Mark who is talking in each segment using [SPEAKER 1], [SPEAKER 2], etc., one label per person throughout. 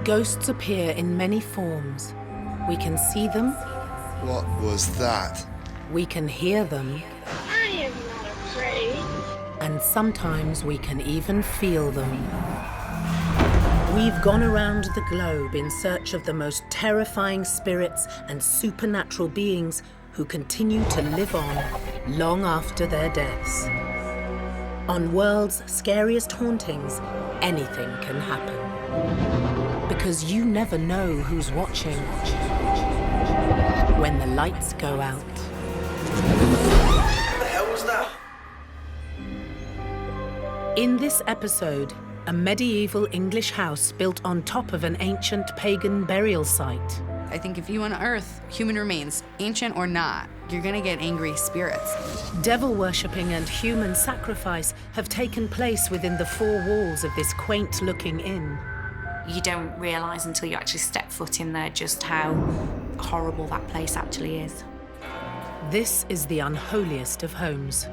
[SPEAKER 1] Ghosts appear in many forms. We can see them.
[SPEAKER 2] What was that?
[SPEAKER 1] We can hear them.
[SPEAKER 3] I am not afraid.
[SPEAKER 1] And sometimes we can even feel them. We've gone around the globe in search of the most terrifying spirits and supernatural beings who continue to live on long after their deaths. On World's Scariest Hauntings, anything can happen. Because you never know who's watching when the lights go out.
[SPEAKER 4] What the hell was that?
[SPEAKER 1] In this episode, a medieval English house built on top of an ancient pagan burial site.
[SPEAKER 5] I think if you unearth human remains, ancient or not, you're gonna get angry spirits.
[SPEAKER 1] Devil worshipping and human sacrifice have taken place within the four walls of this quaint-looking inn.
[SPEAKER 6] You don't realise until you actually step foot in there just how horrible that place actually is.
[SPEAKER 1] This is the unholiest of homes.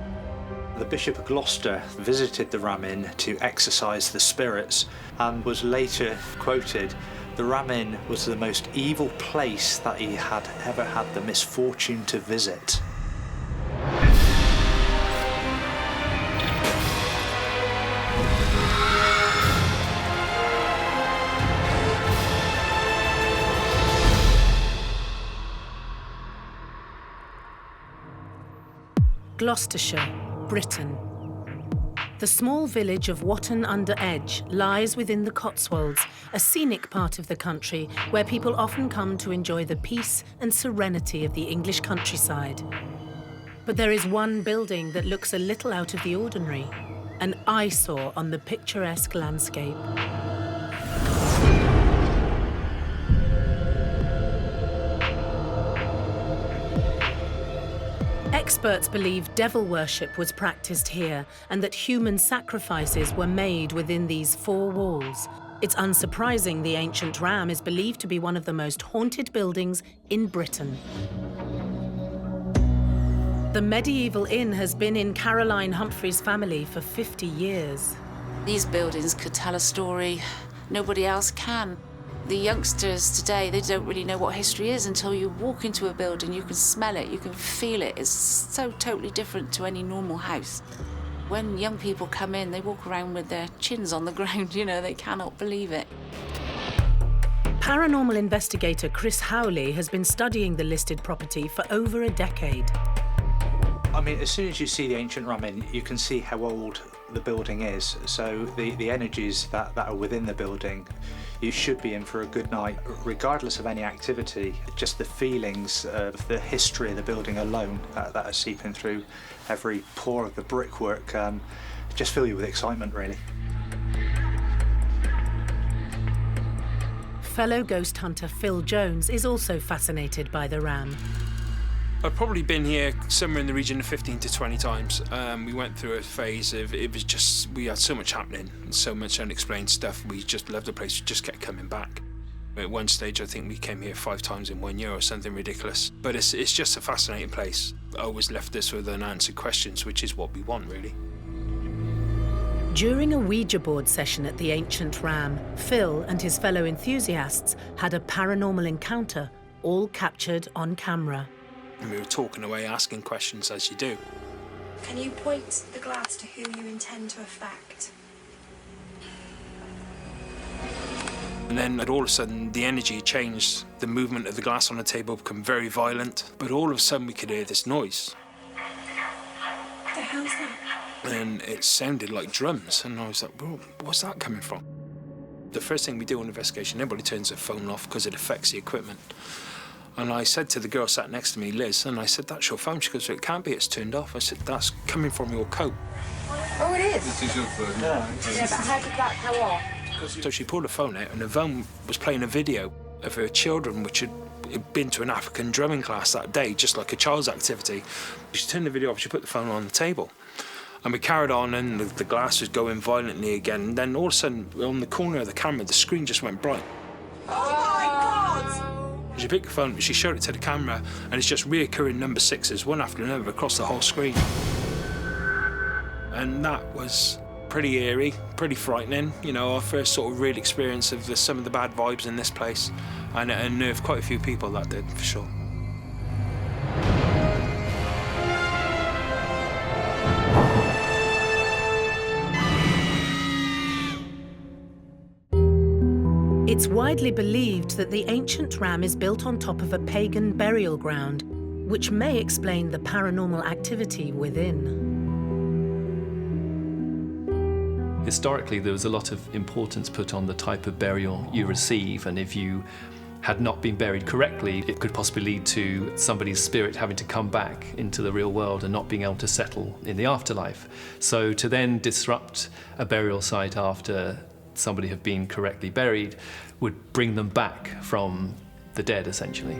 [SPEAKER 7] The Bishop of Gloucester visited the Ram Inn to exorcise the spirits and was later quoted, "The Ram Inn was the most evil place that he had ever had the misfortune to visit."
[SPEAKER 1] Gloucestershire, Britain. The small village of Wotton-under-Edge lies within the Cotswolds, a scenic part of the country where people often come to enjoy the peace and serenity of the English countryside. But there is one building that looks a little out of the ordinary, an eyesore on the picturesque landscape. Experts believe devil worship was practiced here and that human sacrifices were made within these four walls. It's unsurprising the ancient Ram is believed to be one of the most haunted buildings in Britain. The medieval inn has been in Caroline Humphrey's family for 50 years.
[SPEAKER 8] These buildings could tell a story nobody else can. The youngsters today, they don't really know what history is until you walk into a building, you can smell it, you can feel it. It's so totally different to any normal house. When young people come in, they walk around with their chins on the ground, you know, they cannot believe it.
[SPEAKER 1] Paranormal investigator Chris Howley has been studying the listed property for over a decade.
[SPEAKER 7] I mean, as soon as you see the ancient Ram Inn, you can see how old the building is. So the energies that are within the building, you should be in for a good night, regardless of any activity. Just the feelings of the history of the building alone that are seeping through every pore of the brickwork just fill you with excitement, really.
[SPEAKER 1] Fellow ghost hunter Phil Jones is also fascinated by the Ram.
[SPEAKER 9] I've probably been here somewhere in the region of 15 to 20 times. We went through a phase of, we had so much happening, and so much unexplained stuff. We just loved the place, we just kept coming back. At one stage, I think we came here 5 times in 1 year or something ridiculous. But it's just a fascinating place. Always left us with unanswered questions, which is what we want, really.
[SPEAKER 1] During a Ouija board session at the ancient Ram, Phil and his fellow enthusiasts had a paranormal encounter, all captured on camera.
[SPEAKER 9] And we were talking away, asking questions as you do.
[SPEAKER 10] Can you point the glass to who you intend to affect?
[SPEAKER 9] And then all of a sudden the energy changed. The movement of the glass on the table became very violent. But all of a sudden we could hear this noise.
[SPEAKER 10] What the hell's that?
[SPEAKER 9] And it sounded like drums. And I was like, well, what's that coming from? The first thing we do on investigation, everybody turns their phone off because it affects the equipment. And I said to the girl sat next to me, Liz, and I said, that's your phone. She goes, it can't be, it's turned off. I said, that's coming from your coat.
[SPEAKER 10] Oh, it is?
[SPEAKER 4] This is your phone.
[SPEAKER 10] Yeah, but how did that go off?
[SPEAKER 9] So she pulled her phone out, and the phone was playing a video of her children, which had been to an African drumming class that day, just like a child's activity. She turned the video off, she put the phone on the table. And we carried on, and the glass was going violently again. And then all of a sudden, on the corner of the camera, the screen just went bright.
[SPEAKER 10] Oh, my God!
[SPEAKER 9] She picked the phone, she showed it to the camera, and it's just reoccurring number 6s, one after another, across the whole screen. And that was pretty eerie, pretty frightening. You know, our first sort of real experience of some of the bad vibes in this place, and it unnerved quite a few people, that did, for sure.
[SPEAKER 1] It's widely believed that the ancient ram is built on top of a pagan burial ground, which may explain the paranormal activity within.
[SPEAKER 4] Historically, there was a lot of importance put on the type of burial you receive, and if you had not been buried correctly, it could possibly lead to somebody's spirit having to come back into the real world and not being able to settle in the afterlife. So to then disrupt a burial site after somebody had been correctly buried would bring them back from the dead, essentially.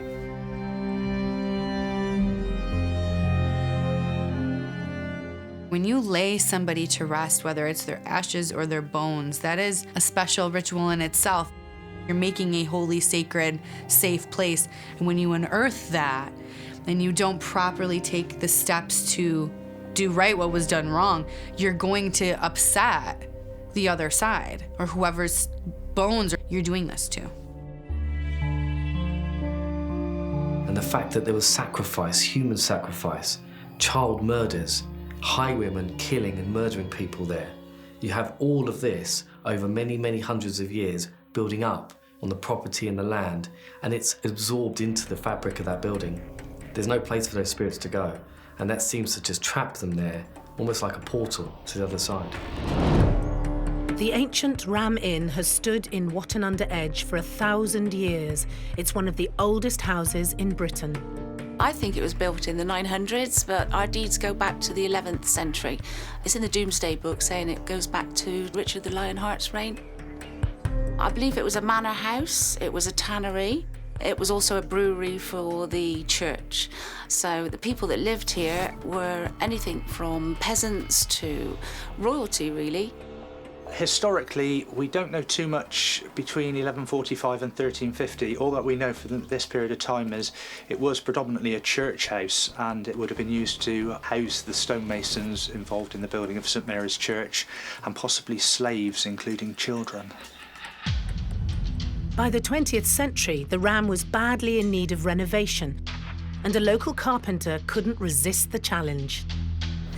[SPEAKER 5] When you lay somebody to rest, whether it's their ashes or their bones, that is a special ritual in itself. You're making a holy, sacred, safe place. And when you unearth that, and you don't properly take the steps to do right what was done wrong, you're going to upset the other side, or whoever's bones you're doing this to.
[SPEAKER 11] And the fact that there was sacrifice, human sacrifice, child murders, highwaymen killing and murdering people there. You have all of this over many, many hundreds of years building up on the property and the land, and it's absorbed into the fabric of that building. There's no place for those spirits to go, and that seems to just trap them there, almost like a portal to the other side.
[SPEAKER 1] The ancient Ram Inn has stood in Wotton-under-Edge for 1,000 years. It's one of the oldest houses in Britain.
[SPEAKER 8] I think it was built in the 900s, but our deeds go back to the 11th century. It's in the Domesday Book saying it goes back to Richard the Lionheart's reign. I believe it was a manor house, it was a tannery, it was also a brewery for the church. So the people that lived here were anything from peasants to royalty, really.
[SPEAKER 7] Historically, we don't know too much between 1145 and 1350. All that we know for this period of time is it was predominantly a church house, and it would have been used to house the stonemasons involved in the building of St Mary's Church, and possibly slaves, including children.
[SPEAKER 1] By the 20th century, the Ram was badly in need of renovation, and a local carpenter couldn't resist the challenge.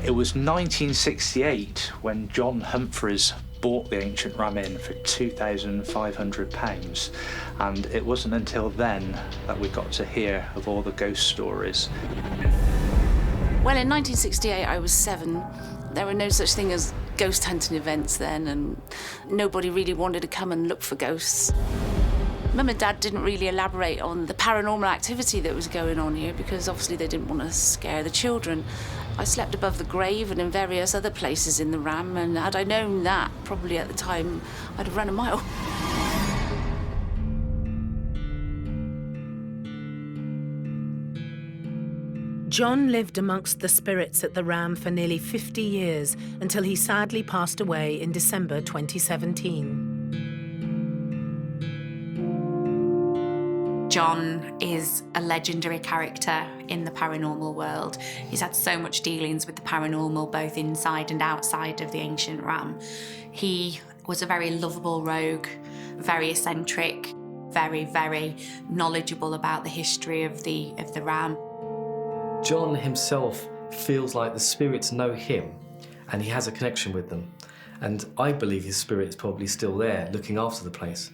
[SPEAKER 7] It was 1968 when John Humphreys bought the ancient Ram Inn for £2,500, and it wasn't until then that we got to hear of all the ghost stories.
[SPEAKER 8] Well, in 1968 I was 7. There were no such thing as ghost hunting events then, and nobody really wanted to come and look for ghosts. Mum and Dad didn't really elaborate on the paranormal activity that was going on here because obviously they didn't want to scare the children. I slept above the grave and in various other places in the Ram, and had I known that, probably at the time, I'd have run a mile.
[SPEAKER 1] John lived amongst the spirits at the Ram for nearly 50 years until he sadly passed away in December 2017.
[SPEAKER 6] John is a legendary character in the paranormal world. He's had so much dealings with the paranormal, both inside and outside of the ancient Ram. He was a very lovable rogue, very eccentric, very, very knowledgeable about the history of the Ram.
[SPEAKER 11] John himself feels like the spirits know him, and he has a connection with them. And I believe his spirit is probably still there, looking after the place.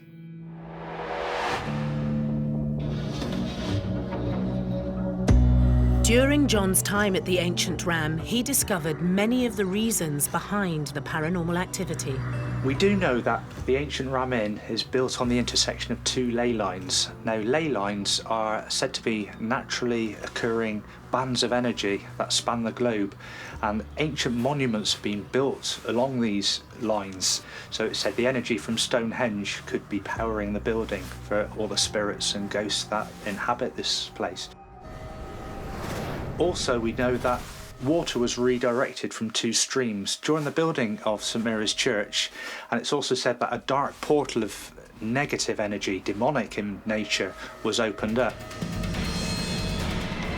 [SPEAKER 1] During John's time at the ancient Ram, he discovered many of the reasons behind the paranormal activity.
[SPEAKER 7] We do know that the ancient Ram Inn is built on the intersection of 2 ley lines. Now, ley lines are said to be naturally occurring bands of energy that span the globe, and ancient monuments have been built along these lines. So it said the energy from Stonehenge could be powering the building for all the spirits and ghosts that inhabit this place. Also, we know that water was redirected from 2 streams during the building of St Mary's Church, and it's also said that a dark portal of negative energy, demonic in nature, was opened up.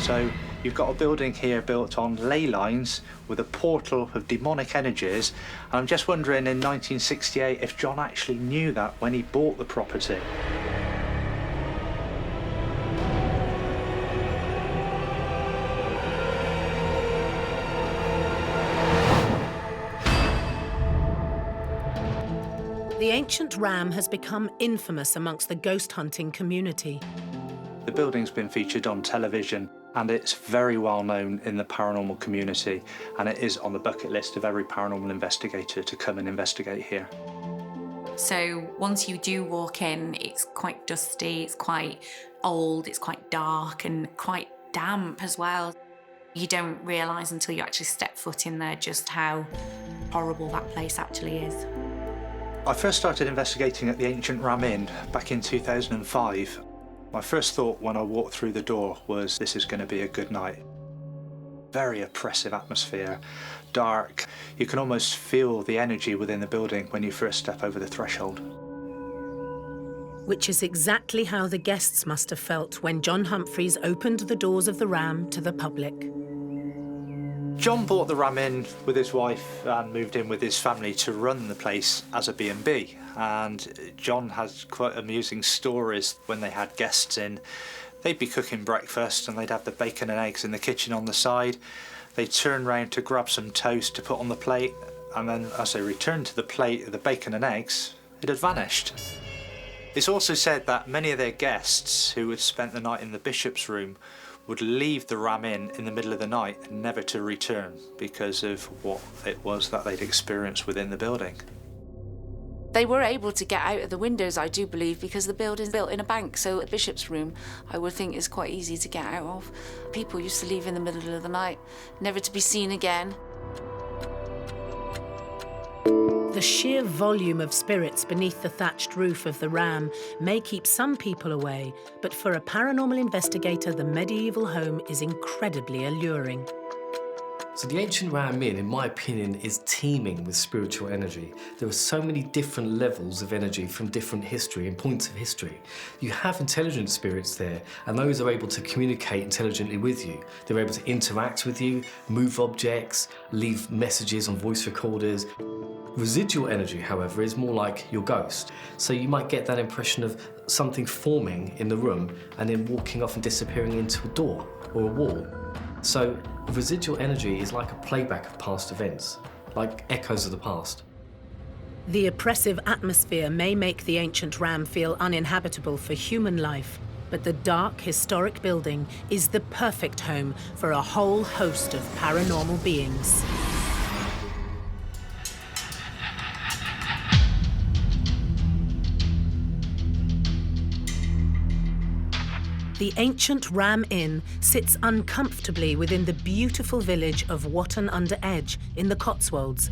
[SPEAKER 7] So You've got a building here built on ley lines with a portal of demonic energies. And I'm just wondering in 1968 if John actually knew that when he bought the property.
[SPEAKER 1] The ancient ram has become infamous amongst the ghost hunting community.
[SPEAKER 7] The building's been featured on television and it's very well known in the paranormal community, and it is on the bucket list of every paranormal investigator to come and investigate here.
[SPEAKER 6] So once you do walk in, it's quite dusty, it's quite old, it's quite dark and quite damp as well. You don't realise until you actually step foot in there just how horrible that place actually is.
[SPEAKER 7] I first started investigating at the Ancient Ram Inn back in 2005. My first thought when I walked through the door was, this is going to be a good night. Very oppressive atmosphere, dark. You can almost feel the energy within the building when you first step over the threshold.
[SPEAKER 1] Which is exactly how the guests must have felt when John Humphreys opened the doors of the Ram to the public.
[SPEAKER 7] John bought the Ram Inn with his wife and moved in with his family to run the place as a B&B. And John has quite amusing stories when they had guests in. They'd be cooking breakfast and they'd have the bacon and eggs in the kitchen on the side. They'd turn round to grab some toast to put on the plate, and then as they returned to the plate of the bacon and eggs, it had vanished. It's also said that many of their guests who had spent the night in the bishop's room would leave the Ram Inn in the middle of the night, never to return because of what it was that they'd experienced within the building.
[SPEAKER 8] They were able to get out of the windows, I do believe, because the building's built in a bank, so a bishop's room, I would think, is quite easy to get out of. People used to leave in the middle of the night, never to be seen again.
[SPEAKER 1] The sheer volume of spirits beneath the thatched roof of the Ram may keep some people away, but for a paranormal investigator, the medieval home is incredibly alluring.
[SPEAKER 11] So the Ancient Ram Inn, in my opinion, is teeming with spiritual energy. There are so many different levels of energy from different history and points of history. You have intelligent spirits there, and those are able to communicate intelligently with you. They're able to interact with you, move objects, leave messages on voice recorders. Residual energy, however, is more like your ghost. So you might get that impression of something forming in the room and then walking off and disappearing into a door or a wall. So residual energy is like a playback of past events, like echoes of the past.
[SPEAKER 1] The oppressive atmosphere may make the ancient Ram feel uninhabitable for human life, but the dark, historic building is the perfect home for a whole host of paranormal beings. The ancient Ram Inn sits uncomfortably within the beautiful village of Wotton-under-Edge in the Cotswolds.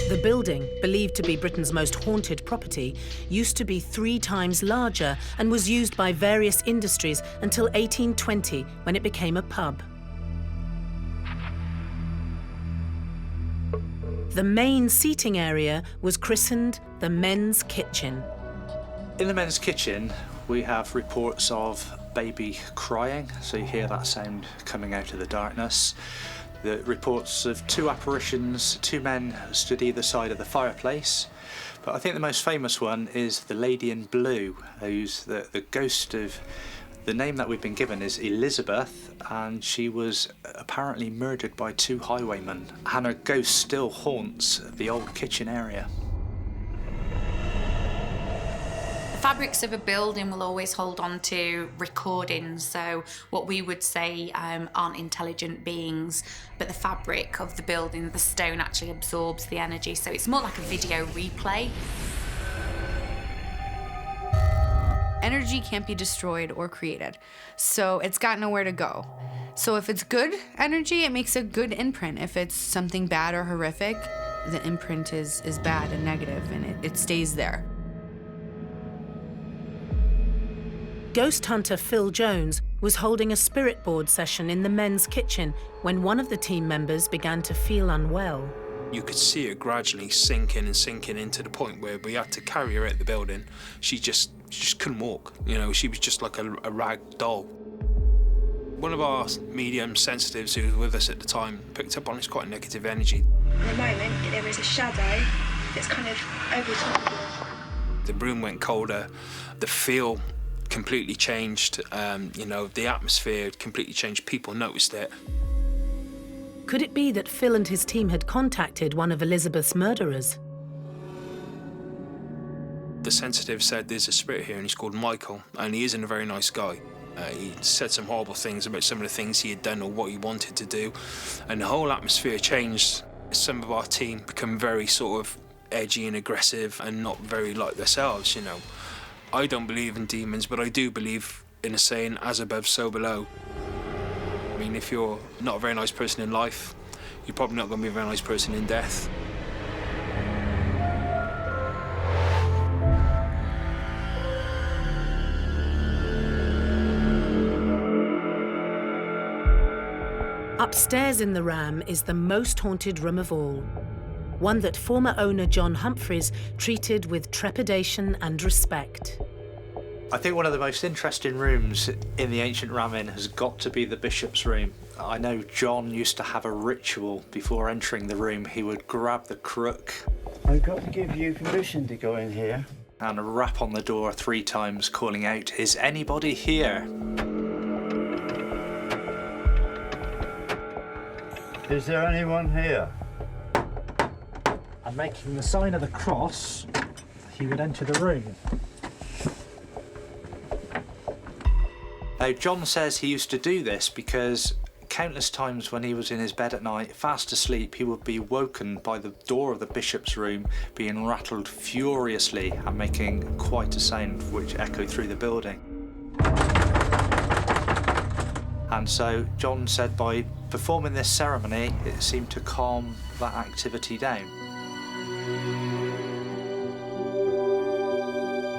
[SPEAKER 1] The building, believed to be Britain's most haunted property, used to be 3 times larger and was used by various industries until 1820, when it became a pub. The main seating area was christened the men's kitchen.
[SPEAKER 7] In the men's kitchen, we have reports of baby crying, so you hear that sound coming out of the darkness. The reports of 2 apparitions, 2 men stood either side of the fireplace. But I think the most famous one is the lady in blue, who's the ghost of, the name that we've been given is Elizabeth, and she was apparently murdered by 2 highwaymen, and her ghost still haunts the old kitchen area.
[SPEAKER 6] Fabrics of a building will always hold on to recordings, so what we would say aren't intelligent beings, but the fabric of the building, the stone actually absorbs the energy, so it's more like a video replay.
[SPEAKER 5] Energy can't be destroyed or created, so it's got nowhere to go. So if it's good energy, it makes a good imprint. If it's something bad or horrific, the imprint is bad and negative, and it stays there.
[SPEAKER 1] Ghost hunter Phil Jones was holding a spirit board session in the men's kitchen when one of the team members began to feel unwell.
[SPEAKER 9] You could see her gradually sinking into the point where we had to carry her out the building. She just couldn't walk. You know, she was just like a rag doll. One of our medium sensitives who was with us at the time picked up on it's quite a negative energy.
[SPEAKER 10] In the moment, there is a shadow that's kind of over top of you.
[SPEAKER 9] The room went colder, the feel completely changed, the atmosphere completely changed, people noticed it.
[SPEAKER 1] Could it be that Phil and his team had contacted one of Elizabeth's murderers?
[SPEAKER 9] The sensitive said there's a spirit here and he's called Michael, and he isn't a very nice guy. He said some horrible things about some of the things he had done or what he wanted to do, and the whole atmosphere changed. Some of our team become very sort of edgy and aggressive and not very like themselves, I don't believe in demons, but I do believe in a saying, as above, so below. I mean, if you're not a very nice person in life, you're probably not going to be a very nice person in death.
[SPEAKER 1] Upstairs in the Ram is the most haunted room of all, one that former owner John Humphreys treated with trepidation and respect.
[SPEAKER 7] I think one of the most interesting rooms in the ancient Ram Inn has got to be the bishop's room. I know John used to have a ritual before entering the room. He would grab the crook.
[SPEAKER 12] I've got to give you permission to go in here.
[SPEAKER 7] And rap on the door 3 times, calling out, "Is anybody here?"
[SPEAKER 12] Is there anyone here?
[SPEAKER 7] And making the sign of the cross, he would enter the room. Now, John says he used to do this because countless times when he was in his bed at night, fast asleep, he would be woken by the door of the bishop's room being rattled furiously and making quite a sound which echoed through the building. And so John said by performing this ceremony, it seemed to calm that activity down.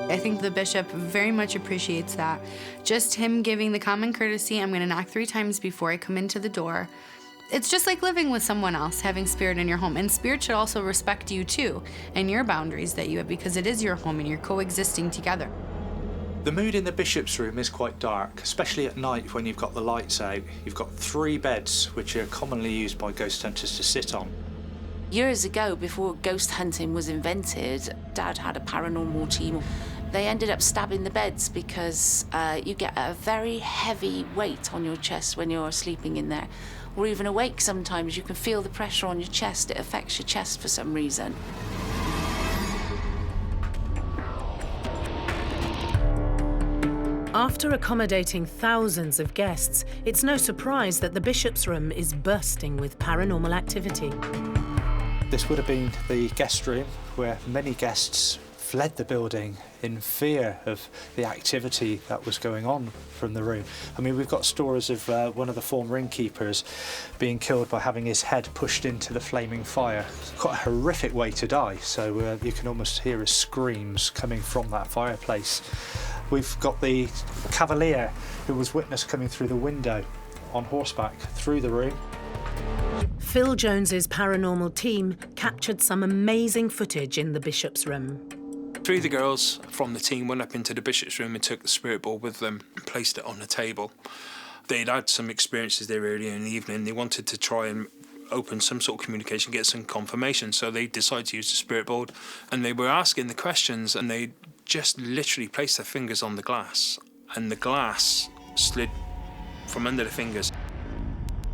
[SPEAKER 5] I think the bishop very much appreciates that. Just him giving the common courtesy, I'm gonna knock 3 times before I come into the door. It's just like living with someone else, having spirit in your home. And spirit should also respect you too, and your boundaries that you have, because it is your home and you're coexisting together.
[SPEAKER 7] The mood in the bishop's room is quite dark, especially at night when you've got the lights out. You've got 3 beds, which are commonly used by ghost hunters to sit on.
[SPEAKER 8] Years ago, before ghost hunting was invented, Dad had a paranormal team. They ended up stabbing the beds because you get a very heavy weight on your chest when you're sleeping in there. Or even awake sometimes, you can feel the pressure on your chest. It affects your chest for some reason.
[SPEAKER 1] After accommodating thousands of guests, it's no surprise that the bishop's room is bursting with paranormal activity.
[SPEAKER 7] This would have been the guest room where many guests fled the building in fear of the activity that was going on from the room. I mean, we've got stories of one of the former innkeepers being killed by having his head pushed into the flaming fire. It's quite a horrific way to die, so you can almost hear his screams coming from that fireplace. We've got the cavalier who was witnessed coming through the window on horseback through the room.
[SPEAKER 1] Phil Jones's paranormal team captured some amazing footage in the bishop's room.
[SPEAKER 9] 3 of the girls from the team went up into the bishop's room and took the spirit ball with them and placed it on the table. They'd had some experiences there earlier in the evening. They wanted to try and open some sort of communication, get some confirmation, so they decided to use the spirit board. And they were asking the questions, and they just literally placed their fingers on the glass, and the glass slid from under the fingers.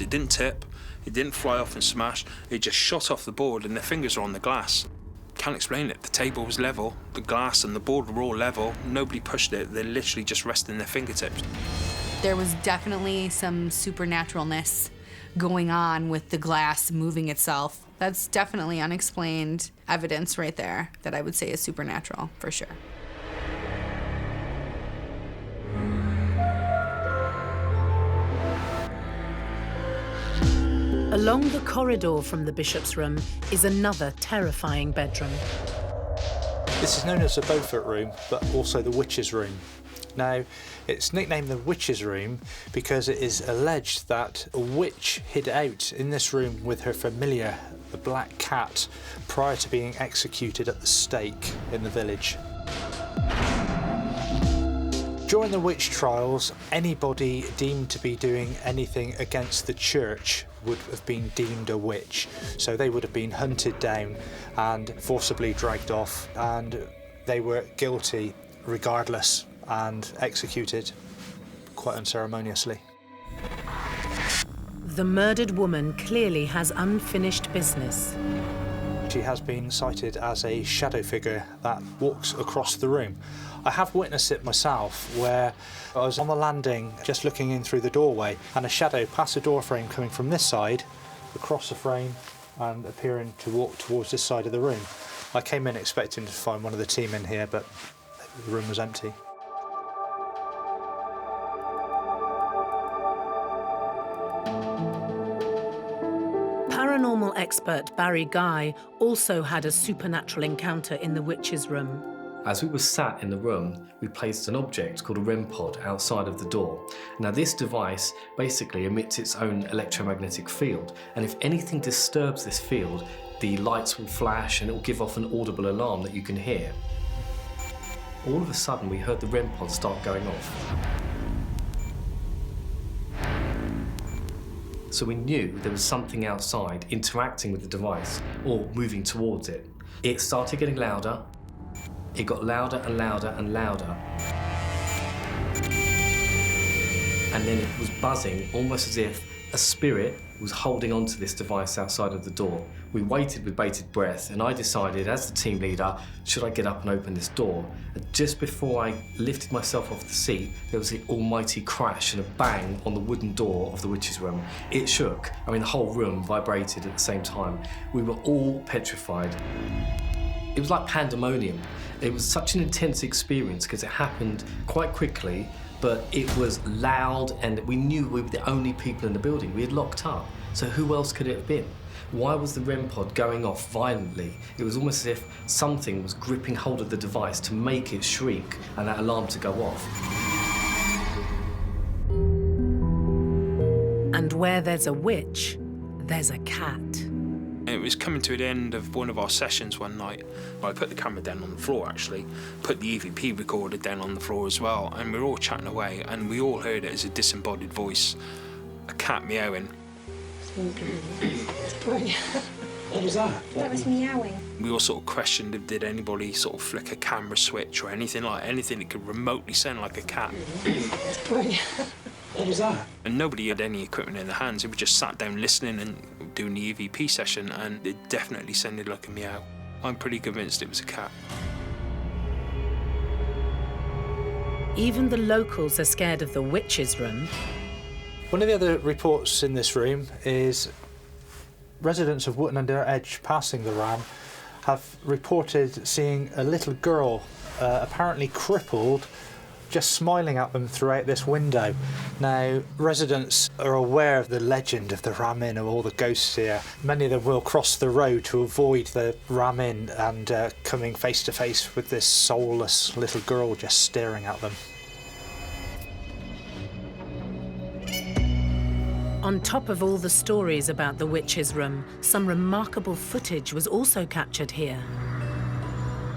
[SPEAKER 9] It didn't tip, it didn't fly off and smash, it just shot off the board and their fingers are on the glass. Can't explain it. The table was level, the glass and the board were all level, nobody pushed it, they're literally just resting their fingertips.
[SPEAKER 5] There was definitely some supernaturalness going on with the glass moving itself. That's definitely unexplained evidence right there that I would say is supernatural, for sure.
[SPEAKER 1] Along the corridor from the bishop's room is another terrifying bedroom.
[SPEAKER 7] This is known as the Beaufort room, but also the witch's room. Now, it's nicknamed the witch's room because it is alleged that a witch hid out in this room with her familiar, the black cat, prior to being executed at the stake in the village. During the witch trials, anybody deemed to be doing anything against the church would have been deemed a witch. So they would have been hunted down and forcibly dragged off, and they were guilty regardless and executed quite unceremoniously.
[SPEAKER 1] The murdered woman clearly has unfinished business.
[SPEAKER 7] She has been cited as a shadow figure that walks across the room. I have witnessed it myself, where I was on the landing just looking in through the doorway, and a shadow passed the door frame coming from this side, across the frame, and appearing to walk towards this side of the room. I came in expecting to find one of the team in here, but the room was empty.
[SPEAKER 1] Paranormal expert Barry Guy also had a supernatural encounter in the witch's room.
[SPEAKER 11] As we were sat in the room, we placed an object called a REM pod outside of the door. Now this device basically emits its own electromagnetic field, and if anything disturbs this field, the lights will flash and it will give off an audible alarm that you can hear. All of a sudden we heard the REM pod start going off. So we knew there was something outside interacting with the device or moving towards it. It started getting louder. It got louder and louder and louder. And then it was buzzing, almost as if a spirit was holding on to this device outside of the door. We waited with bated breath, and I decided, as the team leader, should I get up and open this door? And just before I lifted myself off the seat, there was the almighty crash and a bang on the wooden door of the witch's room. It shook. I mean, the whole room vibrated at the same time. We were all petrified. It was like pandemonium. It was such an intense experience because it happened quite quickly, but it was loud, and we knew we were the only people in the building. We had locked up, so who else could it have been? Why was the REM pod going off violently? It was almost as if something was gripping hold of the device to make it shriek and that alarm to go off.
[SPEAKER 1] And where there's a witch, there's a cat.
[SPEAKER 9] It was coming to the end of one of our sessions one night. I put the camera down on the floor, actually, put the EVP recorder down on the floor as well, and we were all chatting away, and we all heard it as a disembodied voice, a cat meowing.
[SPEAKER 13] What was that?
[SPEAKER 10] That was meowing.
[SPEAKER 9] We all sort of questioned if did anybody sort of flick a camera switch or anything that could remotely sound like a cat.
[SPEAKER 13] What was that?
[SPEAKER 9] And nobody had any equipment in their hands. We just sat down listening and doing the EVP session, and it definitely sounded like a meow. I'm pretty convinced it was a cat.
[SPEAKER 1] Even the locals are scared of the witch's room.
[SPEAKER 7] One of the other reports in this room is residents of Wotton-under-Edge passing the ram have reported seeing a little girl, apparently crippled, just smiling at them throughout this window. Now, residents are aware of the legend of the Ram Inn, of all the ghosts here. Many of them will cross the road to avoid the Ram Inn and coming face to face with this soulless little girl just staring at them.
[SPEAKER 1] On top of all the stories about the witch's room, some remarkable footage was also captured here.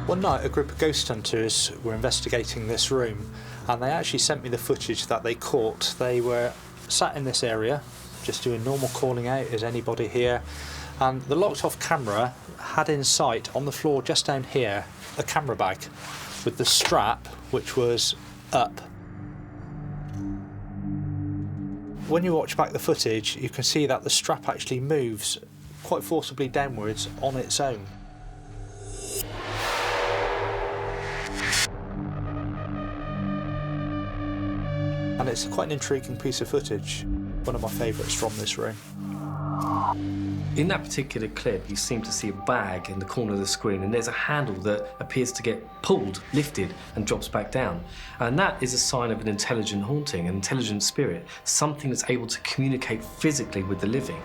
[SPEAKER 7] One night, a group of ghost hunters were investigating this room, and they actually sent me the footage that they caught. They were sat in this area, just doing normal calling out, is anybody here? And the locked off camera had in sight, on the floor just down here, a camera bag with the strap, which was up. When you watch back the footage, you can see that the strap actually moves quite forcibly downwards on its own. And it's quite an intriguing piece of footage. One of my favourites from this room.
[SPEAKER 11] In that particular clip, you seem to see a bag in the corner of the screen, and there's a handle that appears to get pulled, lifted, and drops back down. And that is a sign of an intelligent haunting, an intelligent spirit, something that's able to communicate physically with the living.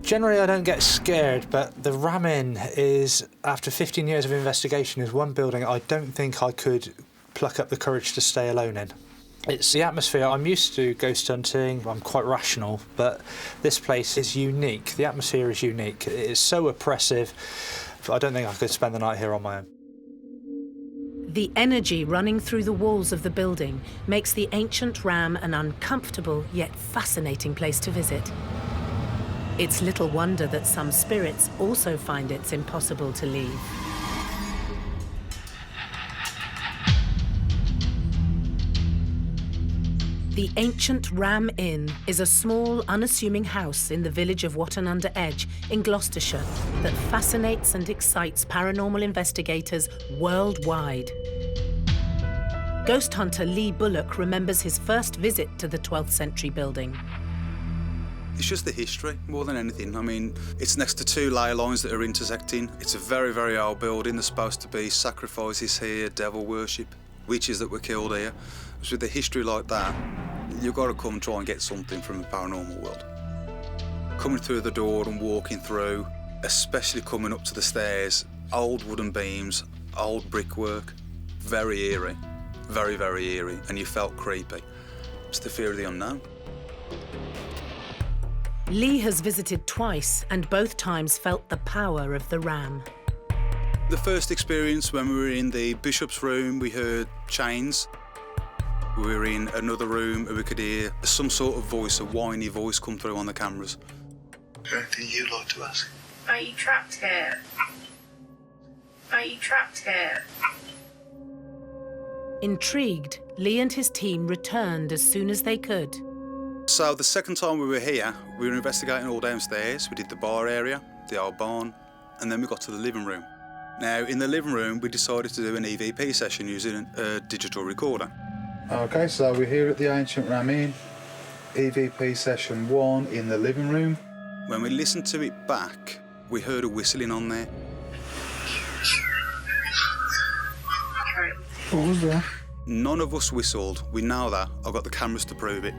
[SPEAKER 7] Generally, I don't get scared, but the Ram Inn is, after 15 years of investigation, is one building I don't think I could pluck up the courage to stay alone in. It's the atmosphere. I'm used to ghost hunting, I'm quite rational, but this place is unique. The atmosphere is unique. It is so oppressive. I don't think I could spend the night here on my own.
[SPEAKER 1] The energy running through the walls of the building makes the ancient ram an uncomfortable yet fascinating place to visit. It's little wonder that some spirits also find it's impossible to leave. The ancient Ram Inn is a small, unassuming house in the village of Wotton-under-Edge in Gloucestershire that fascinates and excites paranormal investigators worldwide. Ghost hunter Lee Bullock remembers his first visit to the 12th century building.
[SPEAKER 14] It's just the history, more than anything. I mean, it's next to two ley lines that are intersecting. It's a very, very old building. There's supposed to be sacrifices here, devil worship, witches that were killed here. So with a history like that, you've got to come and try and get something from the paranormal world. Coming through the door and walking through, especially coming up to the stairs, old wooden beams, old brickwork, very eerie, very, very eerie, and you felt creepy. It's the fear of the unknown.
[SPEAKER 1] Lee has visited twice and both times felt the power of the ram.
[SPEAKER 14] The first experience when we were in the bishop's room, we heard chains. We were in another room and we could hear some sort of voice, a whiny voice come through on the cameras.
[SPEAKER 2] Is there anything you'd like to ask?
[SPEAKER 3] Are you trapped here? Are you trapped here?
[SPEAKER 1] Intrigued, Lee and his team returned as soon as they could.
[SPEAKER 14] So the second time we were here, we were investigating all downstairs. We did the bar area, the old barn, and then we got to the living room. Now, in the living room, we decided to do an EVP session using a digital recorder.
[SPEAKER 15] Okay, so we're here at the Ancient Ram Inn, EVP session 1 in the living room.
[SPEAKER 14] When we listened to it back, we heard a whistling on there.
[SPEAKER 15] What was that?
[SPEAKER 14] None of us whistled. We know that. I've got the cameras to prove it.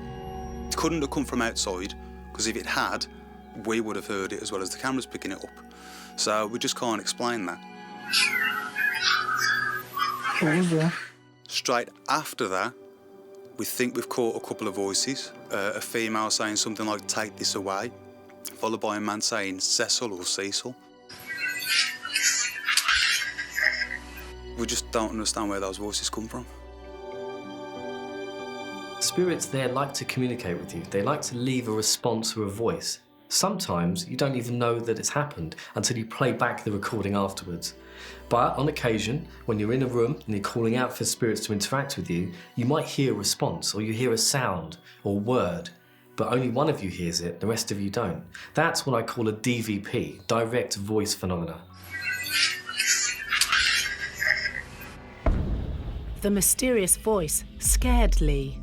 [SPEAKER 14] It couldn't have come from outside, because if it had, we would have heard it as well as the cameras picking it up. So we just can't explain that.
[SPEAKER 15] What was that?
[SPEAKER 14] Straight after that, we think we've caught a couple of voices. A female saying something like, "Take this away," followed by a man saying, "Cecil" or "Cecil." We just don't understand where those voices come from.
[SPEAKER 11] Spirits there like to communicate with you. They like to leave a response or a voice. Sometimes you don't even know that it's happened until you play back the recording afterwards. But on occasion, when you're in a room and you're calling out for spirits to interact with you, you might hear a response, or you hear a sound or word, but only one of you hears it, the rest of you don't. That's what I call a DVP, direct voice phenomena.
[SPEAKER 1] The mysterious voice scared Lee.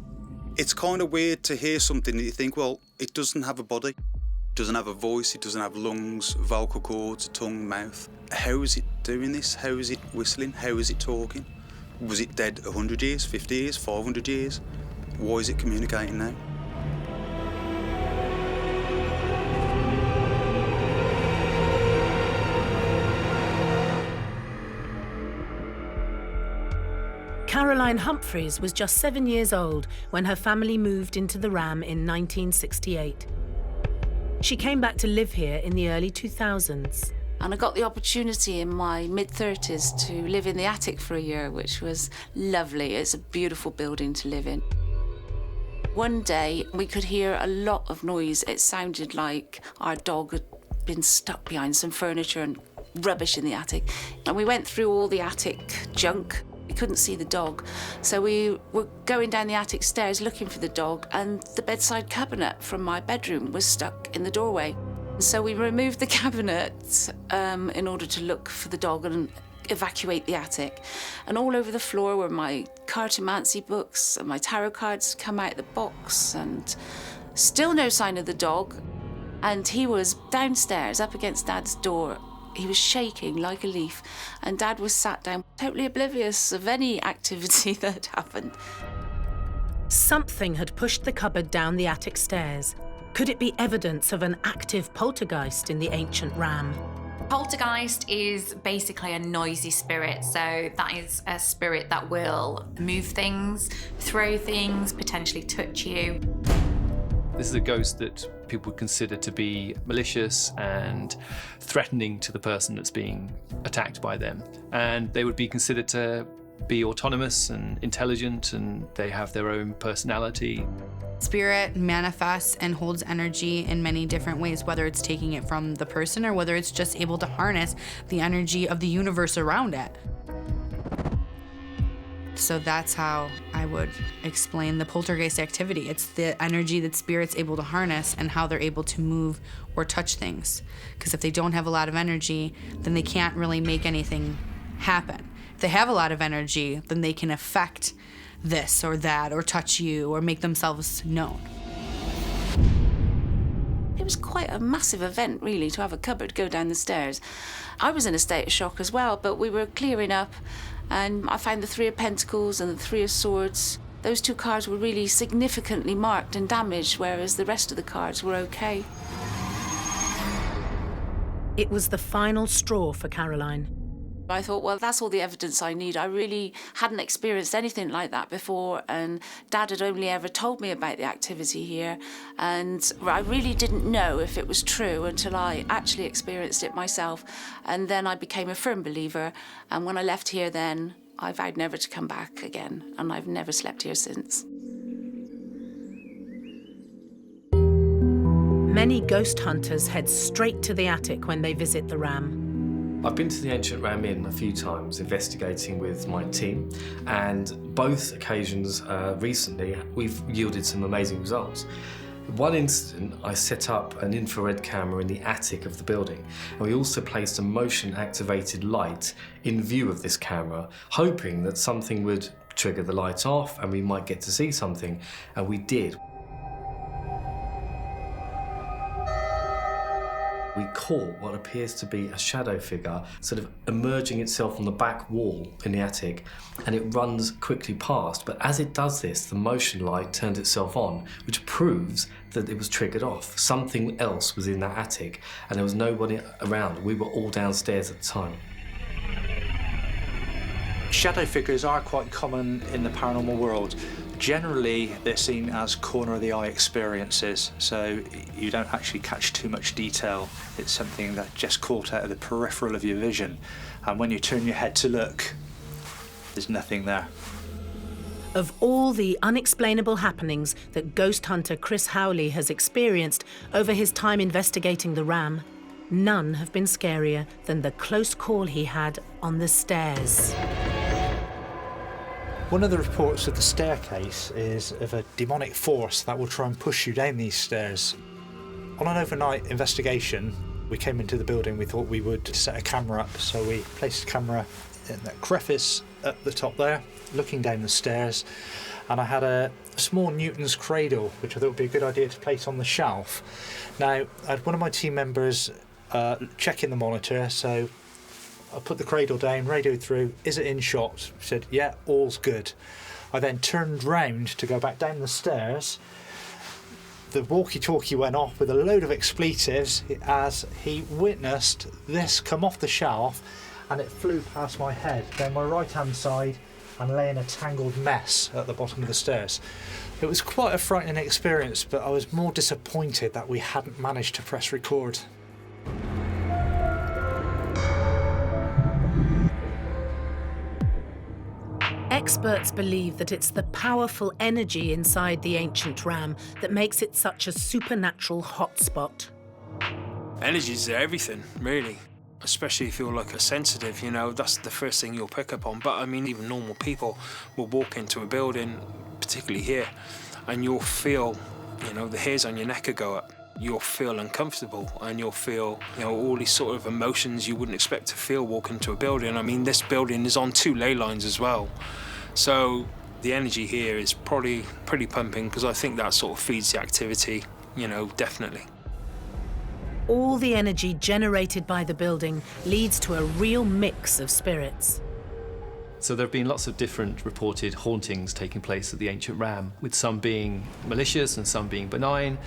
[SPEAKER 14] It's kind of weird to hear something that you think, well, it doesn't have a body, it doesn't have a voice, it doesn't have lungs, vocal cords, tongue, mouth. How is it doing this? How is it whistling? How is it talking? Was it dead 100 years, 50 years, 500 years? Why is it communicating now?
[SPEAKER 1] Caroline Humphreys was just 7 years old when her family moved into the Ram in 1968. She came back to live here in the early 2000s.
[SPEAKER 8] And I got the opportunity in my mid-30s to live in the attic for a year, which was lovely. It's a beautiful building to live in. One day, we could hear a lot of noise. It sounded like our dog had been stuck behind some furniture and rubbish in the attic. And we went through all the attic junk. We couldn't see the dog. So we were going down the attic stairs looking for the dog, and the bedside cabinet from my bedroom was stuck in the doorway. So we removed the cabinet in order to look for the dog and evacuate the attic. And all over the floor were my cartomancy books, and my tarot cards come out of the box, and still no sign of the dog. And he was downstairs up against Dad's door. He was shaking like a leaf, and Dad was sat down, totally oblivious of any activity that had happened.
[SPEAKER 1] Something had pushed the cupboard down the attic stairs. Could it be evidence of an active poltergeist in the ancient Ram?
[SPEAKER 6] Poltergeist is basically a noisy spirit, so that is a spirit that will move things, throw things, potentially touch you.
[SPEAKER 4] This is a ghost that people would consider to be malicious and threatening to the person that's being attacked by them. And they would be considered to be autonomous and intelligent, and they have their own personality.
[SPEAKER 5] Spirit manifests and holds energy in many different ways, whether it's taking it from the person or whether it's just able to harness the energy of the universe around it. So that's how I would explain the poltergeist activity. It's the energy that spirit's able to harness and how they're able to move or touch things. Because if they don't have a lot of energy, then they can't really make anything happen. If they have a lot of energy, then they can affect this or that or touch you or make themselves known.
[SPEAKER 8] It was quite a massive event, really, to have a cupboard go down the stairs. I was in a state of shock as well, but we were clearing up, and I found the 3 of Pentacles and the 3 of Swords. Those 2 cards were really significantly marked and damaged, whereas the rest of the cards were okay.
[SPEAKER 1] It was the final straw for Caroline.
[SPEAKER 8] I thought, well, that's all the evidence I need. I really hadn't experienced anything like that before, and Dad had only ever told me about the activity here, and I really didn't know if it was true until I actually experienced it myself, and then I became a firm believer, and when I left here then, I vowed never to come back again, and I've never slept here since.
[SPEAKER 1] Many ghost hunters head straight to the attic when they visit the Ram.
[SPEAKER 11] I've been to the Ancient Ram Inn a few times investigating with my team, and both occasions recently we've yielded some amazing results. In one incident, I set up an infrared camera in the attic of the building, and we also placed a motion-activated light in view of this camera, hoping that something would trigger the light off and we might get to see something, and we did. We caught what appears to be a shadow figure sort of emerging itself on the back wall in the attic, and it runs quickly past, but as it does this, the motion light turns itself on, which proves that it was triggered off. Something else was in that attic, and there was nobody around. We were all downstairs at the time.
[SPEAKER 7] Shadow figures are quite common in the paranormal world. Generally, they're seen as corner-of-the-eye experiences, so you don't actually catch too much detail. It's something that just caught out of the peripheral of your vision, and when you turn your head to look, there's nothing there.
[SPEAKER 1] Of all the unexplainable happenings that ghost hunter Chris Howley has experienced over his time investigating the Ram, none have been scarier than the close call he had on the stairs.
[SPEAKER 7] One of the reports of the staircase is of a demonic force that will try and push you down these stairs. On an overnight investigation, we came into the building, we thought we would set a camera up, so we placed a camera in that crevice at the top there, looking down the stairs, and I had a small Newton's cradle, which I thought would be a good idea to place on the shelf. Now, I had one of my team members checking the monitor, so I put the cradle down, radioed through, is it in shot? Said, yeah, all's good. I then turned round to go back down the stairs. The walkie-talkie went off with a load of expletives as he witnessed this come off the shelf, and it flew past my head, down my right-hand side, and lay in a tangled mess at the bottom of the stairs. It was quite a frightening experience, but I was more disappointed that we hadn't managed to press record.
[SPEAKER 1] Experts believe that it's the powerful energy inside the ancient Ram that makes it such a supernatural hotspot.
[SPEAKER 9] Energy's everything, really. Especially if you're like a sensitive, you know, that's the first thing you'll pick up on. But I mean, even normal people will walk into a building, particularly here, and you'll feel, you know, the hairs on your neck will go up. You'll feel uncomfortable, and you'll feel, you know, all these sort of emotions you wouldn't expect to feel walking into a building. I mean, this building is on 2 ley lines as well. So the energy here is probably pretty pumping, because I think that sort of feeds the activity, you know, definitely.
[SPEAKER 1] All the energy generated by the building leads to a real mix of spirits.
[SPEAKER 4] So there have been lots of different reported hauntings taking place at the Ancient Ram, with some being malicious and some being benign.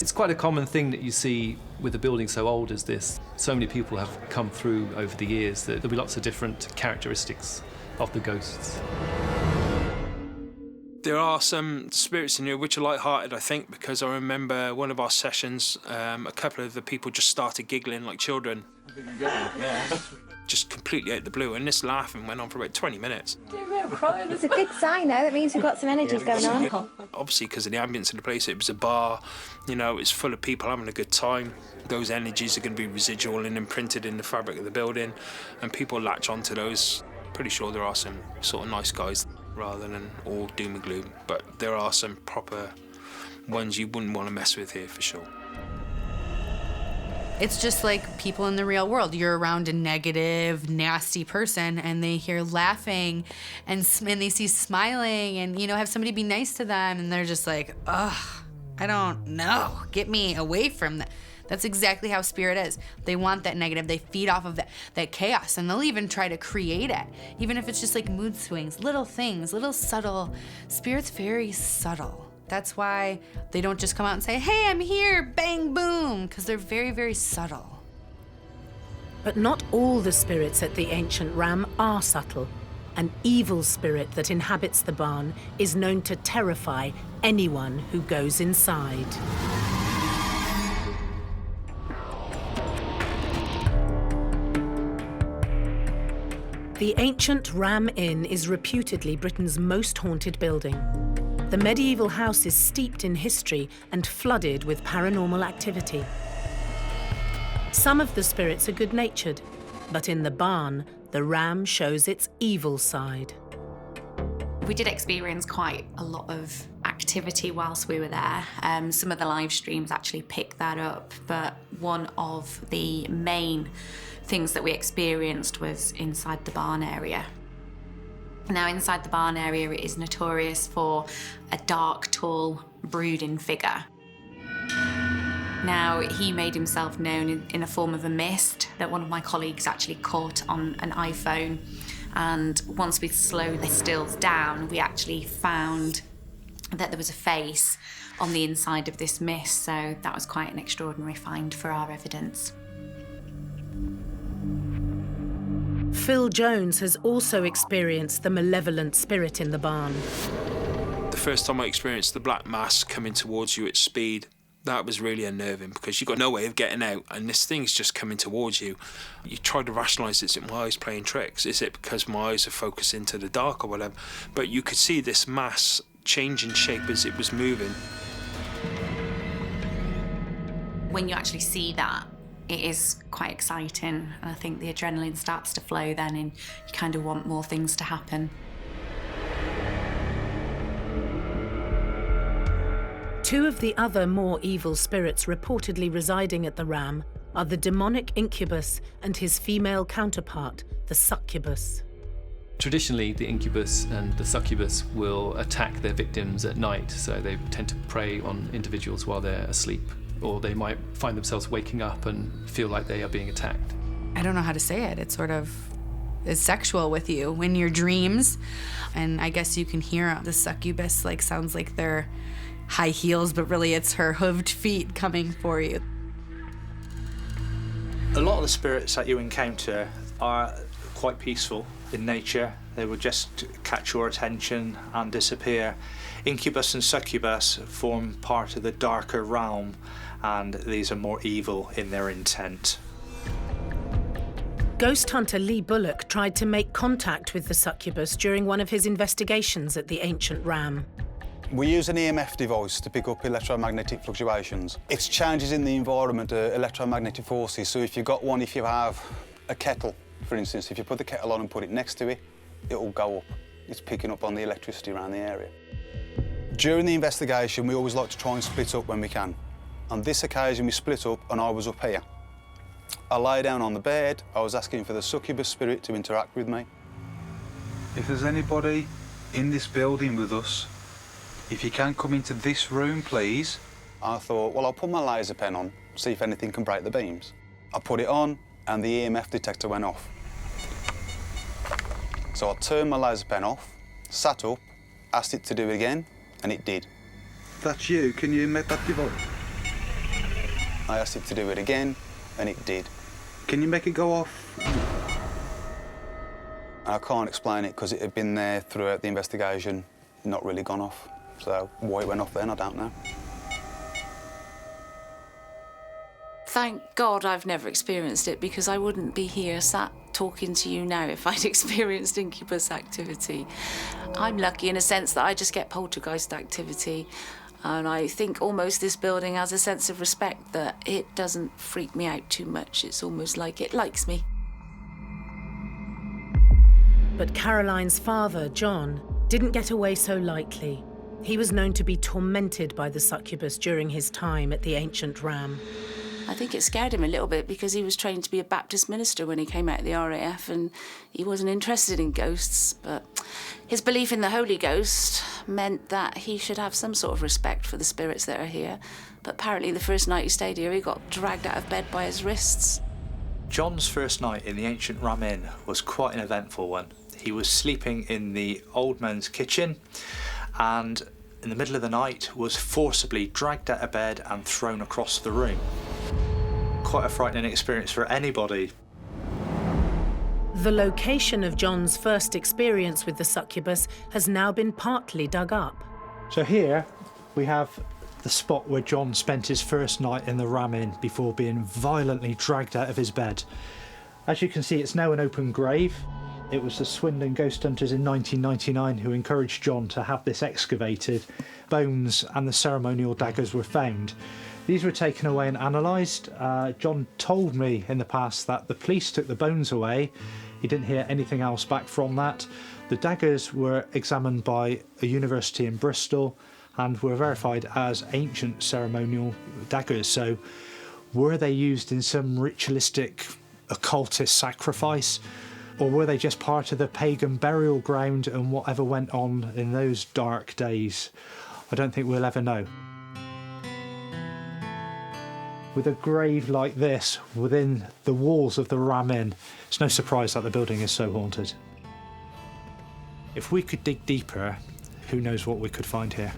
[SPEAKER 4] It's quite a common thing that you see with a building so old as this. So many people have come through over the years that there'll be lots of different characteristics of the ghosts.
[SPEAKER 9] There are some spirits in here which are light-hearted, I think, because I remember one of our sessions, a couple of the people just started giggling like children. Just completely out of the blue, and this laughing went on for about 20 minutes.
[SPEAKER 10] It's a good sign, though. That means we've got some energies going on.
[SPEAKER 9] Obviously, because of the ambience of the place, it was a bar, you know, it's full of people having a good time. Those energies are going to be residual and imprinted in the fabric of the building, and people latch onto those. Pretty sure there are some sort of nice guys rather than all doom and gloom, but there are some proper ones you wouldn't want to mess with here for sure.
[SPEAKER 5] It's just like people in the real world. You're around a negative, nasty person, and they hear laughing, and they see smiling, and, you know, have somebody be nice to them, and they're just like, ugh, I don't know. Get me away from that. That's exactly how spirit is. They want that negative. They feed off of that chaos, and they'll even try to create it, even if it's just like mood swings, little things, little subtle. Spirit's very subtle. That's why they don't just come out and say, hey, I'm here, bang, boom, because they're very, very subtle.
[SPEAKER 1] But not all the spirits at the ancient ram are subtle. An evil spirit that inhabits the barn is known to terrify anyone who goes inside. The ancient Ram Inn is reputedly Britain's most haunted building. The medieval house is steeped in history and flooded with paranormal activity. Some of the spirits are good-natured, but in the barn, the ram shows its evil side.
[SPEAKER 6] We did experience quite a lot of activity whilst we were there. Some of the live streams actually picked that up, but one of the main things that we experienced was inside the barn area. Now, inside the barn area, it is notorious for a dark, tall, brooding figure. Now, he made himself known in a form of a mist that one of my colleagues actually caught on an iPhone. And once we slowed the stills down, we actually found that there was a face on the inside of this mist. So that was quite an extraordinary find for our evidence.
[SPEAKER 1] Phil Jones has also experienced the malevolent spirit in the barn.
[SPEAKER 9] The first time I experienced the black mass coming towards you at speed, that was really unnerving because you've got no way of getting out and this thing's just coming towards you. You try to rationalise, is it my eyes playing tricks? Is it because my eyes are focused into the dark or whatever? But you could see this mass changing shape as it was moving.
[SPEAKER 6] When you actually see that, it is quite exciting, and I think the adrenaline starts to flow then, and you kind of want more things to happen.
[SPEAKER 1] Two of the other more evil spirits reportedly residing at the ram are the demonic incubus and his female counterpart, the succubus.
[SPEAKER 4] Traditionally, the incubus and the succubus will attack their victims at night, so they tend to prey on individuals while they're asleep, or they might find themselves waking up and feel like they are being attacked.
[SPEAKER 5] I don't know how to say it. It sort of is sexual with you in your dreams. And I guess you can hear the succubus, like, sounds like they're high heels, but really it's her hooved feet coming for you.
[SPEAKER 7] A lot of the spirits that you encounter are quite peaceful in nature. They will just catch your attention and disappear. Incubus and succubus form part of the darker realm, and these are more evil in their intent.
[SPEAKER 1] Ghost hunter Lee Bullock tried to make contact with the succubus during one of his investigations at the ancient ram.
[SPEAKER 14] We use an EMF device to pick up electromagnetic fluctuations. It's changes in the environment, electromagnetic forces. So if you've got one, if you have a kettle, for instance, if you put the kettle on and put it next to it, it'll go up. It's picking up on the electricity around the area. During the investigation, we always like to try and split up when we can. On this occasion, we split up and I was up here. I lay down on the bed. I was asking for the succubus spirit to interact with me.
[SPEAKER 15] If there's anybody in this building with us, if you can come into this room, please.
[SPEAKER 14] I thought, well, I'll put my laser pen on, see if anything can break the beams. I put it on and the EMF detector went off. So I turned my laser pen off, sat up, asked it to do it again, and it did.
[SPEAKER 15] That's you. Can you make that device?
[SPEAKER 14] I asked it to do it again, and it did.
[SPEAKER 15] Can you make it go off?
[SPEAKER 14] I can't explain it because it had been there throughout the investigation. not really gone off. So why it went off then, I don't know.
[SPEAKER 8] Thank God I've never experienced it, because I wouldn't be here sat talking to you now if I'd experienced incubus activity. I'm lucky in a sense that I just get poltergeist activity, and I think almost this building has a sense of respect that it doesn't freak me out too much. It's almost like it likes me.
[SPEAKER 1] But Caroline's father, John, didn't get away so lightly. He was known to be tormented by the succubus during his time at the Ancient Ram.
[SPEAKER 8] I think it scared him a little bit because he was trained to be a Baptist minister when he came out of the RAF, and he wasn't interested in ghosts, but his belief in the Holy Ghost meant that he should have some sort of respect for the spirits that are here. But apparently the first night he stayed here, he got dragged out of bed by his wrists.
[SPEAKER 7] John's first night in the Ancient Ram Inn was quite an eventful one. He was sleeping in the old man's kitchen, and in the middle of the night was forcibly dragged out of bed and thrown across the room. Quite a frightening experience for anybody.
[SPEAKER 1] The location of John's first experience with the succubus has now been partly dug up.
[SPEAKER 7] So here we have the spot where John spent his first night in the Ram Inn before being violently dragged out of his bed. As you can see, it's now an open grave. It was the Swindon ghost hunters in 1999 who encouraged John to have this excavated. Bones and the ceremonial daggers were found. These were taken away and analysed. John told me in the past that the police took the bones away. He didn't hear anything else back from that. The daggers were examined by a university in Bristol and were verified as ancient ceremonial daggers. So were they used in some ritualistic occultist sacrifice, or were they just part of the pagan burial ground and whatever went on in those dark days? I don't think we'll ever know. With a grave like this within the walls of the Ram Inn, it's no surprise that the building is so haunted. If we could dig deeper, who knows what we could find here.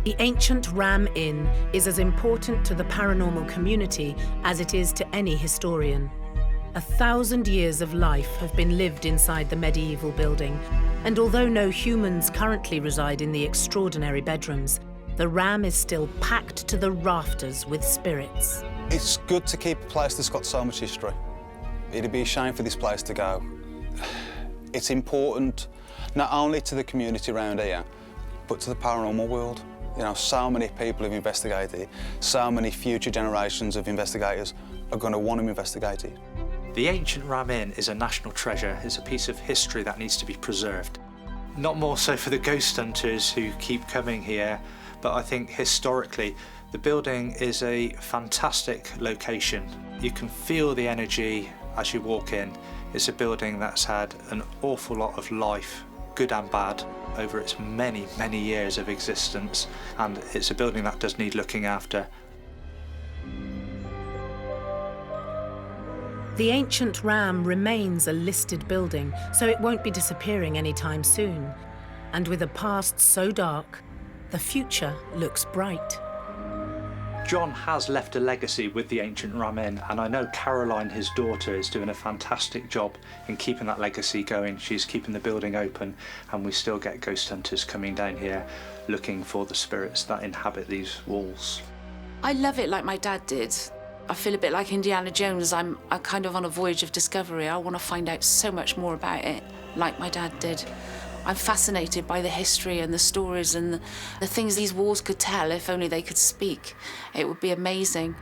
[SPEAKER 1] The Ancient Ram Inn is as important to the paranormal community as it is to any historian. 1,000 years of life have been lived inside the medieval building, and although no humans currently reside in the extraordinary bedrooms, the Ram is still packed to the rafters with spirits.
[SPEAKER 14] It's good to keep a place that's got so much history. It'd be a shame for this place to go. It's important not only to the community around here, but to the paranormal world. You know, so many people have investigated it, so many future generations of investigators are going to want to investigate it.
[SPEAKER 7] The Ancient Ram Inn is a national treasure. It's a piece of history that needs to be preserved. Not more so for the ghost hunters who keep coming here, but I think historically the building is a fantastic location. You can feel the energy as you walk in. It's a building that's had an awful lot of life, good and bad, over its many, many years of existence, and it's a building that does need looking after.
[SPEAKER 1] The Ancient Ram remains a listed building, so it won't be disappearing anytime soon. And with a past so dark, the future looks bright.
[SPEAKER 7] John has left a legacy with the Ancient Ram Inn, and I know Caroline, his daughter, is doing a fantastic job in keeping that legacy going. She's keeping the building open, and we still get ghost hunters coming down here looking for the spirits that inhabit these walls.
[SPEAKER 8] I love it like my dad did. I feel a bit like Indiana Jones. I'm kind of on a voyage of discovery. I want to find out so much more about it, like my dad did. I'm fascinated by the history and the stories and the things these walls could tell if only they could speak. It would be amazing.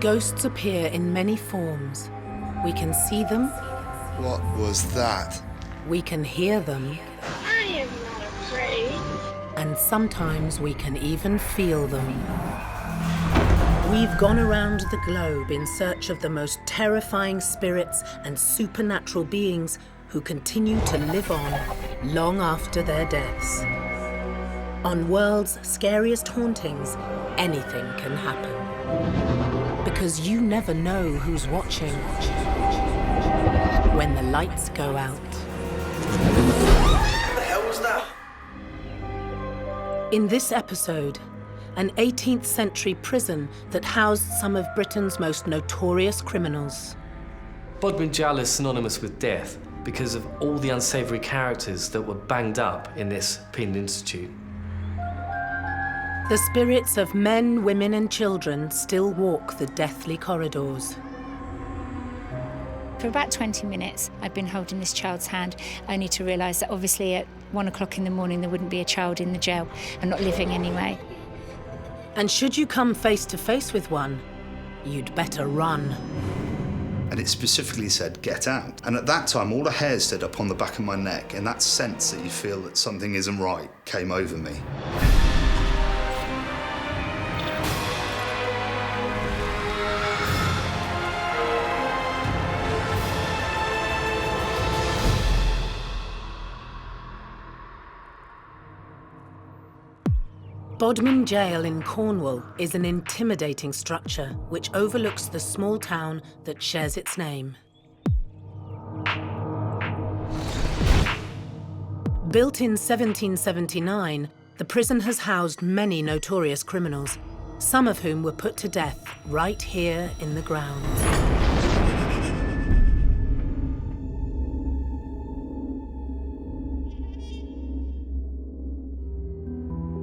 [SPEAKER 1] Ghosts appear in many forms. We can see them.
[SPEAKER 2] What was that?
[SPEAKER 1] We can hear them.
[SPEAKER 10] I am not afraid.
[SPEAKER 1] And sometimes we can even feel them. We've gone around the globe in search of the most terrifying spirits and supernatural beings who continue to live on long after their deaths. On World's Scariest Hauntings, anything can happen. Because you never know who's watching when the lights go out.
[SPEAKER 11] What the hell was that?
[SPEAKER 1] In this episode, an 18th century prison that housed some of Britain's most notorious criminals.
[SPEAKER 11] Bodmin Jail is synonymous with death because of all the unsavoury characters that were banged up in this penal institute.
[SPEAKER 1] The spirits of men, women and children still walk the deathly corridors.
[SPEAKER 16] For about 20 minutes, I'd been holding this child's hand, only to realise that obviously at 1 o'clock in the morning there wouldn't be a child in the jail, and not living anyway.
[SPEAKER 1] And should you come face to face with one, you'd better run.
[SPEAKER 17] And it specifically said, get out. And at that time, all the hairs stood up on the back of my neck, and that sense that you feel that something isn't right came over me.
[SPEAKER 1] Bodmin Jail in Cornwall is an intimidating structure which overlooks the small town that shares its name. Built in 1779, the prison has housed many notorious criminals, some of whom were put to death right here in the ground.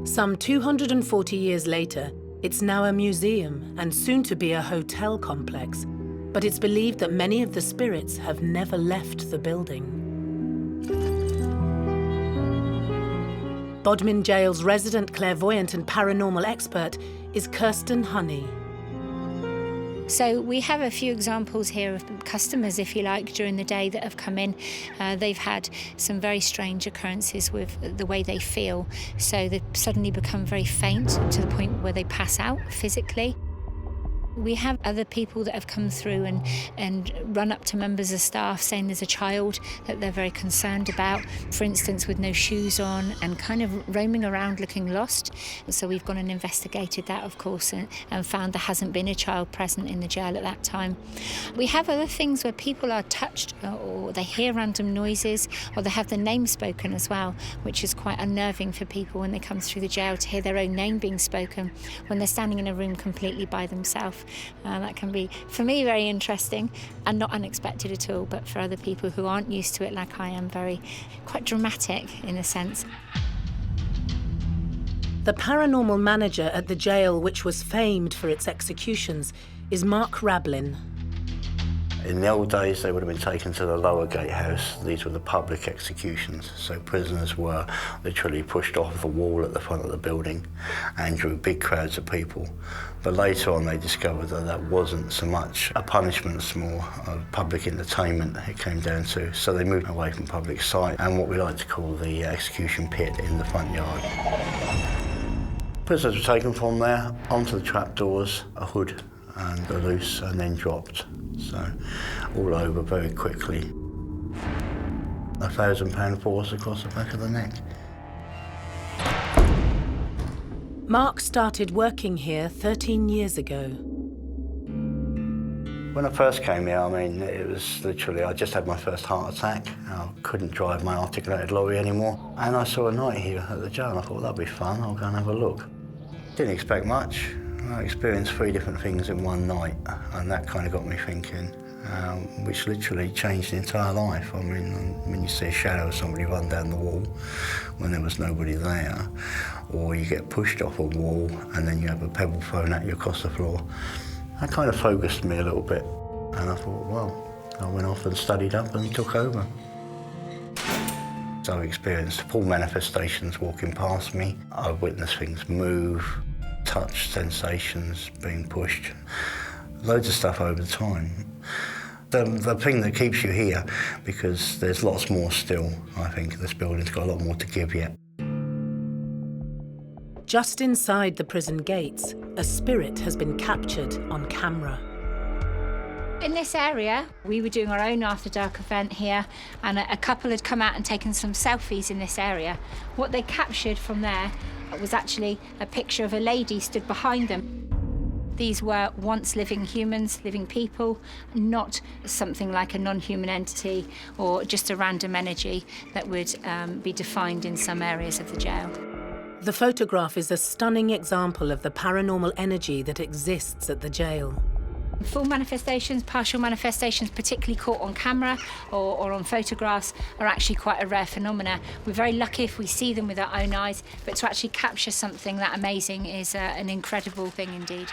[SPEAKER 1] Some 240 years later, it's now a museum and soon to be a hotel complex, but it's believed that many of the spirits have never left the building. Bodmin Jail's resident clairvoyant and paranormal expert is Kirsten Honey.
[SPEAKER 16] So we have a few examples here of customers, if you like, during the day that have come in. They've had some very strange occurrences with the way they feel. So they've suddenly become very faint to the point where they pass out physically. We have other people that have come through and run up to members of staff saying there's a child that they're very concerned about, for instance, with no shoes on and kind of roaming around looking lost. So we've gone and investigated that, of course, and found there hasn't been a child present in the jail at that time. We have other things where people are touched or they hear random noises or they have their name spoken as well, which is quite unnerving for people when they come through the jail to hear their own name being spoken when they're standing in a room completely by themselves. That can be, for me, very interesting and not unexpected at all, but for other people who aren't used to it like I am, quite dramatic in a sense.
[SPEAKER 1] The paranormal manager at the jail, which was famed for its executions, is Mark Rablin.
[SPEAKER 12] In the old days, they would have been taken to the lower gatehouse. These were the public executions, so prisoners were literally pushed off the wall at the front of the building and drew big crowds of people. But later on, they discovered that that wasn't so much a punishment, it's more of public entertainment it came down to. So they moved away from public sight and what we like to call the execution pit in the front yard. Prisoners were taken from there onto the trapdoors, a hood and a loose, and then dropped. So all over very quickly. £1,000 force across the back of the neck.
[SPEAKER 1] Mark started working here 13 years ago.
[SPEAKER 12] When I first came here, I mean, it was literally, I just had my first heart attack. I couldn't drive my articulated lorry anymore. And I saw a night here at the jail and I thought, that'd be fun, I'll go and have a look. Didn't expect much. I experienced 3 different things in one night, and that kind of got me thinking, which literally changed the entire life. I mean, when you see a shadow of somebody run down the wall when there was nobody there, or you get pushed off a wall and then you have a pebble thrown at you across the floor, that kind of focused me a little bit. And I thought, well, I went off and studied up and took over. So I experienced full manifestations walking past me. I witnessed things move, touch sensations being pushed. Loads of stuff over time. The thing that keeps you here, because there's lots more still, I think. This building's got a lot more to give yet.
[SPEAKER 1] Just inside the prison gates, a spirit has been captured on camera.
[SPEAKER 16] In this area, we were doing our own after dark event here, and a couple had come out and taken some selfies in this area. What they captured from there was actually a picture of a lady stood behind them. These were once living humans, living people, not something like a non-human entity or just a random energy that would be defined in some areas of the jail.
[SPEAKER 1] The photograph is a stunning example of the paranormal energy that exists at the jail.
[SPEAKER 16] Full manifestations, partial manifestations, particularly caught on camera or on photographs, are actually quite a rare phenomena. We're very lucky if we see them with our own eyes, but to actually capture something that amazing is an incredible thing indeed.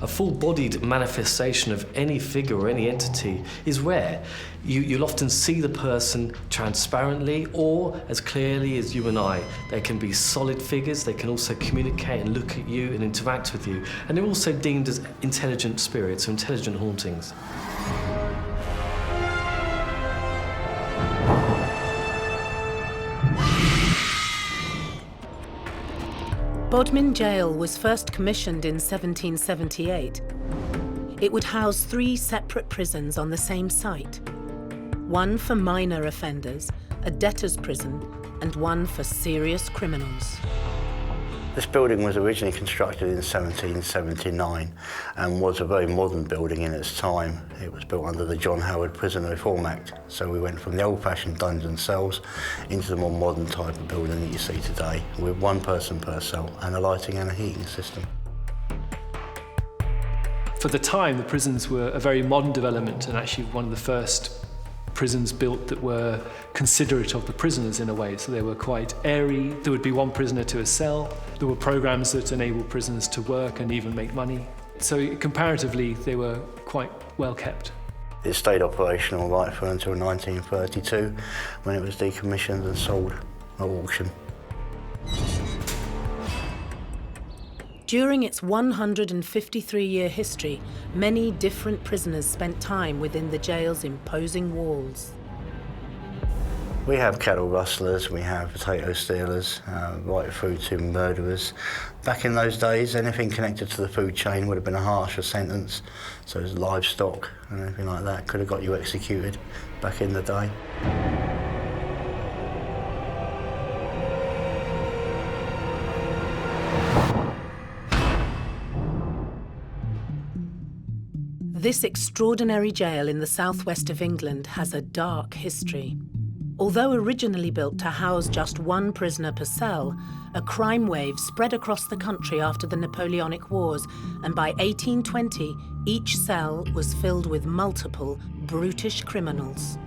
[SPEAKER 11] A full-bodied manifestation of any figure or any entity is rare. You'll often see the person transparently or as clearly as you and I. They can be solid figures, they can also communicate and look at you and interact with you. And they're also deemed as intelligent spirits or intelligent hauntings.
[SPEAKER 1] Bodmin Jail was first commissioned in 1778. It would house 3 separate prisons on the same site. One for minor offenders, a debtor's prison, and one for serious criminals.
[SPEAKER 12] This building was originally constructed in 1779 and was a very modern building in its time. It was built under the John Howard Prison Reform Act. So we went from the old-fashioned dungeon cells into the more modern type of building that you see today, with 1 person per cell and a lighting and a heating system.
[SPEAKER 4] For the time, the prisons were a very modern development and actually one of the first prisons built that were considerate of the prisoners in a way. So they were quite airy. There would be 1 prisoner to a cell. There were programs that enabled prisoners to work and even make money. So comparatively, they were quite well kept.
[SPEAKER 12] It stayed operational right through until 1932, when it was decommissioned and sold at auction.
[SPEAKER 1] During its 153-year history, many different prisoners spent time within the jail's imposing walls.
[SPEAKER 12] We have cattle rustlers, we have potato stealers, right through to murderers. Back in those days, anything connected to the food chain would have been a harsher sentence. So livestock and anything like that could have got you executed back in the day.
[SPEAKER 1] This extraordinary jail in the southwest of England has a dark history. Although originally built to house just 1 prisoner per cell, a crime wave spread across the country after the Napoleonic Wars, and by 1820, each cell was filled with multiple brutish criminals.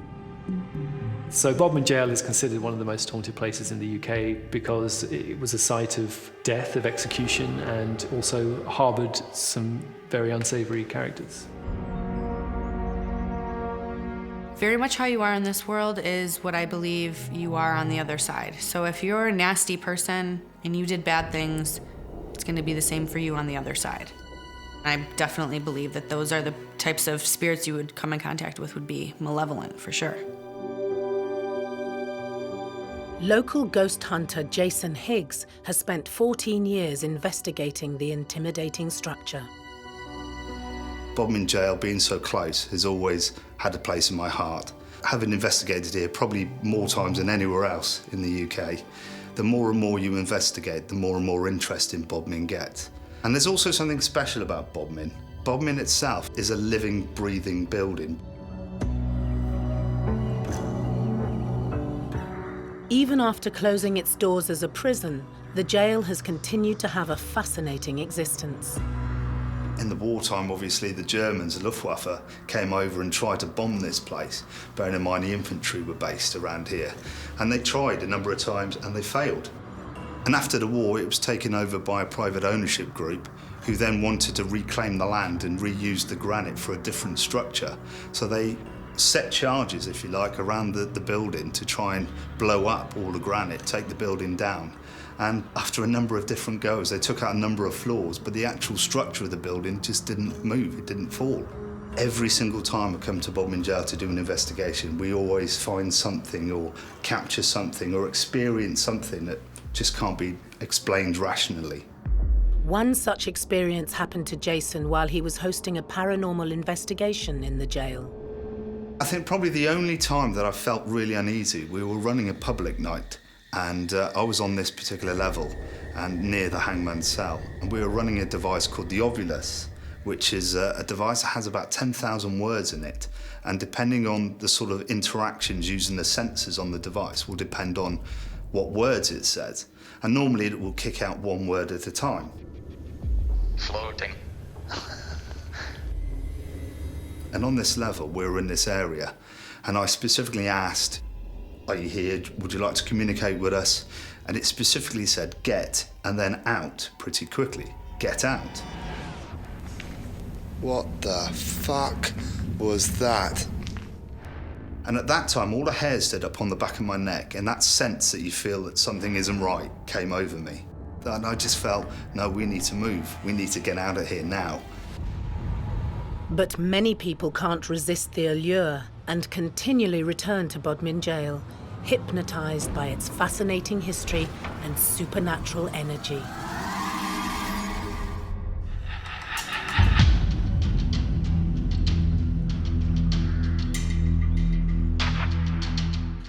[SPEAKER 4] So Bodmin Jail is considered one of the most haunted places in the UK because it was a site of death, of execution, and also harboured some very unsavoury characters.
[SPEAKER 5] Very much how you are in this world is what I believe you are on the other side. So if you're a nasty person and you did bad things, it's going to be the same for you on the other side. I definitely believe that those are the types of spirits you would come in contact with would be malevolent, for sure.
[SPEAKER 1] Local ghost hunter Jason Higgs has spent 14 years investigating the intimidating structure.
[SPEAKER 17] Bodmin Jail, being so close, has always had a place in my heart. Having investigated here probably more times than anywhere else in the UK, the more and more you investigate, the more and more interesting Bodmin gets. And there's also something special about Bodmin. Bodmin itself is a living, breathing building.
[SPEAKER 1] Even after closing its doors as a prison, the jail has continued to have a fascinating existence.
[SPEAKER 17] In the wartime, obviously, the Germans, the Luftwaffe, came over and tried to bomb this place, bearing in mind the infantry were based around here. And they tried a number of times and they failed. And after the war, it was taken over by a private ownership group who then wanted to reclaim the land and reuse the granite for a different structure. So they set charges, if you like, around the building to try and blow up all the granite, take the building down. And after a number of different goes, they took out a number of floors, but the actual structure of the building just didn't move, it didn't fall. Every single time I come to Bodmin Jail to do an investigation, we always find something or capture something or experience something that just can't be explained rationally.
[SPEAKER 1] One such experience happened to Jason while he was hosting a paranormal investigation in the jail.
[SPEAKER 17] I think probably the only time that I felt really uneasy, we were running a public night, and I was on this particular level and near the hangman's cell, and we were running a device called the Ovulus, which is a device that has about 10,000 words in it, and depending on the sort of interactions using the sensors on the device will depend on what words it says, and normally it will kick out one word at a time.
[SPEAKER 18] Floating.
[SPEAKER 17] And on this level, we were in this area, and I specifically asked, "Are you here? Would you like to communicate with us?" And it specifically said, "Get," and then "out," pretty quickly. Get out.
[SPEAKER 2] What the fuck was that?
[SPEAKER 17] And at that time, all the hairs stood up on the back of my neck, and that sense that you feel that something isn't right came over me. And I just felt, no, we need to move. We need to get out of here now.
[SPEAKER 1] But many people can't resist the allure and continually return to Bodmin Jail, hypnotised by its fascinating history and supernatural energy.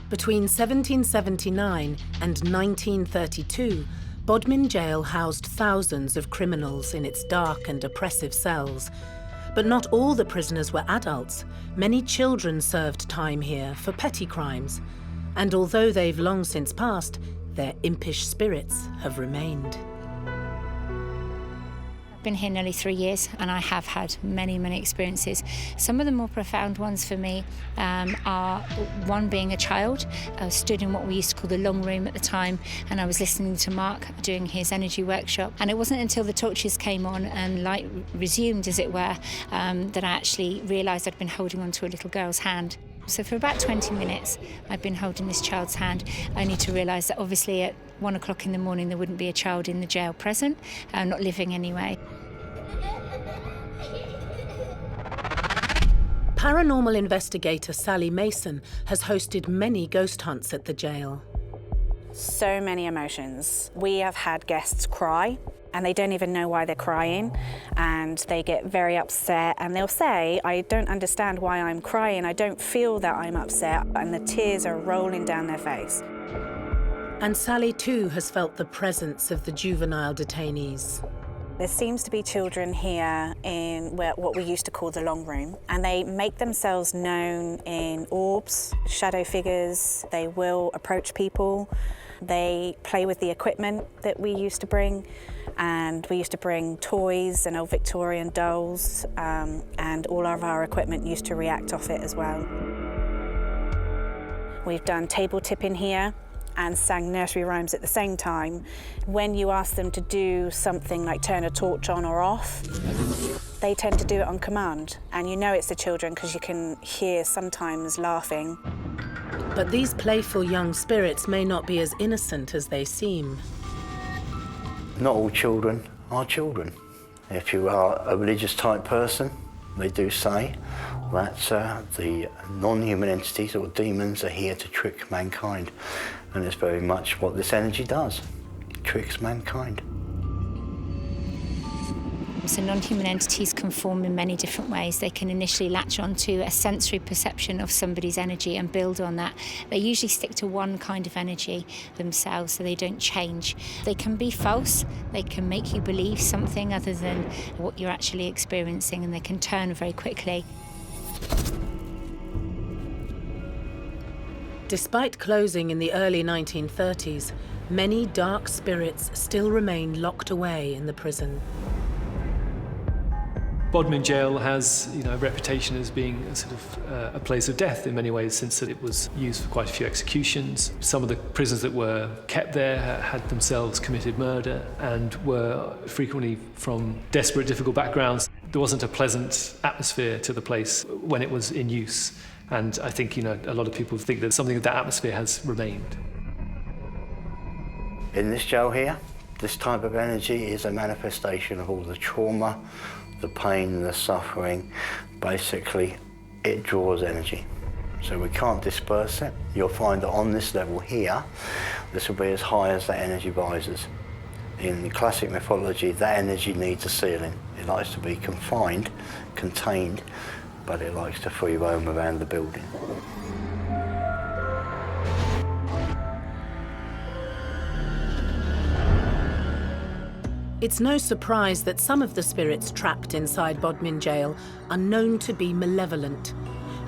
[SPEAKER 1] Between 1779 and 1932, Bodmin Jail housed thousands of criminals in its dark and oppressive cells. But not all the prisoners were adults. Many children served time here for petty crimes. And although they've long since passed, their impish spirits have remained.
[SPEAKER 16] I've been here nearly 3 years, and I have had many, many experiences. Some of the more profound ones for me are one being a child. I stood in what we used to call the long room at the time, and I was listening to Mark doing his energy workshop. And it wasn't until the torches came on and light resumed, as it were, that I actually realised I'd been holding onto a little girl's hand. So for about 20 minutes, I'd been holding this child's hand, only to realise that obviously at 1 o'clock in the morning there wouldn't be a child in the jail present, not living anyway.
[SPEAKER 1] Paranormal investigator Sally Mason has hosted many ghost hunts at the jail.
[SPEAKER 19] So many emotions. We have had guests cry, and they don't even know why they're crying, and they get very upset, and they'll say, "I don't understand why I'm crying, I don't feel that I'm upset," and the tears are rolling down their face.
[SPEAKER 1] And Sally too has felt the presence of the juvenile detainees.
[SPEAKER 19] There seems to be children here in what we used to call the long room, and they make themselves known in orbs, shadow figures. They will approach people. They play with the equipment that we used to bring, and we used to bring toys and old Victorian dolls, and all of our equipment used to react off it as well. We've done table tipping here and sang nursery rhymes at the same time. When you ask them to do something like turn a torch on or off, they tend to do it on command. And you know it's the children because you can hear sometimes laughing.
[SPEAKER 1] But these playful young spirits may not be as innocent as they seem.
[SPEAKER 12] Not all children are children. If you are a religious type person, they do say that the non-human entities or demons are here to trick mankind. And it's very much what this energy does. It tricks mankind.
[SPEAKER 16] So non-human entities can form in many different ways. They can initially latch onto a sensory perception of somebody's energy and build on that. They usually stick to one kind of energy themselves, so they don't change. They can be false. They can make you believe something other than what you're actually experiencing, and they can turn very quickly.
[SPEAKER 1] Despite closing in the early 1930s, many dark spirits still remain locked away in the prison.
[SPEAKER 4] Bodmin Jail has, a reputation as being a sort of a place of death in many ways, since it was used for quite a few executions. Some of the prisoners that were kept there had themselves committed murder and were frequently from desperate, difficult backgrounds. There wasn't a pleasant atmosphere to the place when it was in use. And I think, a lot of people think that something of that atmosphere has remained.
[SPEAKER 12] In this jail here, this type of energy is a manifestation of all the trauma, the pain, the suffering. Basically, it draws energy. So we can't disperse it. You'll find that on this level here, this will be as high as that energy rises. In classic mythology, that energy needs a ceiling. It likes to be confined, contained, but it likes to free roam around the building.
[SPEAKER 1] It's no surprise that some of the spirits trapped inside Bodmin jail are known to be malevolent.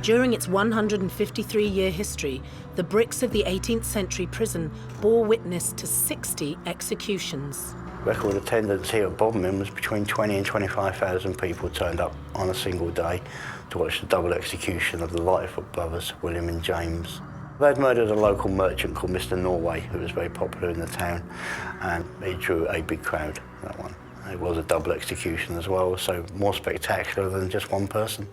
[SPEAKER 1] During its 153-year history, the bricks of the 18th century prison bore witness to 60 executions.
[SPEAKER 12] Record attendance here at Bodmin was between 20 and 25,000 people turned up on a single day to watch the double execution of the Lightfoot brothers, William and James. They'd murdered a local merchant called Mr. Norway, who was very popular in the town, and he drew a big crowd, that one. It was a double execution as well, so more spectacular than just one person.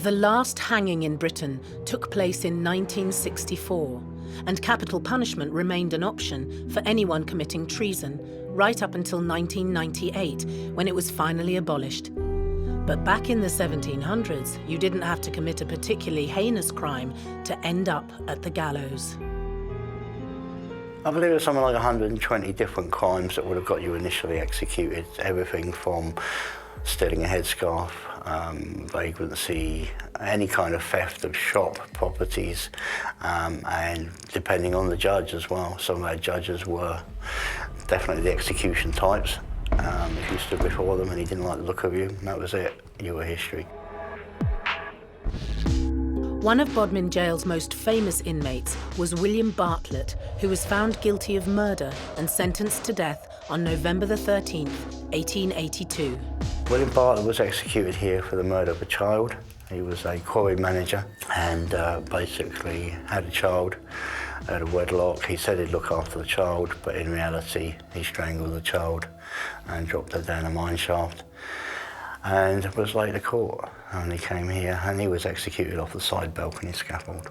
[SPEAKER 1] The last hanging in Britain took place in 1964, and capital punishment remained an option for anyone committing treason, right up until 1998, when it was finally abolished. But back in the 1700s, you didn't have to commit a particularly heinous crime to end up at the gallows.
[SPEAKER 12] I believe there's something like 120 different crimes that would have got you initially executed. Everything from stealing a headscarf, vagrancy, any kind of theft of shop properties, and depending on the judge as well. Some of our judges were definitely the execution types. If you stood before them and he didn't like the look of you, that was it. You were history.
[SPEAKER 1] One of Bodmin Jail's most famous inmates was William Bartlett, who was found guilty of murder and sentenced to death on November the 13th, 1882.
[SPEAKER 12] William Bartlett was executed here for the murder of a child. He was a quarry manager and basically had a child out of wedlock. He said he'd look after the child, but in reality, he strangled the child and dropped her down a mine shaft and was later caught. And he came here and he was executed off the side balcony scaffold.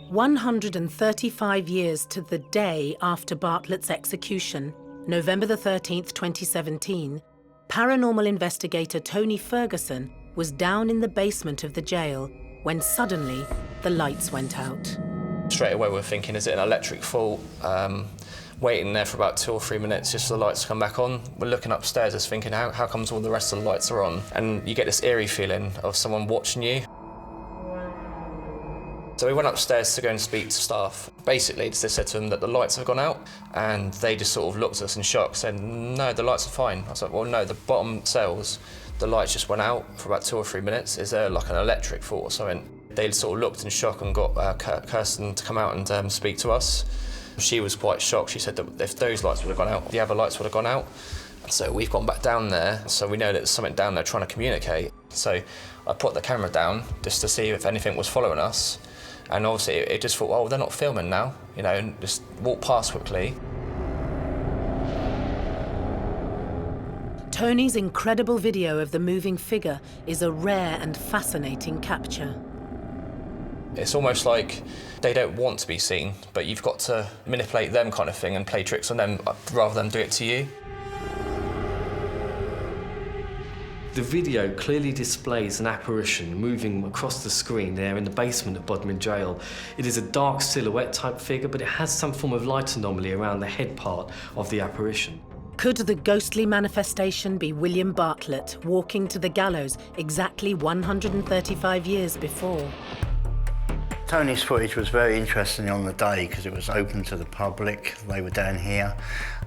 [SPEAKER 1] 135 years to the day after Bartlett's execution, November the 13th, 2017, paranormal investigator Tony Ferguson was down in the basement of the jail when suddenly the lights went out.
[SPEAKER 20] Straight away we're thinking, is it an electric fault? Waiting there for about 2 or 3 minutes just for the lights to come back on. We're looking upstairs just thinking, how comes all the rest of the lights are on? And you get this eerie feeling of someone watching you. So we went upstairs to go and speak to staff. Basically, they said to them that the lights have gone out, and they just sort of looked at us in shock, said, no, the lights are fine. I was like, well, no, the bottom cells, the lights just went out for about 2 or 3 minutes. Is there like an electric fault or something? They sort of looked in shock and got Kirsten to come out and speak to us. She was quite shocked. She said that if those lights would have gone out, the other lights would have gone out. So we've gone back down there, so we know that there's something down there trying to communicate. So I put the camera down just to see if anything was following us. And obviously it just thought, oh, they're not filming now, you know, and just walked past quickly.
[SPEAKER 1] Tony's incredible video of the moving figure is a rare and fascinating capture.
[SPEAKER 20] It's almost like they don't want to be seen, but you've got to manipulate them kind of thing and play tricks on them rather than do it to you.
[SPEAKER 11] The video clearly displays an apparition moving across the screen there in the basement of Bodmin Jail. It is a dark silhouette type figure, but it has some form of light anomaly around the head part of the apparition.
[SPEAKER 1] Could the ghostly manifestation be William Bartlett walking to the gallows exactly 135 years before?
[SPEAKER 12] Tony's footage was very interesting on the day because it was open to the public. They were down here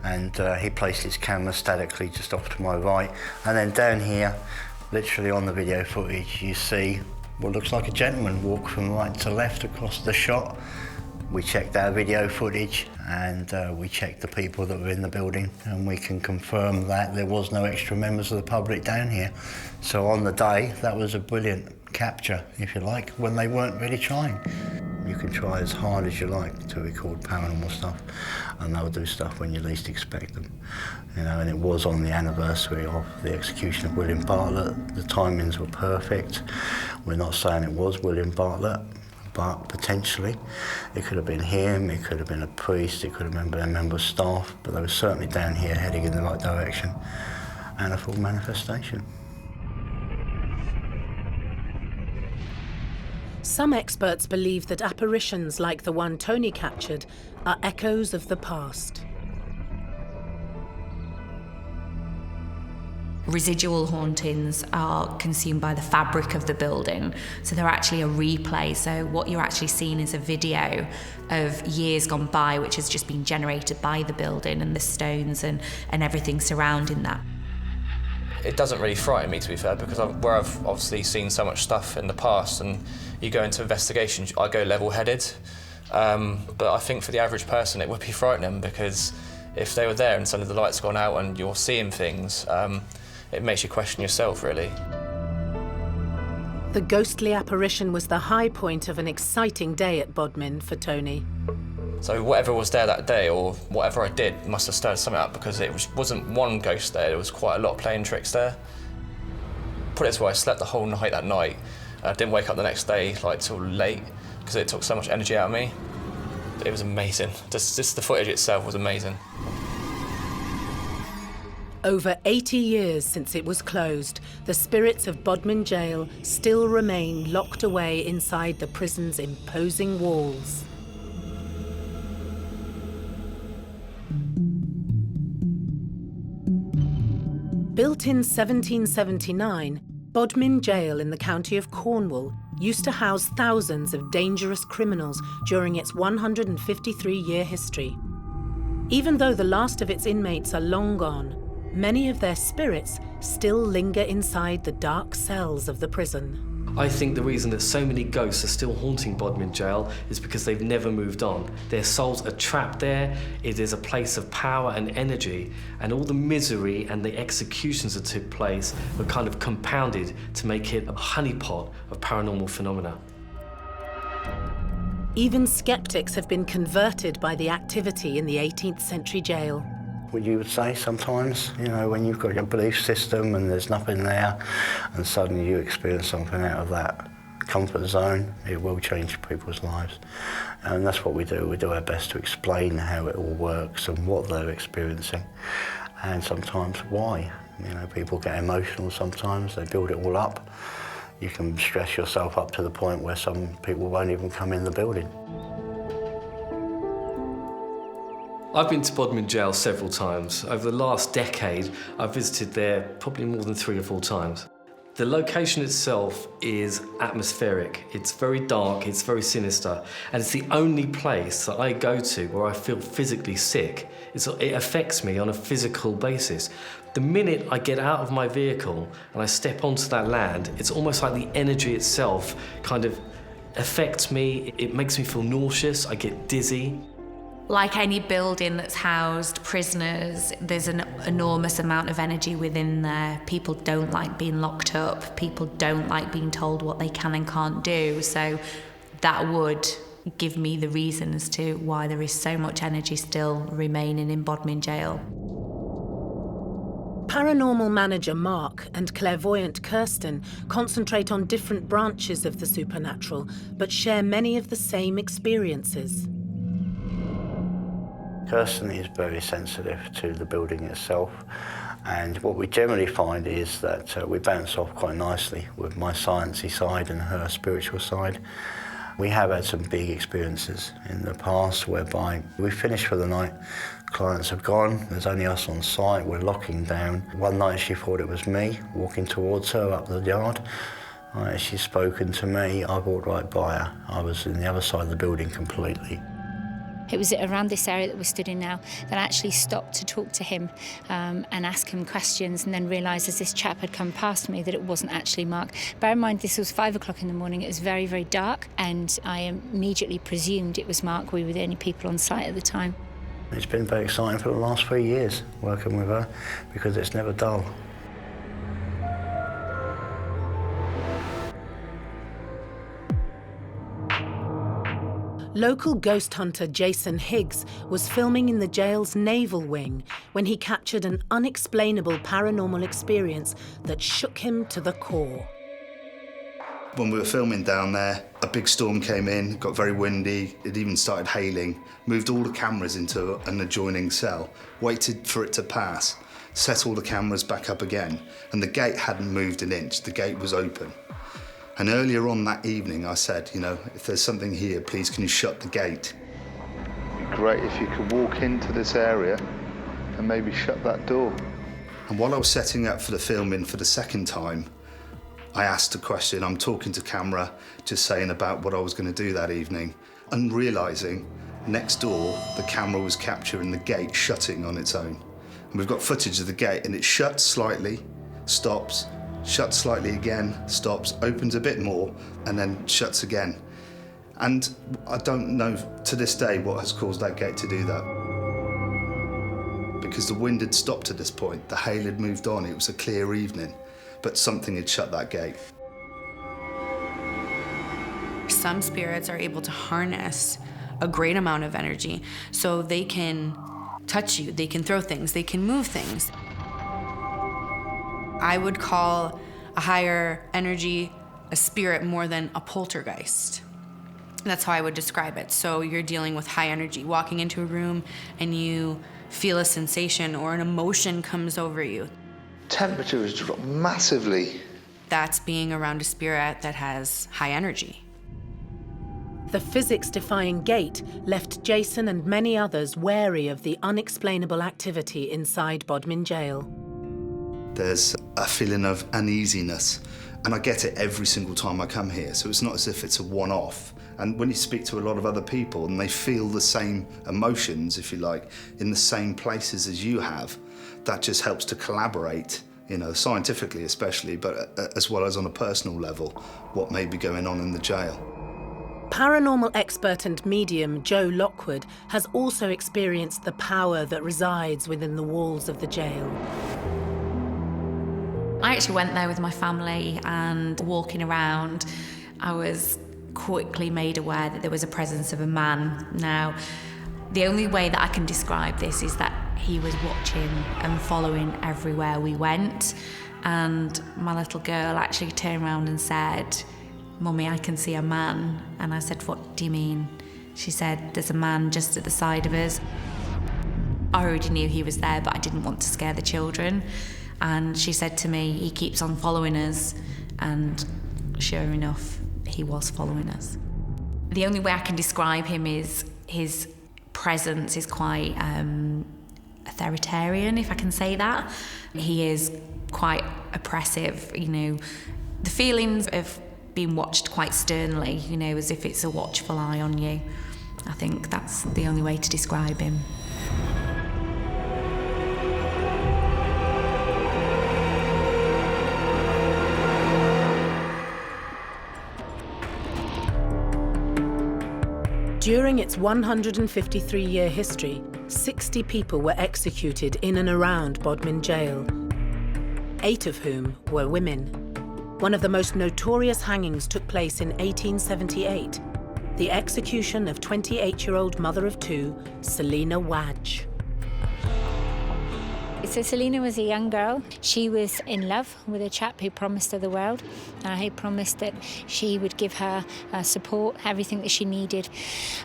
[SPEAKER 12] and he placed his camera statically just off to my right. And then down here, literally on the video footage, you see what looks like a gentleman walk from right to left across the shot. We checked our video footage and we checked the people that were in the building, and we can confirm that there was no extra members of the public down here. So on the day, that was a brilliant capture, if you like, when they weren't really trying. You can try as hard as you like to record paranormal stuff, and they'll do stuff when you least expect them. You know, and it was on the anniversary of the execution of William Bartlett. The timings were perfect. We're not saying it was William Bartlett, but potentially it could have been him, it could have been a priest, it could have been a member of staff, but they were certainly down here heading in the right direction, and a full manifestation.
[SPEAKER 1] Some experts believe that apparitions like the one Tony captured are echoes of the past.
[SPEAKER 6] Residual hauntings are consumed by the fabric of the building, so they're actually a replay. So what you're actually seeing is a video of years gone by, which has just been generated by the building and the stones and everything surrounding that.
[SPEAKER 20] It doesn't really frighten me, to be fair, because I've obviously seen so much stuff in the past, and you go into investigations, I go level-headed. But I think for the average person it would be frightening, because if they were there and suddenly the light's gone out and you're seeing things, it makes you question yourself, really.
[SPEAKER 1] The ghostly apparition was the high point of an exciting day at Bodmin for Tony.
[SPEAKER 20] So whatever was there that day, or whatever I did, must have stirred something up, because it wasn't one ghost there, there was quite a lot of playing tricks there. Put it this way, I slept the whole night that night. I didn't wake up the next day till late, because it took so much energy out of me. It was amazing. Just the footage itself was amazing.
[SPEAKER 1] Over 80 years since it was closed, the spirits of Bodmin Jail still remain locked away inside the prison's imposing walls. Built in 1779, Bodmin Jail in the county of Cornwall used to house thousands of dangerous criminals during its 153-year history. Even though the last of its inmates are long gone, many of their spirits still linger inside the dark cells of the prison.
[SPEAKER 11] I think the reason that so many ghosts are still haunting Bodmin Jail is because they've never moved on. Their souls are trapped there. It is a place of power and energy, and all the misery and the executions that took place were kind of compounded to make it a honeypot of paranormal phenomena.
[SPEAKER 1] Even skeptics have been converted by the activity in the 18th century jail.
[SPEAKER 12] What you would say sometimes, you know, when you've got your belief system and there's nothing there, and suddenly you experience something out of that comfort zone, it will change people's lives. And that's what we do. We do our best to explain how it all works and what they're experiencing, and sometimes why. You know, people get emotional sometimes, they build it all up. You can stress yourself up to the point where some people won't even come in the building.
[SPEAKER 11] I've been to Bodmin Jail several times. Over the last decade, I've visited there probably more than 3 or 4 times. The location itself is atmospheric. It's very dark, it's very sinister, and it's the only place that I go to where I feel physically sick. It affects me on a physical basis. The minute I get out of my vehicle and I step onto that land, it's almost like the energy itself kind of affects me. It makes me feel nauseous, I get dizzy.
[SPEAKER 6] Like any building that's housed prisoners, there's an enormous amount of energy within there. People don't like being locked up. People don't like being told what they can and can't do. So that would give me the reason as to why there is so much energy still remaining in Bodmin Jail.
[SPEAKER 1] Paranormal manager Mark and clairvoyant Kirsten concentrate on different branches of the supernatural, but share many of the same experiences.
[SPEAKER 12] Kirsten is very sensitive to the building itself, and what we generally find is that we bounce off quite nicely with my sciencey side and her spiritual side. We have had some big experiences in the past whereby we finish for the night, clients have gone, there's only us on site, we're locking down. One night she thought it was me walking towards her up the yard. As she's spoken to me, I walked right by her. I was in the other side of the building completely.
[SPEAKER 16] It was around this area that we're stood in now that I actually stopped to talk to him and ask him questions, and then realised as this chap had come past me that it wasn't actually Mark. Bear in mind, this was 5 o'clock in the morning. It was very, very dark, and I immediately presumed it was Mark. We were the only people on site at the time.
[SPEAKER 12] It's been very exciting for the last 3 years working with her, because it's never dull.
[SPEAKER 1] Local ghost hunter Jason Higgs was filming in the jail's naval wing when he captured an unexplainable paranormal experience that shook him to the core.
[SPEAKER 17] When we were filming down there, a big storm came in, got very windy, it even started hailing, moved all the cameras into an adjoining cell, waited for it to pass, set all the cameras back up again, and the gate hadn't moved an inch, the gate was open. And earlier on that evening, I said, you know, if there's something here, please can you shut the gate?
[SPEAKER 2] It'd be great if you could walk into this area and maybe shut that door.
[SPEAKER 17] And while I was setting up for the filming for the second time, I asked a question. I'm talking to camera, just saying about what I was going to do that evening, and realising next door, the camera was capturing the gate shutting on its own. And we've got footage of the gate, and it shuts slightly, stops, shuts slightly again, stops, opens a bit more, and then shuts again. And I don't know to this day what has caused that gate to do that. Because the wind had stopped at this point, the hail had moved on, it was a clear evening, but something had shut that gate.
[SPEAKER 5] Some spirits are able to harness a great amount of energy, so they can touch you, they can throw things, they can move things. I would call a higher energy a spirit more than a poltergeist. That's how I would describe it. So you're dealing with high energy, walking into a room and you feel a sensation or an emotion comes over you.
[SPEAKER 2] Temperature has dropped massively.
[SPEAKER 5] That's being around a spirit that has high energy.
[SPEAKER 1] The physics-defying gate left Jason and many others wary of the unexplainable activity inside Bodmin jail.
[SPEAKER 17] There's a feeling of uneasiness, and I get it every single time I come here, so it's not as if it's a one-off. And when you speak to a lot of other people and they feel the same emotions, if you like, in the same places as you have, that just helps to collaborate, you know, scientifically especially, but as well as on a personal level, what may be going on in the jail.
[SPEAKER 1] Paranormal expert and medium Joe Lockwood has also experienced the power that resides within the walls of the jail.
[SPEAKER 6] I actually went there with my family, and walking around, I was quickly made aware that there was a presence of a man. Now, the only way that I can describe this is that he was watching and following everywhere we went, and my little girl actually turned around and said, "Mummy, I can see a man." And I said, "What do you mean?" She said, "There's a man just at the side of us." I already knew he was there, but I didn't want to scare the children. And she said to me, "He keeps on following us." And sure enough, he was following us. The only way I can describe him is his presence is quite authoritarian, if I can say that. He is quite oppressive, you know, the feelings of being watched quite sternly, you know, as if it's a watchful eye on you. I think that's the only way to describe him.
[SPEAKER 1] During its 153-year history, 60 people were executed in and around Bodmin jail, 8 of whom were women. One of the most notorious hangings took place in 1878, the execution of 28-year-old mother of 2, Selina Wadge.
[SPEAKER 16] So Selina was a young girl. She was in love with a chap who promised her the world. He promised that she would give her support, everything that she needed.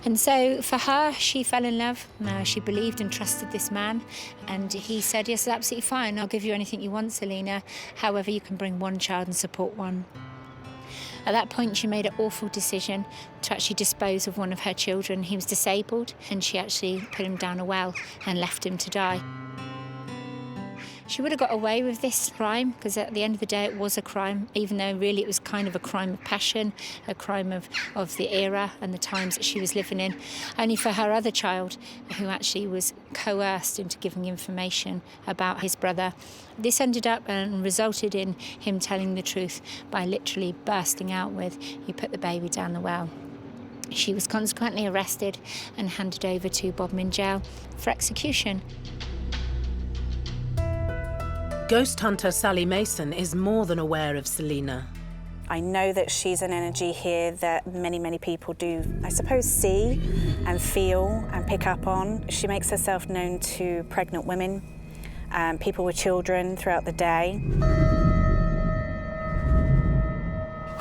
[SPEAKER 16] And so for her, she fell in love. She believed and trusted this man. And he said, "Yes, absolutely fine. I'll give you anything you want, Selina. However, you can bring one child and support one." At that point, she made an awful decision to actually dispose of one of her children. He was disabled, and she actually put him down a well and left him to die. She would have got away with this crime because at the end of the day it was a crime, even though really it was kind of a crime of passion, a crime of the era and the times that she was living in, only for her other child who actually was coerced into giving information about his brother. This ended up and resulted in him telling the truth by literally bursting out with, "You put the baby down the well." She was consequently arrested and handed over to Bodmin jail for execution.
[SPEAKER 1] Ghost hunter Sally Mason is more than aware of Selina.
[SPEAKER 19] I know that she's an energy here that many people do, I suppose, see and feel and pick up on. She makes herself known to pregnant women, people with children throughout the day.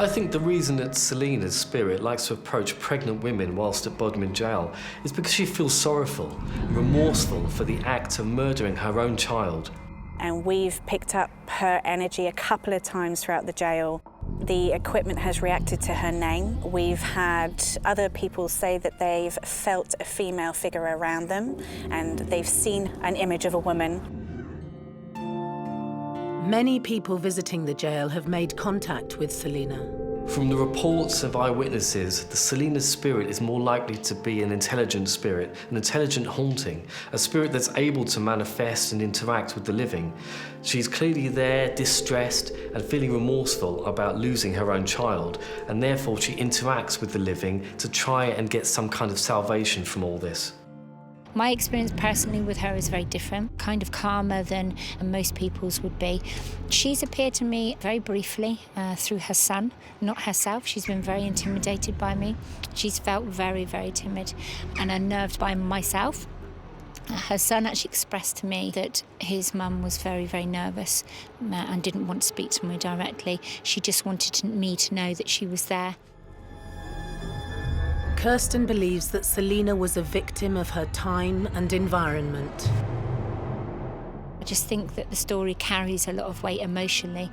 [SPEAKER 11] I think the reason that Selina's spirit likes to approach pregnant women whilst at Bodmin jail is because she feels sorrowful and remorseful for the act of murdering her own child.
[SPEAKER 19] And we've picked up her energy a couple of times throughout the jail. The equipment has reacted to her name. We've had other people say that they've felt a female figure around them and they've seen an image of a woman.
[SPEAKER 1] Many people visiting the jail have made contact with Selina.
[SPEAKER 11] From the reports of eyewitnesses, the Selina's spirit is more likely to be an intelligent spirit, an intelligent haunting, a spirit that's able to manifest and interact with the living. She's clearly there, distressed and feeling remorseful about losing her own child, and therefore she interacts with the living to try and get some kind of salvation from all this.
[SPEAKER 16] My experience personally with her is very different, kind of calmer than most people's would be. She's appeared to me very briefly through her son, not herself. She's been very intimidated by me. She's felt very timid and unnerved by myself. Her son actually expressed to me that his mum was very nervous and didn't want to speak to me directly. She just wanted me to know that she was there.
[SPEAKER 1] Kirsten believes that Selina was a victim of her time and environment.
[SPEAKER 16] I just think that the story carries a lot of weight emotionally.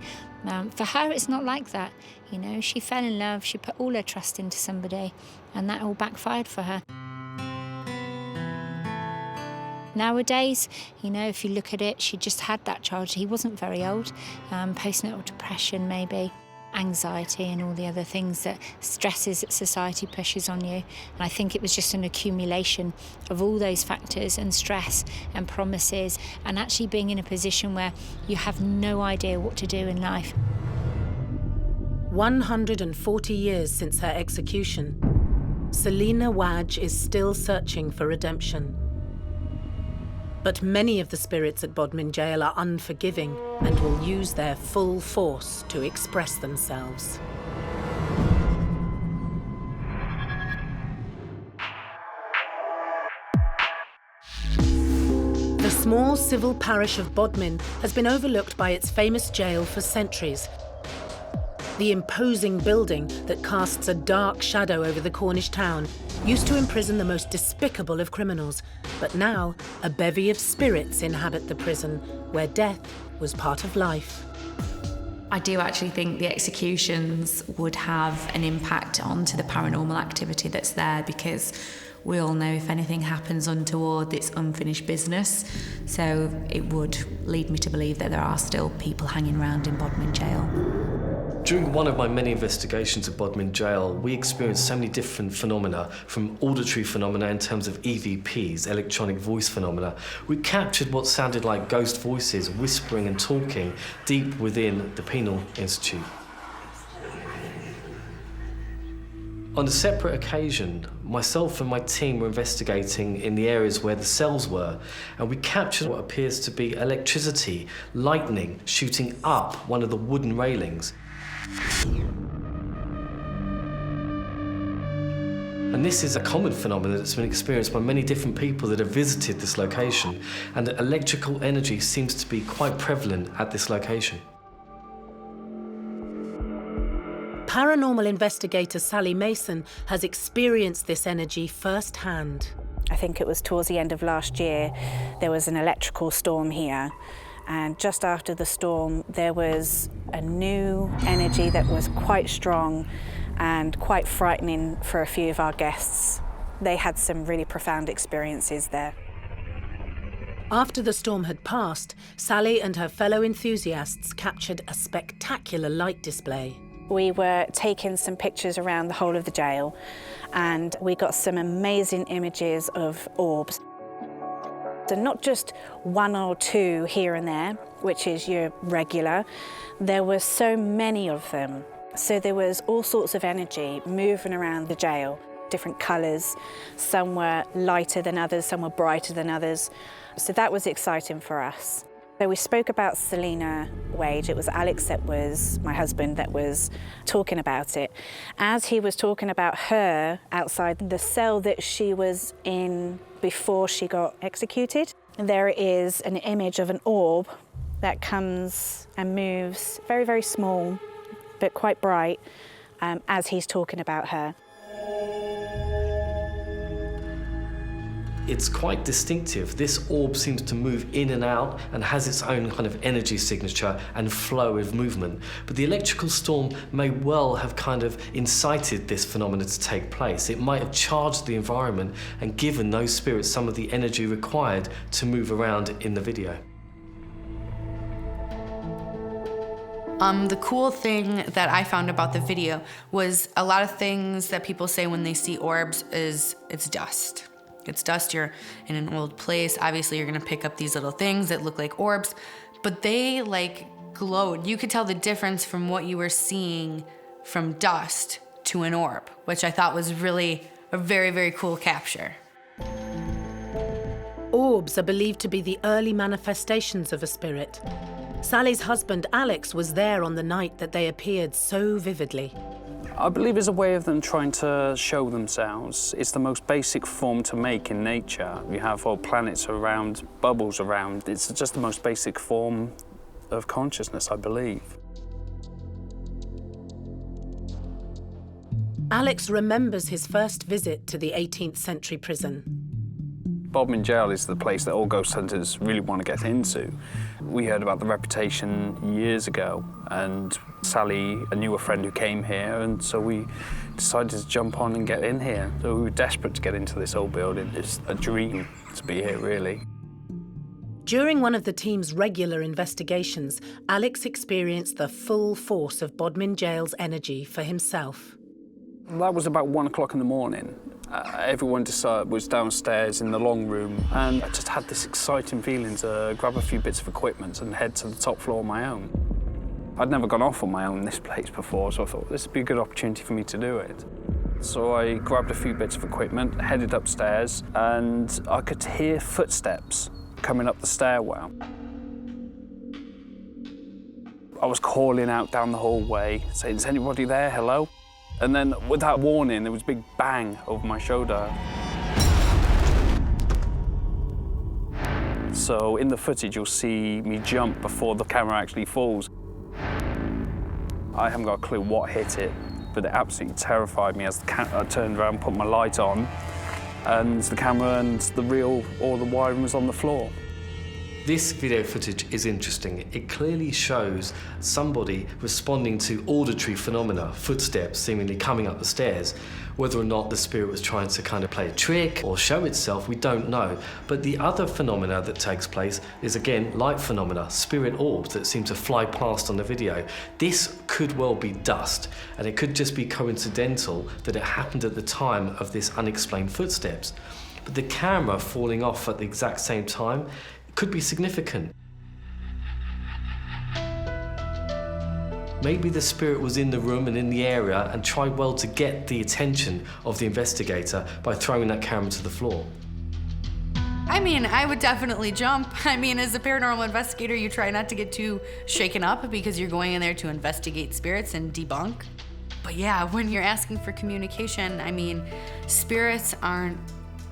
[SPEAKER 16] For her, it's not like that. You know, she fell in love, she put all her trust into somebody, and that all backfired for her. Nowadays, you know, if you look at it, she just had that child. He wasn't very old, postnatal depression maybe. Anxiety and all the other things that stresses that society pushes on you. And I think it was just an accumulation of all those factors and stress and promises and actually being in a position where you have no idea what to do in life.
[SPEAKER 1] 140 years since her execution, Selina Wadge is still searching for redemption. But many of the spirits at Bodmin jail are unforgiving and will use their full force to express themselves. The small civil parish of Bodmin has been overlooked by its famous jail for centuries. The imposing building that casts a dark shadow over the Cornish town used to imprison the most despicable of criminals, but now a bevy of spirits inhabit the prison, where death was part of life.
[SPEAKER 6] I do actually think the executions would have an impact onto the paranormal activity that's there, because we all know if anything happens untoward, it's unfinished business. So it would lead me to believe that there are still people hanging around in Bodmin jail.
[SPEAKER 11] During one of my many investigations at Bodmin jail, we experienced so many different phenomena, from auditory phenomena in terms of EVPs, electronic voice phenomena. We captured what sounded like ghost voices whispering and talking deep within the penal institute. On a separate occasion, myself and my team were investigating in the areas where the cells were, and we captured what appears to be electricity, lightning shooting up one of the wooden railings. And this is a common phenomenon that's been experienced by many different people that have visited this location, and electrical energy seems to be quite prevalent at this location.
[SPEAKER 1] Paranormal investigator Sally Mason has experienced this energy firsthand.
[SPEAKER 19] I think it was towards the end of last year, there was an electrical storm here. And just after the storm, there was a new energy that was quite strong and quite frightening for a few of our guests. They had some really profound experiences there.
[SPEAKER 1] After the storm had passed, Sally and her fellow enthusiasts captured a spectacular light display.
[SPEAKER 19] We were taking some pictures around the whole of the jail, and we got some amazing images of orbs. So not just one or two here and there, which is your regular. There were so many of them. So there was all sorts of energy moving around the jail, different colours. Some were lighter than others, some were brighter than others. So that was exciting for us. So we spoke about Selena Wage. It was Alex that was my husband that was talking about it. As he was talking about her outside the cell that she was in before she got executed, there is an image of an orb that comes and moves, very, very small, but quite bright, as he's talking about her.
[SPEAKER 11] It's quite distinctive. This orb seems to move in and out and has its own kind of energy signature and flow of movement. But the electrical storm may well have kind of incited this phenomenon to take place. It might have charged the environment and given those spirits some of the energy required to move around in the video.
[SPEAKER 5] The cool thing that I found about the video was a lot of things that people say when they see orbs is it's dust. It's dust, you're in an old place. Obviously, you're gonna pick up these little things that look like orbs, but they like glowed. You could tell the difference from what you were seeing from dust to an orb, which I thought was really a very, very cool capture.
[SPEAKER 1] Orbs are believed to be the early manifestations of a spirit. Sally's husband, Alex, was there on the night that they appeared so vividly.
[SPEAKER 21] I believe it's a way of them trying to show themselves. It's the most basic form to make in nature. You have all planets around, bubbles around. It's just the most basic form of consciousness, I believe.
[SPEAKER 1] Alex remembers his first visit to the 18th century prison.
[SPEAKER 21] Bodmin jail is the place that all ghost hunters really want to get into. We heard about the reputation years ago, and Sally knew a friend who came here, and so we decided to jump on and get in here. So we were desperate to get into this old building. It's a dream to be here, really.
[SPEAKER 1] During one of the team's regular investigations, Alex experienced the full force of Bodmin jail's energy for himself.
[SPEAKER 21] That was about 1 o'clock in the morning. Everyone was downstairs in the long room, and I just had this exciting feeling to grab a few bits of equipment and head to the top floor on my own. I'd never gone off on my own in this place before, so I thought this would be a good opportunity for me to do it. So I grabbed a few bits of equipment, headed upstairs, and I could hear footsteps coming up the stairwell. I was calling out down the hallway, saying, "Is anybody there? Hello?" And then, without warning, there was a big bang over my shoulder. So in the footage, you'll see me jump before the camera actually falls. I haven't got a clue what hit it, but it absolutely terrified me as I turned around, put my light on, and the camera and the reel, all the wiring was on the floor.
[SPEAKER 11] This video footage is interesting. It clearly shows somebody responding to auditory phenomena, footsteps seemingly coming up the stairs. Whether or not the spirit was trying to kind of play a trick or show itself, we don't know. But the other phenomena that takes place is, again, light phenomena, spirit orbs that seem to fly past on the video. This could well be dust, and it could just be coincidental that it happened at the time of this unexplained footsteps. But the camera falling off at the exact same time could be significant. Maybe the spirit was in the room and in the area and tried well to get the attention of the investigator by throwing that camera to the floor.
[SPEAKER 5] I mean, I would definitely jump. I mean, as a paranormal investigator, you try not to get too shaken up because you're going in there to investigate spirits and debunk. But yeah, when you're asking for communication, I mean, spirits aren't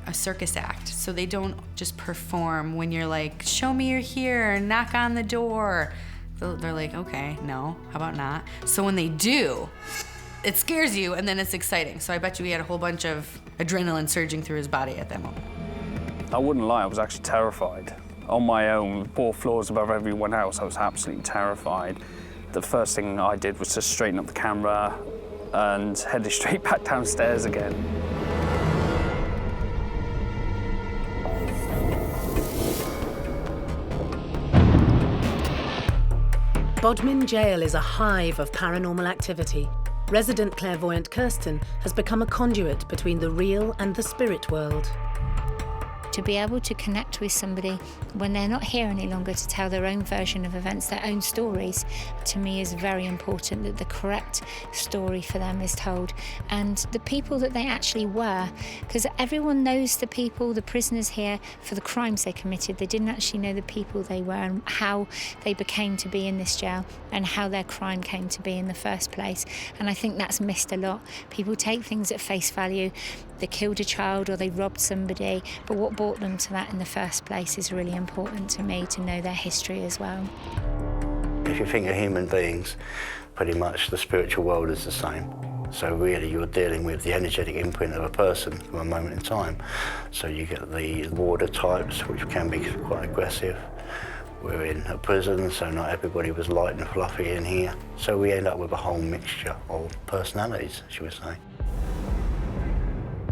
[SPEAKER 5] a circus act, so they don't just perform when you're like, show me you're here, knock on the door. They're like, okay, no, how about not? So when they do, it scares you and then it's exciting. So I bet you he had a whole bunch of adrenaline surging through his body at that moment.
[SPEAKER 21] I wouldn't lie, I was actually terrified. On my own, 4 floors above everyone else, I was absolutely terrified. The first thing I did was just straighten up the camera and headed straight back downstairs again.
[SPEAKER 1] Bodmin Jail is a hive of paranormal activity. Resident clairvoyant Kirsten has become a conduit between the real and the spirit world.
[SPEAKER 16] to be able to connect with somebody when they're not here any longer to tell their own version of events, their own stories, to me is very important, that the correct story for them is told, and the people that they actually were, because everyone knows the people, the prisoners here, for the crimes they committed. They didn't actually know the people they were and how they became to be in this jail and how their crime came to be in the first place. And I think that's missed a lot. People take things at face value. They killed a child or they robbed somebody, but what brought them to that in the first place is really important to me, to know their history as well.
[SPEAKER 12] If you think of human beings, pretty much the spiritual world is the same. So really you're dealing with the energetic imprint of a person from a moment in time. So you get the warder types, which can be quite aggressive. We're in a prison, so not everybody was light and fluffy in here. So we end up with a whole mixture of personalities, should we say.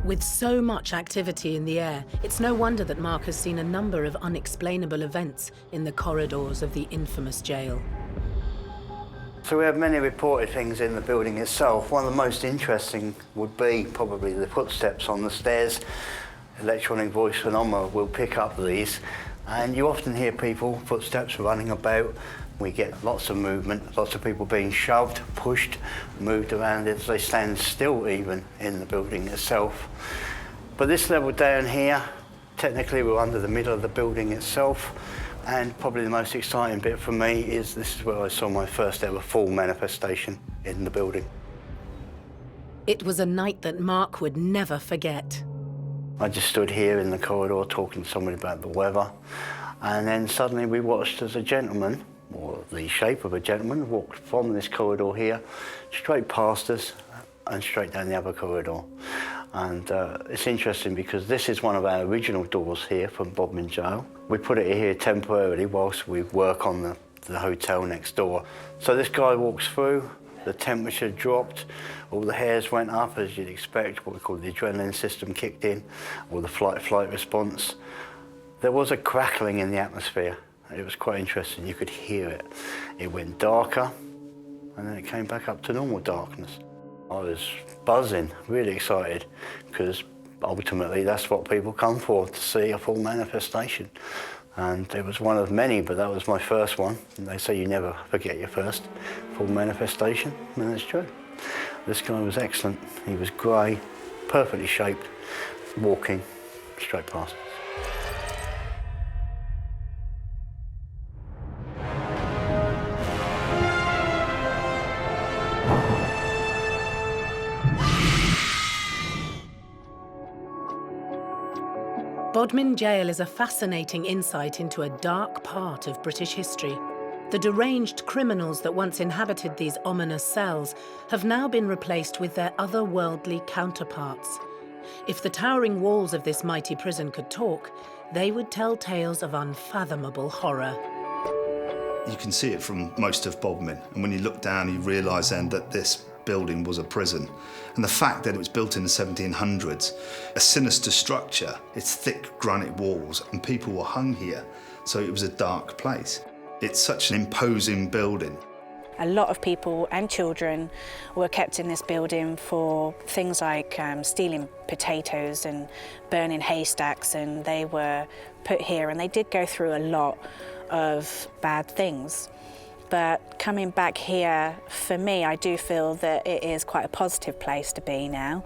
[SPEAKER 1] With so much activity in the air, it's no wonder that Mark has seen a number of unexplainable events in the corridors of the infamous jail.
[SPEAKER 12] So we have many reported things in the building itself. One of the most interesting would be probably the footsteps on the stairs. Electronic voice phenomena will pick up these, and you often hear people, footsteps running about. We get lots of movement, lots of people being shoved, pushed, moved around as they stand still even in the building itself. But this level down here, technically we're under the middle of the building itself, and probably the most exciting bit for me is this is where I saw my first ever full manifestation in the building.
[SPEAKER 1] It was a night that Mark would never forget.
[SPEAKER 12] I just stood here in the corridor talking to somebody about the weather, and then suddenly we watched as a gentleman, or the shape of a gentleman, walked from this corridor here, straight past us and straight down the other corridor. And it's interesting because this is one of our original doors here from Bodmin Jail. We put it here temporarily whilst we work on the hotel next door. So this guy walks through, the temperature dropped, all the hairs went up as you'd expect, what we call the adrenaline system kicked in, or the flight response. There was a crackling in the atmosphere. It was quite interesting, you could hear it. It went darker, and then it came back up to normal darkness. I was buzzing, really excited, because ultimately that's what people come for, to see a full manifestation. And it was one of many, but that was my first one. And they say you never forget your first full manifestation, and that's true. This guy was excellent. He was grey, perfectly shaped, walking straight past us.
[SPEAKER 1] Bodmin Jail is a fascinating insight into a dark part of British history. The deranged criminals that once inhabited these ominous cells have now been replaced with their otherworldly counterparts. If the towering walls of this mighty prison could talk, they would tell tales of unfathomable horror.
[SPEAKER 17] You can see it from most of Bodmin, and when you look down you realise then that this building was a prison. And the fact that it was built in the 1700s, a sinister structure, its thick granite walls, and people were hung here, so it was a dark place. It's such an imposing building.
[SPEAKER 19] A lot of people and children were kept in this building for things like stealing potatoes and burning haystacks, and they were put here, and they did go through a lot of bad things. But coming back here, for me, I do feel that it is quite a positive place to be now.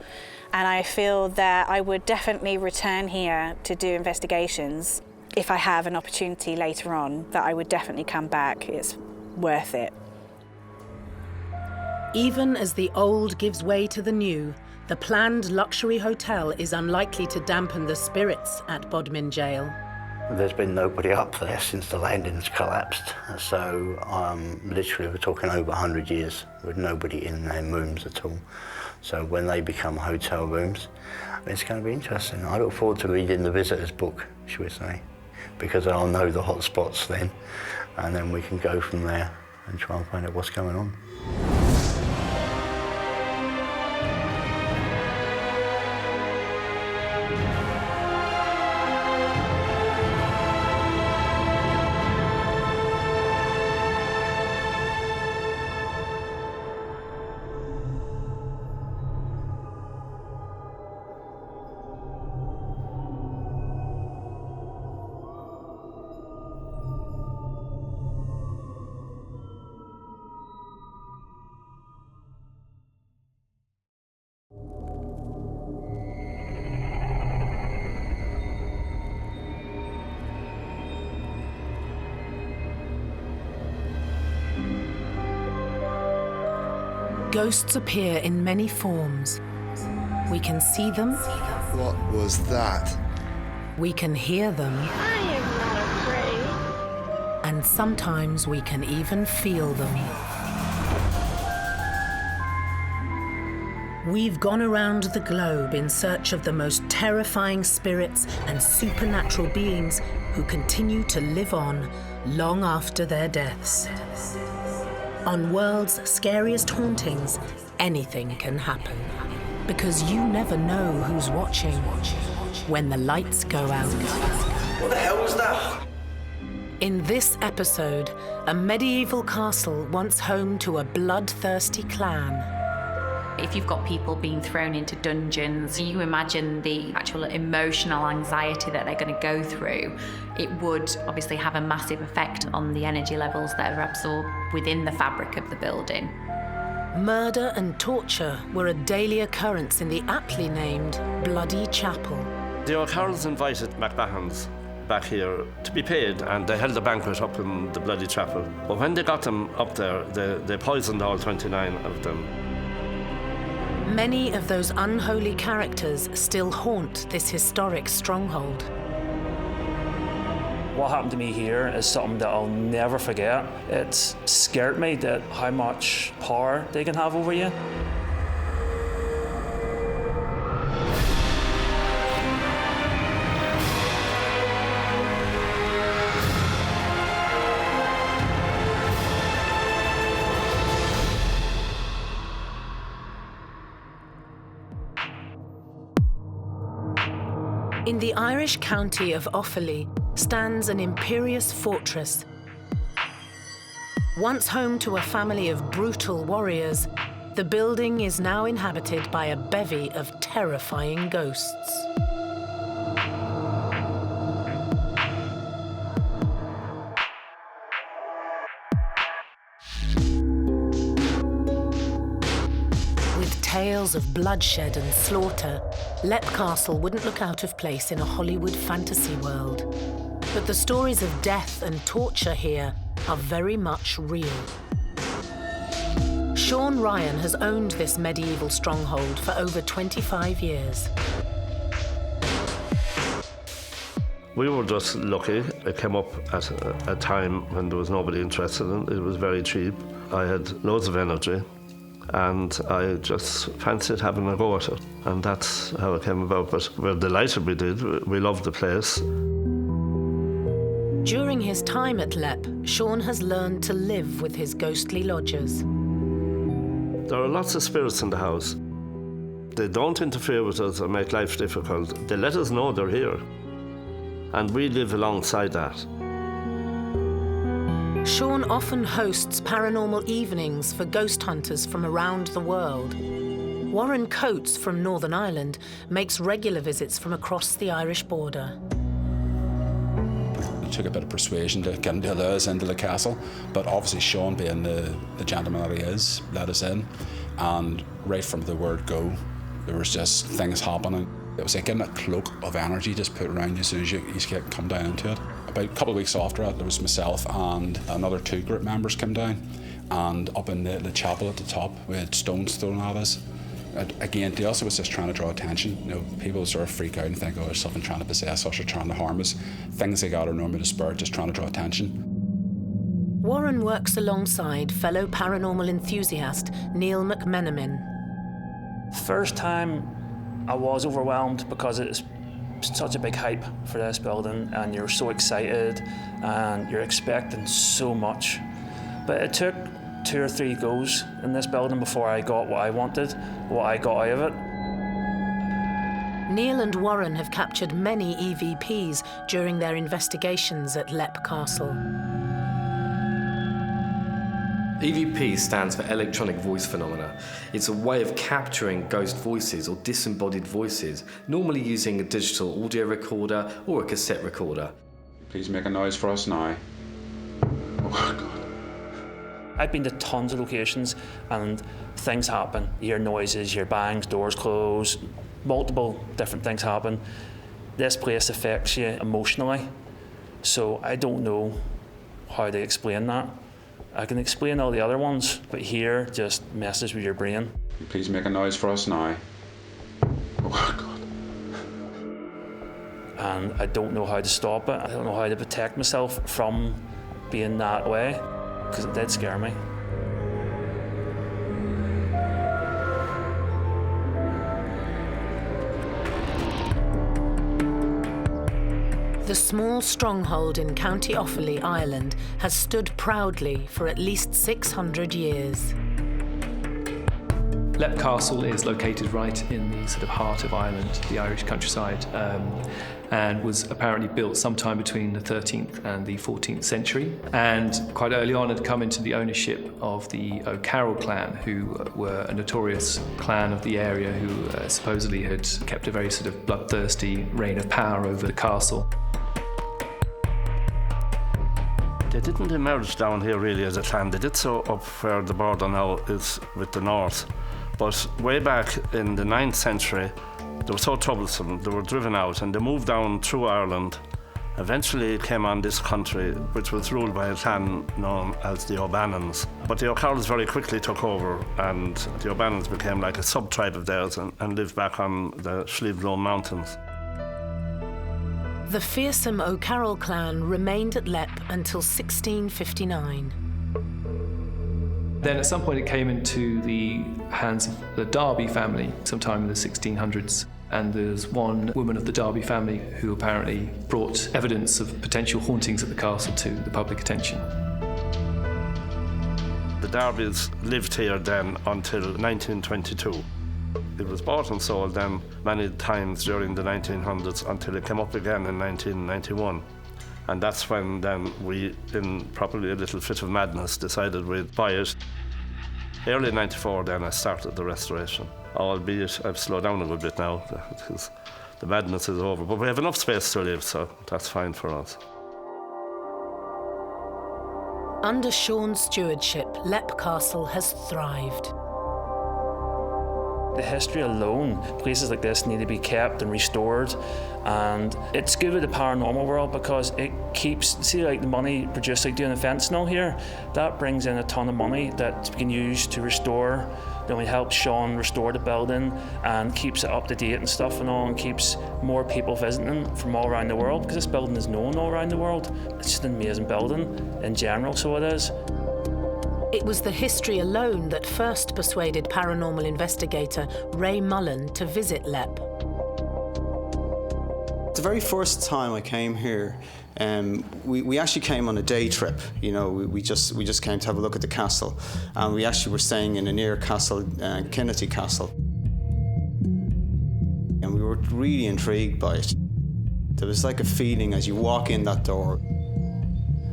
[SPEAKER 19] And I feel that I would definitely return here to do investigations. If I have an opportunity later on, that I would definitely come back. It's worth it.
[SPEAKER 1] Even as the old gives way to the new, the planned luxury hotel is unlikely to dampen the spirits at Bodmin Jail.
[SPEAKER 12] There's been nobody up there since the landings collapsed, so literally we're talking over 100 years with nobody in their rooms at all. So when they become hotel rooms, it's going to be interesting. I look forward to reading the visitor's book, shall we say, because I'll know the hot spots then, and then we can go from there and try and find out what's going on.
[SPEAKER 1] Ghosts appear in many forms. We can see them.
[SPEAKER 17] What was that?
[SPEAKER 1] We can hear them.
[SPEAKER 10] I am not afraid.
[SPEAKER 1] And sometimes we can even feel them. We've gone around the globe in search of the most terrifying spirits and supernatural beings who continue to live on long after their deaths. On World's Scariest Hauntings, anything can happen. Because you never know who's watching when the lights go out.
[SPEAKER 11] What the hell was that?
[SPEAKER 1] In this episode, a medieval castle once home to a bloodthirsty clan.
[SPEAKER 6] If you've got people being thrown into dungeons, you imagine the actual emotional anxiety that they're going to go through. It would obviously have a massive effect on the energy levels that are absorbed within the fabric of the building.
[SPEAKER 1] Murder and torture were a daily occurrence in the aptly named Bloody Chapel.
[SPEAKER 11] The O'Carrolls invited McMahons back here to be paid, and they held a banquet up in the Bloody Chapel. But when they got them up there, they poisoned all 29 of them.
[SPEAKER 1] Many of those unholy characters still haunt this historic stronghold.
[SPEAKER 13] What happened to me here is something that I'll never forget. It's scared me that how much power they can have over you.
[SPEAKER 1] In the Irish county of Offaly stands an imperious fortress. Once home to a family of brutal warriors, the building is now inhabited by a bevy of terrifying ghosts. Tales of bloodshed and slaughter, Leap Castle wouldn't look out of place in a Hollywood fantasy world. But the stories of death and torture here are very much real. Sean Ryan has owned this medieval stronghold for over 25 years.
[SPEAKER 11] We were just lucky. It came up at a time when there was nobody interested in it. It was very cheap. I had loads of energy, and I just fancied having a go at it. And that's how it came about. But we're delighted we did. We loved the place.
[SPEAKER 1] During his time at Leap, Sean has learned to live with his ghostly lodgers.
[SPEAKER 11] There are lots of spirits in the house. They don't interfere with us or make life difficult. They let us know they're here. And we live alongside that.
[SPEAKER 1] Sean often hosts paranormal evenings for ghost hunters from around the world. Warren Coates from Northern Ireland makes regular visits from across the Irish border.
[SPEAKER 22] It took a bit of persuasion to get him to allow us into the castle, but obviously Sean, being the gentleman that he is, let us in, and right from the word go, there was just things happening. It was like getting a cloak of energy just put around you as soon as you come down into it. About a couple of weeks after that, there was myself and another 2 group members came down, and up in the chapel at the top, we had stones thrown at us. And again, to us, it was just trying to draw attention. You know, people sort of freak out and think, oh, there's something trying to possess us or trying to harm us. Things they got are normally the spirit, just trying to draw attention.
[SPEAKER 1] Warren works alongside fellow paranormal enthusiast Neil McMenamin.
[SPEAKER 13] First time, I was overwhelmed because it's such a big hype for this building, and you're so excited and you're expecting so much. But it took 2 or 3 goes in this building before I got what I wanted, what I got out of it.
[SPEAKER 1] Neil and Warren have captured many EVPs during their investigations at Leap Castle.
[SPEAKER 11] EVP stands for electronic voice phenomena. It's a way of capturing ghost voices or disembodied voices, normally using a digital audio recorder or a cassette recorder.
[SPEAKER 22] Please make a noise for us now. Oh, God.
[SPEAKER 13] I've been to tons of locations and things happen. You hear noises, you hear bangs, doors close, multiple different things happen. This place affects you emotionally, so I don't know how to explain that. I can explain all the other ones, but here just messes with your brain.
[SPEAKER 22] Please make a noise for us now. Oh, God.
[SPEAKER 13] And I don't know how to stop it. I don't know how to protect myself from being that way, because it did scare me.
[SPEAKER 1] The small stronghold in County Offaly, Ireland, has stood proudly for at least 600 years.
[SPEAKER 4] Leap Castle is located right in the sort of heart of Ireland, the Irish countryside, and was apparently built sometime between the 13th and the 14th century. And quite early on had come into the ownership of the O'Carroll clan, who were a notorious clan of the area who supposedly had kept a very sort of bloodthirsty reign of power over the castle.
[SPEAKER 3] They didn't emerge down here really as a clan. They did so up where the border now is with the north. But way back in the 9th century, they were so troublesome, they were driven out and they moved down through Ireland. Eventually came on this country, which was ruled by a clan known as the O'Bannons. But the O'Carrolls very quickly took over, and the O'Bannons became like a sub-tribe of theirs and lived back on the Slieve Mountains.
[SPEAKER 1] The fearsome O'Carroll clan remained at Leap until 1659.
[SPEAKER 4] Then at some point it came into the hands of the Derby family sometime in the 1600s. And there's one woman of the Derby family who apparently brought evidence of potential hauntings at the castle to the public attention.
[SPEAKER 3] The Derbys lived here then until 1922. It was bought and sold then many times during the 1900s until it came up again in 1991. And that's when then we, in probably a little fit of madness, decided we'd buy it. Early 94 then I started the restoration, albeit I've slowed down a good bit now because the madness is over. But we have enough space to live, so that's fine for us.
[SPEAKER 1] Under Sean's stewardship, Leap Castle has thrived.
[SPEAKER 13] The history alone, places like this need to be kept and restored, and it's good with the paranormal world because it keeps, see like the money produced like doing events and all here, that brings in a ton of money that we can use to restore. Then we help Sean restore the building and keeps it up to date and stuff and all, and keeps more people visiting from all around the world because this building is known all around the world. It's just an amazing building in general, so it is.
[SPEAKER 1] It was the history alone that first persuaded paranormal investigator Ray Mullen to visit Leap.
[SPEAKER 9] The very first time I came here, we actually came on a day trip. You know, we just came to have a look at the castle, and we actually were staying in a near castle, Kinnity Castle, and we were really intrigued by it. There was like a feeling as you walk in that door.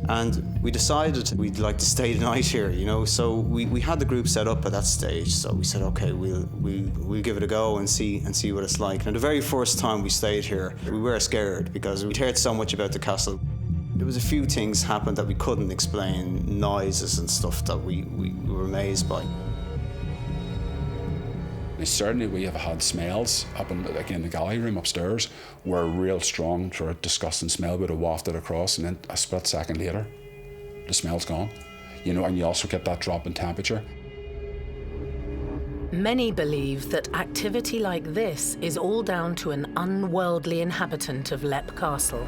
[SPEAKER 9] And we decided we'd like to stay the night here, you know. So we had the group set up at that stage. So we said, okay, we'll give it a go and see what it's like. And the very first time we stayed here, we were scared because we'd heard so much about the castle. There was a few things happened that we couldn't explain, noises and stuff that we were amazed by.
[SPEAKER 22] Certainly we have had smells up in the gallery room upstairs where real strong, sort of disgusting smell would have wafted across, and then a split second later, the smell's gone. You know, and you also get that drop in temperature.
[SPEAKER 1] Many believe that activity like this is all down to an unworldly inhabitant of Leap Castle.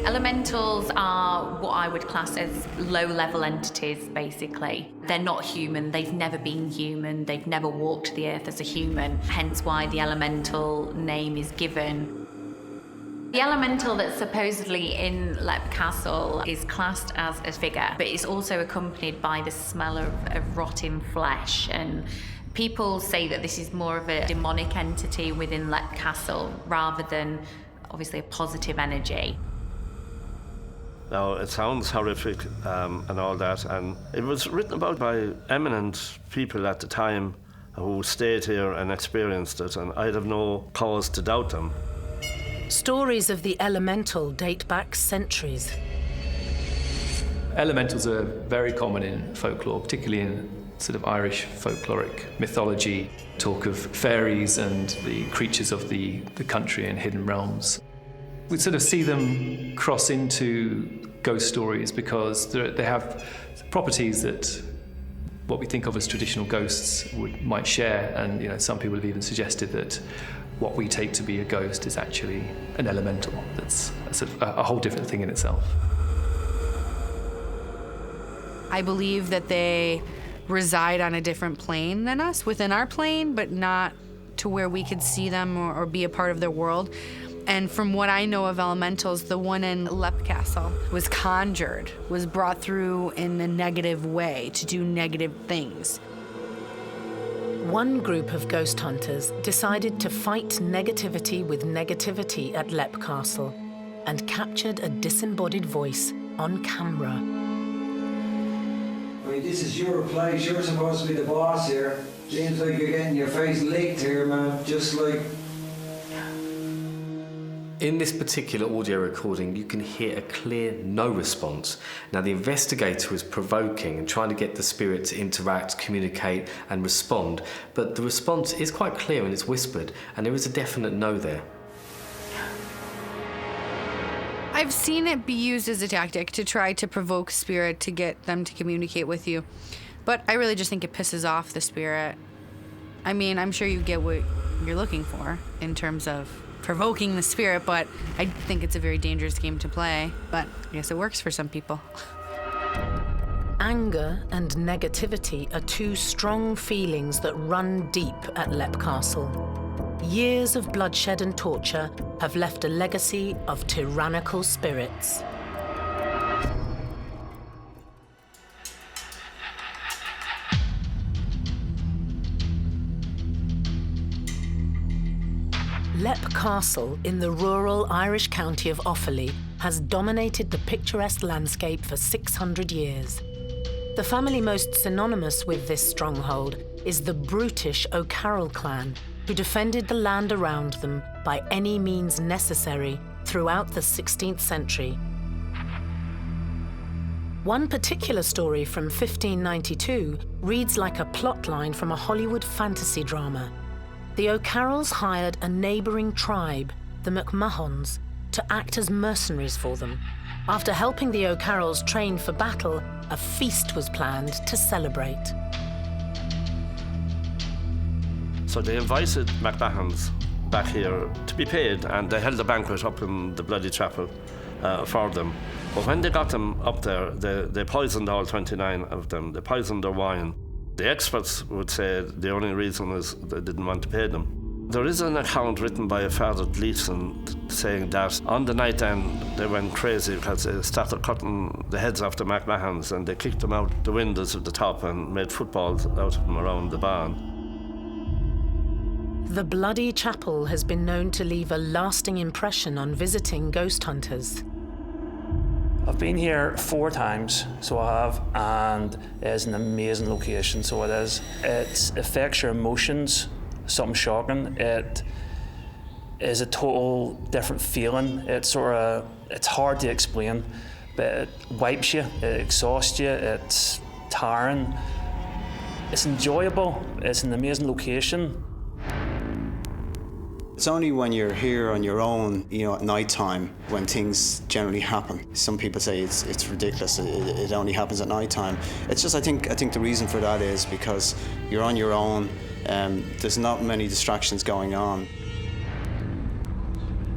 [SPEAKER 6] Elementals are what I would class as low-level entities, basically. They're not human, they've never been human, they've never walked the earth as a human, hence why the elemental name is given. The elemental that's supposedly in Leap Castle is classed as a figure, but it's also accompanied by the smell of rotting flesh, and people say that this is more of a demonic entity within Leap Castle rather than, obviously, a positive energy.
[SPEAKER 3] Now, it sounds horrific and all that, and it was written about by eminent people at the time who stayed here and experienced it, and I'd have no cause to doubt them.
[SPEAKER 1] Stories of the elemental date back centuries.
[SPEAKER 4] Elementals are very common in folklore, particularly in sort of Irish folkloric mythology. Talk of fairies and the creatures of the country and hidden realms. We sort of see them cross into ghost stories because they have properties that what we think of as traditional ghosts might share, and some people have even suggested that what we take to be a ghost is actually an elemental. That's a whole different thing in itself.
[SPEAKER 5] I believe that they reside on a different plane than us, within our plane, but not to where we could see them or be a part of their world. And from what I know of elementals, the one in Lepcastle was conjured, was brought through in a negative way to do negative things.
[SPEAKER 1] One group of ghost hunters decided to fight negativity with negativity at Lepcastle and captured a disembodied voice on camera.
[SPEAKER 14] I mean, this is your place. You're supposed to be the boss here. Seems like you're getting your face licked here, man. Just like...
[SPEAKER 11] In this particular audio recording, you can hear a clear no response. Now, the investigator is provoking and trying to get the spirit to interact, communicate, and respond, but the response is quite clear and it's whispered, and there is a definite no there.
[SPEAKER 5] I've seen it be used as a tactic to try to provoke spirit to get them to communicate with you, but I really just think it pisses off the spirit. I mean, I'm sure you get what you're looking for in terms of provoking the spirit, but I think it's a very dangerous game to play, but I guess it works for some people.
[SPEAKER 1] Anger and negativity are two strong feelings that run deep at Lepcastle. Years of bloodshed and torture have left a legacy of tyrannical spirits. Lepcastle in the rural Irish county of Offaly has dominated the picturesque landscape for 600 years. The family most synonymous with this stronghold is the brutish O'Carroll clan, who defended the land around them by any means necessary throughout the 16th century. One particular story from 1592 reads like a plotline from a Hollywood fantasy drama. The O'Carrolls hired a neighbouring tribe, the McMahons, to act as mercenaries for them. After helping the O'Carrolls train for battle, a feast was planned to celebrate.
[SPEAKER 3] So they invited McMahons back here to be paid, and they held a banquet up in the bloody chapel for them. But when they got them up there, they poisoned all 29 of them. They poisoned their wine. The experts would say the only reason is they didn't want to pay them. There is an account written by a Father Gleeson saying that on the night then they went crazy because they started cutting the heads off the McMahons and they kicked them out the windows at the top and made footballs out of them around the barn.
[SPEAKER 1] The bloody chapel has been known to leave a lasting impression on visiting ghost hunters.
[SPEAKER 13] I've been here 4 times, so I have, and it's an amazing location, so it is. It affects your emotions, something shocking. It is a total different feeling. It's hard to explain, but it wipes you, it exhausts you, it's tiring. It's enjoyable, it's an amazing location.
[SPEAKER 9] It's only when you're here on your own, at night time, when things generally happen. Some people say it's ridiculous. It only happens at night time. It's just I think the reason for that is because you're on your own. There's not many distractions going on.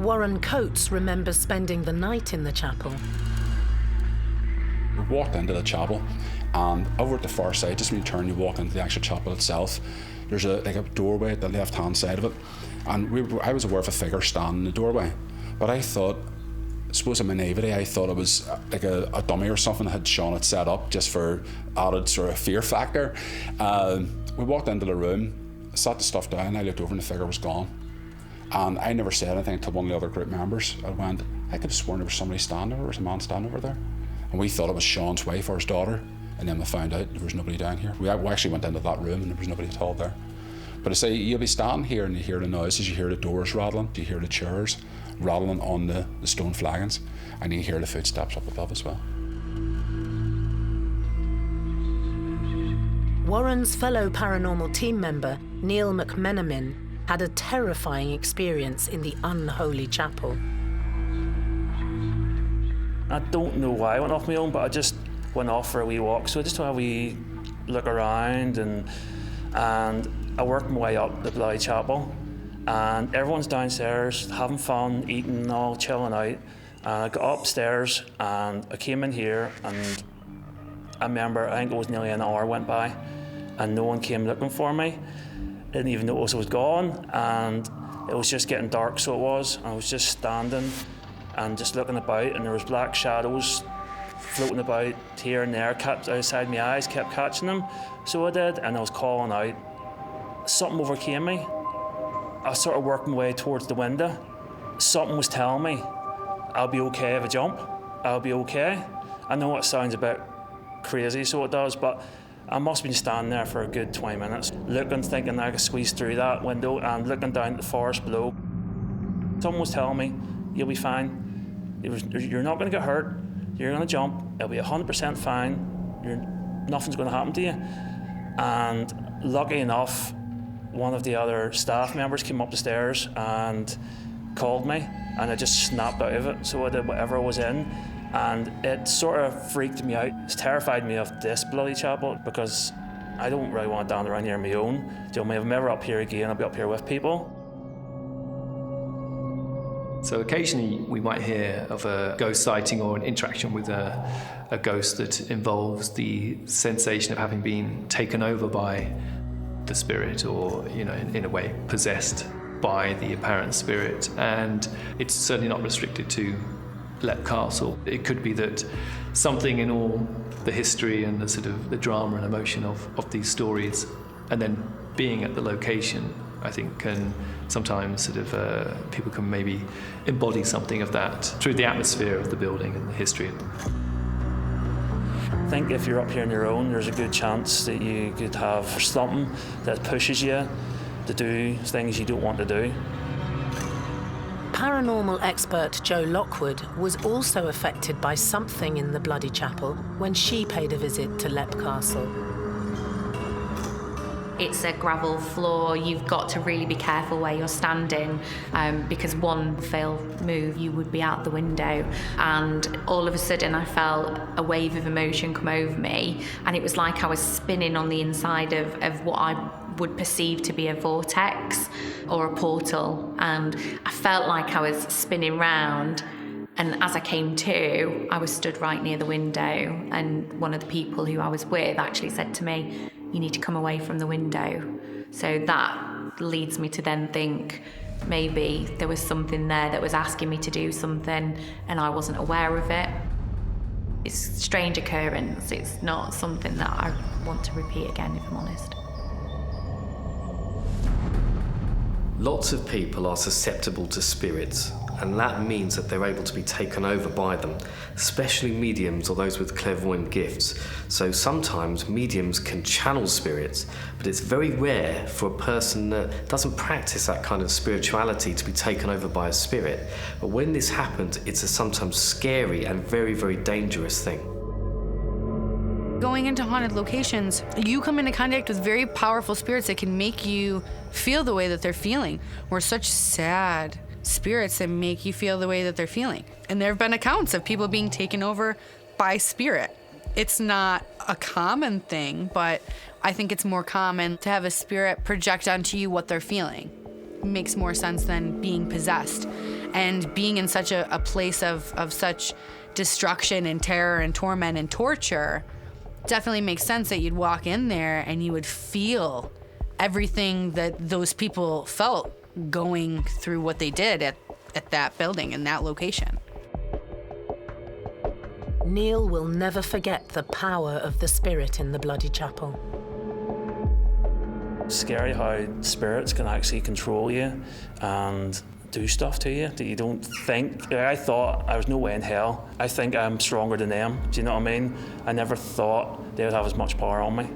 [SPEAKER 1] Warren Coates remembers spending the night in the chapel.
[SPEAKER 22] We walked into the chapel, and over at the far side, just when you turn, you walk into the actual chapel itself. There's a doorway at the left-hand side of it. And I was aware of a figure standing in the doorway, but I thought, I suppose in my naivety, I thought it was like a dummy or something that had Sean had set up just for added sort of fear factor. We walked into the room, sat the stuff down, I looked over and the figure was gone. And I never said anything to one of the other group members. I could have sworn there was somebody standing, there was a man standing over there. And we thought it was Sean's wife or his daughter, and then we found out there was nobody down here. We actually went into that room and there was nobody at all there. But I say, you'll be standing here and you hear the noises, you hear the doors rattling, you hear the chairs rattling on the stone flagons, and you hear the footsteps up above as well.
[SPEAKER 1] Warren's fellow paranormal team member, Neil McMenamin, had a terrifying experience in the unholy chapel.
[SPEAKER 13] I don't know why I went off my own, but I just went off for a wee walk. So I just had a wee look around, and I worked my way up the bloody chapel, and everyone's downstairs having fun, eating, all chilling out. And I got upstairs and I came in here, and I remember, I think it was nearly an hour went by and no one came looking for me. Didn't even notice I was gone, and it was just getting dark, so it was. I was just standing and just looking about, and there was black shadows floating about here and there, kept outside my eyes, kept catching them. So I did, and I was calling out. Something overcame me. I sort of worked my way towards the window. Something was telling me, I'll be okay if I jump. I'll be okay. I know it sounds a bit crazy, so it does, but I must have been standing there for a good 20 minutes, looking, thinking I could squeeze through that window and looking down at the forest below. Someone was telling me, you'll be fine. You're not going to get hurt. You're going to jump. It'll be 100% fine. Nothing's going to happen to you. And lucky enough, one of the other staff members came up the stairs and called me, and I just snapped out of it. So I did whatever I was in. And it sort of freaked me out. It's terrified me of this bloody chapel, because I don't really want to down around here on my own. Do you know, if I'm ever up here again, I'll be up here with people.
[SPEAKER 4] So occasionally we might hear of a ghost sighting or an interaction with a ghost that involves the sensation of having been taken over by the spirit, or, you know, in a way possessed by the apparent spirit. And it's certainly not restricted to Leap Castle. It could be that something in all the history and the sort of the drama and emotion of these stories, and then being at the location, I think can sometimes sort of people can maybe embody something of that through the atmosphere of the building and the history.
[SPEAKER 13] I think if you're up here on your own, there's a good chance that you could have something that pushes you to do things you don't want to do.
[SPEAKER 1] Paranormal expert Jo Lockwood was also affected by something in the Bloody Chapel when she paid a visit to Leap Castle.
[SPEAKER 6] It's a gravel floor. You've got to really be careful where you're standing, because one failed move, you would be out the window. And all of a sudden I felt a wave of emotion come over me, and it was like I was spinning on the inside of what I would perceive to be a vortex or a portal. And I felt like I was spinning round. And as I came to, I was stood right near the window, and one of the people who I was with actually said to me, you need to come away from the window. So that leads me to then think maybe there was something there that was asking me to do something and I wasn't aware of it. It's a strange occurrence. It's not something that I want to repeat again, if I'm honest.
[SPEAKER 11] Lots of people are susceptible to spirits, and that means that they're able to be taken over by them, especially mediums or those with clairvoyant gifts. So sometimes mediums can channel spirits, but it's very rare for a person that doesn't practice that kind of spirituality to be taken over by a spirit. But when this happens, it's a sometimes scary and very, very dangerous thing.
[SPEAKER 5] Going into haunted locations, you come into contact with very powerful spirits that can make you feel the way that they're feeling. We're such sad spirits that make you feel the way that they're feeling. And there have been accounts of people being taken over by spirit. It's not a common thing, but I think it's more common to have a spirit project onto you what they're feeling. It makes more sense than being possessed. And being in such a place of such destruction and terror and torment and torture, definitely makes sense that you'd walk in there and you would feel everything that those people felt going through what they did at that building in that location.
[SPEAKER 1] Neil will never forget the power of the spirit in the Bloody Chapel.
[SPEAKER 13] It's scary how spirits can actually control you and do stuff to you that you don't think. I thought I was no way in hell. I think I'm stronger than them. Do you know what I mean? I never thought they would have as much power on me.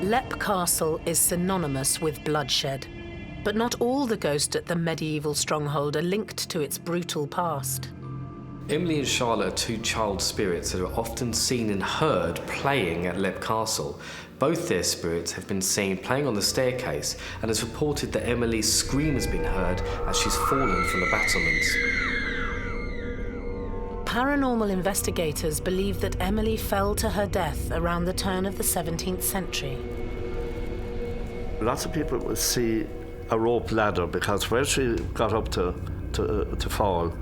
[SPEAKER 1] Leap Castle is synonymous with bloodshed, but not all the ghosts at the medieval stronghold are linked to its brutal past.
[SPEAKER 11] Emily and Charlotte are two child spirits that are often seen and heard playing at Lepp Castle. Both their spirits have been seen playing on the staircase, and it's reported that Emily's scream has been heard as she's fallen from the battlements.
[SPEAKER 1] Paranormal investigators believe that Emily fell to her death around the turn of the 17th century.
[SPEAKER 3] Lots of people will see a rope ladder because where she got up to fall,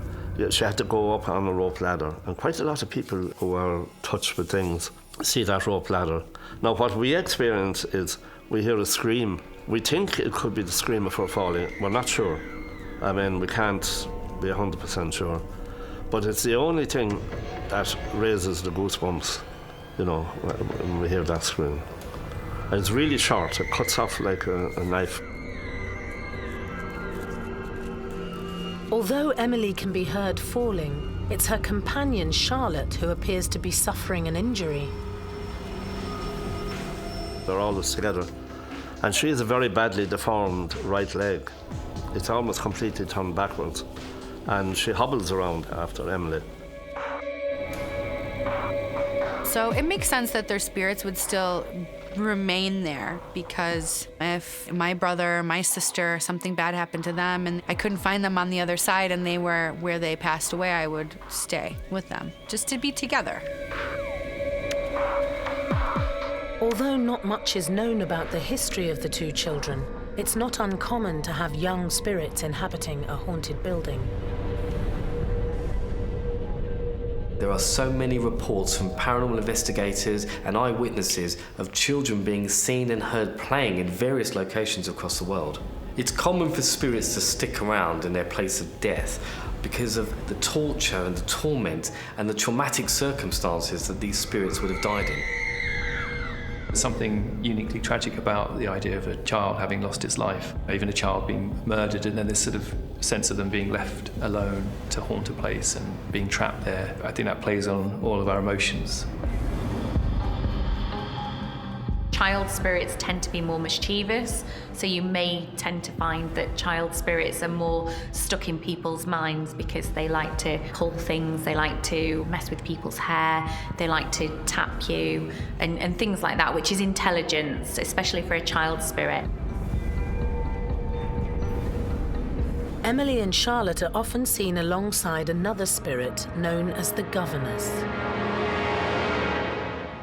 [SPEAKER 3] she had to go up on a rope ladder. And quite a lot of people who are touched with things see that rope ladder. Now, what we experience is we hear a scream. We think it could be the scream of her falling. We're not sure. I mean, we can't be 100% sure. But it's the only thing that raises the goosebumps, you know, when we hear that scream. And it's really short. It cuts off like a knife.
[SPEAKER 1] Although Emily can be heard falling, it's her companion Charlotte who appears to be suffering an injury.
[SPEAKER 3] They're always together. And she has a very badly deformed right leg. It's almost completely turned backwards. And she hobbles around after Emily.
[SPEAKER 5] So it makes sense that their spirits would still remain there, because if my brother or my sister, something bad happened to them and I couldn't find them on the other side and they were where they passed away, I would stay with them, just to be together.
[SPEAKER 1] Although not much is known about the history of the two children, it's not uncommon to have young spirits inhabiting a haunted building.
[SPEAKER 11] There are so many reports from paranormal investigators and eyewitnesses of children being seen and heard playing in various locations across the world. It's common for spirits to stick around in their place of death because of the torture and the torment and the traumatic circumstances that these spirits would have died in.
[SPEAKER 4] There's something uniquely tragic about the idea of a child having lost its life, even a child being murdered, and then this sort of sense of them being left alone to haunt a place and being trapped there. I think that plays on all of our emotions.
[SPEAKER 6] Child spirits tend to be more mischievous, so you may tend to find that child spirits are more stuck in people's minds because they like to pull things, they like to mess with people's hair, they like to tap you, and things like that, which is intelligence, especially for a child spirit.
[SPEAKER 1] Emily and Charlotte are often seen alongside another spirit known as the governess.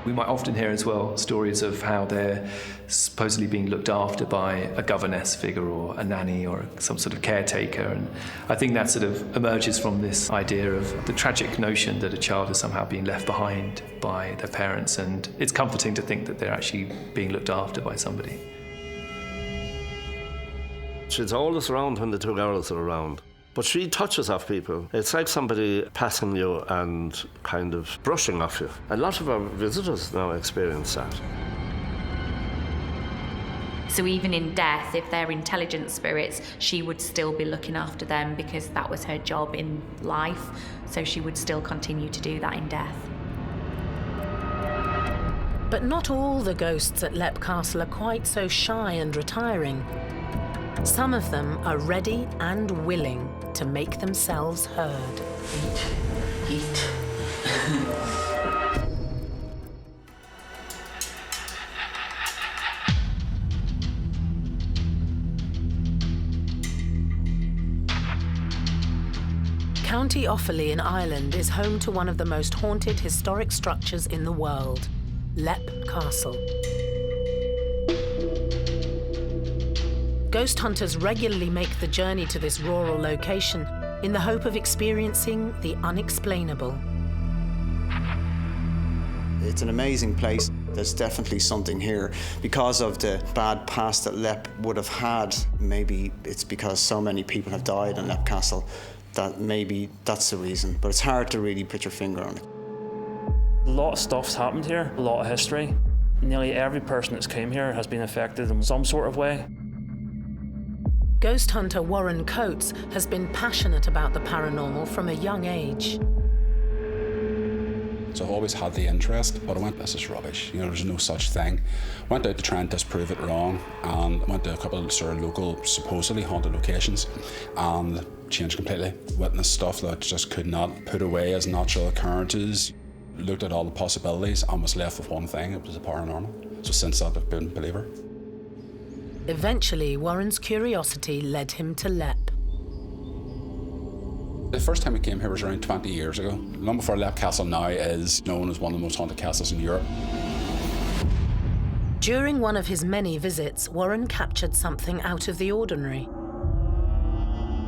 [SPEAKER 4] We might often hear as well stories of how they're supposedly being looked after by a governess figure or a nanny or some sort of caretaker, and I think that sort of emerges from this idea of the tragic notion that a child is somehow being left behind by their parents, and it's comforting to think that they're actually being looked after by somebody.
[SPEAKER 3] She's always around when the two girls are around. But she touches off people. It's like somebody passing you and kind of brushing off you. A lot of our visitors now experience that.
[SPEAKER 6] So even in death, if they're intelligent spirits, she would still be looking after them because that was her job in life. So she would still continue to do that in death.
[SPEAKER 1] But not all the ghosts at Lepp Castle are quite so shy and retiring. Some of them are ready and willing to make themselves heard.
[SPEAKER 7] Eat.
[SPEAKER 1] County Offaly in Ireland is home to one of the most haunted historic structures in the world, Lepp Castle. Ghost hunters regularly make the journey to this rural location in the hope of experiencing the unexplainable.
[SPEAKER 9] It's an amazing place. There's definitely something here. Because of the bad past that Lepp would have had, maybe it's because so many people have died in Lepp Castle that maybe that's the reason. But it's hard to really put your finger on it.
[SPEAKER 13] A lot of stuff's happened here, a lot of history. Nearly every person that's came here has been affected in some sort of way.
[SPEAKER 1] Ghost hunter Warren Coates has been passionate about the paranormal from a young age.
[SPEAKER 22] So I've always had the interest, but I went, this is rubbish, you know, there's no such thing. Went out to try and disprove it wrong, and went to a couple of sort of local, supposedly haunted locations, and changed completely. Witnessed stuff that just could not put away as natural occurrences. Looked at all the possibilities and was left with one thing, it was the paranormal. So since that, I've been a believer.
[SPEAKER 1] Eventually, Warren's curiosity led him to Lepp.
[SPEAKER 22] The first time I came here was around 20 years ago. Long before Lepp Castle now is known as one of the most haunted castles in Europe.
[SPEAKER 1] During one of his many visits, Warren captured something out of the ordinary.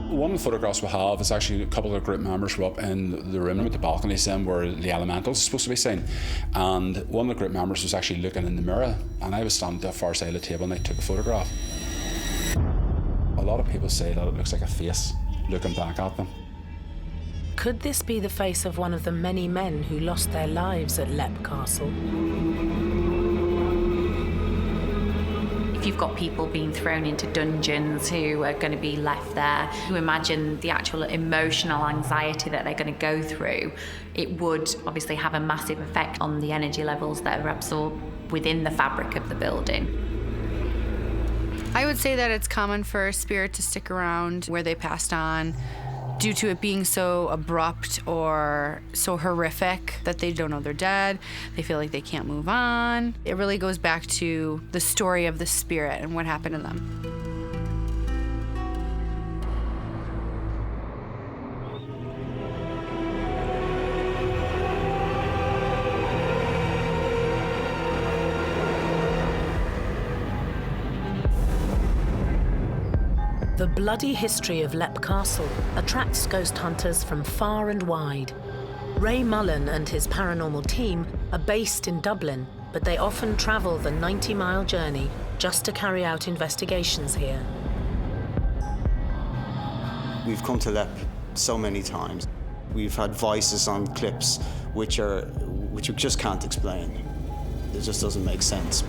[SPEAKER 22] One of the photographs we have is actually a couple of group members were up in the room with the balconies in where the elementals are supposed to be seen. And one of the group members was actually looking in the mirror, and I was standing at the far side of the table and they took a photograph. A lot of people say that it looks like a face looking back at them.
[SPEAKER 1] Could this be the face of one of the many men who lost their lives at Lepp Castle?
[SPEAKER 6] If you've got people being thrown into dungeons who are going to be left there, you imagine the actual emotional anxiety that they're going to go through, it would obviously have a massive effect on the energy levels that are absorbed within the fabric of the building.
[SPEAKER 5] I would say that it's common for a spirit to stick around where they passed on due to it being so abrupt or so horrific that they don't know they're dead. They feel like they can't move on. It really goes back to the story of the spirit and what happened to them.
[SPEAKER 1] The bloody history of Lepp Castle attracts ghost hunters from far and wide. Ray Mullen and his paranormal team are based in Dublin, but they often travel the 90-mile journey just to carry out investigations here.
[SPEAKER 9] We've come to Lepp so many times. We've had voices on clips which you just can't explain. It just doesn't make sense.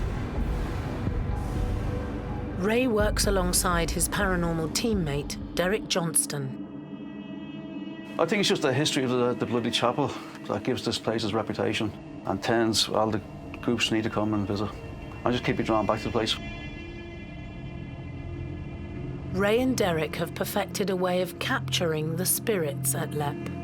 [SPEAKER 1] Ray works alongside his paranormal teammate, Derek Johnston.
[SPEAKER 3] I think it's just the history of the bloody chapel that gives this place its reputation and tends all the groups need to come and visit. I just keep you drawn back to the place.
[SPEAKER 1] Ray and Derek have perfected a way of capturing the spirits at Lepp.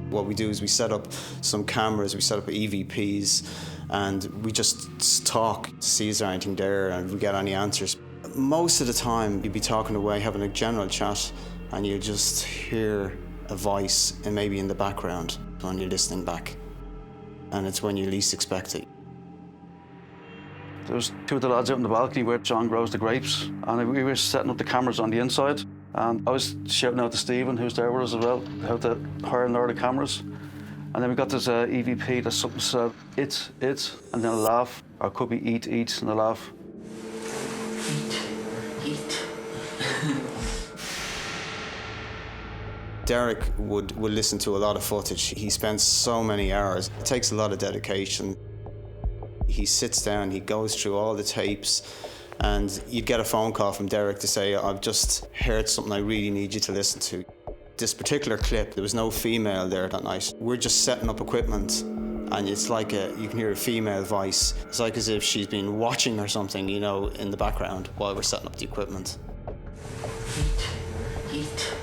[SPEAKER 9] What we do is we set up some cameras, we set up EVPs, and we just talk to see is there anything there and if we get any answers. Most of the time you'd be talking away, having a general chat, and you just hear a voice and maybe in the background when you're listening back. And it's when you least expect it.
[SPEAKER 3] There was two of the lads out on the balcony where John grows the grapes, and we were setting up the cameras on the inside, and I was shouting out to Stephen, who's there with us as well, how to hire and lower the cameras. And then we got this EVP that something said, it, and then a laugh, or it could be eat, and a laugh.
[SPEAKER 7] Eat.
[SPEAKER 9] Derek would listen to a lot of footage. He spends so many hours. It takes a lot of dedication. He sits down, he goes through all the tapes, and you'd get a phone call from Derek to say, I've just heard something I really need you to listen to. This particular clip, there was no female there that night. We're just setting up equipment, and it's like you can hear a female voice. It's like as if she's been watching or something, you know, in the background while we're setting up the equipment.
[SPEAKER 7] Eat.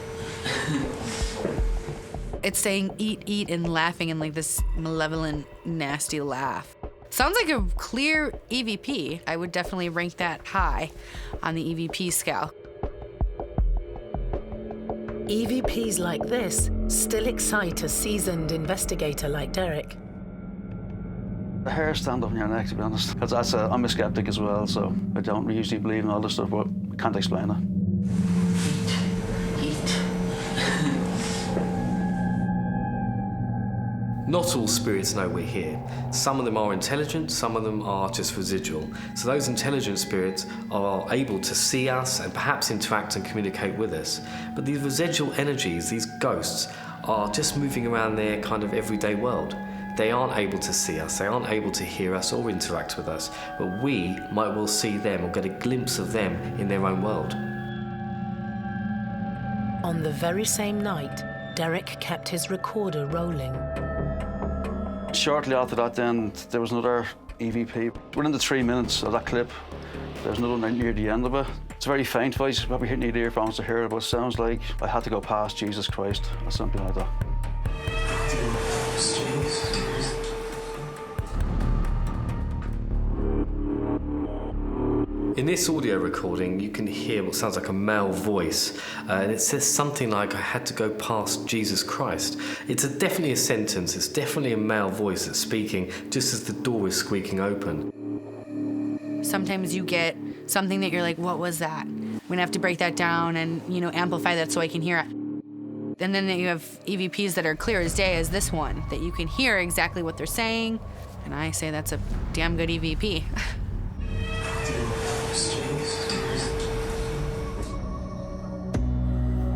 [SPEAKER 5] It's saying eat, and laughing in like this malevolent, nasty laugh. Sounds like a clear EVP. I would definitely rank that high on the EVP scale.
[SPEAKER 1] EVPs like this still excite a seasoned investigator like Derek.
[SPEAKER 3] The hair stand up on your neck, to be honest. Because I'm a skeptic as well, so I don't usually believe in all this stuff, but I can't explain it.
[SPEAKER 11] Not all spirits know we're here. Some of them are intelligent, some of them are just residual. So those intelligent spirits are able to see us and perhaps interact and communicate with us. But these residual energies, these ghosts, are just moving around their kind of everyday world. They aren't able to see us, they aren't able to hear us or interact with us, but we might well see them or get a glimpse of them in their own world.
[SPEAKER 1] On the very same night, Derek kept his recorder rolling.
[SPEAKER 3] Shortly after that then, there was another
[SPEAKER 8] EVP. Within the 3 minutes of that clip, there's another one near the end of it. It's a very faint voice, you probably need earphones to hear it, but it sounds like I had to go past Jesus Christ or something like that.
[SPEAKER 11] In this audio recording, you can hear what sounds like a male voice, and it says something like, I had to go past Jesus Christ. It's definitely a sentence, it's definitely a male voice that's speaking just as the door is squeaking open.
[SPEAKER 5] Sometimes you get something that you're like, what was that? I'm gonna have to break that down and, amplify that so I can hear it. And then you have EVPs that are clear as day as this one, that you can hear exactly what they're saying, and I say that's a damn good EVP.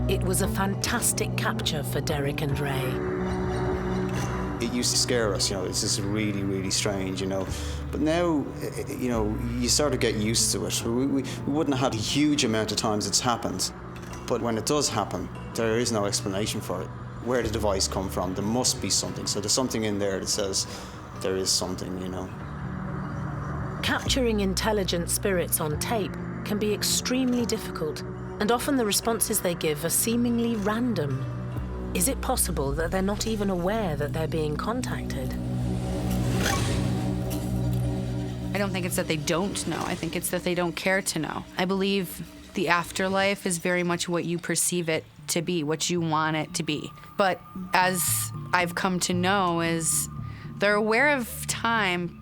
[SPEAKER 1] It was a fantastic capture for Derek and Ray.
[SPEAKER 9] It used to scare us, this is really, really strange, But now, you sort of get used to it. We wouldn't have had a huge amount of times it's happened. But when it does happen, there is no explanation for it. Where did the voice come from? There must be something. So there's something in there that says there is something,
[SPEAKER 1] Capturing intelligent spirits on tape can be extremely difficult, and often the responses they give are seemingly random. Is it possible that they're not even aware that they're being contacted?
[SPEAKER 5] I don't think it's that they don't know. I think it's that they don't care to know. I believe the afterlife is very much what you perceive it to be, what you want it to be. But as I've come to know is they're aware of time,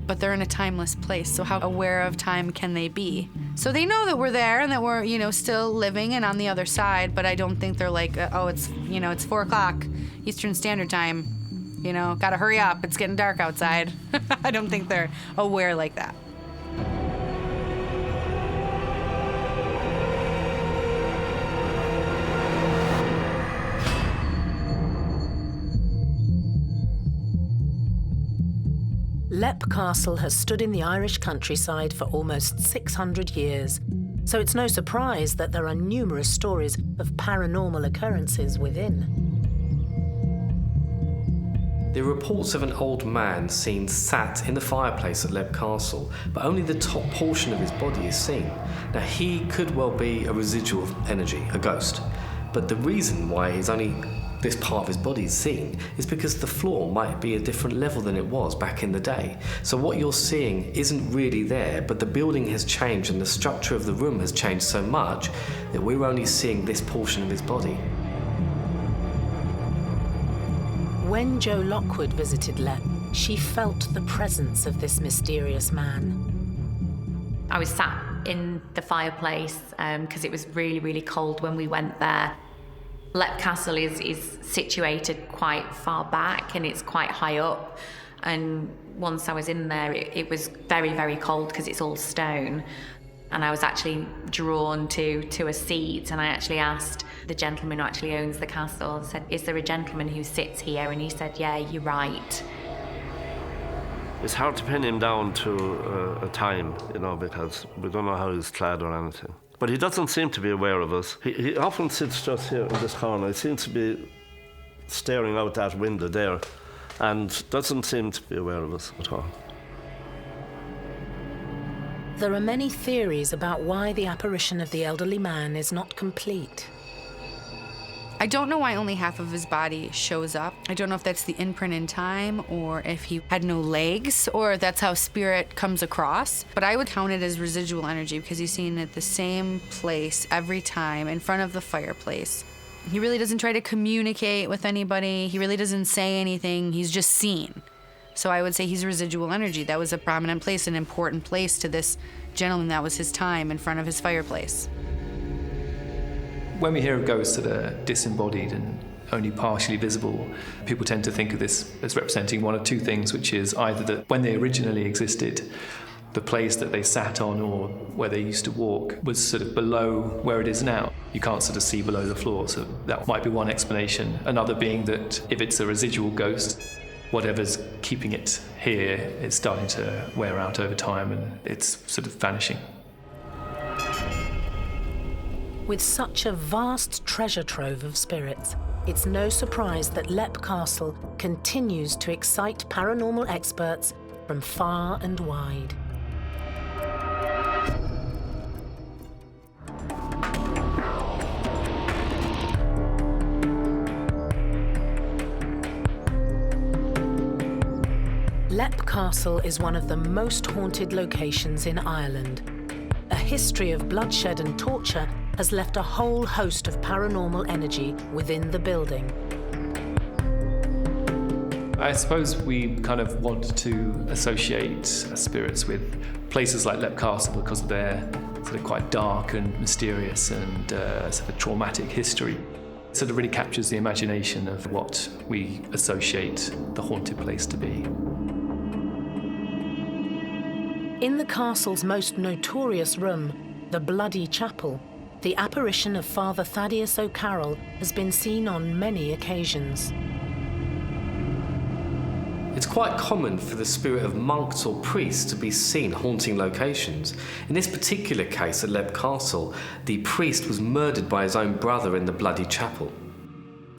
[SPEAKER 5] but they're in a timeless place. So how aware of time can they be? So they know that we're there and that we're, still living and on the other side, but I don't think they're like, oh, it's 4 o'clock Eastern Standard Time. Gotta hurry up, it's getting dark outside. I don't think they're aware like that.
[SPEAKER 1] Leap Castle has stood in the Irish countryside for almost 600 years, so it's no surprise that there are numerous stories of paranormal occurrences within.
[SPEAKER 11] There are reports of an old man seen sat in the fireplace at Leap Castle, but only the top portion of his body is seen. Now, he could well be a residual energy, a ghost, but the reason why he's only this part of his body is seen is because the floor might be a different level than it was back in the day. So what you're seeing isn't really there, but the building has changed and the structure of the room has changed so much that we're only seeing this portion of his body.
[SPEAKER 1] When Jo Lockwood visited Leap, she felt the presence of this mysterious man.
[SPEAKER 6] I was sat in the fireplace because it was really, really cold when we went there. Leap Castle is situated quite far back and it's quite high up, and once I was in there it was very, very cold because it's all stone, and I was actually drawn to a seat, and I actually asked the gentleman who actually owns the castle, I said, is there a gentleman who sits here? And he said, yeah, you're right.
[SPEAKER 3] It's hard to pin him down to a time, because we don't know how he's clad or anything. But he doesn't seem to be aware of us. He often sits just here in this corner. He seems to be staring out that window there and doesn't seem to be aware of us at all.
[SPEAKER 1] There are many theories about why the apparition of the elderly man is not complete.
[SPEAKER 5] I don't know why only half of his body shows up. I don't know if that's the imprint in time or if he had no legs or that's how spirit comes across. But I would count it as residual energy because he's seen at the same place every time in front of the fireplace. He really doesn't try to communicate with anybody. He really doesn't say anything. He's just seen. So I would say he's residual energy. That was a prominent place, an important place to this gentleman. That was his time in front of his fireplace.
[SPEAKER 4] When we hear of ghosts that are disembodied and only partially visible, people tend to think of this as representing one of two things, which is either that when they originally existed, the place that they sat on or where they used to walk was sort of below where it is now. You can't sort of see below the floor, so that might be one explanation. Another being that if it's a residual ghost, whatever's keeping it here is starting to wear out over time and it's sort of vanishing.
[SPEAKER 1] With such a vast treasure trove of spirits, it's no surprise that Leap Castle continues to excite paranormal experts from far and wide. Leap Castle is one of the most haunted locations in Ireland. A history of bloodshed and torture has left a whole host of paranormal energy within the building.
[SPEAKER 4] I suppose we kind of want to associate spirits with places like Leap Castle because of their sort of quite dark and mysterious and sort of traumatic history. It sort of really captures the imagination of what we associate the haunted place to be.
[SPEAKER 1] In the castle's most notorious room, the Bloody Chapel, the apparition of Father Thaddeus O'Carroll has been seen on many occasions.
[SPEAKER 11] It's quite common for the spirit of monks or priests to be seen haunting locations. In this particular case at Leap Castle, the priest was murdered by his own brother in the Bloody Chapel.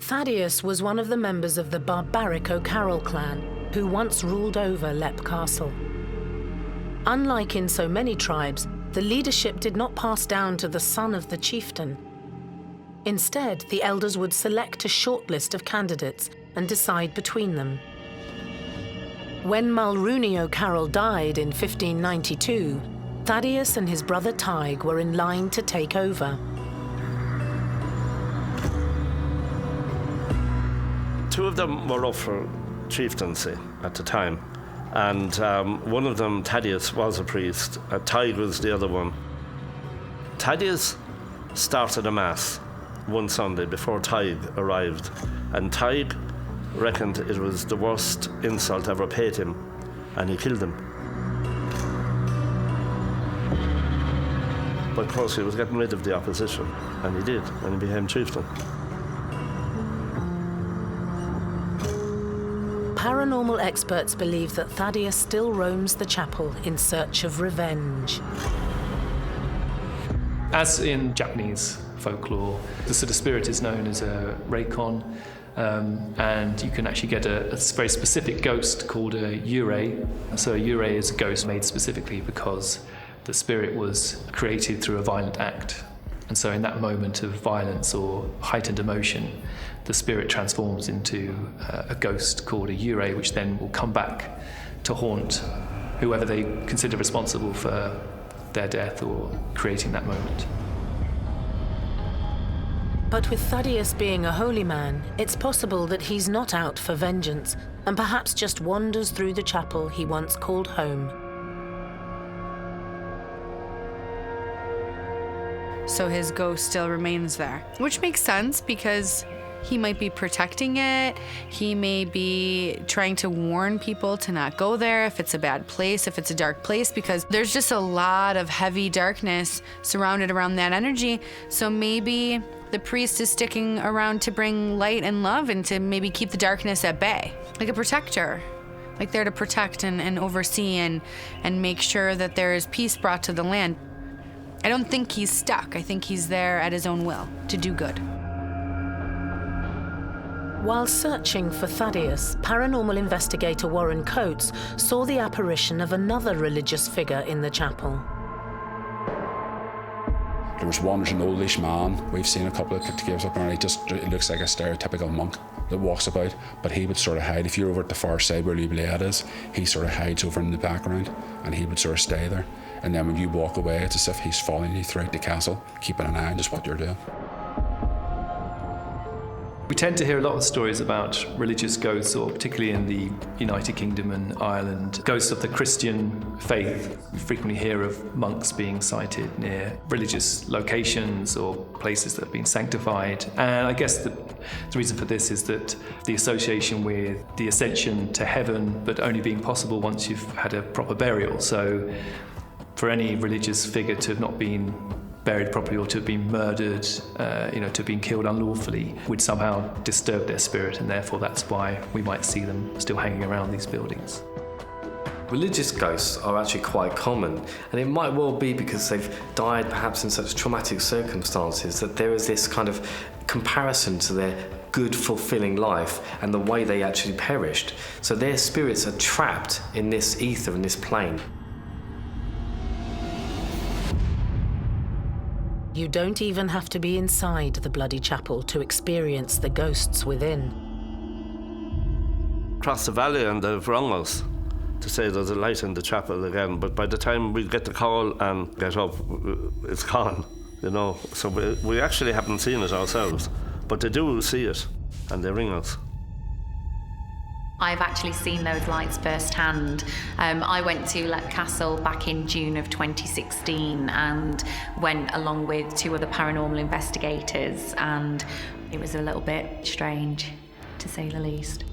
[SPEAKER 1] Thaddeus was one of the members of the barbaric O'Carroll clan who once ruled over Leap Castle. Unlike in so many tribes, the leadership did not pass down to the son of the chieftain. Instead, the elders would select a shortlist of candidates and decide between them. When Mulrooney O'Carroll died in 1592, Thaddeus and his brother Tig were in line to take over.
[SPEAKER 3] Two of them were up for chieftaincy at the time. And one of them, Thaddeus, was a priest. Tig was the other one. Thaddeus started a mass one Sunday before Tig arrived. And Tig reckoned it was the worst insult ever paid him. And he killed him. But of course he was getting rid of the opposition. And he did, and he became chieftain.
[SPEAKER 1] Paranormal experts believe that Thaddeus still roams the chapel in search of revenge.
[SPEAKER 4] As in Japanese folklore, the sort of spirit is known as a reikon, and you can actually get a very specific ghost called a yurei. So a yurei is a ghost made specifically because the spirit was created through a violent act. And so in that moment of violence or heightened emotion, the spirit transforms into a ghost called a yurei, which then will come back to haunt whoever they consider responsible for their death or creating that moment.
[SPEAKER 1] But with Thaddeus being a holy man, it's possible that he's not out for vengeance and perhaps just wanders through the chapel he once called home.
[SPEAKER 5] So his ghost still remains there, which makes sense because he might be protecting it. He may be trying to warn people to not go there if it's a bad place, if it's a dark place, because there's just a lot of heavy darkness surrounded around that energy. So maybe the priest is sticking around to bring light and love and to maybe keep the darkness at bay, like a protector, like there to protect and oversee and make sure that there is peace brought to the land. I don't think he's stuck. I think he's there at his own will to do good.
[SPEAKER 1] While searching for Thaddeus, paranormal investigator Warren Coates saw the apparition of another religious figure in the chapel.
[SPEAKER 22] There was one, there's an oldish man. We've seen a couple of caves up there. He looks like a stereotypical monk that walks about, but he would sort of hide. If you're over at the far side where Louis is, he sort of hides over in the background and he would sort of stay there. And then when you walk away, it's as if he's following you throughout the castle, keeping an eye on just what you're doing.
[SPEAKER 4] We tend to hear a lot of stories about religious ghosts, or particularly in the United Kingdom and Ireland, ghosts of the Christian faith. We frequently hear of monks being sighted near religious locations or places that have been sanctified. And I guess the reason for this is that the association with the ascension to heaven, but only being possible once you've had a proper burial. So for any religious figure to have not been buried properly or to have been murdered, to have been killed unlawfully, would somehow disturb their spirit, and therefore that's why we might see them still hanging around these buildings.
[SPEAKER 11] Religious ghosts are actually quite common, and it might well be because they've died perhaps in such traumatic circumstances that there is this kind of comparison to their good, fulfilling life and the way they actually perished. So their spirits are trapped in this ether, in this plane.
[SPEAKER 1] You don't even have to be inside the bloody chapel to experience the ghosts within.
[SPEAKER 3] Across the valley and they've rung us to say there's a light in the chapel again, but by the time we get the call and get up, it's gone, you know. So we actually haven't seen it ourselves, but they do see it and they ring us.
[SPEAKER 6] I've actually seen those lights firsthand. I went to Lep Castle back in June of 2016 and went along with 2 other paranormal investigators, and it was a little bit strange, to say the least.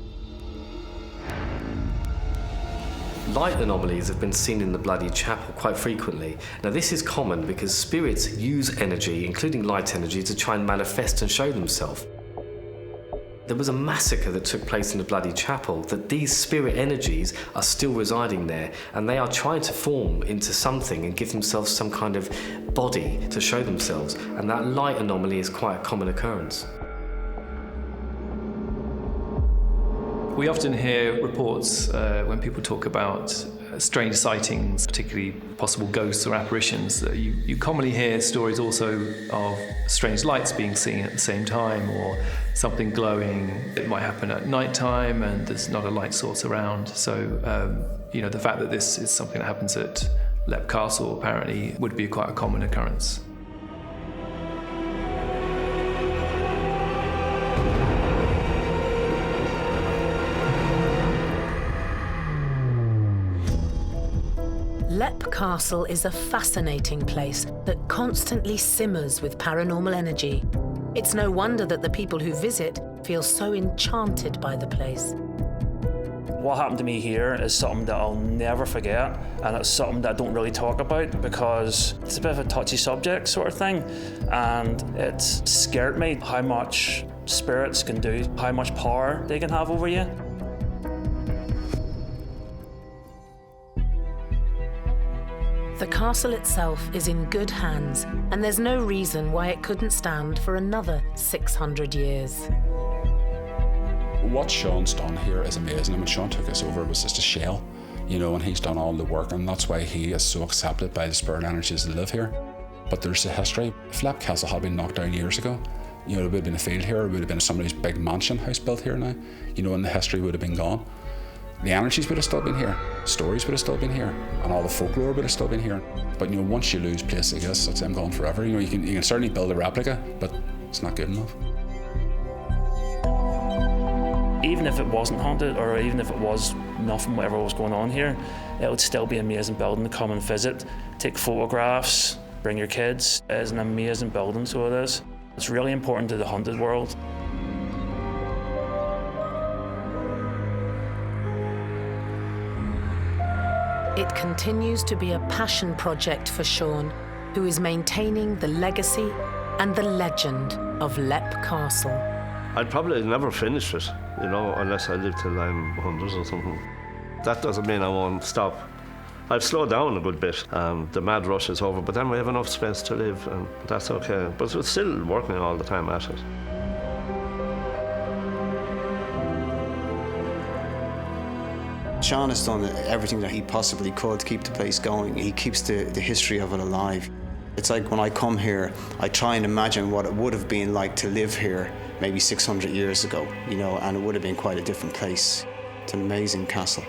[SPEAKER 11] Light anomalies have been seen in the bloody chapel quite frequently. Now this is common because spirits use energy, including light energy, to try and manifest and show themselves. There was a massacre that took place in the bloody chapel, that these spirit energies are still residing there, and they are trying to form into something and give themselves some kind of body to show themselves, and that light anomaly is quite a common occurrence.
[SPEAKER 4] We often hear reports when people talk about strange sightings, particularly possible ghosts or apparitions. You commonly hear stories also of strange lights being seen at the same time, or something glowing. It might happen at night time and there's not a light source around. So, the fact that this is something that happens at Lep Castle apparently would be quite a common occurrence.
[SPEAKER 1] Lep Castle is a fascinating place that constantly simmers with paranormal energy. It's no wonder that the people who visit feel so enchanted by the place.
[SPEAKER 13] What happened to me here is something that I'll never forget, and it's something that I don't really talk about because it's a bit of a touchy subject sort of thing, and it scared me how much spirits can do, how much power they can have over you.
[SPEAKER 1] The castle itself is in good hands, and there's no reason why it couldn't stand for another 600 years.
[SPEAKER 22] What Sean's done here is amazing, and when Sean took us over, it was just a shell, and he's done all the work, and that's why he is so accepted by the spirit energies that live here. But there's a history. If Lep Castle had been knocked down years ago, there would have been a field here, it would have been somebody's big mansion house built here now, and the history would have been gone. The energies would have still been here, stories would have still been here, and all the folklore would have still been here. But once you lose places like this, it's gone forever. You can certainly build a replica, but it's not good enough.
[SPEAKER 13] Even if it wasn't haunted, or even if it was nothing, whatever was going on here, it would still be an amazing building to come and visit, take photographs, bring your kids. It is an amazing building, so it is. It's really important to the haunted world.
[SPEAKER 1] It continues to be a passion project for Sean, who is maintaining the legacy and the legend of Lep Castle.
[SPEAKER 3] I'd probably never finish it, unless I live till I'm 100 or something. That doesn't mean I won't stop. I've slowed down a good bit. The mad rush is over, but then we have enough space to live, and that's okay. But we're still working all the time at it.
[SPEAKER 9] Sean has done everything that he possibly could to keep the place going. He keeps the history of it alive. It's like when I come here, I try and imagine what it would have been like to live here maybe 600 years ago, and it would have been quite a different place. It's an amazing castle.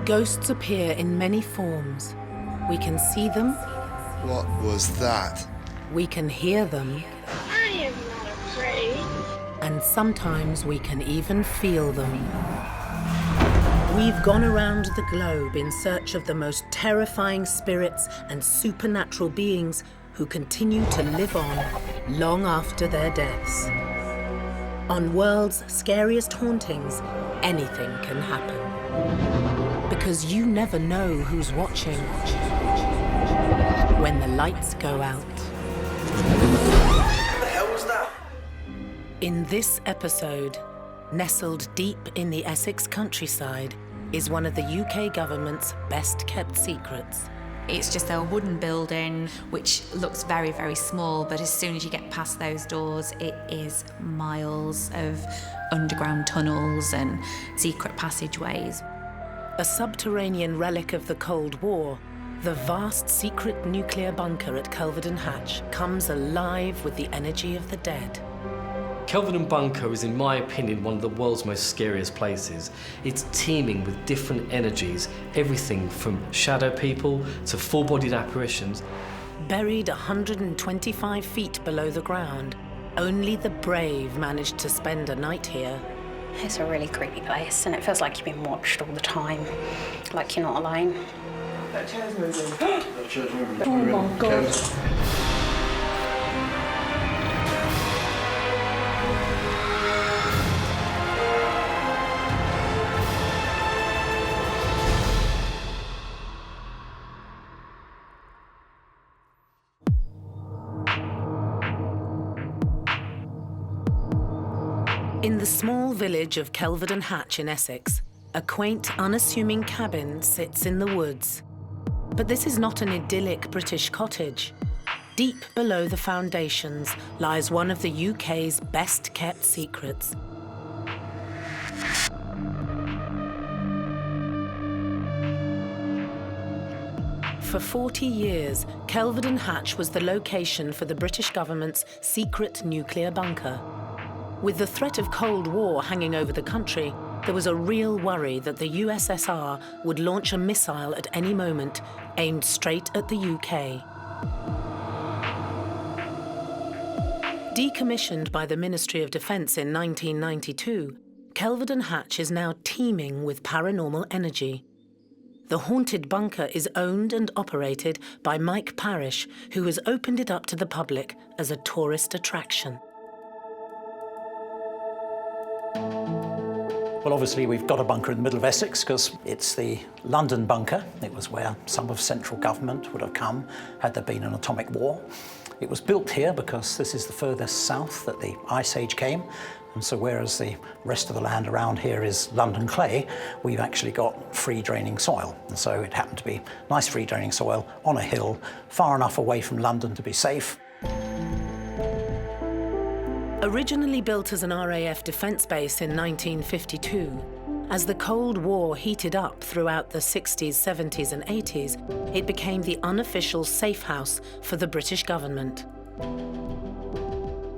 [SPEAKER 1] Ghosts appear in many forms. We can see them.
[SPEAKER 2] What was that?
[SPEAKER 1] We can hear them.
[SPEAKER 10] I am not afraid.
[SPEAKER 1] And sometimes we can even feel them. We've gone around the globe in search of the most terrifying spirits and supernatural beings who continue to live on long after their deaths. On World's Scariest Hauntings, anything can happen. Because you never know who's watching when the lights go out.
[SPEAKER 15] What the hell was that?
[SPEAKER 1] In this episode, nestled deep in the Essex countryside, is one of the UK government's best-kept secrets.
[SPEAKER 6] It's just a wooden building which looks very, very small, but as soon as you get past those doors, it is miles of underground tunnels and secret passageways.
[SPEAKER 1] A subterranean relic of the Cold War, the vast secret nuclear bunker at Kelvedon Hatch comes alive with the energy of the dead.
[SPEAKER 11] Kelvedon Bunker is, in my opinion, one of the world's most scariest places. It's teeming with different energies, everything from shadow people to full-bodied apparitions.
[SPEAKER 1] Buried 125 feet below the ground, only the brave managed to spend a night here.
[SPEAKER 18] It's a really creepy place, and it feels like you've been watched all the time, like you're not alone.
[SPEAKER 15] That chair's moving. That chair's moving.
[SPEAKER 18] Oh my God.
[SPEAKER 1] In the small village of Kelvedon Hatch in Essex, a quaint, unassuming cabin sits in the woods. But this is not an idyllic British cottage. Deep below the foundations lies one of the UK's best-kept secrets. For 40 years, Kelvedon Hatch was the location for the British government's secret nuclear bunker. With the threat of Cold War hanging over the country, there was a real worry that the USSR would launch a missile at any moment aimed straight at the UK. Decommissioned by the Ministry of Defence in 1992, Kelvedon Hatch is now teeming with paranormal energy. The haunted bunker is owned and operated by Mike Parish, who has opened it up to the public as a tourist attraction.
[SPEAKER 23] Well, obviously, we've got a bunker in the middle of Essex because it's the London bunker. It was where some of central government would have come had there been an atomic war. It was built here because this is the furthest south that the Ice Age came. And so whereas the rest of the land around here is London clay, we've actually got free-draining soil. And so it happened to be nice free-draining soil on a hill, far enough away from London to be safe.
[SPEAKER 1] Originally built as an RAF defence base in 1952, as the Cold War heated up throughout the 60s, 70s and 80s, it became the unofficial safe house for the British government.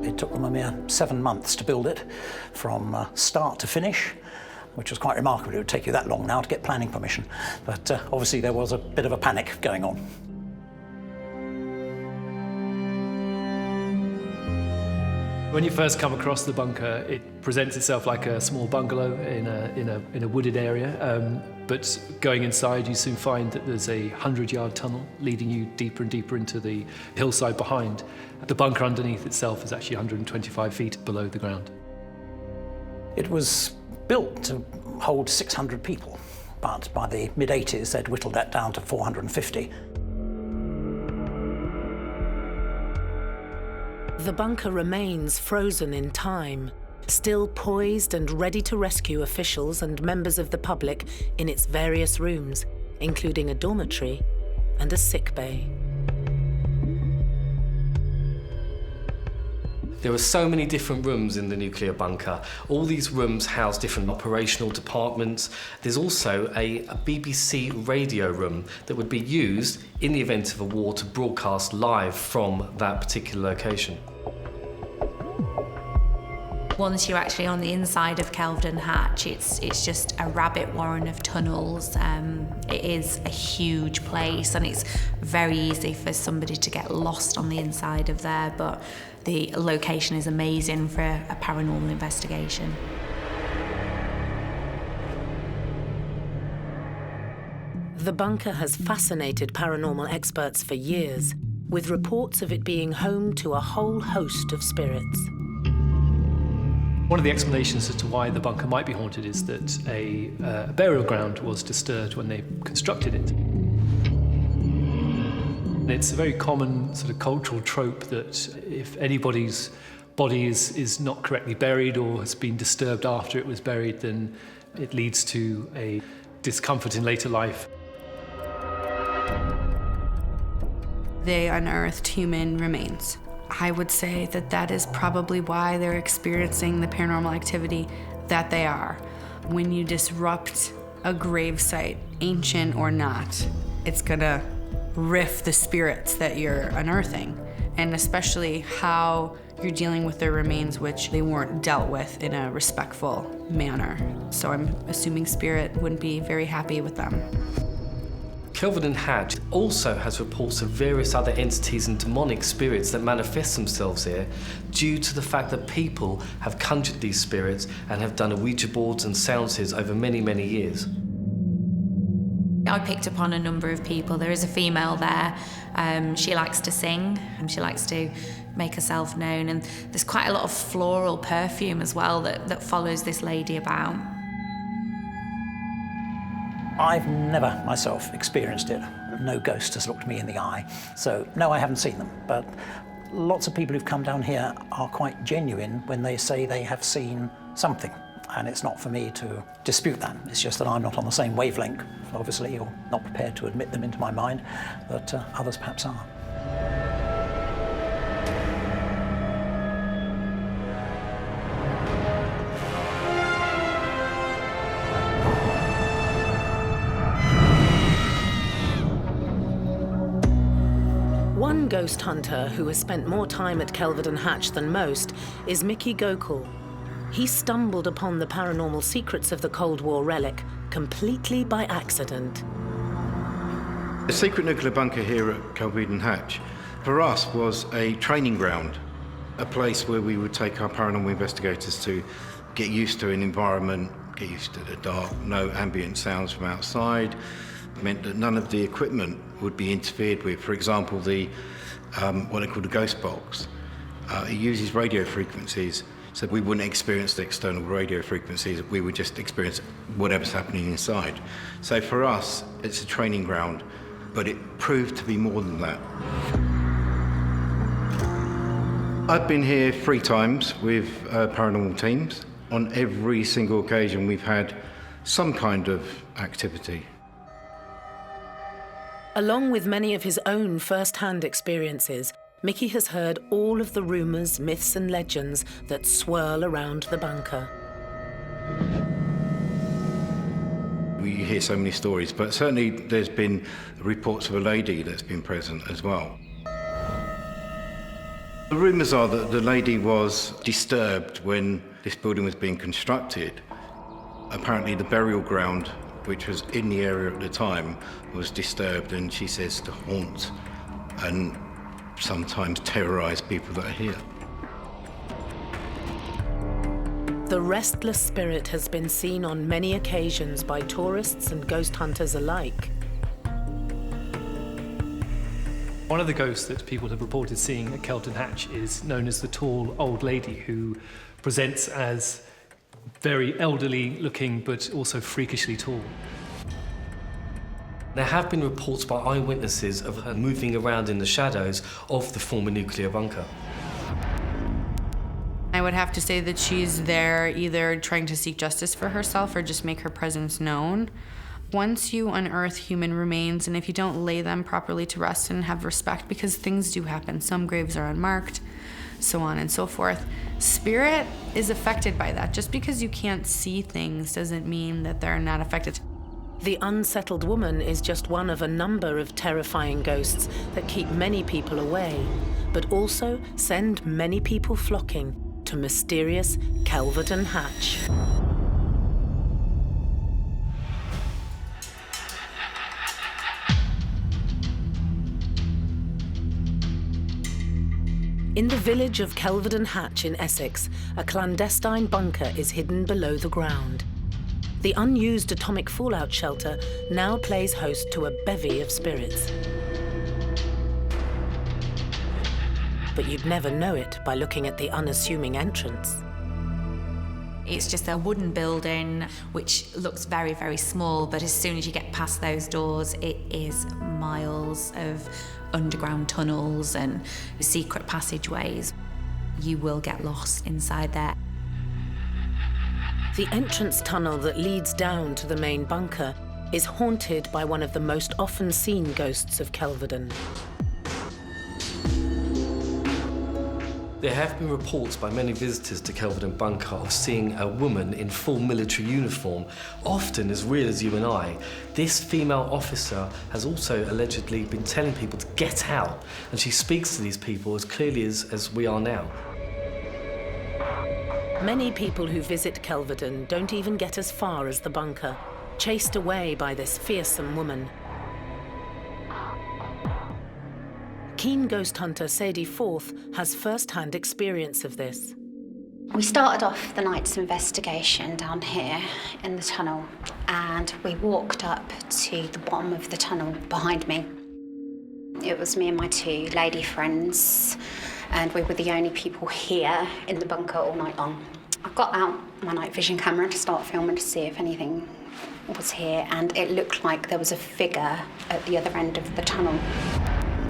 [SPEAKER 23] It took them a mere 7 months to build it, from start to finish, which was quite remarkable. It would take you that long now to get planning permission. But obviously there was a bit of a panic going on.
[SPEAKER 4] When you first come across the bunker, it presents itself like a small bungalow in a wooded area. But going inside, you soon find that there's a 100-yard tunnel leading you deeper and deeper into the hillside behind. The bunker underneath itself is actually 125 feet below the ground.
[SPEAKER 23] It was built to hold 600 people, but by the mid-80s, they'd whittled that down to 450.
[SPEAKER 1] The bunker remains frozen in time, still poised and ready to rescue officials and members of the public in its various rooms, including a dormitory and a sick bay.
[SPEAKER 11] There are so many different rooms in the nuclear bunker. All these rooms house different operational departments. There's also a BBC radio room that would be used in the event of a war to broadcast live from that particular location.
[SPEAKER 6] Once you're actually on the inside of Kelvedon Hatch, it's just a rabbit warren of tunnels. It is a huge place and it's very easy for somebody to get lost on the inside of there, but The location is amazing for a paranormal investigation.
[SPEAKER 1] The bunker has fascinated paranormal experts for years, with reports of it being home to a whole host of spirits.
[SPEAKER 4] One of the explanations as to why the bunker might be haunted is that a burial ground was disturbed when they constructed it. And it's a very common sort of cultural trope that if anybody's body is not correctly buried or has been disturbed after it was buried, then it leads to a discomfort in later life.
[SPEAKER 5] They unearthed human remains. I would say that that is probably why they're experiencing the paranormal activity that they are. When you disrupt a gravesite, ancient or not, it's gonna riff the spirits that you're unearthing, and especially how you're dealing with their remains, which they weren't dealt with in a respectful manner. So I'm assuming spirit wouldn't be very happy with them.
[SPEAKER 11] Kelvedon also has reports of various other entities and demonic spirits that manifest themselves here due to the fact that people have conjured these spirits and have done Ouija boards and seances over many, many years.
[SPEAKER 6] I picked up on a number of people. There is a female there. She likes to sing and she likes to make herself known, and there's quite a lot of floral perfume as well that follows this lady about.
[SPEAKER 23] I've never myself experienced it. No ghost has looked me in the eye. So no, I haven't seen them, but lots of people who've come down here are quite genuine when they say they have seen something. And it's not for me to dispute that. It's just that I'm not on the same wavelength, obviously, or not prepared to admit them into my mind, but others perhaps are.
[SPEAKER 1] One ghost hunter who has spent more time at Kelvedon Hatch than most is Mickey Gokul. He stumbled upon the paranormal secrets of the Cold War relic completely by accident.
[SPEAKER 16] The secret nuclear bunker here at Kelvedon Hatch, for us, was a training ground, a place where we would take our paranormal investigators to get used to an environment, get used to the dark, no ambient sounds from outside. It meant that none of the equipment would be interfered with. For example, the what they call the ghost box. It uses radio frequencies, so we wouldn't experience the external radio frequencies, we would just experience whatever's happening inside. So for us, it's a training ground, but it proved to be more than that. I've been here 3 times with paranormal teams. On every single occasion, we've had some kind of activity.
[SPEAKER 1] Along with many of his own first-hand experiences, Mickey has heard all of the rumours, myths and legends that swirl around the bunker.
[SPEAKER 16] We hear so many stories, but certainly there's been reports of a lady that's been present as well. The rumours are that the lady was disturbed when this building was being constructed. Apparently the burial ground, which was in the area at the time, was disturbed, and she says to haunt and sometimes terrorise people that are here.
[SPEAKER 1] The restless spirit has been seen on many occasions by tourists and ghost hunters alike.
[SPEAKER 4] One of the ghosts that people have reported seeing at Kelvedon Hatch is known as the tall old lady, who presents as very elderly looking but also freakishly tall.
[SPEAKER 11] There have been reports by eyewitnesses of her moving around in the shadows of the former nuclear bunker.
[SPEAKER 5] I would have to say that she's there either trying to seek justice for herself or just make her presence known. Once you unearth human remains, and if you don't lay them properly to rest and have respect, because things do happen, some graves are unmarked, so on and so forth, spirit is affected by that. Just because you can't see things doesn't mean that they're not affected.
[SPEAKER 1] The unsettled woman is just one of a number of terrifying ghosts that keep many people away, but also send many people flocking to mysterious Kelvedon Hatch. In the village of Kelvedon Hatch in Essex, a clandestine bunker is hidden below the ground. The unused atomic fallout shelter now plays host to a bevy of spirits. But you'd never know it by looking at the unassuming entrance.
[SPEAKER 6] It's just a wooden building which looks very, very small, but as soon as you get past those doors, it is miles of underground tunnels and secret passageways. You will get lost inside there.
[SPEAKER 1] The entrance tunnel that leads down to the main bunker is haunted by one of the most often seen ghosts of Kelvedon.
[SPEAKER 11] There have been reports by many visitors to Kelvedon Bunker of seeing a woman in full military uniform, often as real as you and I. This female officer has also allegedly been telling people to get out, and she speaks to these people as clearly as we are now.
[SPEAKER 1] Many people who visit Kelvedon don't even get as far as the bunker, chased away by this fearsome woman. Keen ghost hunter Sadie Forth has first-hand experience of this.
[SPEAKER 18] We started off the night's investigation down here in the tunnel, and we walked up to the bottom of the tunnel behind me. It was me and my two lady friends, and we were the only people here in the bunker all night long. I got out my night vision camera to start filming to see if anything was here, and it looked like there was a figure at the other end of the tunnel.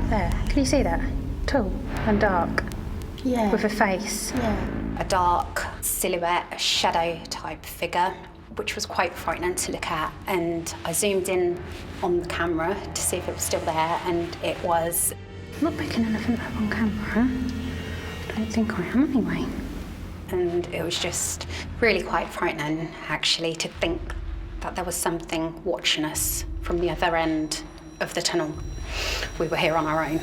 [SPEAKER 10] There, can you see that? Tall and dark.
[SPEAKER 18] Yeah.
[SPEAKER 10] With a face.
[SPEAKER 18] Yeah. A dark silhouette, a shadow type figure, which was quite frightening to look at. And I zoomed in on the camera to see if it was still there, and it was.
[SPEAKER 10] I'm not picking anything up on camera. I don't think I am anyway.
[SPEAKER 18] And it was just really quite frightening, actually, to think that there was something watching us from the other end of the tunnel. We were here on our own.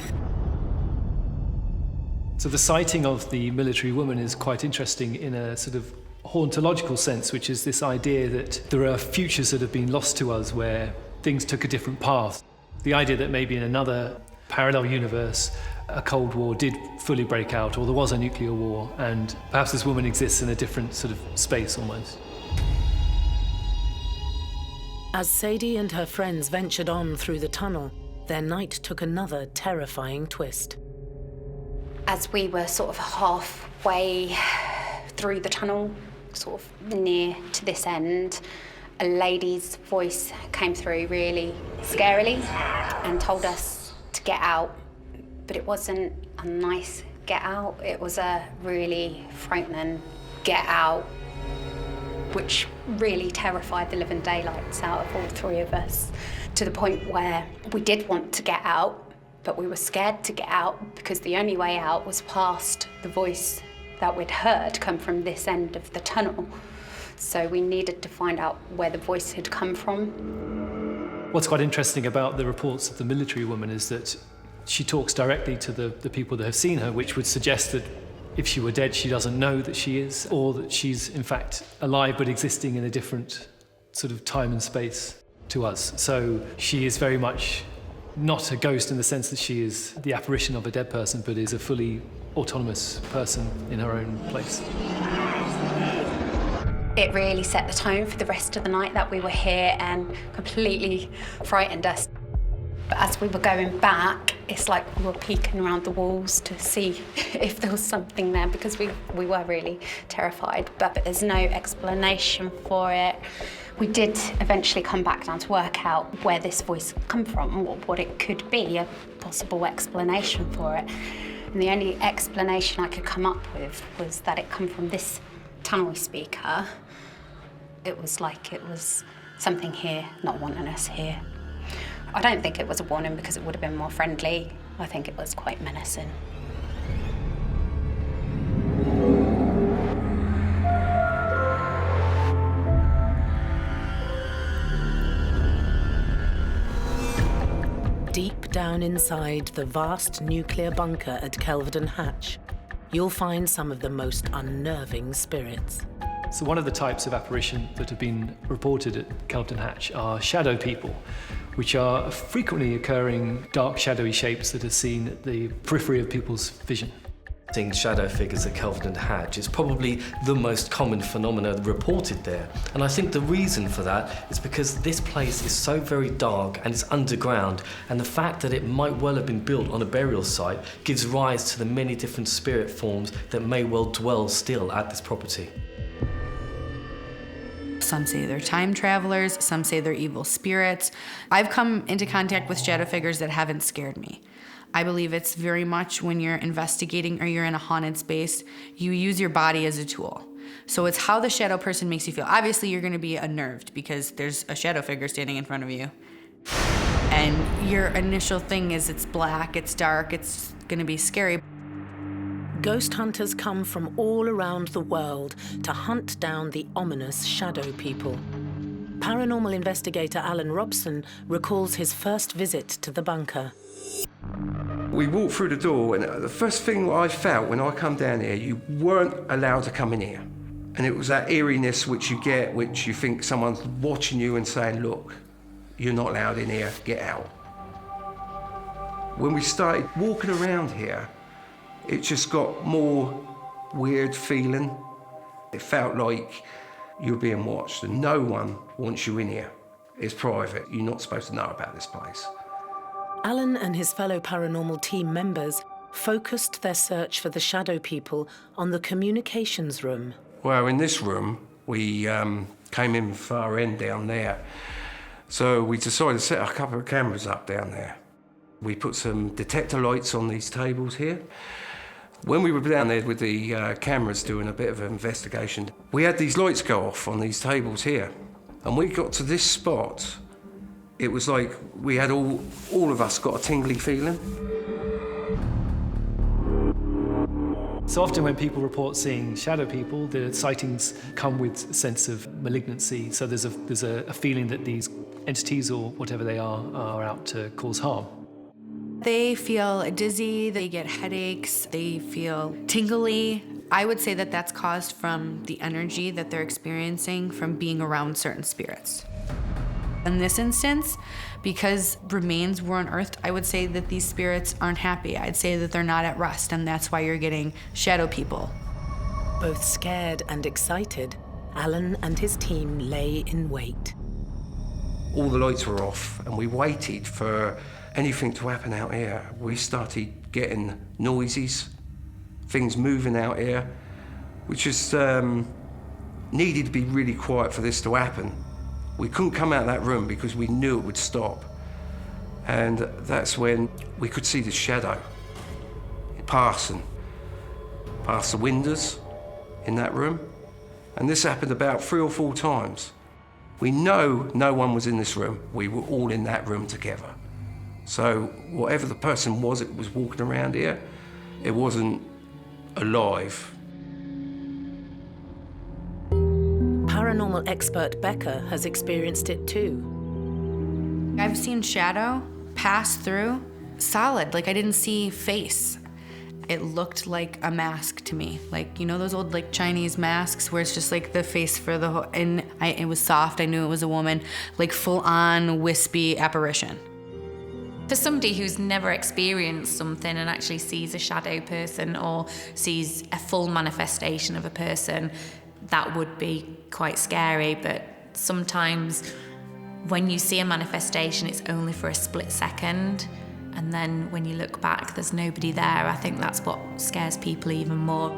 [SPEAKER 4] So the sighting of the military woman is quite interesting in a sort of hauntological sense, which is this idea that there are futures that have been lost to us where things took a different path. The idea that maybe in another parallel universe, a Cold War did fully break out, or there was a nuclear war, and perhaps this woman exists in a different sort of space almost.
[SPEAKER 1] As Sadie and her friends ventured on through the tunnel, their night took another terrifying twist.
[SPEAKER 18] As we were sort of halfway through the tunnel, sort of near to this end, a lady's voice came through really scarily and told us to get out. But it wasn't a nice get out, it was a really frightening get out, which really terrified the living daylights out of all three of us, to the point where we did want to get out, but we were scared to get out because the only way out was past the voice that we'd heard come from this end of the tunnel. So we needed to find out where the voice had come from.
[SPEAKER 4] What's quite interesting about the reports of the military woman is that she talks directly to the people that have seen her, which would suggest that if she were dead, she doesn't know that she is, or that she's in fact alive but existing in a different sort of time and space to us. So she is very much not a ghost in the sense that she is the apparition of a dead person, but is a fully autonomous person in her own place.
[SPEAKER 18] It really set the tone for the rest of the night that we were here and completely frightened us. But as we were going back, it's like we were peeking around the walls to see if there was something there, because we were really terrified, but there's no explanation for it. We did eventually come back down to work out where this voice come from, what it could be, a possible explanation for it. And the only explanation I could come up with was that it come from this tunnel speaker. It was like it was something here not wanting us here. I don't think it was a warning because it would have been more friendly. I think it was quite menacing.
[SPEAKER 1] Deep down inside the vast nuclear bunker at Kelvedon Hatch, you'll find some of the most unnerving spirits.
[SPEAKER 4] So one of the types of apparition that have been reported at Kelvedon Hatch are shadow people, which are frequently occurring dark shadowy shapes that are seen at the periphery of people's vision.
[SPEAKER 11] Seeing shadow figures at Kelvedon is probably the most common phenomenon reported there. And I think the reason for that is because this place is so very dark and it's underground, and the fact that it might well have been built on a burial site gives rise to the many different spirit forms that may well dwell still at this property.
[SPEAKER 5] Some say they're time travelers, some say they're evil spirits. I've come into contact with shadow figures that haven't scared me. I believe it's very much when you're investigating or you're in a haunted space, you use your body as a tool. So it's how the shadow person makes you feel. Obviously, you're gonna be unnerved because there's a shadow figure standing in front of you. And your initial thing is it's black, it's dark, it's gonna be scary.
[SPEAKER 1] Ghost hunters come from all around the world to hunt down the ominous shadow people. Paranormal investigator Alan Robson recalls his first visit to the bunker.
[SPEAKER 19] We walked through the door, and the first thing I felt when I come down here, you weren't allowed to come in here. And it was that eeriness which you get, which you think someone's watching you and saying, look, you're not allowed in here, get out. When we started walking around here, it just got more weird feeling. It felt like you're being watched, and no one wants you in here. It's private, you're not supposed to know about this place.
[SPEAKER 1] Alan and his fellow paranormal team members focused their search for the shadow people on the communications room.
[SPEAKER 19] Well, in this room, we came in far end down there. So we decided to set a couple of cameras up down there. We put some detector lights on these tables here. When we were down there with the cameras doing a bit of an investigation, we had these lights go off on these tables here. And we got to this spot, it was like we had all of us got a tingly feeling.
[SPEAKER 4] So often when people report seeing shadow people, the sightings come with a sense of malignancy. So there's a feeling that these entities or whatever they are out to cause harm.
[SPEAKER 5] They feel dizzy, they get headaches, they feel tingly. I would say that that's caused from the energy that they're experiencing from being around certain spirits. In this instance, because remains were unearthed, I would say that these spirits aren't happy. I'd say that they're not at rest, and that's why you're getting shadow people.
[SPEAKER 1] Both scared and excited, Alan and his team lay in wait.
[SPEAKER 19] All the lights were off, and we waited for anything to happen out here. We started getting noises, things moving out here. We just needed to be really quiet for this to happen. We couldn't come out of that room because we knew it would stop. And that's when we could see the shadow passing past the windows in that room. And this happened about 3 or 4 times. We know no one was in this room. We were all in that room together. So whatever the person was that was walking around here, it wasn't alive.
[SPEAKER 1] Paranormal expert Becca has experienced it too.
[SPEAKER 5] I've seen shadow pass through solid, like I didn't see face. It looked like a mask to me. Like, you know those old like Chinese masks where it's just like the face for the whole, and it was soft, I knew it was a woman, like full on wispy apparition.
[SPEAKER 6] For somebody who's never experienced something and actually sees a shadow person or sees a full manifestation of a person, that would be quite scary. But sometimes when you see a manifestation, it's only for a split second. And then when you look back, there's nobody there. I think that's what scares people even more.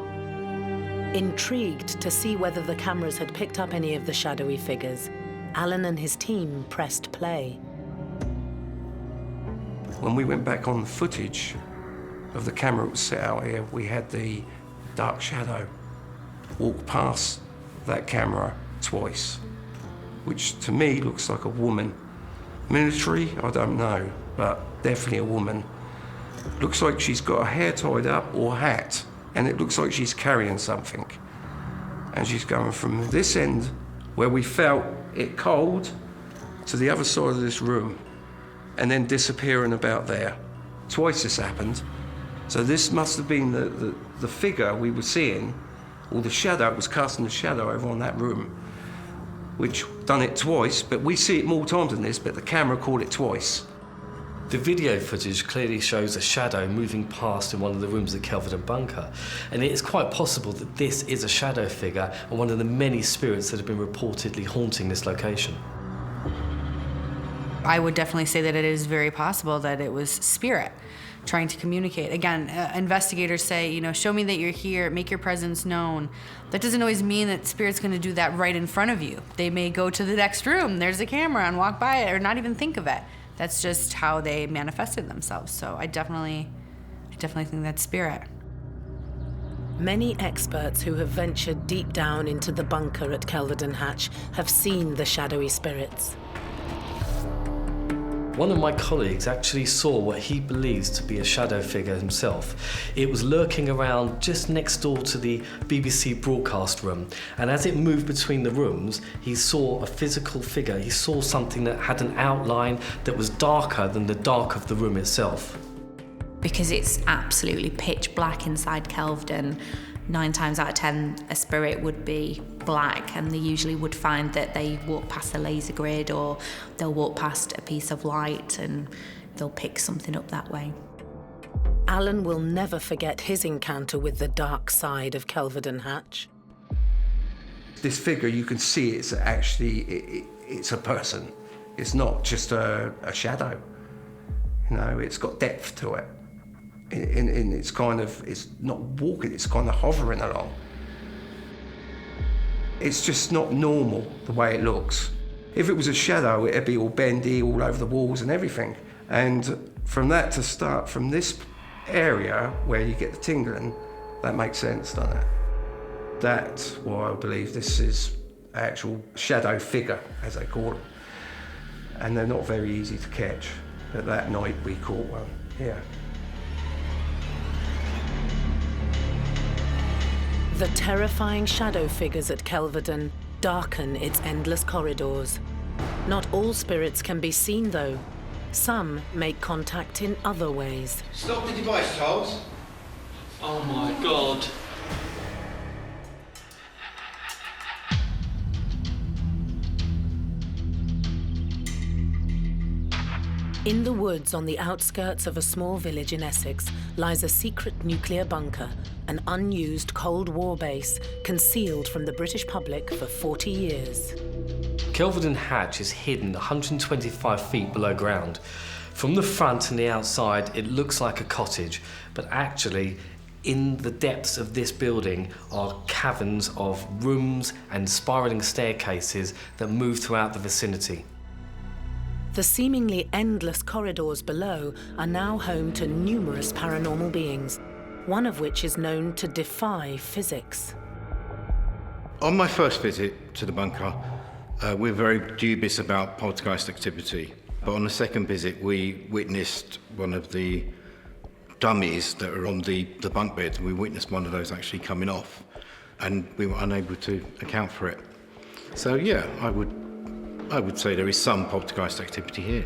[SPEAKER 1] Intrigued to see whether the cameras had picked up any of the shadowy figures, Alan and his team pressed play.
[SPEAKER 19] When we went back on the footage of the camera that was set out here, we had the dark shadow walk past that camera twice, which to me looks like a woman. Military, I don't know, but definitely a woman. Looks like she's got her hair tied up or hat, and it looks like she's carrying something. And she's going from this end, where we felt it cold, to the other side of this room, and then disappearing about there. Twice this happened. So this must have been the figure we were seeing, or the shadow, it was casting the shadow over on that room, which done it twice, but we see it more times than this, but the camera caught it twice.
[SPEAKER 11] The video footage clearly shows a shadow moving past in one of the rooms of the Kelvedon bunker, and it is quite possible that this is a shadow figure and one of the many spirits that have been reportedly haunting this location.
[SPEAKER 5] I would definitely say that it is very possible that it was spirit trying to communicate. Again, investigators say, you know, show me that you're here, make your presence known. That doesn't always mean that spirit's going to do that right in front of you. They may go to the next room, there's a camera, and walk by it, or not even think of it. That's just how they manifested themselves. So I definitely think that's spirit.
[SPEAKER 1] Many experts who have ventured deep down into the bunker at Kelvedon Hatch have seen the shadowy spirits.
[SPEAKER 11] One of my colleagues actually saw what he believes to be a shadow figure himself. It was lurking around just next door to the BBC broadcast room, and as it moved between the rooms, he saw a physical figure. He saw something that had an outline that was darker than the dark of the room itself.
[SPEAKER 6] Because it's absolutely pitch black inside Kelvedon, 9 times out of 10 a spirit would be black, and they usually would find that they walk past a laser grid or they'll walk past a piece of light and they'll pick something up that way.
[SPEAKER 1] Alan will never forget his encounter with the dark side of Kelvedon Hatch.
[SPEAKER 19] This figure, you can see it's actually, it's a person. It's not just a shadow. You know, it's got depth to it. And it's kind of, it's not walking, it's kind of hovering along. It's just not normal the way it looks. If it was a shadow, it'd be all bendy, all over the walls and everything. And from that to start from this area where you get the tingling, that makes sense, doesn't it? That's why I believe this is an actual shadow figure, as they call it. And they're not very easy to catch. But that night we caught one, yeah.
[SPEAKER 1] The terrifying shadow figures at Kelvedon darken its endless corridors. Not all spirits can be seen, though. Some make contact in other ways.
[SPEAKER 16] Stop the device, Charles.
[SPEAKER 15] Oh my God.
[SPEAKER 1] In the woods on the outskirts of a small village in Essex lies a secret nuclear bunker, an unused Cold War base concealed from the British public for 40 years.
[SPEAKER 11] Kelvedon Hatch is hidden 125 feet below ground. From the front and the outside, it looks like a cottage, but actually, in the depths of this building are caverns of rooms and spiralling staircases that move throughout the vicinity.
[SPEAKER 1] The seemingly endless corridors below are now home to numerous paranormal beings, one of which is known to defy physics.
[SPEAKER 16] On my first visit to the bunker, we were very dubious about poltergeist activity. But on the second visit, we witnessed one of the dummies that are on the bunk bed. We witnessed one of those actually coming off, and we were unable to account for it. So yeah, I would say there is some poltergeist activity here.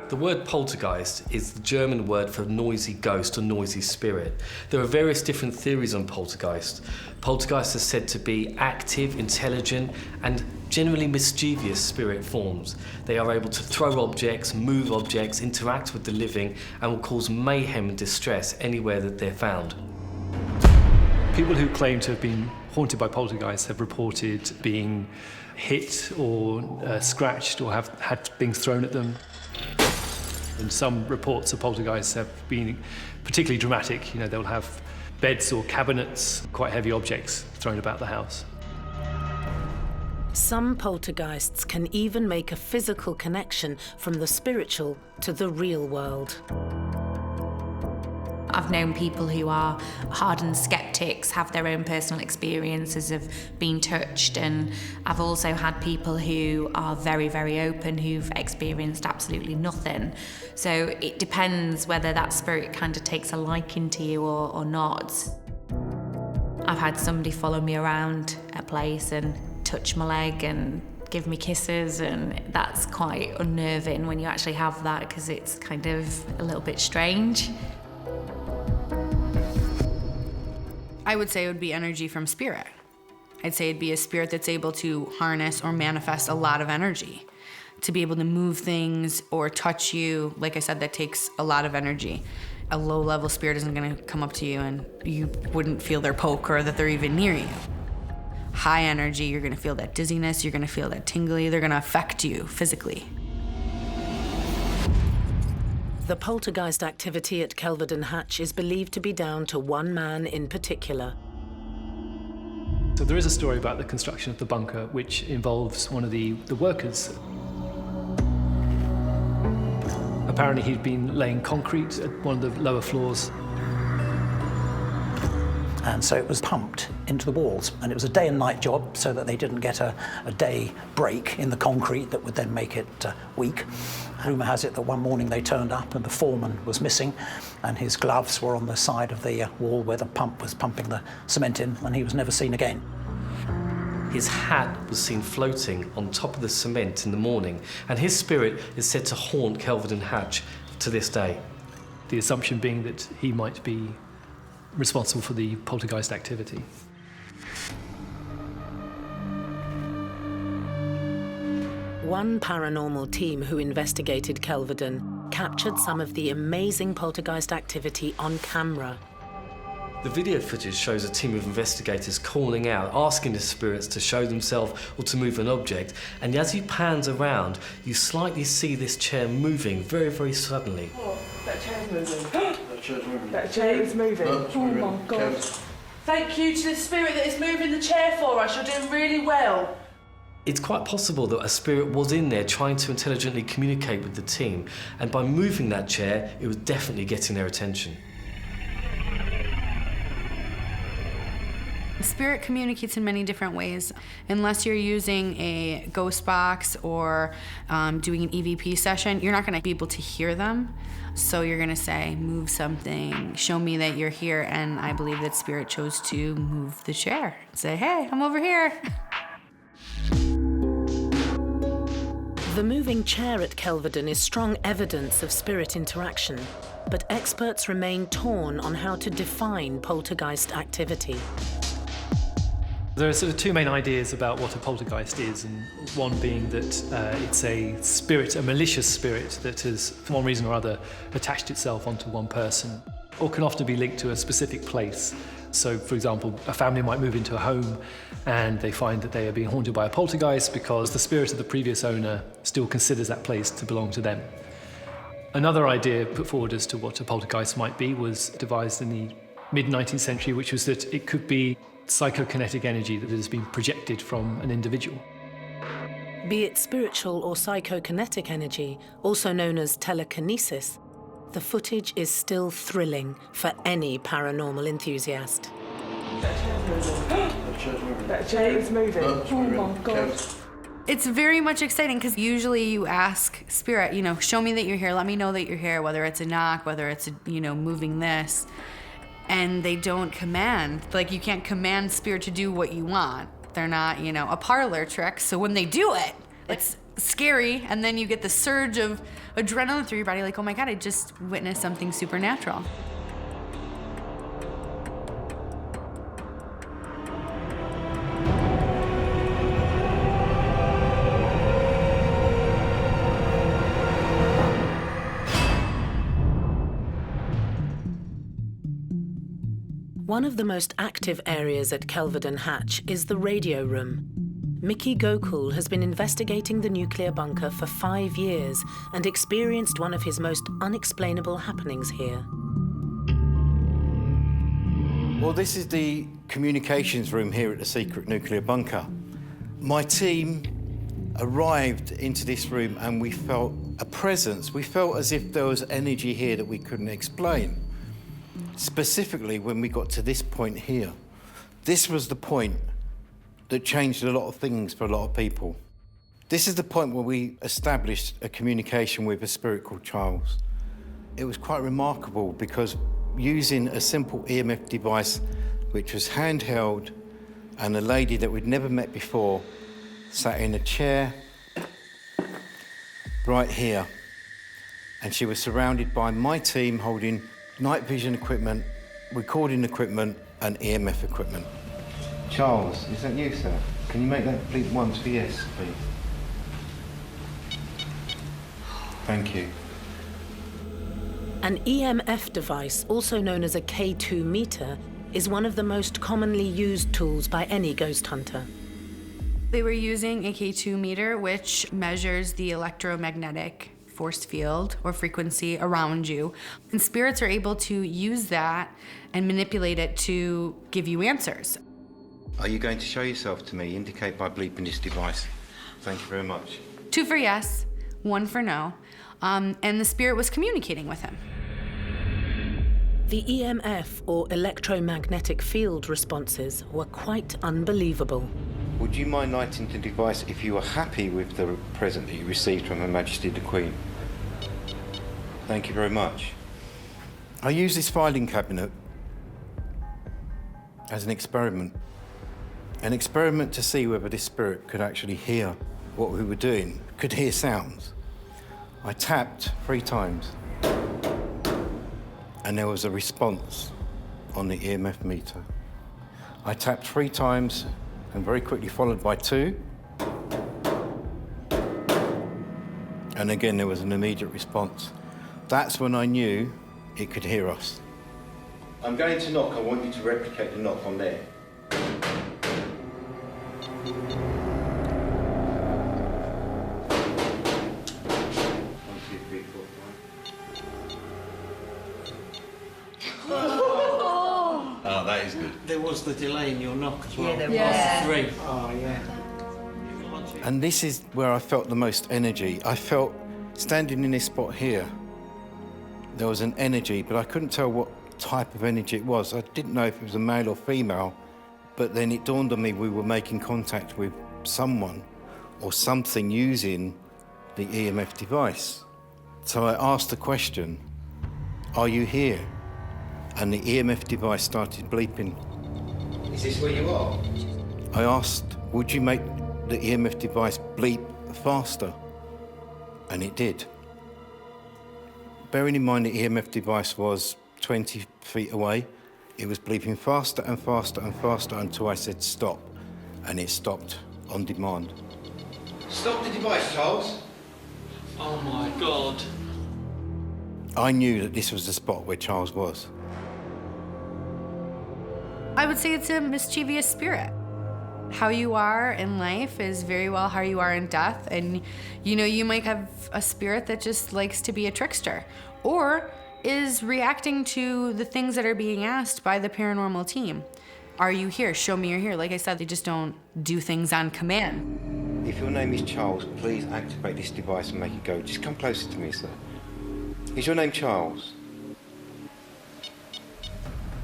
[SPEAKER 11] The word poltergeist is the German word for noisy ghost or noisy spirit. There are various different theories on poltergeist. Poltergeist is said to be active, intelligent, and generally mischievous spirit forms. They are able to throw objects, move objects, interact with the living, and will cause mayhem and distress anywhere that they're found.
[SPEAKER 4] People who claim to have been haunted by poltergeists have reported being hit or scratched or have had things thrown at them. And some reports of poltergeists have been particularly dramatic. You know, they'll have beds or cabinets, quite heavy objects thrown about the house.
[SPEAKER 1] Some poltergeists can even make a physical connection from the spiritual to the real world.
[SPEAKER 6] I've known people who are hardened skeptics, have their own personal experiences of being touched, and I've also had people who are very, very open, who've experienced absolutely nothing. So it depends whether that spirit kind of takes a liking to you or not. I've had somebody follow me around a place and touch my leg and give me kisses, and that's quite unnerving when you actually have that, because it's kind of a little bit strange.
[SPEAKER 5] I would say it would be energy from spirit. I'd say it'd be a spirit that's able to harness or manifest a lot of energy. to be able to move things or touch you. Like I said, that takes a lot of energy. A low-level spirit isn't going to come up to you and you wouldn't feel their poke or that they're even near you. High energy, you're going to feel that dizziness, you're going to feel that tingly, they're going to affect you physically.
[SPEAKER 1] The poltergeist activity at Kelvedon Hatch is believed to be down to one man in particular.
[SPEAKER 4] So there is a story about the construction of the bunker which involves one of the workers. Apparently he'd been laying concrete at one of the lower floors.
[SPEAKER 23] And so it was pumped into the walls, and it was a day and night job so that they didn't get a day break in the concrete that would then make it weak. Rumour has it that one morning they turned up and the foreman was missing, and his gloves were on the side of the wall where the pump was pumping the cement in, and he was never seen again.
[SPEAKER 11] His hat was seen floating on top of the cement in the morning, and his spirit is said to haunt Kelvedon Hatch to this day.
[SPEAKER 4] The assumption being that he might be responsible for the poltergeist activity.
[SPEAKER 1] One paranormal team who investigated Kelvedon captured some of the amazing poltergeist activity on camera.
[SPEAKER 11] The video footage shows a team of investigators calling out, asking the spirits to show themselves or to move an object, and as he pans around, you slightly see this chair moving very, very suddenly.
[SPEAKER 12] Oh, that chair's moving. That chair is moving. Oh my God. Thank you to the spirit that is moving the chair for us. You're doing really well.
[SPEAKER 11] It's quite possible that a spirit was in there trying to intelligently communicate with the team, and by moving that chair, it was definitely getting their attention.
[SPEAKER 5] Spirit communicates in many different ways. Unless you're using a ghost box or doing an EVP session, you're not going to be able to hear them. So you're going to say, move something, show me that you're here, and I believe that Spirit chose to move the chair. Say, hey, I'm over here.
[SPEAKER 1] The moving chair at Kelvedon is strong evidence of spirit interaction, but experts remain torn on how to define poltergeist activity.
[SPEAKER 4] There are sort of two main ideas about what a poltergeist is, and one being that it's a spirit, a malicious spirit that has, for one reason or other, attached itself onto one person, or can often be linked to a specific place. So, for example, a family might move into a home and they find that they are being haunted by a poltergeist because the spirit of the previous owner still considers that place to belong to them. Another idea put forward as to what a poltergeist might be was devised in the mid-19th century, which was that it could be psychokinetic energy that has been projected from an individual.
[SPEAKER 1] Be it spiritual or psychokinetic energy, also known as telekinesis, the footage is still thrilling for any paranormal enthusiast.
[SPEAKER 12] That chair is moving. Oh my God.
[SPEAKER 5] It's very much exciting because usually you ask Spirit, you know, show me that you're here, let me know that you're here, whether it's a knock, whether it's, moving this. And they don't command. Like, you can't command Spirit to do what you want. They're not, a parlor trick. So when they do it, it's scary. And then you get the surge of adrenaline through your body. Like, oh my God, I just witnessed something supernatural.
[SPEAKER 1] One of the most active areas at Kelvedon Hatch is the radio room. Mickey Gokul has been investigating the nuclear bunker for 5 years and experienced one of his most unexplainable happenings here.
[SPEAKER 9] Well, this is the communications room here at the secret nuclear bunker. My team arrived into this room and we felt a presence. We felt as if there was energy here that we couldn't explain. Specifically, when we got to this point here, this was the point that changed a lot of things for a lot of people. This is the point where we established a communication with a spirit called Charles. It was quite remarkable because using a simple EMF device, which was handheld, and a lady that we'd never met before sat in a chair right here. And she was surrounded by my team holding night vision equipment, recording equipment, and EMF equipment. Charles, is that you, sir? Can you make that bleep once for yes, please?
[SPEAKER 16] Thank you.
[SPEAKER 1] An EMF device, also known as a K2 meter, is one of the most commonly used tools by any ghost hunter.
[SPEAKER 5] They were using a K2 meter, which measures the electromagnetic force field or frequency around you. And spirits are able to use that and manipulate it to give you answers.
[SPEAKER 16] Are you going to show yourself to me? Indicate by bleeping this device. Thank you very much.
[SPEAKER 5] 2 for yes, 1 for no. And the spirit was communicating with him.
[SPEAKER 1] The EMF, or electromagnetic field responses, were quite unbelievable.
[SPEAKER 16] Would you mind lighting the device if you are happy with the present that you received from Her Majesty the Queen? Thank you very much. I used this filing cabinet as an experiment to see whether this spirit could actually hear what we were doing, could hear sounds. I tapped 3 times, and there was a response on the EMF meter. I tapped 3 times, and very quickly followed by 2. And again, there was an immediate response. That's when I knew it could hear us. I'm going to knock. I want you to replicate the knock on there. 1, 2, 3, 4, 5. Oh, that is good.
[SPEAKER 7] There was the delay in your knock as well.
[SPEAKER 12] Yeah, there was.
[SPEAKER 7] 3. Oh, yeah.
[SPEAKER 16] And this is where I felt the most energy. I felt, standing in this spot here, there was an energy, but I couldn't tell what type of energy it was. I didn't know if it was a male or female, but then it dawned on me we were making contact with someone or something using the EMF device. So I asked the question, "Are you here?" And the EMF device started bleeping. Is this where you are? I asked, "Would you make the EMF device bleep faster?" And it did. Bearing in mind the EMF device was 20 feet away, it was bleeping faster and faster and faster until I said stop, and it stopped on demand. Stop the device, Charles.
[SPEAKER 15] Oh my God.
[SPEAKER 16] I knew that this was the spot where Charles was.
[SPEAKER 5] I would say it's a mischievous spirit. How you are in life is very well how you are in death. And, you might have a spirit that just likes to be a trickster or is reacting to the things that are being asked by the paranormal team. Are you here? Show me you're here. Like I said, they just don't do things on command.
[SPEAKER 16] If your name is Charles, please activate this device and make it go. Just come closer to me, sir. Is your name Charles?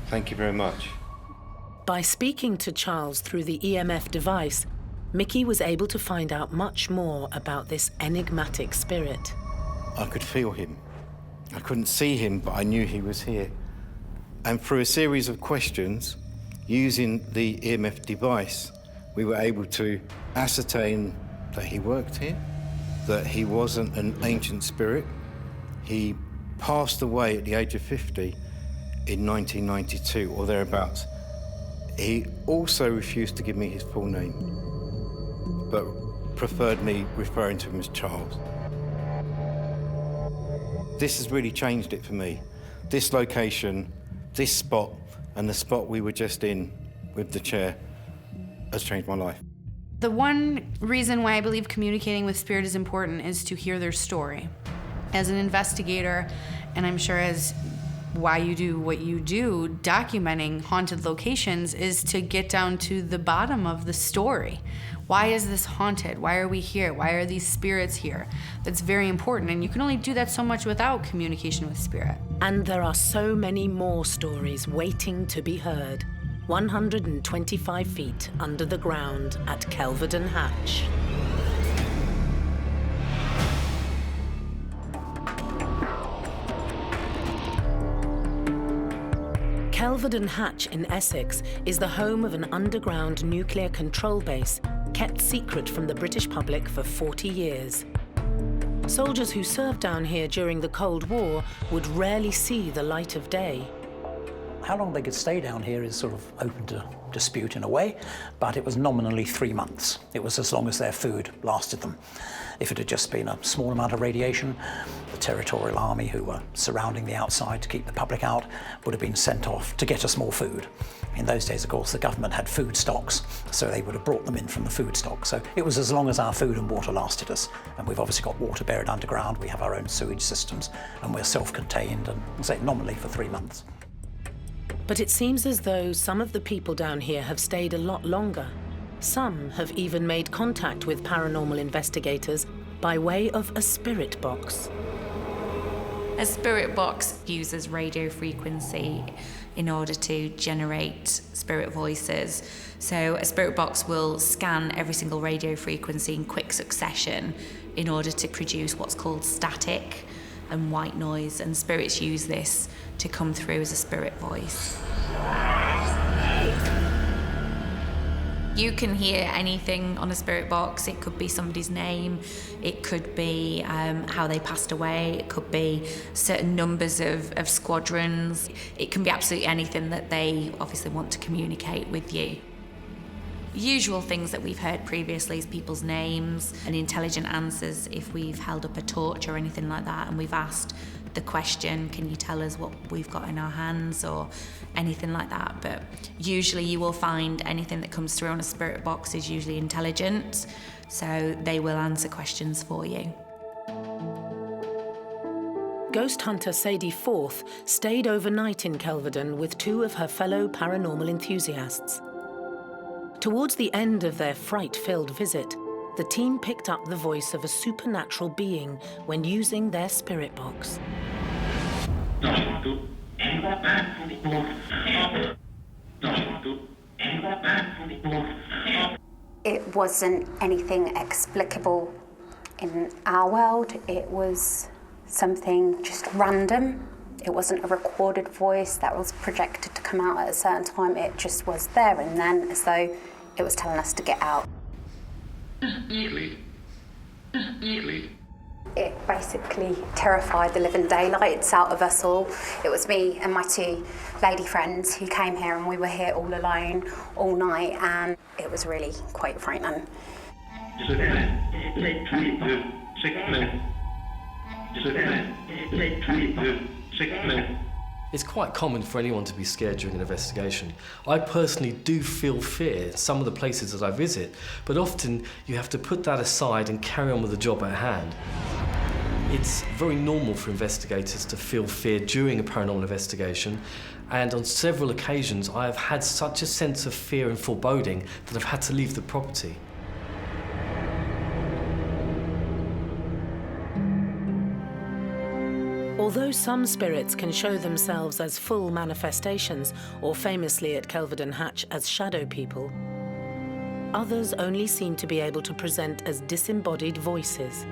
[SPEAKER 16] Thank you very much.
[SPEAKER 1] By speaking to Charles through the EMF device, Mickey was able to find out much more about this enigmatic spirit.
[SPEAKER 16] I could feel him. I couldn't see him, but I knew he was here. And through a series of questions, using the EMF device, we were able to ascertain that he worked here, that he wasn't an ancient spirit. He passed away at the age of 50 in 1992 or thereabouts. He also refused to give me his full name, but preferred me referring to him as Charles. This has really changed it for me. This location, this spot, and the spot we were just in with the chair has changed my life.
[SPEAKER 5] The one reason why I believe communicating with spirit is important is to hear their story. As an investigator, and I'm sure as why you do what you do, documenting haunted locations is to get down to the bottom of the story. Why is this haunted? Why are we here? Why are these spirits here? That's very important, and you can only do that so much without communication with spirit.
[SPEAKER 1] And there are so many more stories waiting to be heard. 125 feet under the ground at Kelvedon Hatch. Kelvedon Hatch in Essex is the home of an underground nuclear control base kept secret from the British public for 40 years. Soldiers who served down here during the Cold War would rarely see the light of day.
[SPEAKER 23] How long they could stay down here is sort of open to dispute in a way, but it was nominally 3 months. It was as long as their food lasted them. If it had just been a small amount of radiation, the territorial army who were surrounding the outside to keep the public out would have been sent off to get us more food. In those days, of course, the government had food stocks, so they would have brought them in from the food stock. So it was as long as our food and water lasted us. And we've obviously got water buried underground, we have our own sewage systems, and we're self-contained, and say nominally for 3 months.
[SPEAKER 1] But it seems as though some of the people down here have stayed a lot longer. Some have even made contact with paranormal investigators by way of a spirit box.
[SPEAKER 6] A spirit box uses radio frequency in order to generate spirit voices. So a spirit box will scan every single radio frequency in quick succession in order to produce what's called static and white noise, and spirits use this to come through as a spirit voice. You can hear anything on a spirit box. It could be somebody's name, it could be how they passed away, it could be certain numbers of squadrons. It can be absolutely anything that they obviously want to communicate with you. Usual things that we've heard previously is people's names and intelligent answers if we've held up a torch or anything like that and we've asked the question, can you tell us what we've got in our hands, or anything like that. But usually you will find anything that comes through on a spirit box is usually intelligent, so they will answer questions for you.
[SPEAKER 1] Ghost hunter Sadie Forth stayed overnight in Kelvedon with 2 of her fellow paranormal enthusiasts. Towards the end of their fright-filled visit, the team picked up the voice of a supernatural being when using their spirit box.
[SPEAKER 18] It wasn't anything explicable in our world. It was something just random. It wasn't a recorded voice that was projected to come out at a certain time. It just was there and then, as though it was telling us to get out. It basically terrified the living daylights out of us all. It was me and my 2 lady friends who came here, and we were here all alone all night, and it was really quite frightening.
[SPEAKER 11] It's quite common for anyone to be scared during an investigation. I personally do feel fear in some of the places that I visit, but often you have to put that aside and carry on with the job at hand. It's very normal for investigators to feel fear during a paranormal investigation, and on several occasions I have had such a sense of fear and foreboding that I've had to leave the property.
[SPEAKER 1] Although some spirits can show themselves as full manifestations, or famously at Kelvedon Hatch as shadow people, others only seem to be able to present as disembodied voices.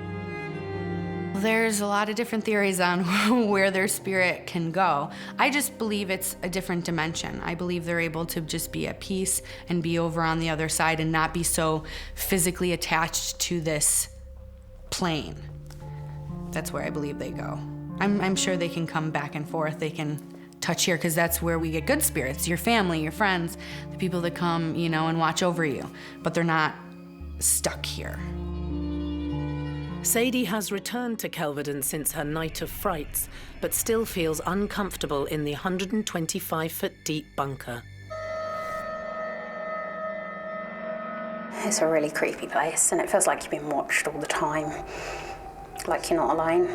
[SPEAKER 5] There's a lot of different theories on where their spirit can go. I just believe it's a different dimension. I believe they're able to just be at peace and be over on the other side and not be so physically attached to this plane. That's where I believe they go. I'm sure they can come back and forth. They can touch here, because that's where we get good spirits, your family, your friends, the people that come, you know, and watch over you, but they're not stuck here.
[SPEAKER 1] Sadie has returned to Kelvedon since her night of frights, but still feels uncomfortable in the 125-foot deep bunker.
[SPEAKER 18] It's a really creepy place, and it feels like you've been watched all the time, like you're not alone.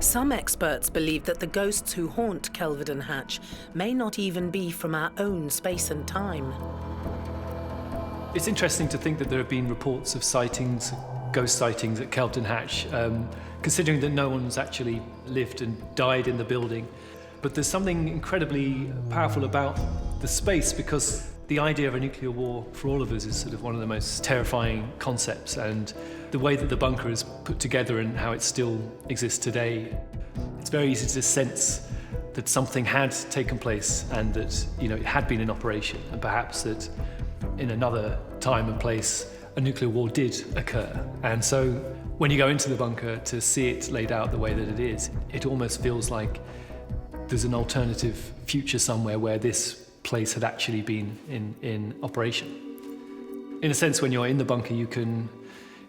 [SPEAKER 1] Some experts believe that the ghosts who haunt Kelvedon Hatch may not even be from our own space and time.
[SPEAKER 4] It's interesting to think that there have been reports of sightings, ghost sightings at Kelvedon Hatch, considering that no one's actually lived and died in the building. But there's something incredibly powerful about the space, because the idea of a nuclear war for all of us is sort of one of the most terrifying concepts, and the way that the bunker is put together and how it still exists today, it's very easy to sense that something had taken place and that, you know, it had been in operation, and perhaps that in another time and place a nuclear war did occur. And so When you go into the bunker to see it laid out the way that it is, it almost feels like there's an alternative future somewhere where this place had actually been in operation. In a sense, when you're in the bunker, you can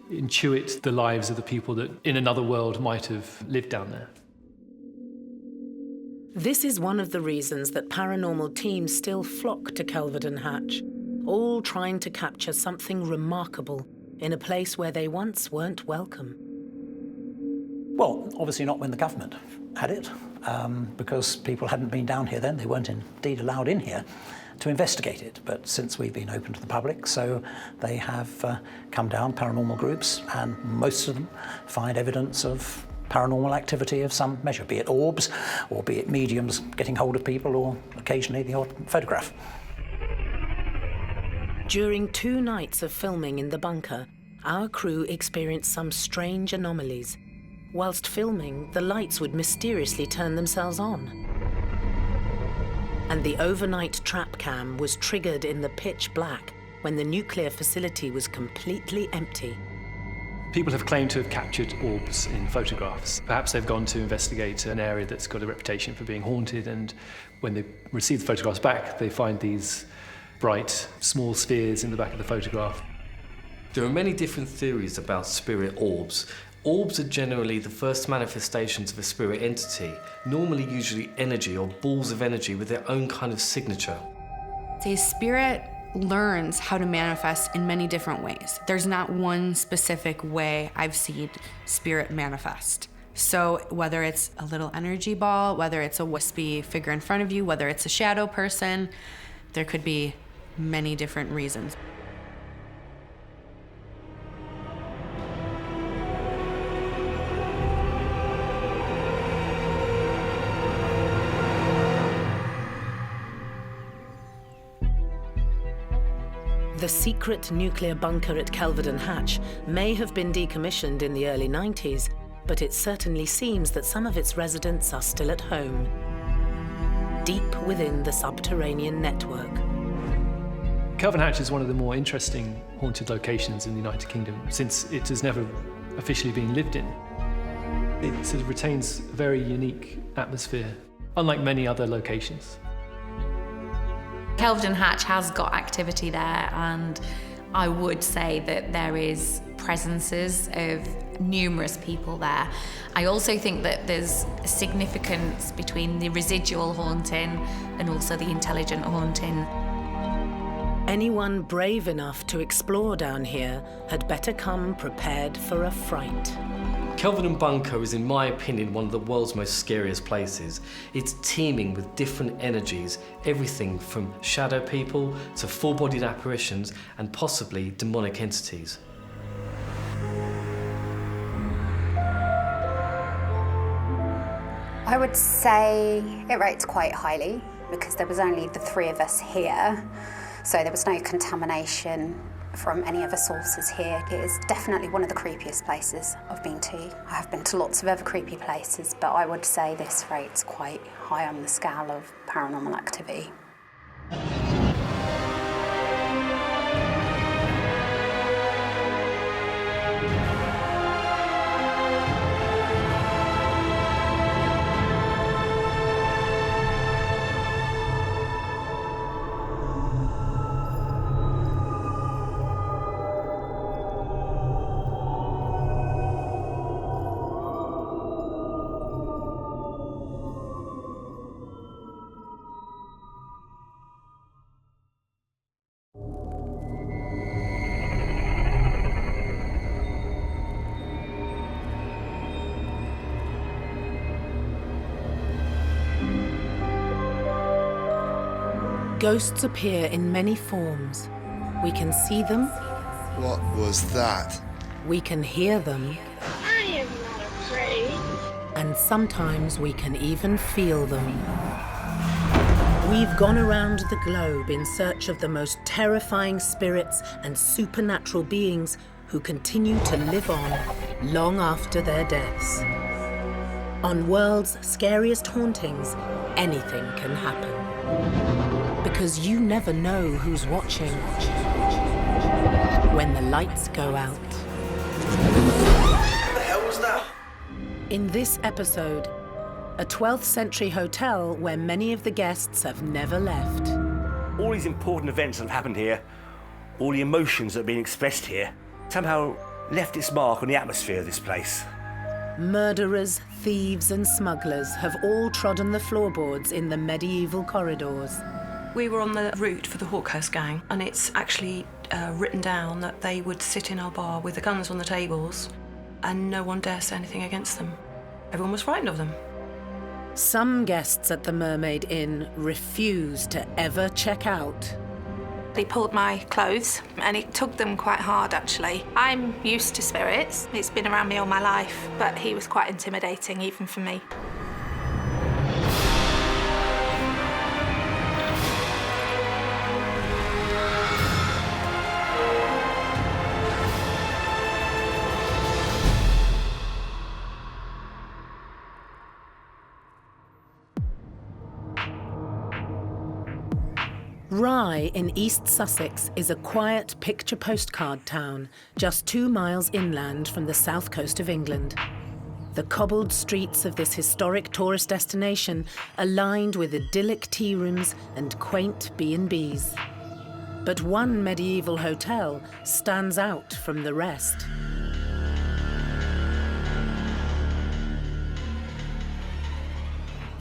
[SPEAKER 4] intuit the lives of the people that in another world might have lived down there.
[SPEAKER 1] This is one of the reasons that paranormal teams still flock to Kelvedon Hatch, all trying to capture something remarkable in a place where they once weren't welcome.
[SPEAKER 23] Well, obviously not when the government had it, because people hadn't been down here then. They weren't indeed allowed in here to investigate it. But since we've been open to the public, so they have come down, paranormal groups, and most of them find evidence of paranormal activity of some measure, be it orbs, or be it mediums getting hold of people, or occasionally the odd photograph.
[SPEAKER 1] During 2 nights of filming in the bunker, our crew experienced some strange anomalies. Whilst filming, the lights would mysteriously turn themselves on. And the overnight trap cam was triggered in the pitch black when the nuclear facility was completely empty.
[SPEAKER 4] People have claimed to have captured orbs in photographs. Perhaps they've gone to investigate an area that's got a reputation for being haunted, and when they receive the photographs back, they find these bright, small spheres in the back of the photograph.
[SPEAKER 11] There are many different theories about spirit orbs. Orbs are generally the first manifestations of a spirit entity, normally usually energy or balls of energy with their own kind of signature.
[SPEAKER 5] The spirit learns how to manifest in many different ways. There's not one specific way I've seen spirit manifest. So whether it's a little energy ball, whether it's a wispy figure in front of you, whether it's a shadow person, there could be many different reasons.
[SPEAKER 1] The secret nuclear bunker at Kelvedon Hatch may have been decommissioned in the early 90s, but it certainly seems that some of its residents are still at home, deep within the subterranean network.
[SPEAKER 4] Kelvedon Hatch is one of the more interesting haunted locations in the United Kingdom, since it has never officially been lived in. It sort of retains a very unique atmosphere, unlike many other locations.
[SPEAKER 6] Kelvedon Hatch has got activity there, and I would say that there is presences of numerous people there. I also think that there's a significance between the residual haunting and also the intelligent haunting.
[SPEAKER 1] Anyone brave enough to explore down here had better come prepared for a fright.
[SPEAKER 11] Kelvedon Bunker is, in my opinion, one of the world's most scariest places. It's teeming with different energies, everything from shadow people to full-bodied apparitions and possibly demonic entities.
[SPEAKER 18] I would say it rates quite highly because there was only the 3 of us here, so there was no contamination from any other sources here. It is definitely one of the creepiest places I've been to. I have been to lots of other creepy places, but I would say this rate's quite high on the scale of paranormal activity.
[SPEAKER 1] Ghosts appear in many forms. We can see them.
[SPEAKER 2] What was that?
[SPEAKER 1] We can hear them.
[SPEAKER 10] I am not afraid.
[SPEAKER 1] And sometimes we can even feel them. We've gone around the globe in search of the most terrifying spirits and supernatural beings who continue to live on long after their deaths. On World's Scariest Hauntings, anything can happen. Because you never know who's watching when the lights go out. In this episode, a 12th century hotel where many of the guests have never left.
[SPEAKER 17] All these important events that have happened here, all the emotions that have been expressed here, somehow left its mark on the atmosphere of this place.
[SPEAKER 1] Murderers, thieves and smugglers have all trodden the floorboards in the medieval corridors.
[SPEAKER 20] We were on the route for the Hawkhurst gang, and it's actually written down that they would sit in our bar with the guns on the tables and no one dare say anything against them. Everyone was frightened of them.
[SPEAKER 1] Some guests at the Mermaid Inn refuse to ever check out.
[SPEAKER 21] He pulled my clothes and he tugged them quite hard, actually. I'm used to spirits. It's been around me all my life, but he was quite intimidating, even for me.
[SPEAKER 1] Rye in East Sussex is a quiet picture postcard town just 2 miles inland from the south coast of England. The cobbled streets of this historic tourist destination are lined with idyllic tea rooms and quaint B&Bs. But one medieval hotel stands out from the rest.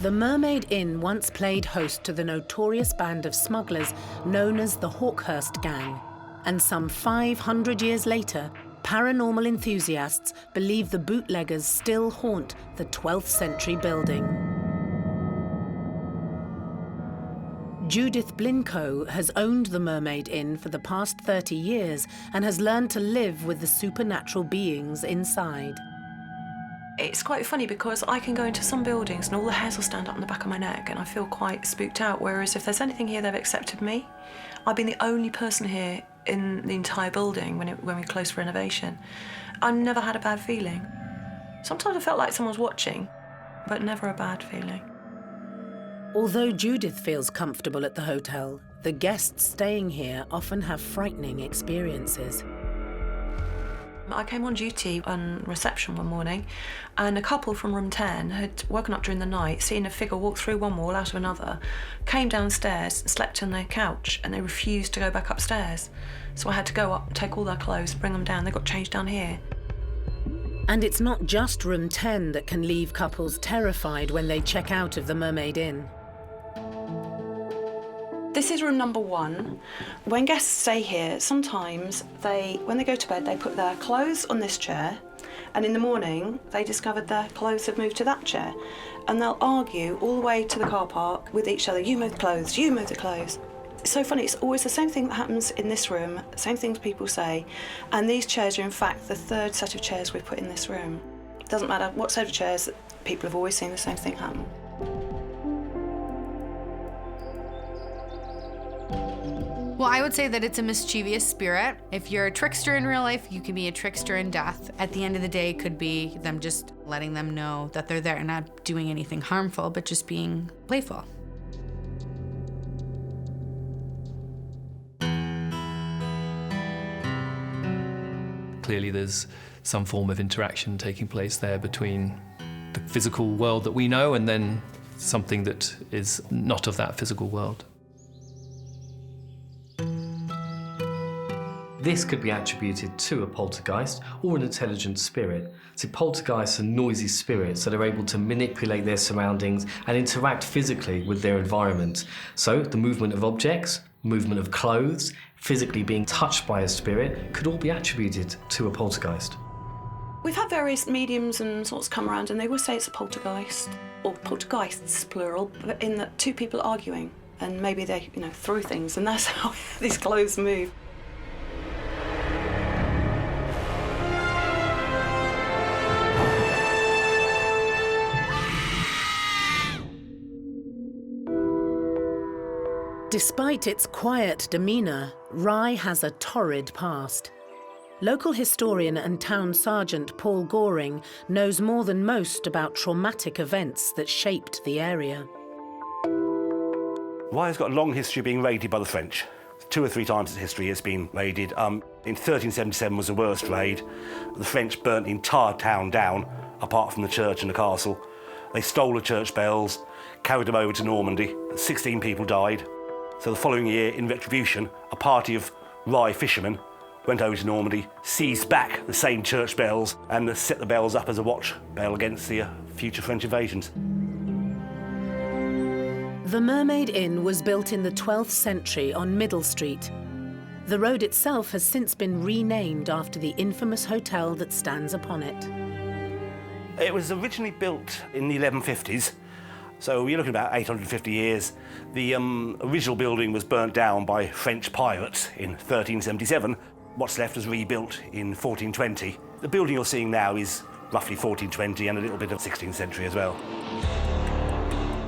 [SPEAKER 1] The Mermaid Inn once played host to the notorious band of smugglers known as the Hawkhurst Gang, and some 500 years later, paranormal enthusiasts believe the bootleggers still haunt the 12th century building. Judith Blincoe has owned the Mermaid Inn for the past 30 years and has learned to live with the supernatural beings inside.
[SPEAKER 20] It's quite funny because I can go into some buildings and all the hairs will stand up on the back of my neck and I feel quite spooked out, whereas if there's anything here, they've accepted me. I've been the only person here in the entire building when we closed for renovation. I've never had a bad feeling. Sometimes I felt like someone was watching, but never a bad feeling.
[SPEAKER 1] Although Judith feels comfortable at the hotel, the guests staying here often have frightening experiences.
[SPEAKER 20] I came on duty on reception one morning and a couple from room 10 had woken up during the night, seen a figure walk through one wall out of another, came downstairs, slept on their couch and they refused to go back upstairs. So I had to go up, take all their clothes, bring them down. They got changed down here.
[SPEAKER 1] And it's not just room 10 that can leave couples terrified when they check out of the Mermaid Inn.
[SPEAKER 20] This is room number 1. When guests stay here, sometimes when they go to bed, they put their clothes on this chair, and in the morning, they discovered their clothes have moved to that chair. And they'll argue all the way to the car park with each other, you move the clothes, you move the clothes. It's so funny, it's always the same thing that happens in this room, same things people say, and these chairs are in fact the 3rd set of chairs we've put in this room. It doesn't matter what set of chairs, people have always seen the same thing happen.
[SPEAKER 5] Well, I would say that it's a mischievous spirit. If you're a trickster in real life, you can be a trickster in death. At the end of the day, it could be them just letting them know that they're there and not doing anything harmful, but just being playful.
[SPEAKER 4] Clearly there's some form of interaction taking place there between the physical world that we know and then something that is not of that physical world.
[SPEAKER 11] This could be attributed to a poltergeist or an intelligent spirit. So poltergeists are noisy spirits that are able to manipulate their surroundings and interact physically with their environment. So the movement of objects, movement of clothes, physically being touched by a spirit could all be attributed to a poltergeist.
[SPEAKER 20] We've had various mediums and sorts come around and they will say it's a poltergeist, or poltergeists, plural, but in that 2 people arguing and maybe they, threw things and that's how these clothes move.
[SPEAKER 1] Despite its quiet demeanour, Rye has a torrid past. Local historian and town sergeant Paul Goring knows more than most about traumatic events that shaped the area.
[SPEAKER 17] Rye has got a long history of being raided by the French. 2 or 3 times in history it's been raided. In 1377 was the worst raid. The French burnt the entire town down apart from the church and the castle. They stole the church bells, carried them over to Normandy. 16 people died. So the following year, in retribution, a party of Rye fishermen went over to Normandy, seized back the same church bells and set the bells up as a watch bell against the future French invasions.
[SPEAKER 1] The Mermaid Inn was built in the 12th century on Middle Street. The road itself has since been renamed after the infamous hotel that stands upon it.
[SPEAKER 17] It was originally built in the 1150s, so you're looking about 850 years. The original building was burnt down by French pirates in 1377. What's left was rebuilt in 1420. The building you're seeing now is roughly 1420 and a little bit of 16th century as well.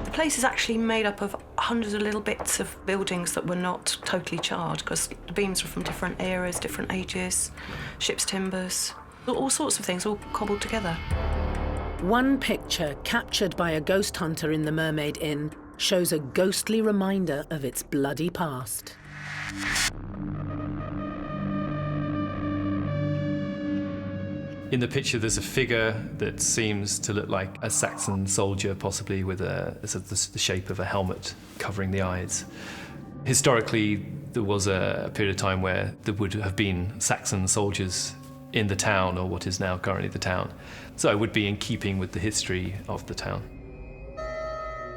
[SPEAKER 20] The place is actually made up of hundreds of little bits of buildings that were not totally charred, because the beams were from different eras, different ages, ship's timbers, all sorts of things all cobbled together.
[SPEAKER 1] One picture captured by a ghost hunter in the Mermaid Inn shows a ghostly reminder of its bloody past.
[SPEAKER 4] In the picture, there's a figure that seems to look like a Saxon soldier, possibly with the shape of a helmet covering the eyes. Historically, there was a period of time where there would have been Saxon soldiers in the town, or what is now currently the town. So it would be in keeping with the history of the town.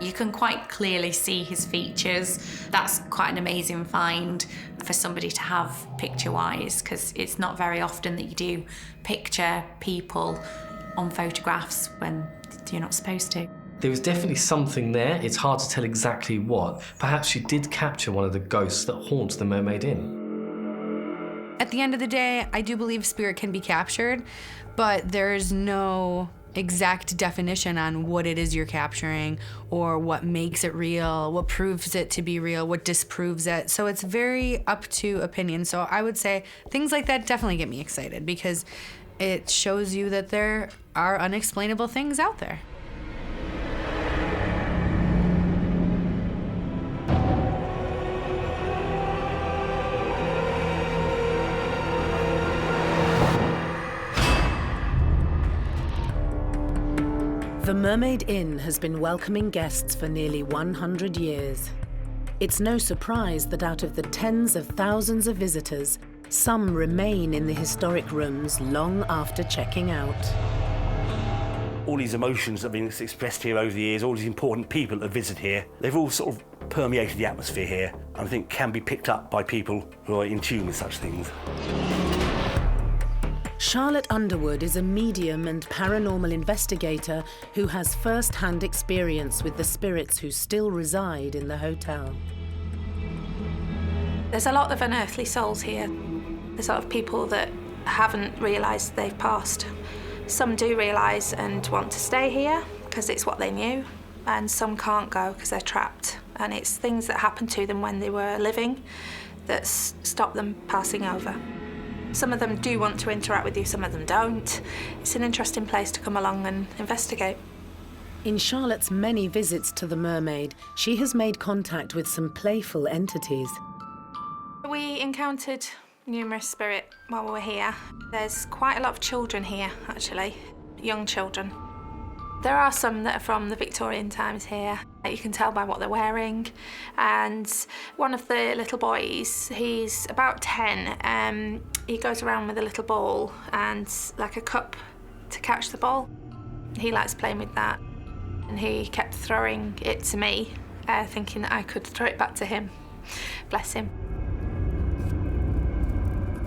[SPEAKER 6] You can quite clearly see his features. That's quite an amazing find for somebody to have picture-wise, because it's not very often that you do picture people on photographs when you're not supposed to.
[SPEAKER 11] There was definitely something there. It's hard to tell exactly what. Perhaps she did capture one of the ghosts that haunts the Mermaid Inn.
[SPEAKER 5] At the end of the day, I do believe spirit can be captured, but there's no exact definition on what it is you're capturing or what makes it real, what proves it to be real, what disproves it. So it's very up to opinion. So I would say things like that definitely get me excited, because it shows you that there are unexplainable things out there.
[SPEAKER 1] The Mermaid Inn has been welcoming guests for nearly 100 years. It's no surprise that out of the tens of thousands of visitors, some remain in the historic rooms long after checking out.
[SPEAKER 17] All these emotions that have been expressed here over the years, all these important people that visit here, they've all sort of permeated the atmosphere here, and I think can be picked up by people who are in tune with such things.
[SPEAKER 1] Charlotte Underwood is a medium and paranormal investigator who has first-hand experience with the spirits who still reside in the hotel.
[SPEAKER 21] There's a lot of unearthly souls here. There's a lot of people that haven't realised they've passed. Some do realise and want to stay here because it's what they knew, and some can't go because they're trapped. And it's things that happened to them when they were living that stop them passing over. Some of them do want to interact with you, some of them don't. It's an interesting place to come along and investigate.
[SPEAKER 1] In Charlotte's many visits to the Mermaid, she has made contact with some playful entities.
[SPEAKER 21] We encountered numerous spirit while we were here. There's quite a lot of children here, actually, young children. There are some that are from the Victorian times here. You can tell by what they're wearing. And one of the little boys, he's about 10. He goes around with a little ball and like a cup to catch the ball. He likes playing with that. And he kept throwing it to me, thinking that I could throw it back to him. Bless him.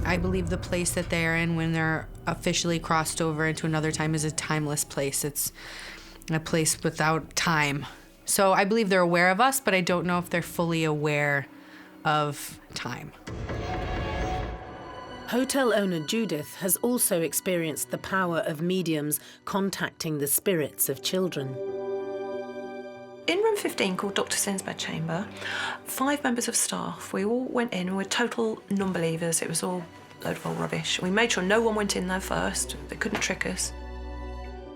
[SPEAKER 5] I believe the place that they're in when they're officially crossed over into another time is a timeless place. It's a place without time. So I believe they're aware of us, but I don't know if they're fully aware of time.
[SPEAKER 1] Hotel owner Judith has also experienced the power of mediums contacting the spirits of children.
[SPEAKER 20] In room 15, called Dr. Sin's bedchamber, 5 members of staff, we all went in, we were total non-believers. It was all a load of old rubbish. We made sure no one went in there first. They couldn't trick us.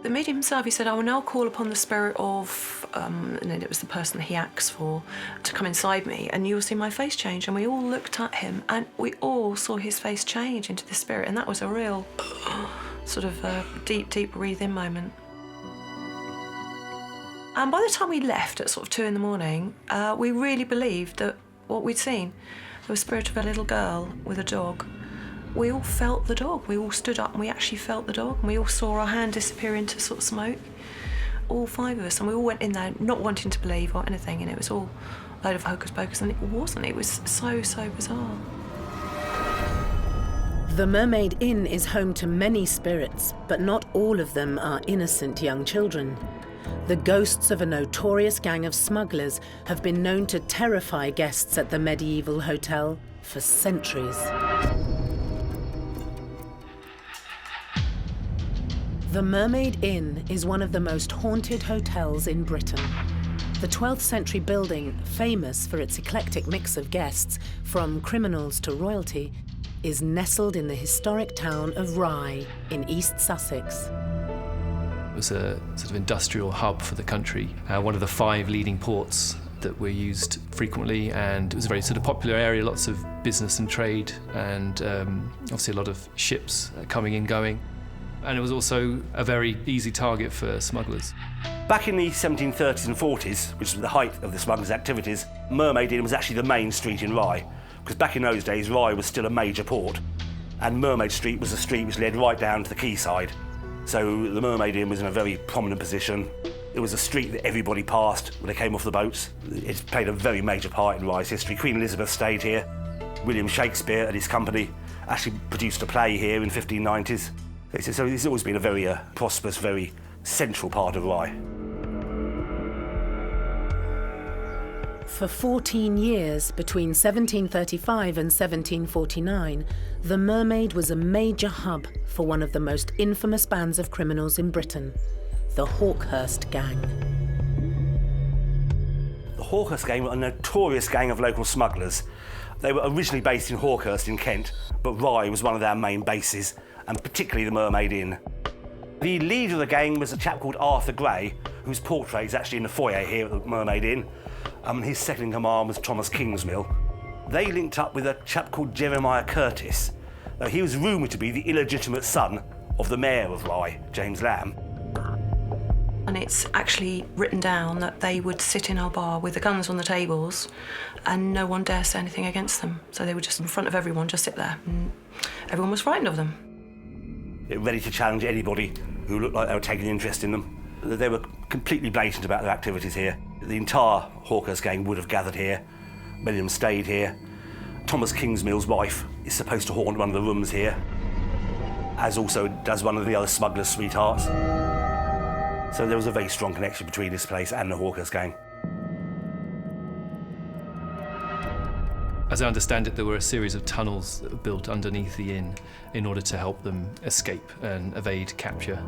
[SPEAKER 20] The medium himself, he said, I will now call upon the spirit of, and then it was the person that he acts for, to come inside me, and you will see my face change. And we all looked at him, and we all saw his face change into the spirit, and that was a real sort of deep, deep breathe-in moment. And by the time we left at sort of 2 a.m, we really believed that what we'd seen, there was a spirit of a little girl with a dog. We all felt the dog. We all stood up and we actually felt the dog, and we all saw our hand disappear into sort of smoke. All 5 of us, and we all went in there not wanting to believe or anything, and it was all a load of hocus pocus, and it wasn't. It was so bizarre.
[SPEAKER 1] The Mermaid Inn is home to many spirits, but not all of them are innocent young children. The ghosts of a notorious gang of smugglers have been known to terrify guests at the medieval hotel for centuries. The Mermaid Inn is one of the most haunted hotels in Britain. The 12th century building, famous for its eclectic mix of guests, from criminals to royalty, is nestled in the historic town of Rye in East Sussex.
[SPEAKER 4] It was a sort of industrial hub for the country, one of the 5 leading ports that were used frequently, and it was a very sort of popular area, lots of business and trade, and obviously a lot of ships coming and going. And it was also a very easy target for smugglers.
[SPEAKER 17] Back in the 1730s and 40s, which was the height of the smugglers' activities, Mermaid Inn was actually the main street in Rye, because back in those days, Rye was still a major port, and Mermaid Street was a street which led right down to the quayside. So the Mermaid Inn was in a very prominent position. It was a street that everybody passed when they came off the boats. It's played a very major part in Rye's history. Queen Elizabeth stayed here. William Shakespeare and his company actually produced a play here in the 1590s. So it's always been a very prosperous, very central part of Rye.
[SPEAKER 1] For 14 years, between 1735 and 1749, the Mermaid was a major hub for one of the most infamous bands of criminals in Britain, the Hawkhurst Gang.
[SPEAKER 17] The Hawkhurst Gang were a notorious gang of local smugglers. They were originally based in Hawkhurst in Kent, but Rye was one of their main bases, and particularly the Mermaid Inn. The leader of the gang was a chap called Arthur Gray, whose portrait is actually in the foyer here at the Mermaid Inn. His second in command was Thomas Kingsmill. They linked up with a chap called Jeremiah Curtis. He was rumoured to be the illegitimate son of the mayor of Rye, James Lamb.
[SPEAKER 20] And it's actually written down that they would sit in our bar with the guns on the tables and no one dare say anything against them. So they would just, in front of everyone, just sit there. And everyone was frightened of them.
[SPEAKER 17] Ready to challenge anybody who looked like they were taking interest in them. They were completely blatant about their activities here. The entire Hawkhurst gang would have gathered here. Many of them stayed here. Thomas Kingsmill's wife is supposed to haunt one of the rooms here, as also does one of the other smugglers' sweethearts. So there was a very strong connection between this place and the Hawkhurst gang.
[SPEAKER 4] As I understand it, there were a series of tunnels that were built underneath the inn in order to help them escape and evade capture,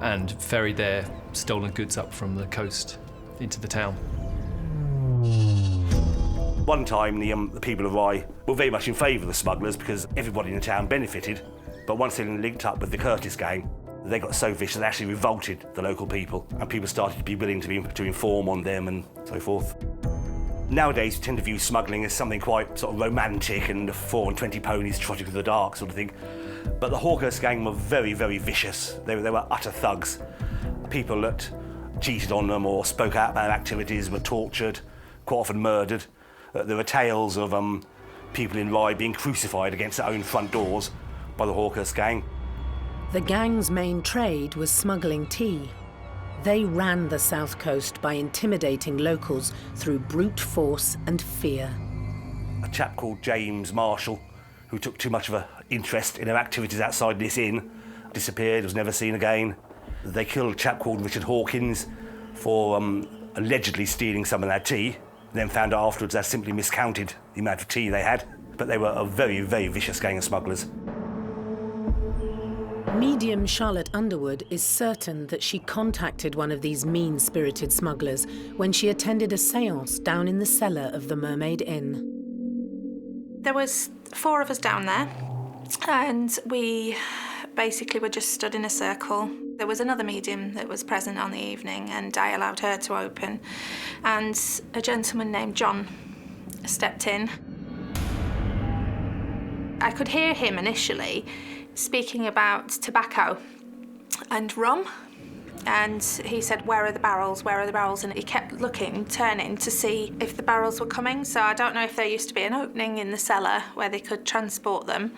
[SPEAKER 4] and ferry their stolen goods up from the coast into the town.
[SPEAKER 17] One time, the people of Rye were very much in favour of the smugglers because everybody in the town benefited, but once they linked up with the Curtis gang, they got so vicious they actually revolted the local people, and people started to be willing to inform on them and so forth. Nowadays, we tend to view smuggling as something quite sort of romantic and 4 and 20 ponies trotting through the dark sort of thing. But the Hawkhurst gang were very, very vicious. They were utter thugs. People that cheated on them or spoke out about their activities were tortured, quite often murdered. There were tales of people in Rye being crucified against their own front doors by the Hawkhurst gang.
[SPEAKER 1] The gang's main trade was smuggling tea. They ran the south coast by intimidating locals through brute force and fear.
[SPEAKER 17] A chap called James Marshall, who took too much of an interest in their activities outside this inn, disappeared, was never seen again. They killed a chap called Richard Hawkins for allegedly stealing some of their tea, then found out afterwards they'd simply miscounted the amount of tea they had. But they were a very, very vicious gang of smugglers.
[SPEAKER 1] Medium Charlotte Underwood is certain that she contacted one of these mean-spirited smugglers when she attended a séance down in the cellar of the Mermaid Inn.
[SPEAKER 21] There was 4 of us down there, and we basically were just stood in a circle. There was another medium that was present on the evening, and I allowed her to open, and a gentleman named John stepped in. I could hear him initially speaking about tobacco and rum, And he said, "Where are the barrels? Where are the barrels?" And he kept looking, turning to see if the barrels were coming. So I don't know if there used to be an opening in the cellar where they could transport them,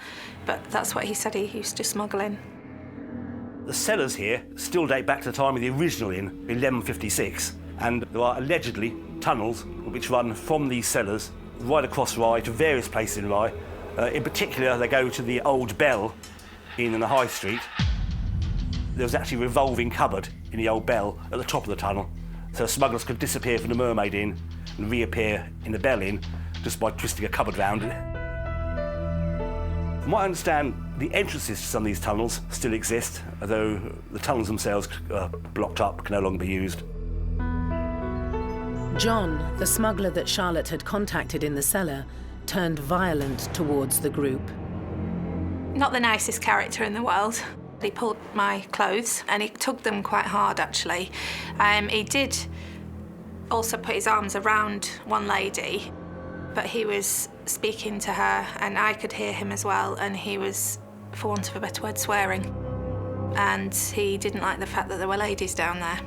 [SPEAKER 21] but that's what he said he used to smuggle in.
[SPEAKER 17] The cellars here still date back to the time of the original inn, 1156, and there are allegedly tunnels which run from these cellars right across Rye to various places in Rye. In particular, they go to the old bell in the High Street. There was actually a revolving cupboard in the old bell at the top of the tunnel, so smugglers could disappear from the Mermaid Inn and reappear in the Bell Inn just by twisting a cupboard round it. From what I understand, the entrances to some of these tunnels still exist, although the tunnels themselves are blocked up, can no longer be used.
[SPEAKER 1] John, the smuggler that Charlotte had contacted in the cellar, turned violent towards the group.
[SPEAKER 21] Not the nicest character in the world. He pulled my clothes and he tugged them quite hard, actually. He did also put his arms around one lady, but he was speaking to her and I could hear him as well, and he was, for want of a better word, swearing. And he didn't like the fact that there were ladies down there.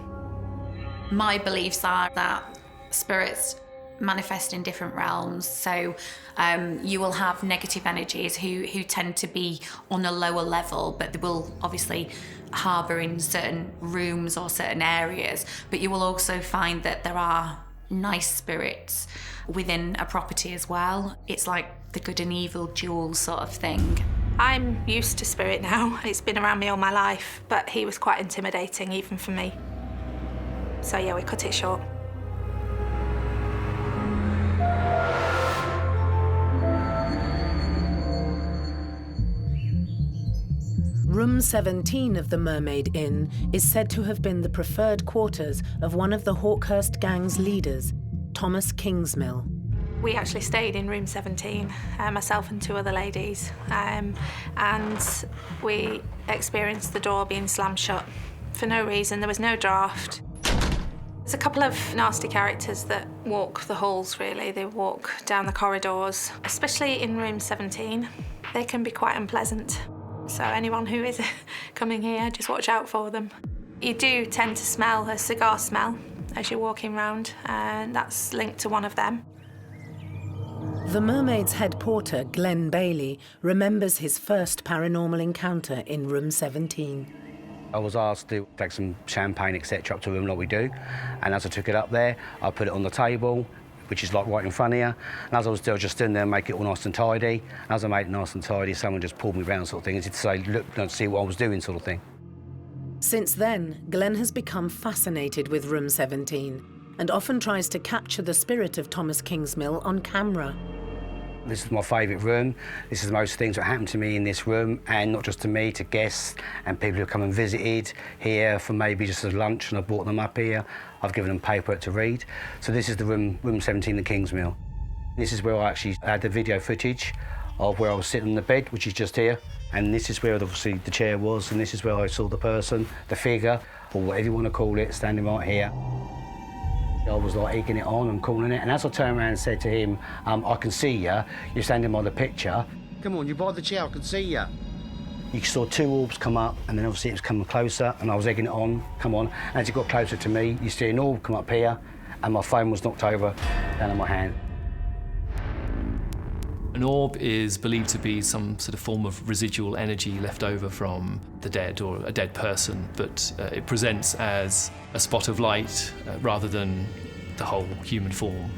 [SPEAKER 6] My beliefs are that spirits manifest in different realms, so you will have negative energies who tend to be on a lower level, but they will obviously harbour in certain rooms or certain areas, but you will also find that there are nice spirits within a property as well. It's like the good and evil dual sort of thing.
[SPEAKER 21] I'm used to spirit now. It's been around me all my life, but he was quite intimidating even for me. So yeah, we cut it short.
[SPEAKER 1] Room 17 of the Mermaid Inn is said to have been the preferred quarters of one of the Hawkhurst gang's leaders, Thomas Kingsmill.
[SPEAKER 21] We actually stayed in room 17, myself and two other ladies, and we experienced the door being slammed shut for no reason. There was no draft. There's a couple of nasty characters that walk the halls, really. They walk down the corridors, especially in room 17. They can be quite unpleasant. So anyone who is coming here, just watch out for them. You do tend to smell a cigar smell as you're walking round, and that's linked to one of them.
[SPEAKER 1] The Mermaid's head porter, Glenn Bailey, remembers his first paranormal encounter in room 17.
[SPEAKER 8] I was asked to take some champagne, etc., up to the room like we do, and as I took it up there, I put it on the table, which is like right in front of you. And as I was still just in there, make it all nice and tidy. And as I made it nice and tidy, someone just pulled me round sort of thing, as if to say, look, don't see what I was doing sort of thing.
[SPEAKER 1] Since then, Glenn has become fascinated with room 17 and often tries to capture the spirit of Thomas Kingsmill on camera.
[SPEAKER 8] This is my favourite room. This is the most things that happen to me in this room, and not just to me, to guests and people who come and visited here for maybe just a lunch, and I brought them up here. I've given them paper to read. So this is the room 17, the Kingsmill. This is where I actually had the video footage of where I was sitting on the bed, which is just here. And this is where obviously the chair was, and this is where I saw the person, the figure, or whatever you want to call it, standing right here. I was like egging it on and calling it, and as I turned around and said to him, I can see you, you're standing by the picture.
[SPEAKER 14] Come on, you're by the chair, I can see you.
[SPEAKER 8] You saw two orbs come up, and then obviously it was coming closer, and I was egging it on, come on. And as it got closer to me, you see an orb come up here, and my phone was knocked over down on my hand.
[SPEAKER 4] An orb is believed to be some sort of form of residual energy left over from the dead or a dead person, but it presents as a spot of light rather than the whole human form.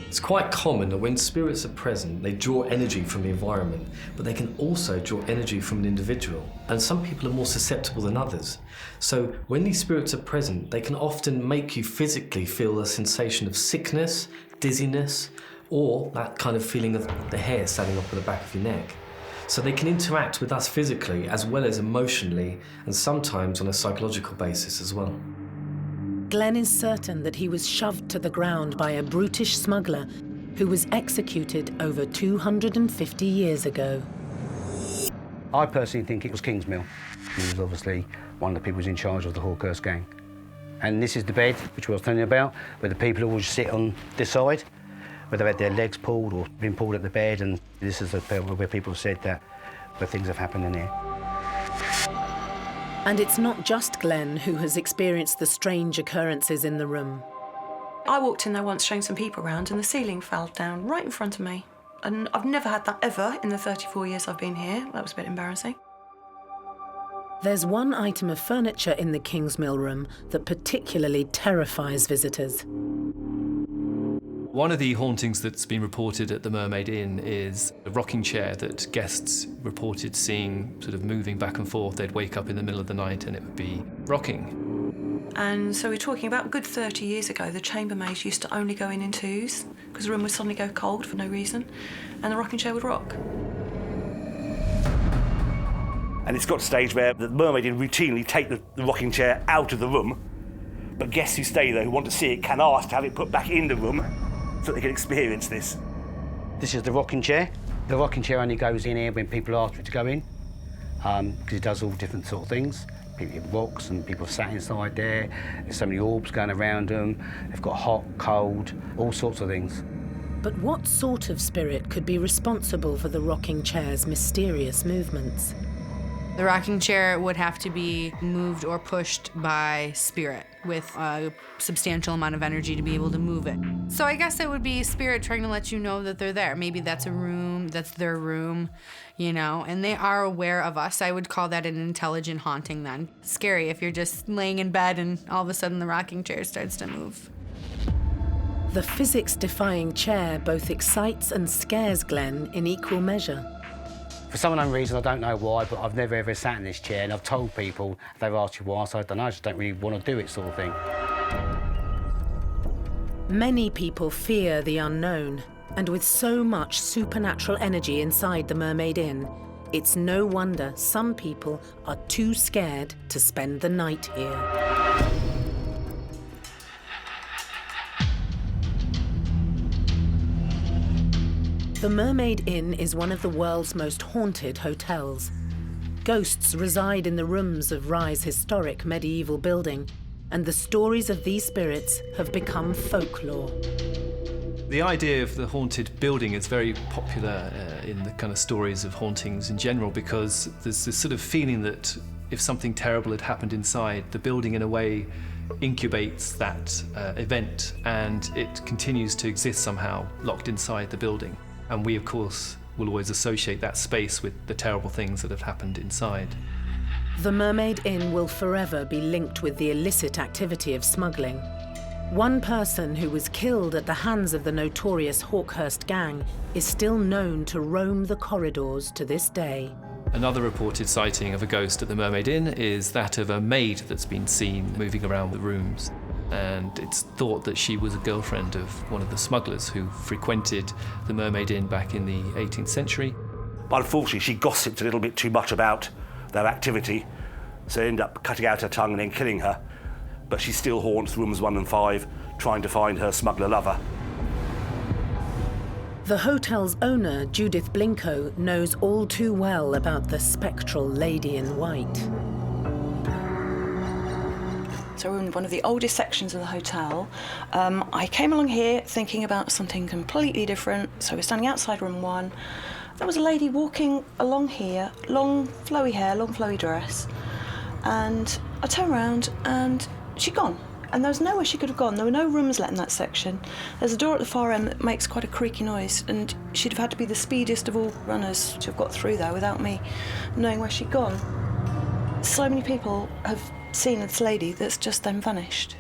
[SPEAKER 11] It's quite common that when spirits are present, they draw energy from the environment, but they can also draw energy from an individual. And some people are more susceptible than others. So when these spirits are present, they can often make you physically feel a sensation of sickness, dizziness, or that kind of feeling of the hair standing up at the back of your neck. So they can interact with us physically as well as emotionally, and sometimes on a psychological basis as well.
[SPEAKER 1] Glenn is certain that he was shoved to the ground by a brutish smuggler who was executed over 250 years ago.
[SPEAKER 8] I personally think it was Kingsmill. He was obviously one of the people who was in charge of the Hawkhurst gang. And this is the bed, which I was telling you about, where the people always sit on this side, where they've had their legs pulled or been pulled at the bed, and this is where people have said that where things have happened in here.
[SPEAKER 1] And it's not just Glenn who has experienced the strange occurrences in the room.
[SPEAKER 20] I walked in there once showing some people around and the ceiling fell down right in front of me. And I've never had that ever in the 34 years I've been here. That was a bit embarrassing.
[SPEAKER 1] There's one item of furniture in the Kingsmill room that particularly terrifies visitors.
[SPEAKER 4] One of the hauntings that's been reported at the Mermaid Inn is a rocking chair that guests reported seeing sort of moving back and forth. They'd wake up in the middle of the night and it would be rocking.
[SPEAKER 20] And so we're talking about a good 30 years ago, the chambermaids used to only go in twos because the room would suddenly go cold for no reason and the rocking chair would rock.
[SPEAKER 17] And it's got to a stage where the Mermaid Inn routinely take the rocking chair out of the room, but guests who stay there who want to see it can ask to have it put back in the room so they can experience this.
[SPEAKER 8] This is the rocking chair. The rocking chair only goes in here when people ask it to go in, because it does all different sort of things. People have rocks and people sat inside there. There's so many orbs going around them. They've got hot, cold, all sorts of things.
[SPEAKER 1] But what sort of spirit could be responsible for the rocking chair's mysterious movements?
[SPEAKER 5] The rocking chair would have to be moved or pushed by spirit with a substantial amount of energy to be able to move it. So I guess it would be spirit trying to let you know that they're there. Maybe that's a room, that's their room, you know, and they are aware of us. I would call that an intelligent haunting then. Scary if you're just laying in bed and all of a sudden the rocking chair starts to move.
[SPEAKER 1] The physics-defying chair both excites and scares Glenn in equal measure.
[SPEAKER 8] For some unknown reason, I don't know why, but I've never ever sat in this chair, and I've told people, they've asked you why, so I don't know, I just don't really want to do it, sort of thing.
[SPEAKER 1] Many people fear the unknown, and with so much supernatural energy inside the Mermaid Inn, it's no wonder some people are too scared to spend the night here. The Mermaid Inn is one of the world's most haunted hotels. Ghosts reside in the rooms of Rye's historic medieval building, and the stories of these spirits have become folklore.
[SPEAKER 4] The idea of the haunted building is very popular in the kind of stories of hauntings in general, because there's this sort of feeling that if something terrible had happened inside, the building in a way incubates that event and it continues to exist somehow, locked inside the building. And we, of course, will always associate that space with the terrible things that have happened inside.
[SPEAKER 1] The Mermaid Inn will forever be linked with the illicit activity of smuggling. One person who was killed at the hands of the notorious Hawkhurst gang is still known to roam the corridors to this day.
[SPEAKER 4] Another reported sighting of a ghost at the Mermaid Inn is that of a maid that's been seen moving around the rooms. And it's thought that she was a girlfriend of one of the smugglers who frequented the Mermaid Inn back in the 18th century.
[SPEAKER 17] But unfortunately, she gossiped a little bit too much about their activity, so they ended up cutting out her tongue and then killing her. But she still haunts rooms 1 and 5, trying to find her smuggler lover.
[SPEAKER 1] The hotel's owner, Judith Blinko, knows all too well about the spectral lady in white.
[SPEAKER 20] So we're in one of the oldest sections of the hotel. I came along here thinking about something completely different. So we're standing outside room 1. There was a lady walking along here, long flowy hair, long flowy dress. And I turned around and she'd gone. And there was nowhere she could have gone. There were no rooms let in that section. There's a door at the far end that makes quite a creaky noise, and she'd have had to be the speediest of all runners to have got through there without me knowing where she'd gone. So many people have seen this lady that's just then vanished.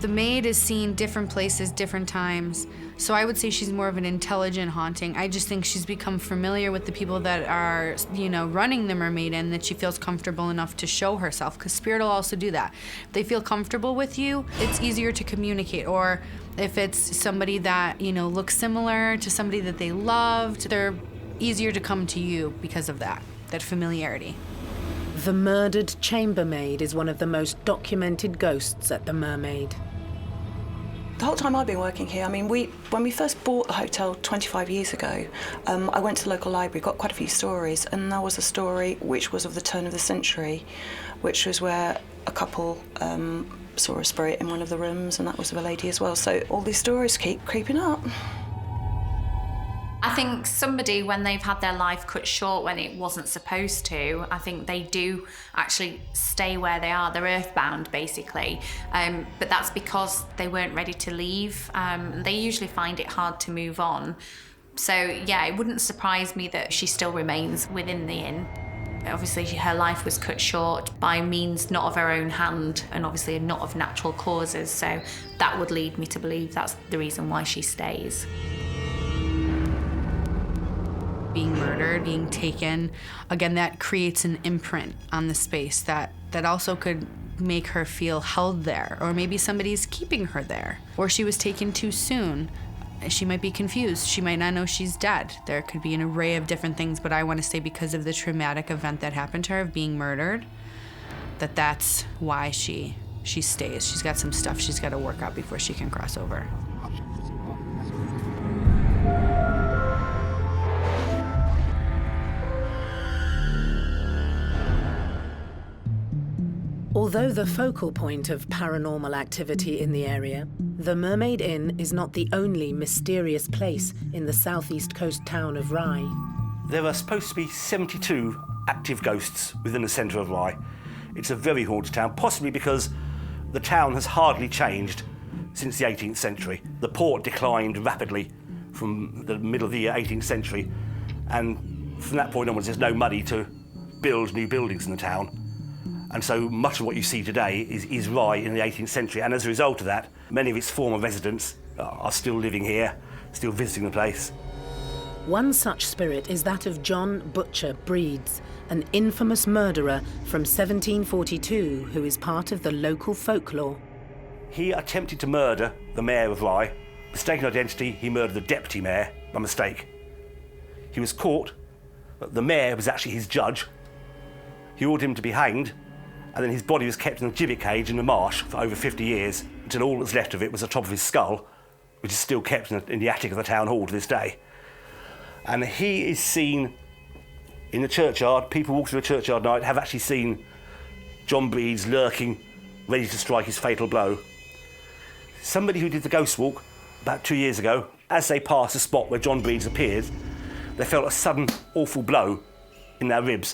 [SPEAKER 5] The maid is seen different places, different times. So I would say she's more of an intelligent haunting. I just think she's become familiar with the people that are, you know, running the Mermaid Inn, that she feels comfortable enough to show herself, because spirit will also do that. If they feel comfortable with you, it's easier to communicate. Or if it's somebody that, you know, looks similar to somebody that they loved, they're easier to come to you because of that familiarity.
[SPEAKER 1] The murdered chambermaid is one of the most documented ghosts at the Mermaid.
[SPEAKER 20] The whole time I've been working here, I mean, when we first bought the hotel 25 years ago, I went to the local library, got quite a few stories, and there was a story which was of the turn of the century, which was where a couple saw a spirit in one of the rooms, and that was of a lady as well. So all these stories keep creeping up.
[SPEAKER 6] I I think somebody, when they've had their life cut short when it wasn't supposed to, I think they do actually stay where they are. They're earthbound, basically. But that's because they weren't ready to leave. They usually find it hard to move on. So, yeah, it wouldn't surprise me that she still remains within the inn. Obviously, her life was cut short by means not of her own hand, and obviously not of natural causes. So that would lead me to believe that's the reason why she stays.
[SPEAKER 5] Being murdered, being taken, again, that creates an imprint on the space that also could make her feel held there, or maybe somebody's keeping her there, or she was taken too soon. She might be confused. She might not know she's dead. There could be an array of different things, but I want to say because of the traumatic event that happened to her of being murdered, that's why she stays. She's got some stuff she's got to work out before she can cross over.
[SPEAKER 1] Although the focal point of paranormal activity in the area, the Mermaid Inn is not the only mysterious place in the southeast coast town of Rye.
[SPEAKER 17] There are supposed to be 72 active ghosts within the centre of Rye. It's a very haunted town, possibly because the town has hardly changed since the 18th century. The port declined rapidly from the middle of the 18th century, and from that point onwards there's no money to build new buildings in the town. And so much of what you see today is Rye in the 18th century, and as a result of that, many of its former residents are still living here, still visiting the place.
[SPEAKER 1] One such spirit is that of John Butcher Breeds, an infamous murderer from 1742 who is part of the local folklore.
[SPEAKER 17] He attempted to murder the mayor of Rye. Mistaken identity, he murdered the deputy mayor by mistake. He was caught, but the mayor was actually his judge. He ordered him to be hanged, and then his body was kept in a gibbet cage in the marsh for over 50 years, until all that's left of it was the top of his skull, which is still kept in the attic of the town hall to this day. And he is seen in the churchyard. People walking through the churchyard at night have actually seen John Breeds lurking, ready to strike his fatal blow. Somebody who did the ghost walk about 2 years ago, as they passed the spot where John Breeds appeared, they felt a sudden, awful blow in their ribs.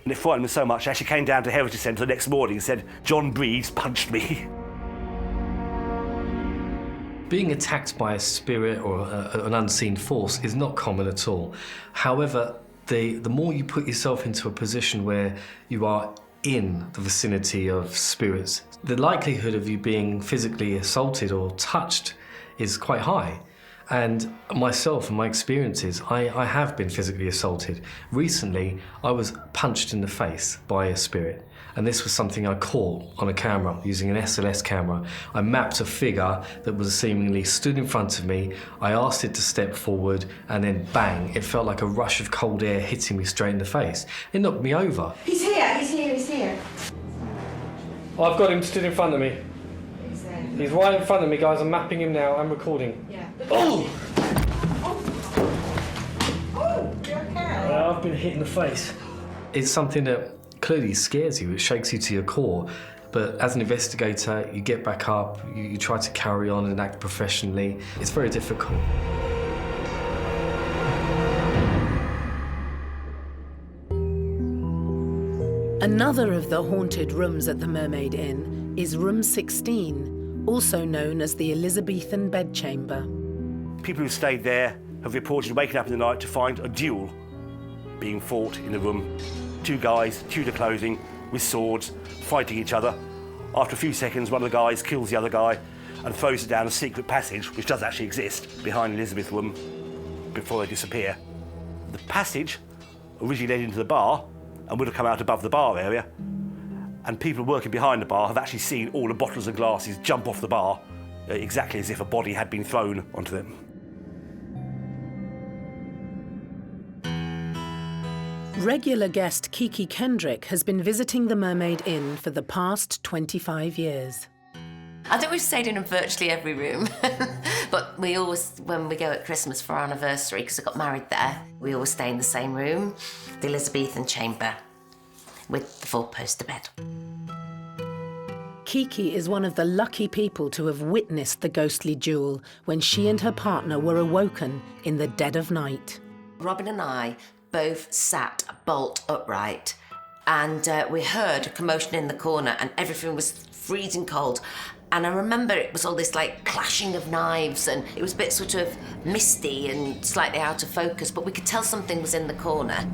[SPEAKER 17] And it frightened them so much, they actually came down to Heritage Centre the next morning and said, "John Breeds punched me."
[SPEAKER 11] Being attacked by a spirit or an unseen force is not common at all. However, the more you put yourself into a position where you are in the vicinity of spirits, the likelihood of you being physically assaulted or touched is quite high. And myself and my experiences, I have been physically assaulted. Recently, I was punched in the face by a spirit. And this was something I caught on a camera, using an SLS camera. I mapped a figure that was seemingly stood in front of me. I asked it to step forward, and then bang, it felt like a rush of cold air hitting me straight in the face. It knocked me over.
[SPEAKER 10] He's here, he's here, he's here.
[SPEAKER 15] I've got him stood in front of me. He's right in front of me, guys. I'm mapping him now. I'm recording.
[SPEAKER 10] Yeah.
[SPEAKER 15] Oh!
[SPEAKER 10] Oh, you okay?
[SPEAKER 15] I've been hit in the face.
[SPEAKER 11] It's something that clearly scares you. It shakes you to your core. But as an investigator, you get back up, you try to carry on and act professionally. It's very difficult.
[SPEAKER 1] Another of the haunted rooms at the Mermaid Inn is room 16, also known as the Elizabethan bedchamber.
[SPEAKER 17] People who stayed there have reported waking up in the night to find a duel being fought in the room. Two guys, Tudor clothing, with swords, fighting each other. After a few seconds, one of the guys kills the other guy and throws it down a secret passage, which does actually exist, behind Elizabeth's room before they disappear. The passage originally led into the bar and would have come out above the bar area, and people working behind the bar have actually seen all the bottles and glasses jump off the bar, exactly as if a body had been thrown onto them.
[SPEAKER 1] Regular guest Kiki Kendrick has been visiting the Mermaid Inn for the past 25 years.
[SPEAKER 3] I think we've stayed in virtually every room, but we always, when we go at Christmas for our anniversary, because I got married there, we always stay in the same room, the Elizabethan chamber, with the four-poster bed.
[SPEAKER 1] Kiki is one of the lucky people to have witnessed the ghostly duel when she and her partner were awoken in the dead of night.
[SPEAKER 3] Robin and I both sat bolt upright, and we heard a commotion in the corner and everything was freezing cold. And I remember it was all this like clashing of knives, and it was a bit sort of misty and slightly out of focus, but we could tell something was in the corner.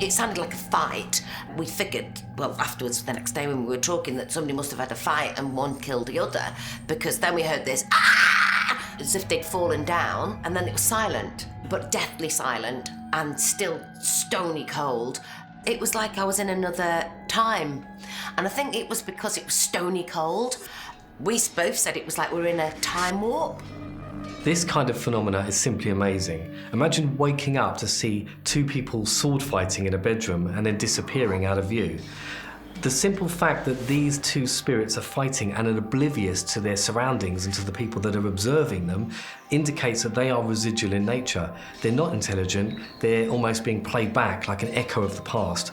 [SPEAKER 3] It sounded like a fight. We figured, well, afterwards, the next day when we were talking, that somebody must have had a fight and one killed the other, because then we heard this, ah, as if they'd fallen down, and then it was silent, but deathly silent, and still stony cold. It was like I was in another time. And I think it was because it was stony cold. We both said it was like we were in a time warp.
[SPEAKER 11] This kind of phenomena is simply amazing. Imagine waking up to see two people sword fighting in a bedroom and then disappearing out of view. The simple fact that these two spirits are fighting and are oblivious to their surroundings and to the people that are observing them indicates that they are residual in nature. They're not intelligent, they're almost being played back like an echo of the past.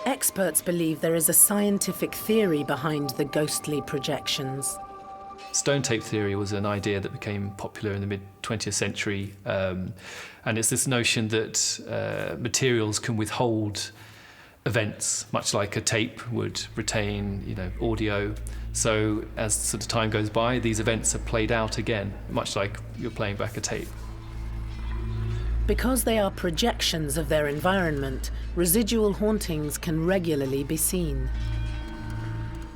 [SPEAKER 1] Experts believe there is a scientific theory behind the ghostly projections.
[SPEAKER 4] Stone tape theory was an idea that became popular in the mid-20th century, and it's this notion that materials can withhold events, much like a tape would retain, audio. So as sort of time goes by, these events are played out again, much like you're playing back a tape.
[SPEAKER 1] Because they are projections of their environment, residual hauntings can regularly be seen.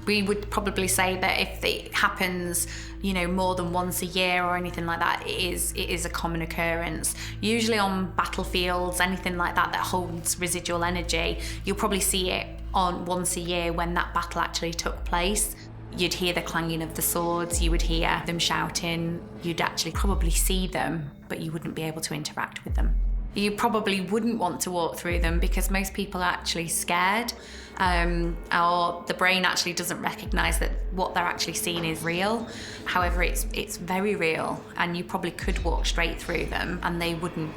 [SPEAKER 6] We would probably say that if it happens, more than once a year or anything like that, it is a common occurrence. Usually on battlefields, anything like that holds residual energy, you'll probably see it on once a year when that battle actually took place. You'd hear the clanging of the swords, you would hear them shouting, you'd actually probably see them, but you wouldn't be able to interact with them. You probably wouldn't want to walk through them because most people are actually scared, or the brain actually doesn't recognise that what they're actually seeing is real. However, it's very real, and you probably could walk straight through them and they wouldn't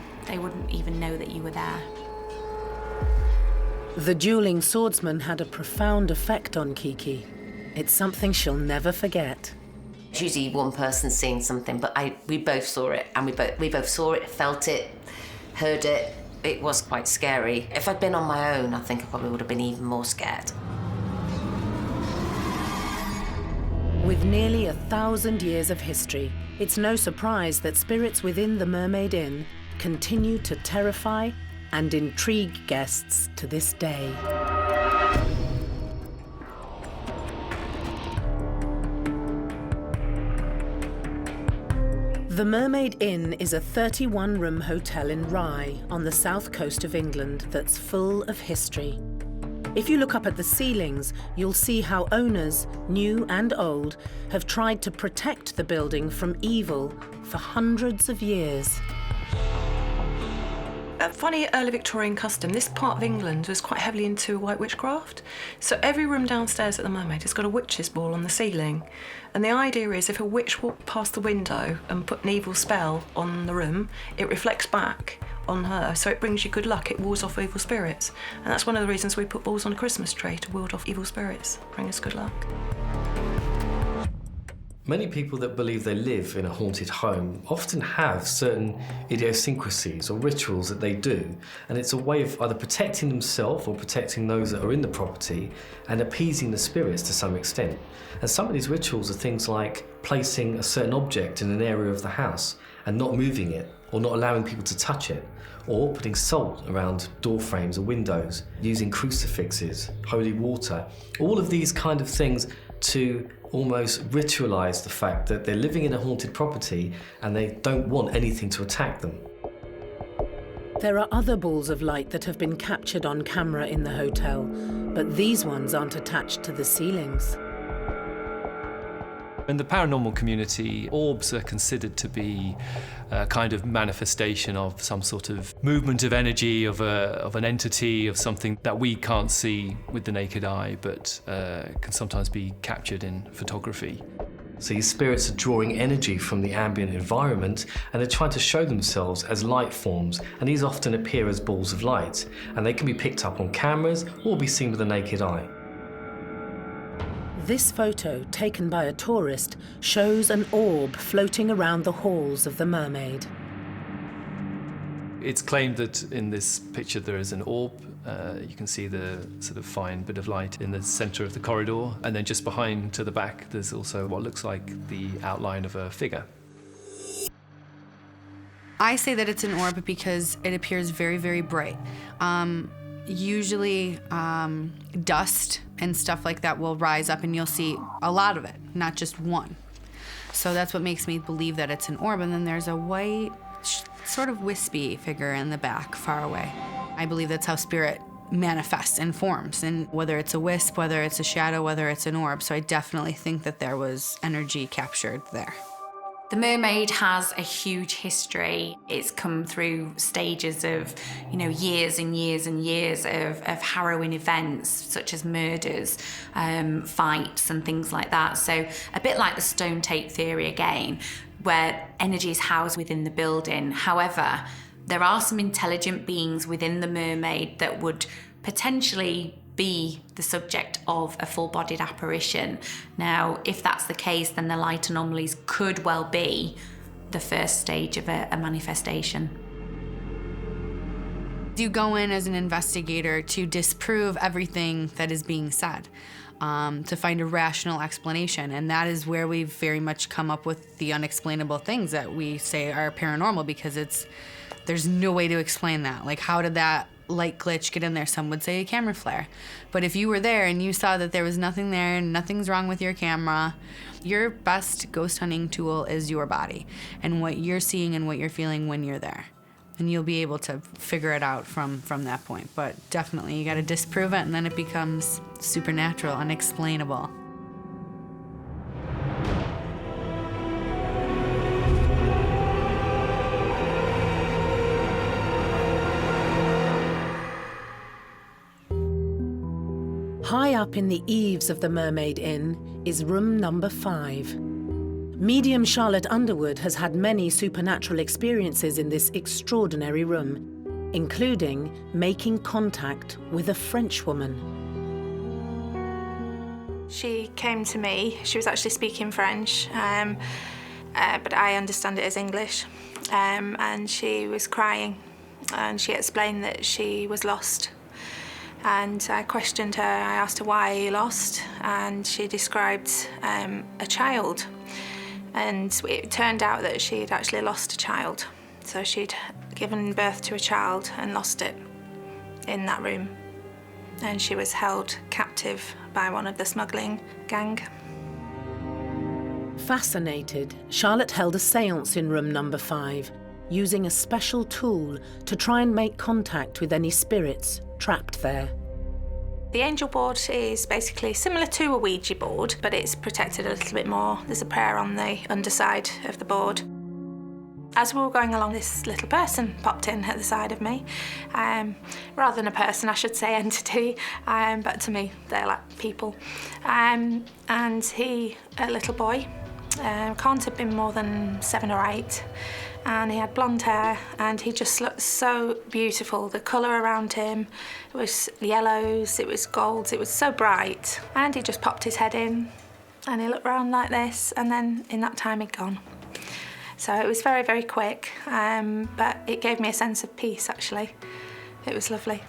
[SPEAKER 6] even know that you were there.
[SPEAKER 1] The dueling swordsman had a profound effect on Kiki. It's something she'll never forget.
[SPEAKER 3] It's usually one person seeing something, but we both saw it, and we both saw it, felt it, heard it. It was quite scary. If I'd been on my own, I think I probably would have been even more scared.
[SPEAKER 1] With nearly 1,000 years of history, it's no surprise that spirits within the Mermaid Inn continue to terrify and intrigue guests to this day. The Mermaid Inn is a 31-room hotel in Rye on the south coast of England that's full of history. If you look up at the ceilings, you'll see how owners, new and old, have tried to protect the building from evil for hundreds of years.
[SPEAKER 20] A funny early Victorian custom, this part of England was quite heavily into white witchcraft. So every room downstairs at the Mermaid has got a witch's ball on the ceiling. And the idea is if a witch walked past the window and put an evil spell on the room, it reflects back on her, so it brings you good luck, it wards off evil spirits. And that's one of the reasons we put balls on a Christmas tree, to ward off evil spirits, bring us good luck.
[SPEAKER 11] Many people that believe they live in a haunted home often have certain idiosyncrasies or rituals that they do, and it's a way of either protecting themselves or protecting those that are in the property and appeasing the spirits to some extent. And some of these rituals are things like placing a certain object in an area of the house and not moving it or not allowing people to touch it, or putting salt around door frames or windows, using crucifixes, holy water, all of these kind of things to almost ritualise the fact that they're living in a haunted property and they don't want anything to attack them.
[SPEAKER 1] There are other balls of light that have been captured on camera in the hotel, but these ones aren't attached to the ceilings.
[SPEAKER 4] In the paranormal community, orbs are considered to be a kind of manifestation of some sort of movement of energy, of an entity, of something that we can't see with the naked eye, but can sometimes be captured in photography.
[SPEAKER 11] So these spirits are drawing energy from the ambient environment and they're trying to show themselves as light forms, and these often appear as balls of light, and they can be picked up on cameras or be seen with the naked eye.
[SPEAKER 1] This photo, taken by a tourist, shows an orb floating around the halls of the Mermaid.
[SPEAKER 4] It's claimed that in this picture there is an orb. You can see the sort of fine bit of light in the centre of the corridor, and then just behind to the back there's also what looks like the outline of a figure.
[SPEAKER 5] I say that it's an orb because it appears very, very bright. Usually dust and stuff like that will rise up and you'll see a lot of it, not just one. So that's what makes me believe that it's an orb. And then there's a white, sort of wispy figure in the back, far away. I believe that's how spirit manifests and forms, and whether it's a wisp, whether it's a shadow, whether it's an orb. So I definitely think that there was energy captured there.
[SPEAKER 6] The Mermaid has a huge history. It's come through stages of, years and years and years of harrowing events, such as murders, fights and things like that. So a bit like the stone tape theory again, where energy is housed within the building. However, there are some intelligent beings within the Mermaid that would potentially be the subject of a full-bodied apparition. Now, if that's the case, then the light anomalies could well be the first stage of a manifestation.
[SPEAKER 5] You go in as an investigator to disprove everything that is being said, to find a rational explanation, and that is where we've very much come up with the unexplainable things that we say are paranormal, because there's no way to explain that. Like, how did that light glitch get in there? Some would say a camera flare. But if you were there and you saw that there was nothing there and nothing's wrong with your camera, your best ghost hunting tool is your body and what you're seeing and what you're feeling when you're there. And you'll be able to figure it out from that point. But definitely, you gotta disprove it, and then it becomes supernatural, unexplainable.
[SPEAKER 1] High up in the eaves of the Mermaid Inn is room number 5. Medium Charlotte Underwood has had many supernatural experiences in this extraordinary room, including making contact with a Frenchwoman.
[SPEAKER 21] She came to me. She was actually speaking French, but I understand it as English. And she was crying, and she explained that she was lost. And I questioned her. I asked her why you lost, and she described a child. And it turned out that she'd actually lost a child. So she'd given birth to a child and lost it in that room. And she was held captive by one of the smuggling gang.
[SPEAKER 1] Fascinated, Charlotte held a séance in room number 5, using a special tool to try and make contact with any spirits trapped there.
[SPEAKER 21] The angel board is basically similar to a Ouija board, but it's protected a little bit more. There's a prayer on the underside of the board. As we were going along, this little person popped in at the side of me. Rather than a person, I should say entity, but to me, they're like people. And he, a little boy, can't have been more than 7 or 8. And he had blonde hair, and he just looked so beautiful. The colour around him, it was yellows, it was golds, it was so bright. And he just popped his head in, and he looked round like this, and then in that time he'd gone. So it was very, very quick, but it gave me a sense of peace, actually. It was lovely.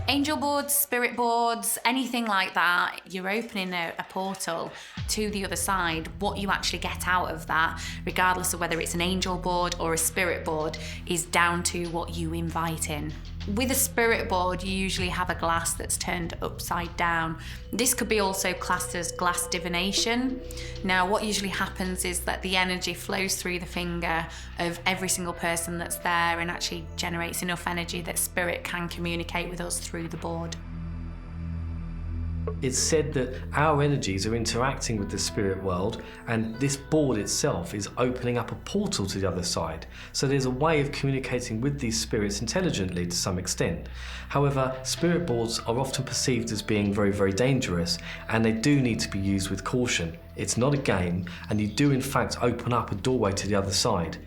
[SPEAKER 6] Angel boards, spirit boards, anything like that, you're opening a portal to the other side. What you actually get out of that, regardless of whether it's an angel board or a spirit board, is down to what you invite in. With a spirit board, you usually have a glass that's turned upside down. This could be also classed as glass divination. Now, what usually happens is that the energy flows through the finger of every single person that's there and actually generates enough energy that spirit can communicate with us through the board.
[SPEAKER 11] It's said that our energies are interacting with the spirit world, and this board itself is opening up a portal to the other side. So there's a way of communicating with these spirits intelligently to some extent. However, spirit boards are often perceived as being very, very dangerous, and they do need to be used with caution. It's not a game, and you do in fact open up a doorway to the other side.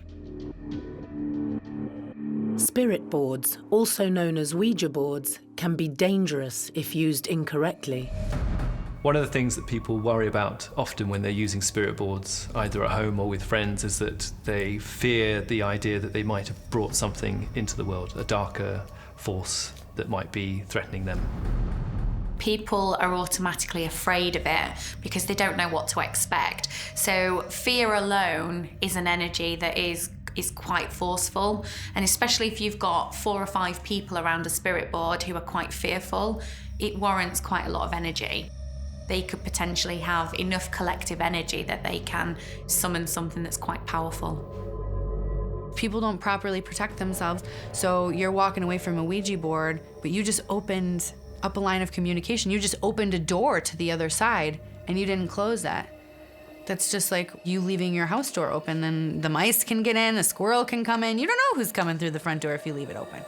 [SPEAKER 1] Spirit boards, also known as Ouija boards, can be dangerous if used incorrectly.
[SPEAKER 4] One of the things that people worry about often when they're using spirit boards, either at home or with friends, is that they fear the idea that they might have brought something into the world, a darker force that might be threatening them.
[SPEAKER 6] People are automatically afraid of it because they don't know what to expect. So fear alone is an energy that is quite forceful, and especially if you've got 4 or 5 people around a spirit board who are quite fearful, it warrants quite a lot of energy. They could potentially have enough collective energy that they can summon something that's quite powerful.
[SPEAKER 5] People don't properly protect themselves, so you're walking away from a Ouija board, but you just opened up a line of communication. You just opened a door to the other side, and you didn't close that. That's just like you leaving your house door open, and the mice can get in, a squirrel can come in. You don't know who's coming through the front door if you leave it open.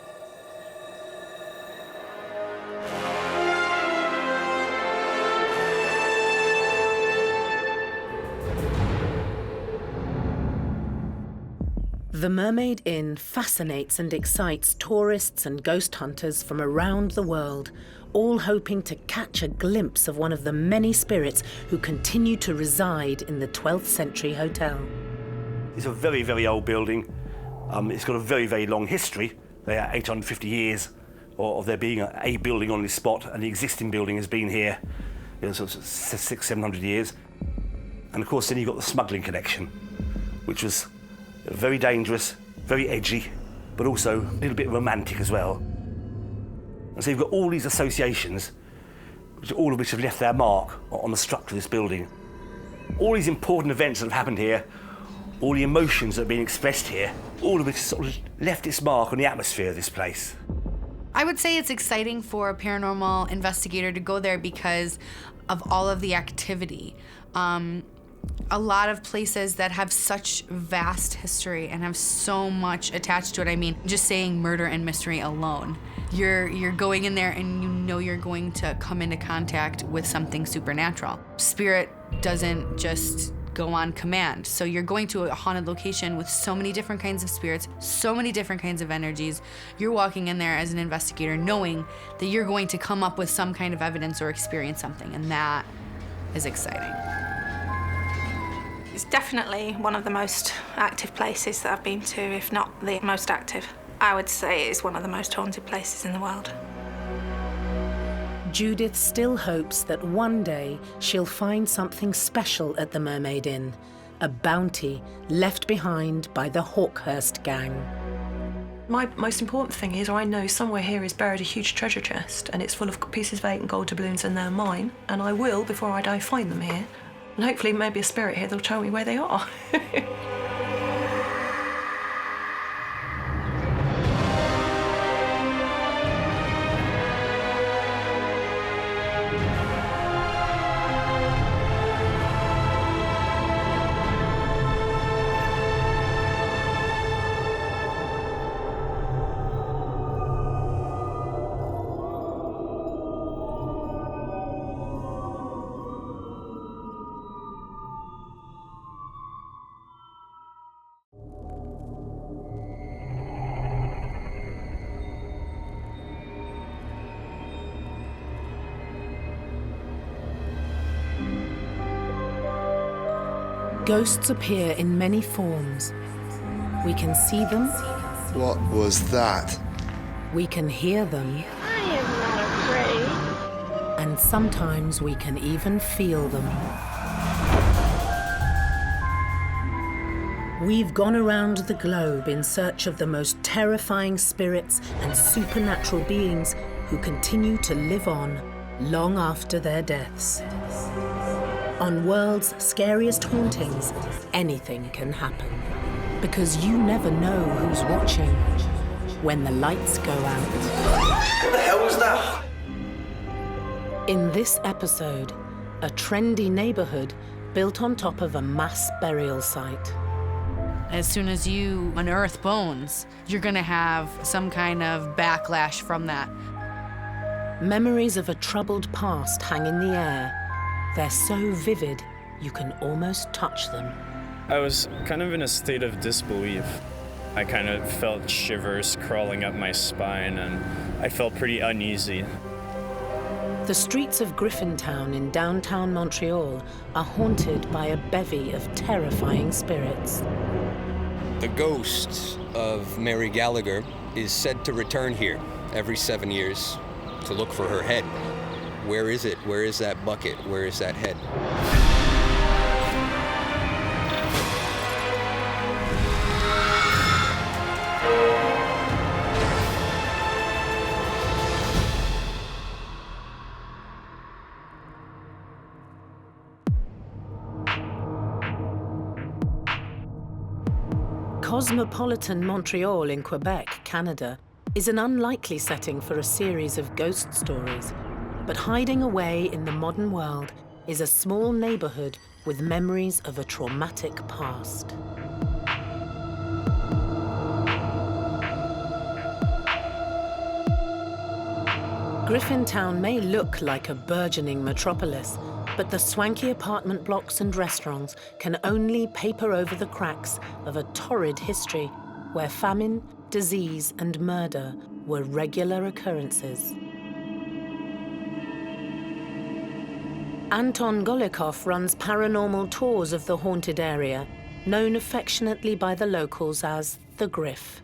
[SPEAKER 1] The Mermaid Inn fascinates and excites tourists and ghost hunters from around the world, all hoping to catch a glimpse of one of the many spirits who continue to reside in the 12th century hotel.
[SPEAKER 17] It's a very, very old building. It's got a very, very long history. They are 850 years of there being a building on this spot, and the existing building has been here, sort of 600-700 years. And of course, then you've got the smuggling connection, which was very dangerous, very edgy, but also a little bit romantic as well. And so you've got all these associations, all of which have left their mark on the structure of this building. All these important events that have happened here, all the emotions that have been expressed here, all of which has sort of left its mark on the atmosphere of this place.
[SPEAKER 5] I would say it's exciting for a paranormal investigator to go there because of all of the activity. A lot of places that have such vast history and have so much attached to it. I mean, just saying murder and mystery alone. You're going in there and you know you're going to come into contact with something supernatural. Spirit doesn't just go on command. So you're going to a haunted location with so many different kinds of spirits, so many different kinds of energies. You're walking in there as an investigator knowing that you're going to come up with some kind of evidence or experience something, and that is exciting.
[SPEAKER 21] It's definitely one of the most active places that I've been to, if not the most active. I would say it's one of the most haunted places in the world.
[SPEAKER 1] Judith still hopes that one day she'll find something special at the Mermaid Inn, a bounty left behind by the Hawkhurst gang.
[SPEAKER 20] My most important thing is I know somewhere here is buried a huge treasure chest, and it's full of pieces of 8 and gold doubloons, and they're mine, and I will, before I die, find them here. And hopefully maybe a spirit here that'll tell me where they are.
[SPEAKER 1] Ghosts appear in many forms. We can see them.
[SPEAKER 2] What was that?
[SPEAKER 1] We can hear them.
[SPEAKER 10] I am not afraid.
[SPEAKER 1] And sometimes we can even feel them. We've gone around the globe in search of the most terrifying spirits and supernatural beings who continue to live on long after their deaths. On World's Scariest Hauntings, anything can happen. Because you never know who's watching when the lights go out.
[SPEAKER 14] What the hell was that?
[SPEAKER 1] In this episode, a trendy neighborhood built on top of a mass burial site.
[SPEAKER 5] As soon as you unearth bones, you're gonna have some kind of backlash from that.
[SPEAKER 1] Memories of a troubled past hang in the air. They're so vivid, you can almost touch them.
[SPEAKER 13] I was kind of in a state of disbelief. I kind of felt shivers crawling up my spine, and I felt pretty uneasy.
[SPEAKER 1] The streets of Griffintown in downtown Montreal are haunted by a bevy of terrifying spirits.
[SPEAKER 9] The ghost of Mary Gallagher is said to return here every 7 years to look for her head. Where is it? Where is that bucket? Where is that head?
[SPEAKER 1] Cosmopolitan Montreal in Quebec, Canada, is an unlikely setting for a series of ghost stories. But hiding away in the modern world is a small neighborhood with memories of a traumatic past. Griffintown may look like a burgeoning metropolis, but the swanky apartment blocks and restaurants can only paper over the cracks of a torrid history where famine, disease, and murder were regular occurrences. Anton Golikov runs paranormal tours of the haunted area, known affectionately by the locals as the Griff.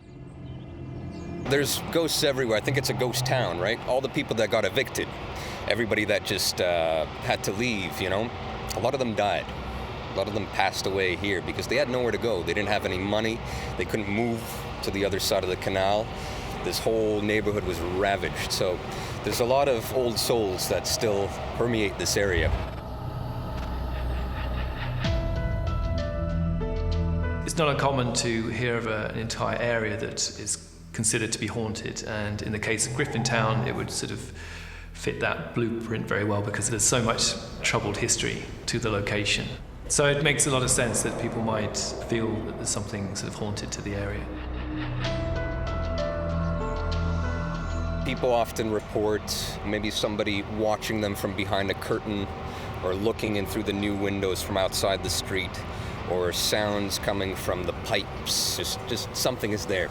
[SPEAKER 9] There's ghosts everywhere. I think it's a ghost town, right? All the people that got evicted, everybody that just had to leave, you know, a lot of them died. A lot of them passed away here because they had nowhere to go. They didn't have any money. They couldn't move to the other side of the canal. This whole neighborhood was ravaged. So there's a lot of old souls that still permeate this area.
[SPEAKER 4] It's not uncommon to hear of an entire area that is considered to be haunted, and in the case of Griffintown, it would sort of fit that blueprint very well because there's so much troubled history to the location. So it makes a lot of sense that people might feel that there's something sort of haunted to the area.
[SPEAKER 9] People often report maybe somebody watching them from behind a curtain or looking in through the new windows from outside the street, or sounds coming from the pipes. Just something is there.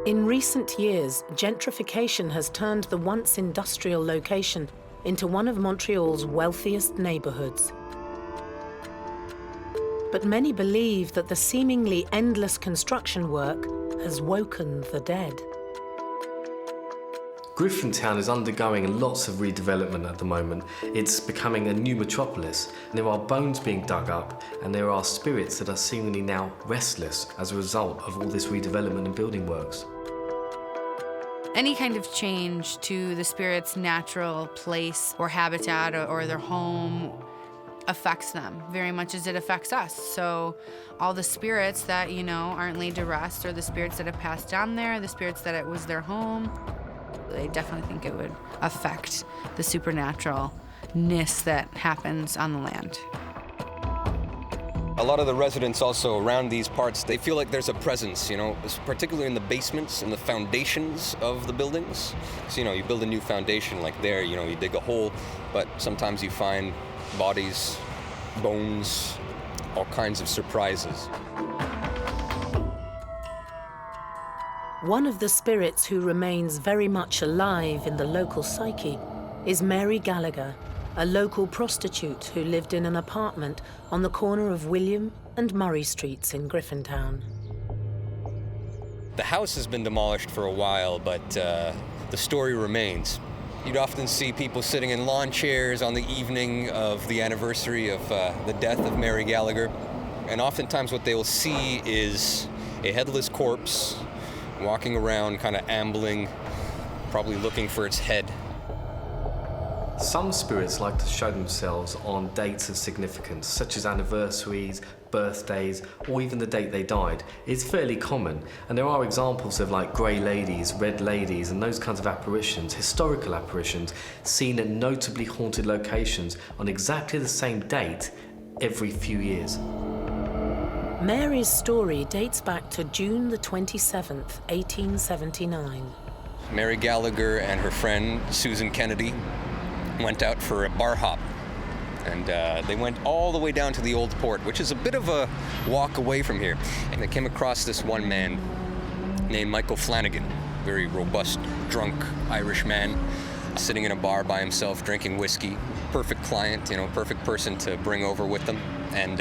[SPEAKER 1] In recent years, gentrification has turned the once industrial location into one of Montreal's wealthiest neighborhoods. But many believe that the seemingly endless construction work has woken the dead.
[SPEAKER 11] Griffintown is undergoing lots of redevelopment at the moment. It's becoming a new metropolis. There are bones being dug up, and there are spirits that are seemingly now restless as a result of all this redevelopment and building works.
[SPEAKER 5] Any kind of change to the spirit's natural place or habitat or their home affects them very much as it affects us. So all the spirits that, you know, aren't laid to rest, or the spirits that have passed down there, the spirits that it was their home, they definitely think it would affect the supernaturalness that happens on the land.
[SPEAKER 9] A lot of the residents also around these parts, they feel like there's a presence, you know, particularly in the basements and the foundations of the buildings. So, you know, you build a new foundation like there, you know, you dig a hole, but sometimes you find bodies, bones, all kinds of surprises.
[SPEAKER 1] One of the spirits who remains very much alive in the local psyche is Mary Gallagher, a local prostitute who lived in an apartment on the corner of William and Murray Streets in Griffintown.
[SPEAKER 9] The house has been demolished for a while, but the story remains. You'd often see people sitting in lawn chairs on the evening of the anniversary of the death of Mary Gallagher. And oftentimes what they will see is a headless corpse walking around, kind of ambling, probably looking for its head.
[SPEAKER 11] Some spirits like to show themselves on dates of significance, such as anniversaries, birthdays, or even the date they died. It's fairly common, and there are examples of like grey ladies, red ladies, and those kinds of apparitions, historical apparitions, seen at notably haunted locations on exactly the same date every few years.
[SPEAKER 1] Mary's story dates back to June the 27th, 1879.
[SPEAKER 9] Mary Gallagher and her friend, Susan Kennedy, went out for a bar hop. And they went all the way down to the Old Port, which is a bit of a walk away from here. And they came across this one man named Michael Flanagan, very robust, drunk Irish man, sitting in a bar by himself, drinking whiskey. Perfect client, perfect person to bring over with them. And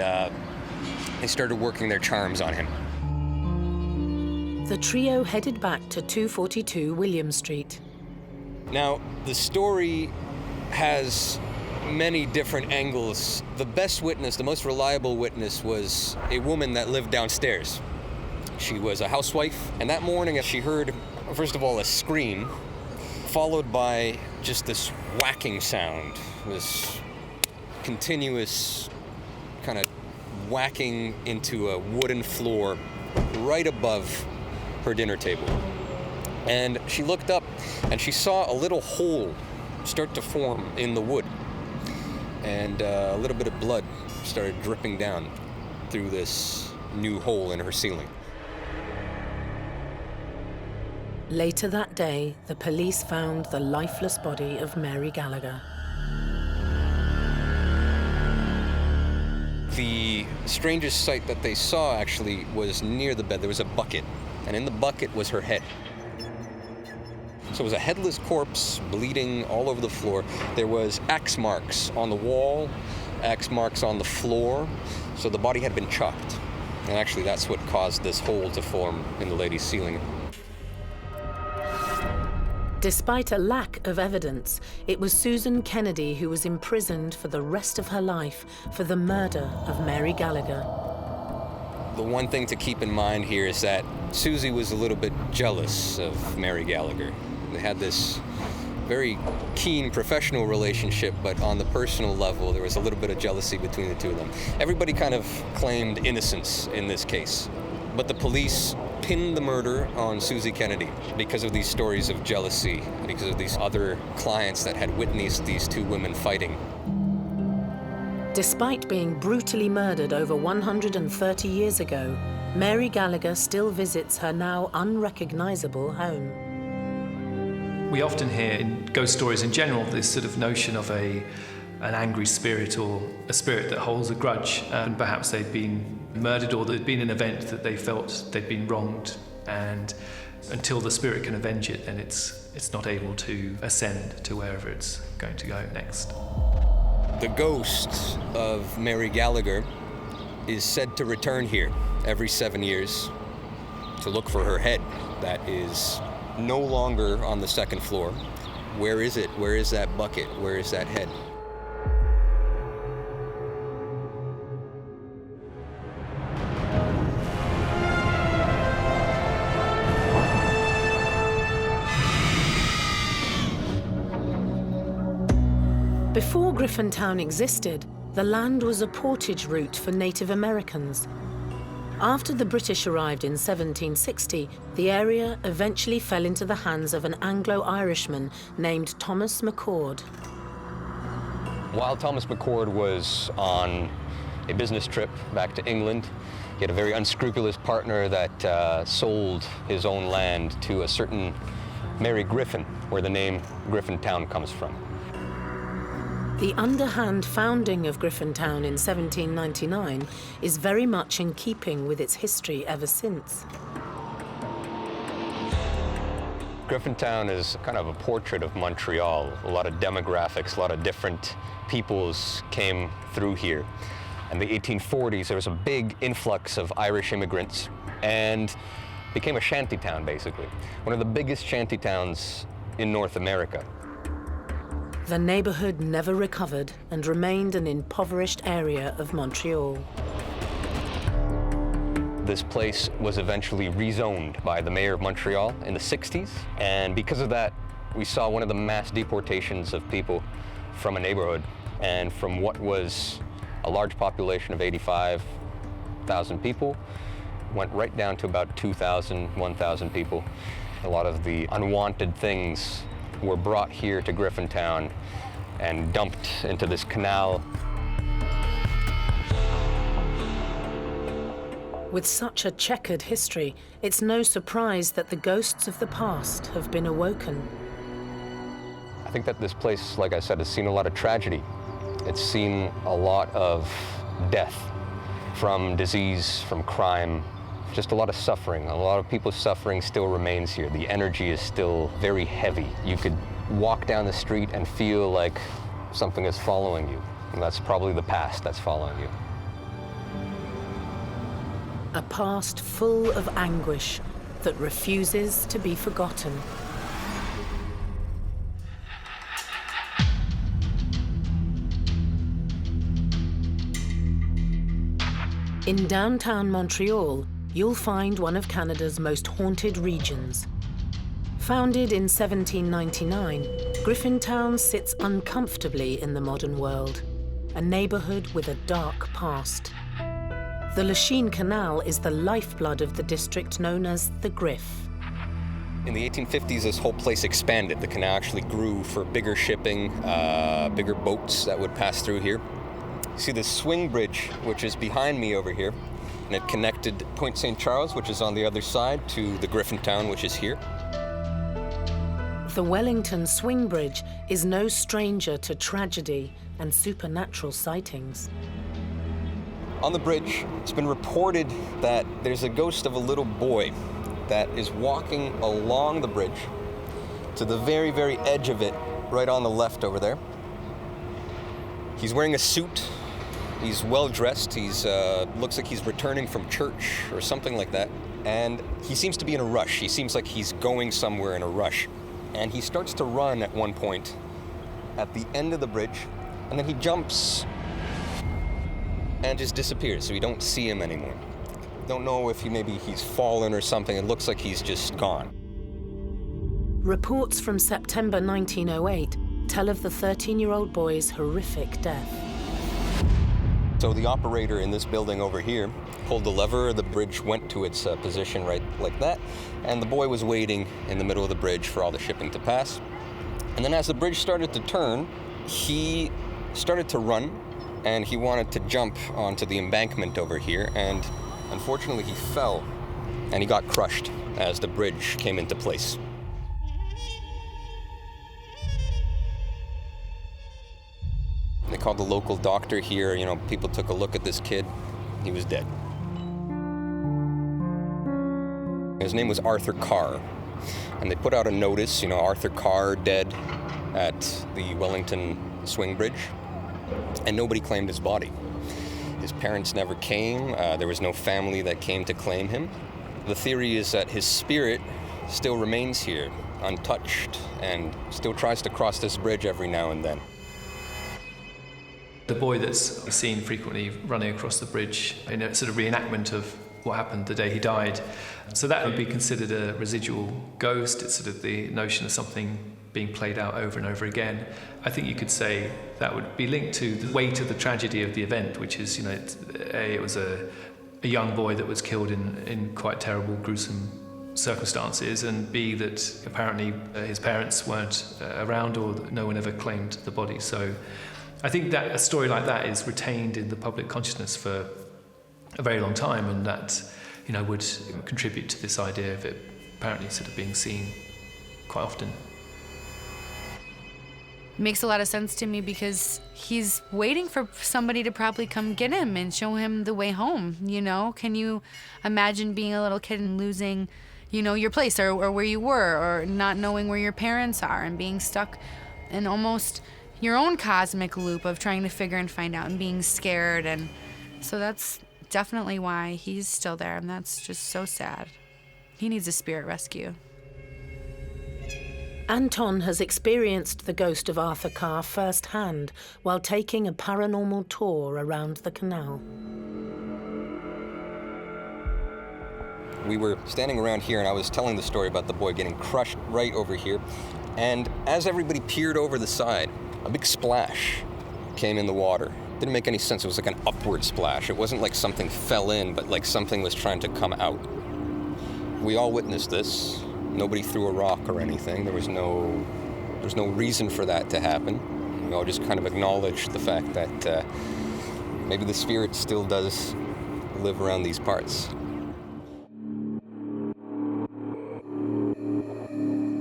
[SPEAKER 9] they started working their charms on him.
[SPEAKER 1] The trio headed back to 242 William Street.
[SPEAKER 9] Now, the story has many different angles. The best witness, the most reliable witness, was a woman that lived downstairs. She was a housewife, and that morning she heard, first of all, a scream, followed by just this whacking sound, this continuous kind of whacking into a wooden floor right above her dinner table. And she looked up and she saw a little hole start to form in the wood. And a little bit of blood started dripping down through this new hole in her ceiling.
[SPEAKER 1] Later that day, the police found the lifeless body of Mary Gallagher.
[SPEAKER 9] The strangest sight that they saw actually was near the bed. There was a bucket, and in the bucket was her head. So it was a headless corpse bleeding all over the floor. There was axe marks on the wall, axe marks on the floor. So the body had been chopped. And actually that's what caused this hole to form in the lady's ceiling.
[SPEAKER 1] Despite a lack of evidence, it was Susan Kennedy who was imprisoned for the rest of her life for the murder of Mary Gallagher.
[SPEAKER 9] The one thing to keep in mind here is that Susie was a little bit jealous of Mary Gallagher. They had this very keen professional relationship, but on the personal level, there was a little bit of jealousy between the two of them. Everybody kind of claimed innocence in this case, but the police pinned the murder on Susie Kennedy because of these stories of jealousy, because of these other clients that had witnessed these two women fighting.
[SPEAKER 1] Despite being brutally murdered over 130 years ago, Mary Gallagher still visits her now unrecognizable home.
[SPEAKER 4] We often hear in ghost stories in general this sort of notion of an angry spirit or a spirit that holds a grudge, and perhaps they'd been murdered or there'd been an event that they felt they'd been wronged, and until the spirit can avenge it, then it's not able to ascend to wherever it's going to go next.
[SPEAKER 9] The ghost of Mary Gallagher is said to return here every 7 years to look for her head that is no longer on the second floor. Where is it? Where is that bucket? Where is that head?
[SPEAKER 1] Before Griffintown existed, the land was a portage route for Native Americans. After the British arrived in 1760, the area eventually fell into the hands of an Anglo-Irishman named Thomas McCord.
[SPEAKER 9] While Thomas McCord was on a business trip back to England, he had a very unscrupulous partner that sold his own land to a certain Mary Griffin, where the name Griffintown comes from.
[SPEAKER 1] The underhand founding of Griffintown in 1799 is very much in keeping with its history ever since.
[SPEAKER 9] Griffintown is kind of a portrait of Montreal. A lot of demographics, a lot of different peoples came through here. In the 1840s, there was a big influx of Irish immigrants and became a shanty town, basically. One of the biggest shanty towns in North America.
[SPEAKER 1] The neighborhood never recovered and remained an impoverished area of Montreal.
[SPEAKER 9] This place was eventually rezoned by the mayor of Montreal in the 60s, and because of that, we saw one of the mass deportations of people from a neighborhood, and from what was a large population of 85,000 people, went right down to about 2,000, 1,000 people. A lot of the unwanted things were brought here to Griffintown and dumped into this canal.
[SPEAKER 1] With such a checkered history, it's no surprise that the ghosts of the past have been awoken.
[SPEAKER 9] I think that this place, like I said, has seen a lot of tragedy. It's seen a lot of death from disease, from crime, Just a lot of suffering. A lot of people's suffering still remains here. The energy is still very heavy. You could walk down the street and feel like something is following you. And that's probably the past that's following you.
[SPEAKER 1] A past full of anguish that refuses to be forgotten. In downtown Montreal, you'll find one of Canada's most haunted regions. Founded in 1799, Griffintown sits uncomfortably in the modern world, a neighbourhood with a dark past. The Lachine Canal is the lifeblood of the district known as the Griff.
[SPEAKER 9] In the 1850s, this whole place expanded. The canal actually grew for bigger shipping, bigger boats that would pass through here. You see this swing bridge, which is behind me over here, and it connected Point St. Charles, which is on the other side, to the Griffintown, which is here.
[SPEAKER 1] The Wellington Swing Bridge is no stranger to tragedy and supernatural sightings.
[SPEAKER 9] On the bridge, it's been reported that there's a ghost of a little boy that is walking along the bridge to the very, very edge of it, right on the left over there. He's wearing a suit. He's well-dressed. He's looks like he's returning from church or something like that. And he seems to be in a rush. He seems like he's going somewhere in a rush. And he starts to run at one point at the end of the bridge, and then he jumps and just disappears, so you don't see him anymore. Don't know if maybe he's fallen or something. It looks like he's just gone.
[SPEAKER 1] Reports from September 1908 tell of the 13-year-old boy's horrific death.
[SPEAKER 9] So the operator in this building over here pulled the lever, the bridge went to its position right like that, and the boy was waiting in the middle of the bridge for all the shipping to pass. And then as the bridge started to turn, he started to run, and he wanted to jump onto the embankment over here, and unfortunately he fell, and he got crushed as the bridge came into place. They called the local doctor here. You know, people took a look at this kid. He was dead. His name was Arthur Carr. And they put out a notice, you know, Arthur Carr dead at the Wellington Swing Bridge. And nobody claimed his body. His parents never came. There was no family that came to claim him. The theory is that his spirit still remains here, untouched, and still tries to cross this bridge every now and then.
[SPEAKER 4] The boy that's seen frequently running across the bridge in a sort of reenactment of what happened the day he died. So that would be considered a residual ghost. It's sort of the notion of something being played out over and over again. I think you could say that would be linked to the weight of the tragedy of the event, which is, you know, it was a young boy that was killed in quite terrible, gruesome circumstances, and B, that apparently his parents weren't around or no one ever claimed the body. So I think that a story like that is retained in the public consciousness for a very long time, and that, you know, would contribute to this idea of it apparently sort of being seen quite often.
[SPEAKER 5] Makes a lot of sense to me because he's waiting for somebody to probably come get him and show him the way home, you know? Can you imagine being a little kid and losing, you know, your place or where you were, or not knowing where your parents are and being stuck in almost your own cosmic loop of trying to figure and find out and being scared? And so that's definitely why he's still there, and that's just so sad. He needs a spirit rescue.
[SPEAKER 1] Anton has experienced the ghost of Arthur Carr firsthand while taking a paranormal tour around the canal.
[SPEAKER 9] We were standing around here, and I was telling the story about the boy getting crushed right over here. And as everybody peered over the side, a big splash came in the water. Didn't make any sense. It was like an upward splash. It wasn't like something fell in, but like something was trying to come out. We all witnessed this. Nobody threw a rock or anything. There was no reason for that to happen. We all just kind of acknowledged the fact that maybe the spirit still does live around these parts.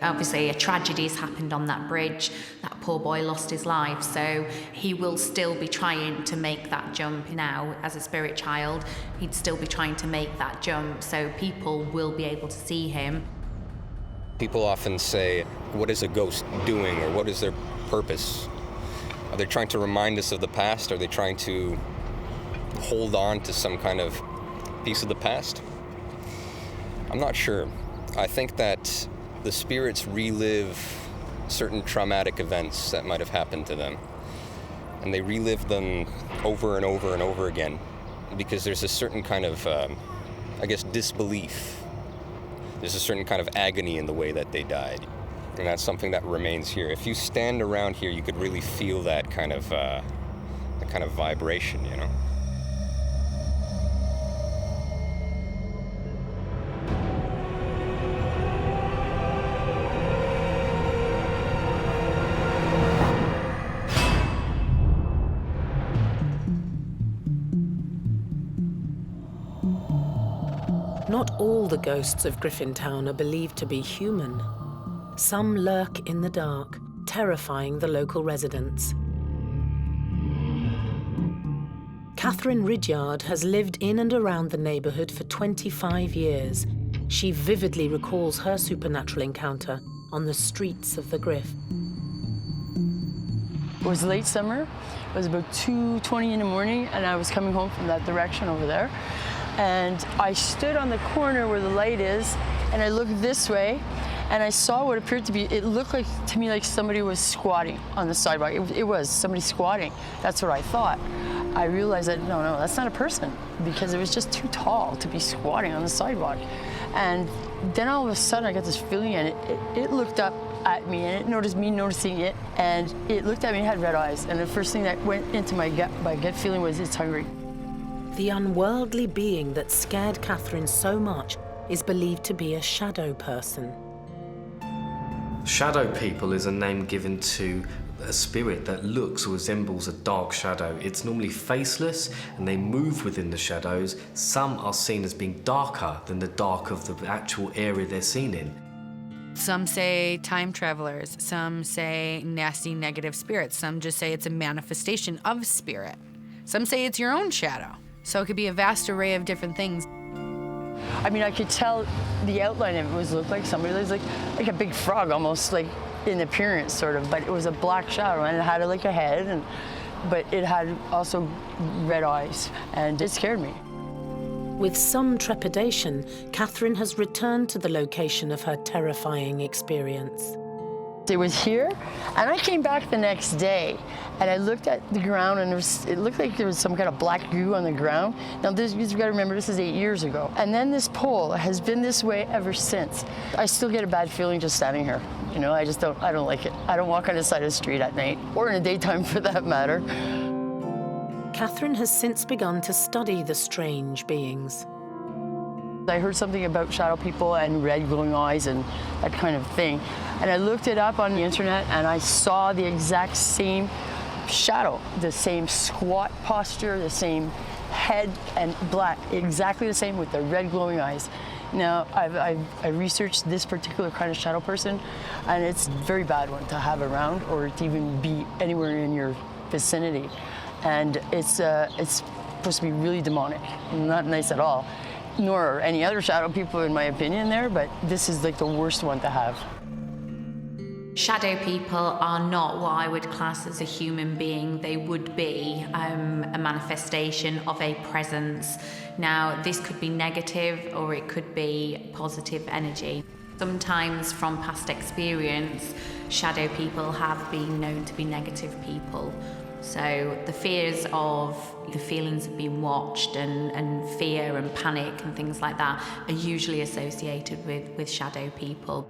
[SPEAKER 6] Obviously, a tragedy has happened on that bridge. That poor boy lost his life, so he will still be trying to make that jump now as a spirit child. He'd still be trying to make that jump, so people will be able to see him.
[SPEAKER 9] People often say, what is a ghost doing, or what is their purpose? Are they trying to remind us of the past? Are they trying to hold on to some kind of piece of the past? I'm not sure. I think that the spirits relive certain traumatic events that might have happened to them. And they relive them over and over and over again because there's a certain kind of, disbelief. There's a certain kind of agony in the way that they died. And that's something that remains here. If you stand around here, you could really feel that kind of vibration, you know?
[SPEAKER 1] Not all the ghosts of Griffintown are believed to be human. Some lurk in the dark, terrifying the local residents. Catherine Ridyard has lived in and around the neighbourhood for 25 years. She vividly recalls her supernatural encounter on the streets of the Griff.
[SPEAKER 12] It was late summer. It was about 2:20 in the morning, and I was coming home from that direction over there. And I stood on the corner where the light is, and I looked this way, and I saw what appeared to be, it looked like to me like somebody was squatting on the sidewalk. It was somebody squatting. That's what I thought. I realized that, no, that's not a person, because it was just too tall to be squatting on the sidewalk. And then all of a sudden I got this feeling, and it looked up at me, and it noticed me noticing it, and it looked at me and had red eyes. And the first thing that went into my gut feeling was, it's hungry.
[SPEAKER 1] The unworldly being that scared Catherine so much is believed to be a shadow person.
[SPEAKER 11] Shadow people is a name given to a spirit that looks or resembles a dark shadow. It's normally faceless and they move within the shadows. Some are seen as being darker than the dark of the actual area they're seen in.
[SPEAKER 5] Some say time travelers, some say nasty negative spirits, some just say it's a manifestation of spirit. Some say it's your own shadow. So it could be a vast array of different things.
[SPEAKER 12] I mean, I could tell the outline of it looked like somebody was like a big frog, almost like in appearance, sort of. But it was a black shadow, and it had like a head, but it had also red eyes, and it scared me.
[SPEAKER 1] With some trepidation, Catherine has returned to the location of her terrifying experience.
[SPEAKER 12] It was here, and I came back the next day, and I looked at the ground, and it looked like there was some kind of black goo on the ground. Now, you've got to remember, this is 8 years ago. And then this pole has been this way ever since. I still get a bad feeling just standing here. You know, I don't like it. I don't walk on the side of the street at night, or in the daytime for that matter.
[SPEAKER 1] Catherine has since begun to study the strange beings.
[SPEAKER 12] I heard something about shadow people and red glowing eyes and that kind of thing. And I looked it up on the internet, and I saw the exact same shadow, the same squat posture, the same head and black, exactly the same with the red glowing eyes. Now, I researched this particular kind of shadow person, and it's a very bad one to have around or to even be anywhere in your vicinity. And it's supposed to be really demonic, not nice at all. Nor are any other shadow people, in my opinion, there, but this is like the worst one to have.
[SPEAKER 6] Shadow people are not what I would class as a human being. They would be a manifestation of a presence. Now, this could be negative or it could be positive energy. Sometimes from past experience, shadow people have been known to be negative people. So the fears of the feelings of being watched and fear and panic and things like that are usually associated with shadow people.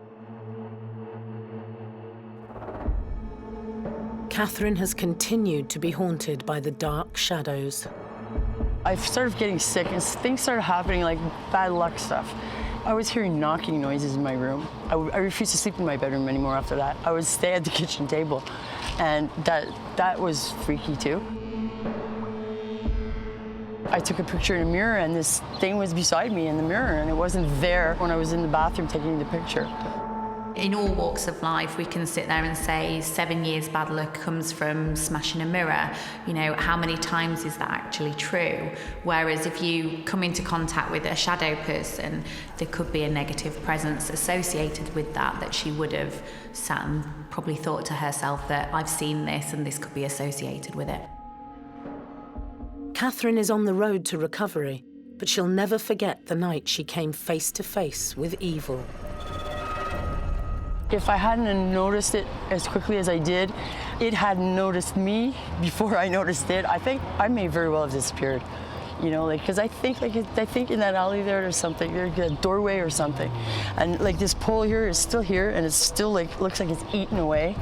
[SPEAKER 1] Catherine has continued to be haunted by the dark shadows.
[SPEAKER 12] I started getting sick, and things started happening, like bad luck stuff. I was hearing knocking noises in my room. I refused to sleep in my bedroom anymore after that. I would stay at the kitchen table, and that was freaky too. I took a picture in a mirror, and this thing was beside me in the mirror, and it wasn't there when I was in the bathroom taking the picture.
[SPEAKER 6] In all walks of life, we can sit there and say 7 years bad luck comes from smashing a mirror. You know, how many times is that actually true? Whereas if you come into contact with a shadow person, there could be a negative presence associated with that she would have sat and probably thought to herself that I've seen this and this could be associated with it.
[SPEAKER 1] Catherine is on the road to recovery, but she'll never forget the night she came face to face with evil.
[SPEAKER 12] If I hadn't noticed it as quickly as I did, it hadn't noticed me before I noticed it. I think I may very well have disappeared, you know, like, because I think in that alley there's something, there's a doorway or something, and like this pole here is still here, and it's still like looks like it's eaten away,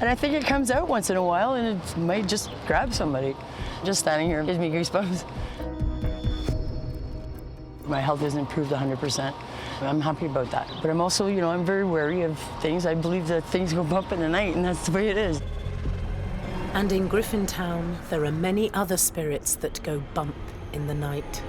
[SPEAKER 12] and I think it comes out once in a while, and it might just grab somebody. Just standing here gives me goosebumps. My health has improved 100%. I'm happy about that. But I'm also, you know, I'm very wary of things. I believe that things go bump in the night, and that's the way it is.
[SPEAKER 1] And in Griffintown, there are many other spirits that go bump in the night.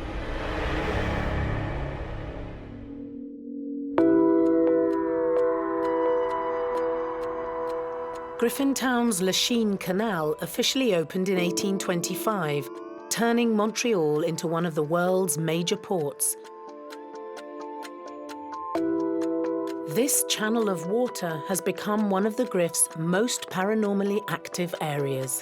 [SPEAKER 1] Griffintown's Lachine Canal officially opened in 1825, turning Montreal into one of the world's major ports. This channel of water has become one of the Griff's most paranormally active areas.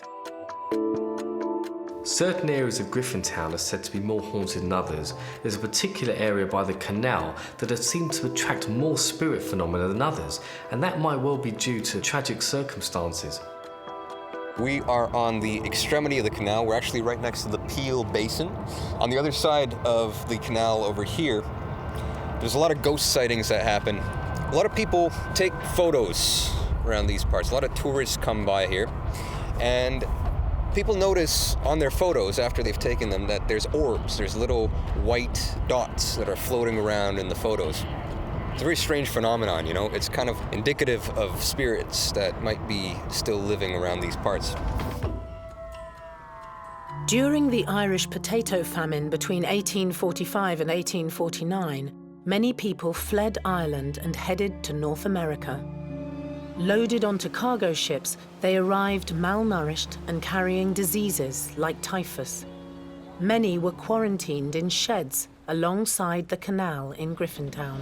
[SPEAKER 11] Certain areas of Griffintown are said to be more haunted than others. There's a particular area by the canal that has seemed to attract more spirit phenomena than others, and that might well be due to tragic circumstances.
[SPEAKER 9] We are on the extremity of the canal. We're actually right next to the Peel Basin. On the other side of the canal over here, there's a lot of ghost sightings that happen. A lot of people take photos around these parts. A lot of tourists come by here, and people notice on their photos after they've taken them that there's orbs, there's little white dots that are floating around in the photos. It's a very strange phenomenon, you know? It's kind of indicative of spirits that might be still living around these parts.
[SPEAKER 1] During the Irish potato famine between 1845 and 1849, many people fled Ireland and headed to North America. Loaded onto cargo ships, they arrived malnourished and carrying diseases like typhus. Many were quarantined in sheds alongside the canal in Griffintown.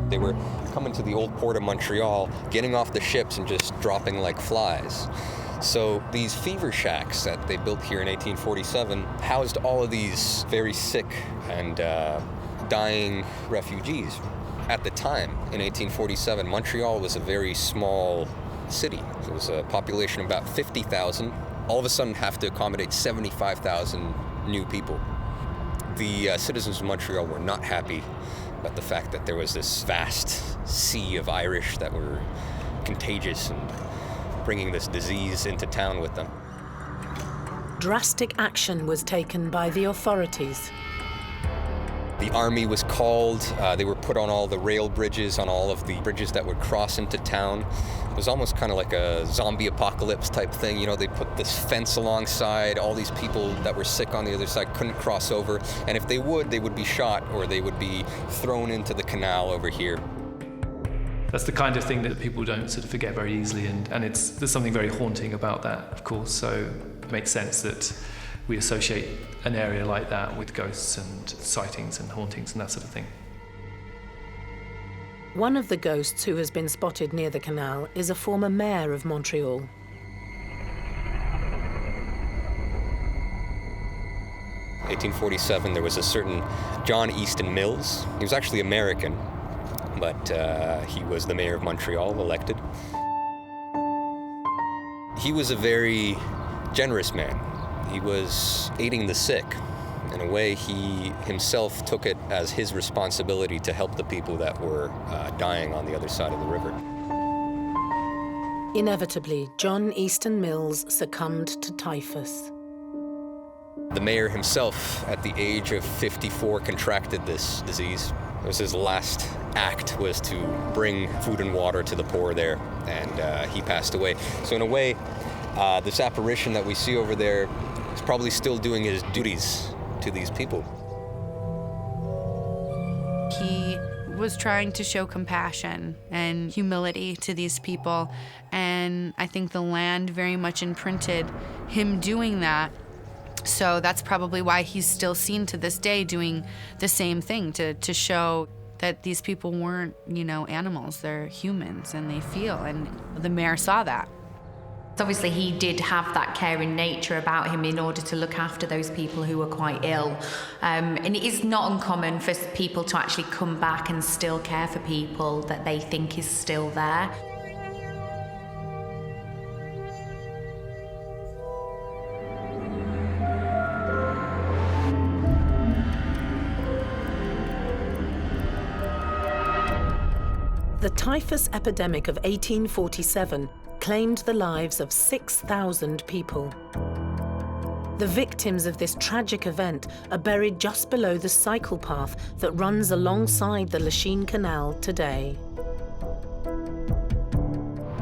[SPEAKER 9] They were coming to the old port of Montreal, getting off the ships and just dropping like flies. So these fever shacks that they built here in 1847 housed all of these very sick and dying refugees. At the time, in 1847, Montreal was a very small city. It was a population of about 50,000. All of a sudden have to accommodate 75,000 new people. The citizens of Montreal were not happy about the fact that there was this vast sea of Irish that were contagious and bringing this disease into town with them.
[SPEAKER 1] Drastic action was taken by the authorities.
[SPEAKER 9] The army was called. They were put on all the rail bridges, on all of the bridges that would cross into town. It was almost kind of like a zombie apocalypse type thing. You know, they put this fence alongside. All these people that were sick on the other side couldn't cross over. And if they would be shot or they would be thrown into the canal over here.
[SPEAKER 4] That's the kind of thing that people don't sort of forget very easily, and there's something very haunting about that, of course, so it makes sense that we associate an area like that with ghosts and sightings and hauntings and that sort of thing.
[SPEAKER 1] One of the ghosts who has been spotted near the canal is a former mayor of Montreal.
[SPEAKER 9] In 1847, there was a certain John Easton Mills. He was actually American, but he was the mayor of Montreal, elected. He was a very generous man. He was aiding the sick. In a way, he himself took it as his responsibility to help the people that were dying on the other side of the river.
[SPEAKER 1] Inevitably, John Easton Mills succumbed to typhus.
[SPEAKER 9] The mayor himself, at the age of 54, contracted this disease. It was his last act, was to bring food and water to the poor there, and he passed away. So in a way, this apparition that we see over there is probably still doing his duties to these people.
[SPEAKER 5] He was trying to show compassion and humility to these people. And I think the land very much imprinted him doing that. So that's probably why he's still seen to this day doing the same thing, to show that these people weren't, animals. They're humans and they feel. And the mayor saw that.
[SPEAKER 6] Obviously, he did have that caring nature about him in order to look after those people who were quite ill. And it is not uncommon for people to actually come back and still care for people that they think is still there.
[SPEAKER 1] The typhus epidemic of 1847 claimed the lives of 6,000 people. The victims of this tragic event are buried just below the cycle path that runs alongside the Lachine Canal today.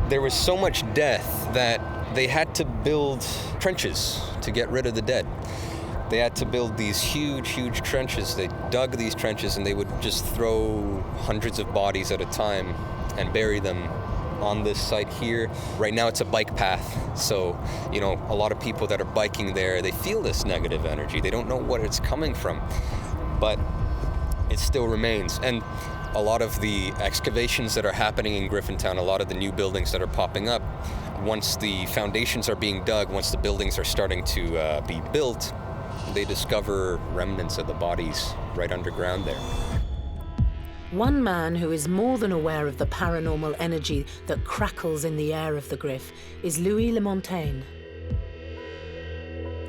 [SPEAKER 9] There was so much death that they had to build trenches to get rid of the dead. They had to build these huge, huge trenches. They dug these trenches and they would just throw hundreds of bodies at a time and bury them on this site here. Right now it's a bike path, so a lot of people that are biking there, they feel this negative energy. They don't know what it's coming from, but it still remains. And a lot of the excavations that are happening in Griffintown, a lot of the new buildings that are popping up, once the foundations are being dug, once the buildings are starting to be built, they discover remnants of the bodies right underground there.
[SPEAKER 1] One man who is more than aware of the paranormal energy that crackles in the air of the Griff is Louis Lemontagne.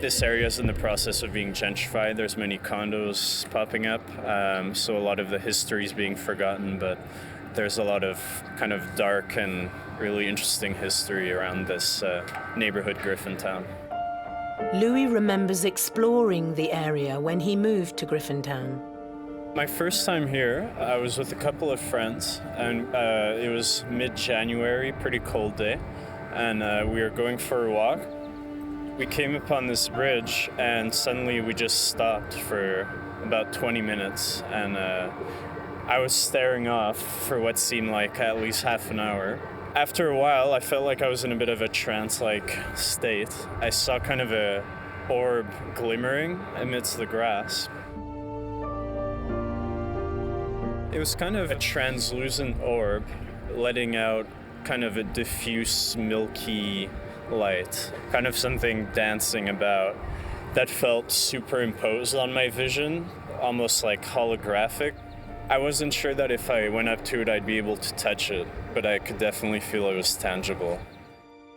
[SPEAKER 13] This area is in the process of being gentrified. There's many condos popping up, so a lot of the history is being forgotten, but there's a lot of kind of dark and really interesting history around this neighborhood, Griffintown.
[SPEAKER 1] Louis remembers exploring the area when he moved to Griffintown.
[SPEAKER 13] My first time here, I was with a couple of friends, and it was mid-January, pretty cold day, and we were going for a walk. We came upon this bridge, and suddenly we just stopped for about 20 minutes, and I was staring off for what seemed like at least half an hour. After a while, I felt like I was in a bit of a trance-like state. I saw kind of a orb glimmering amidst the grass. It was kind of a translucent orb, letting out kind of a diffuse, milky light, kind of something dancing about that felt superimposed on my vision, almost like holographic. I wasn't sure that if I went up to it, I'd be able to touch it, but I could definitely feel it was tangible.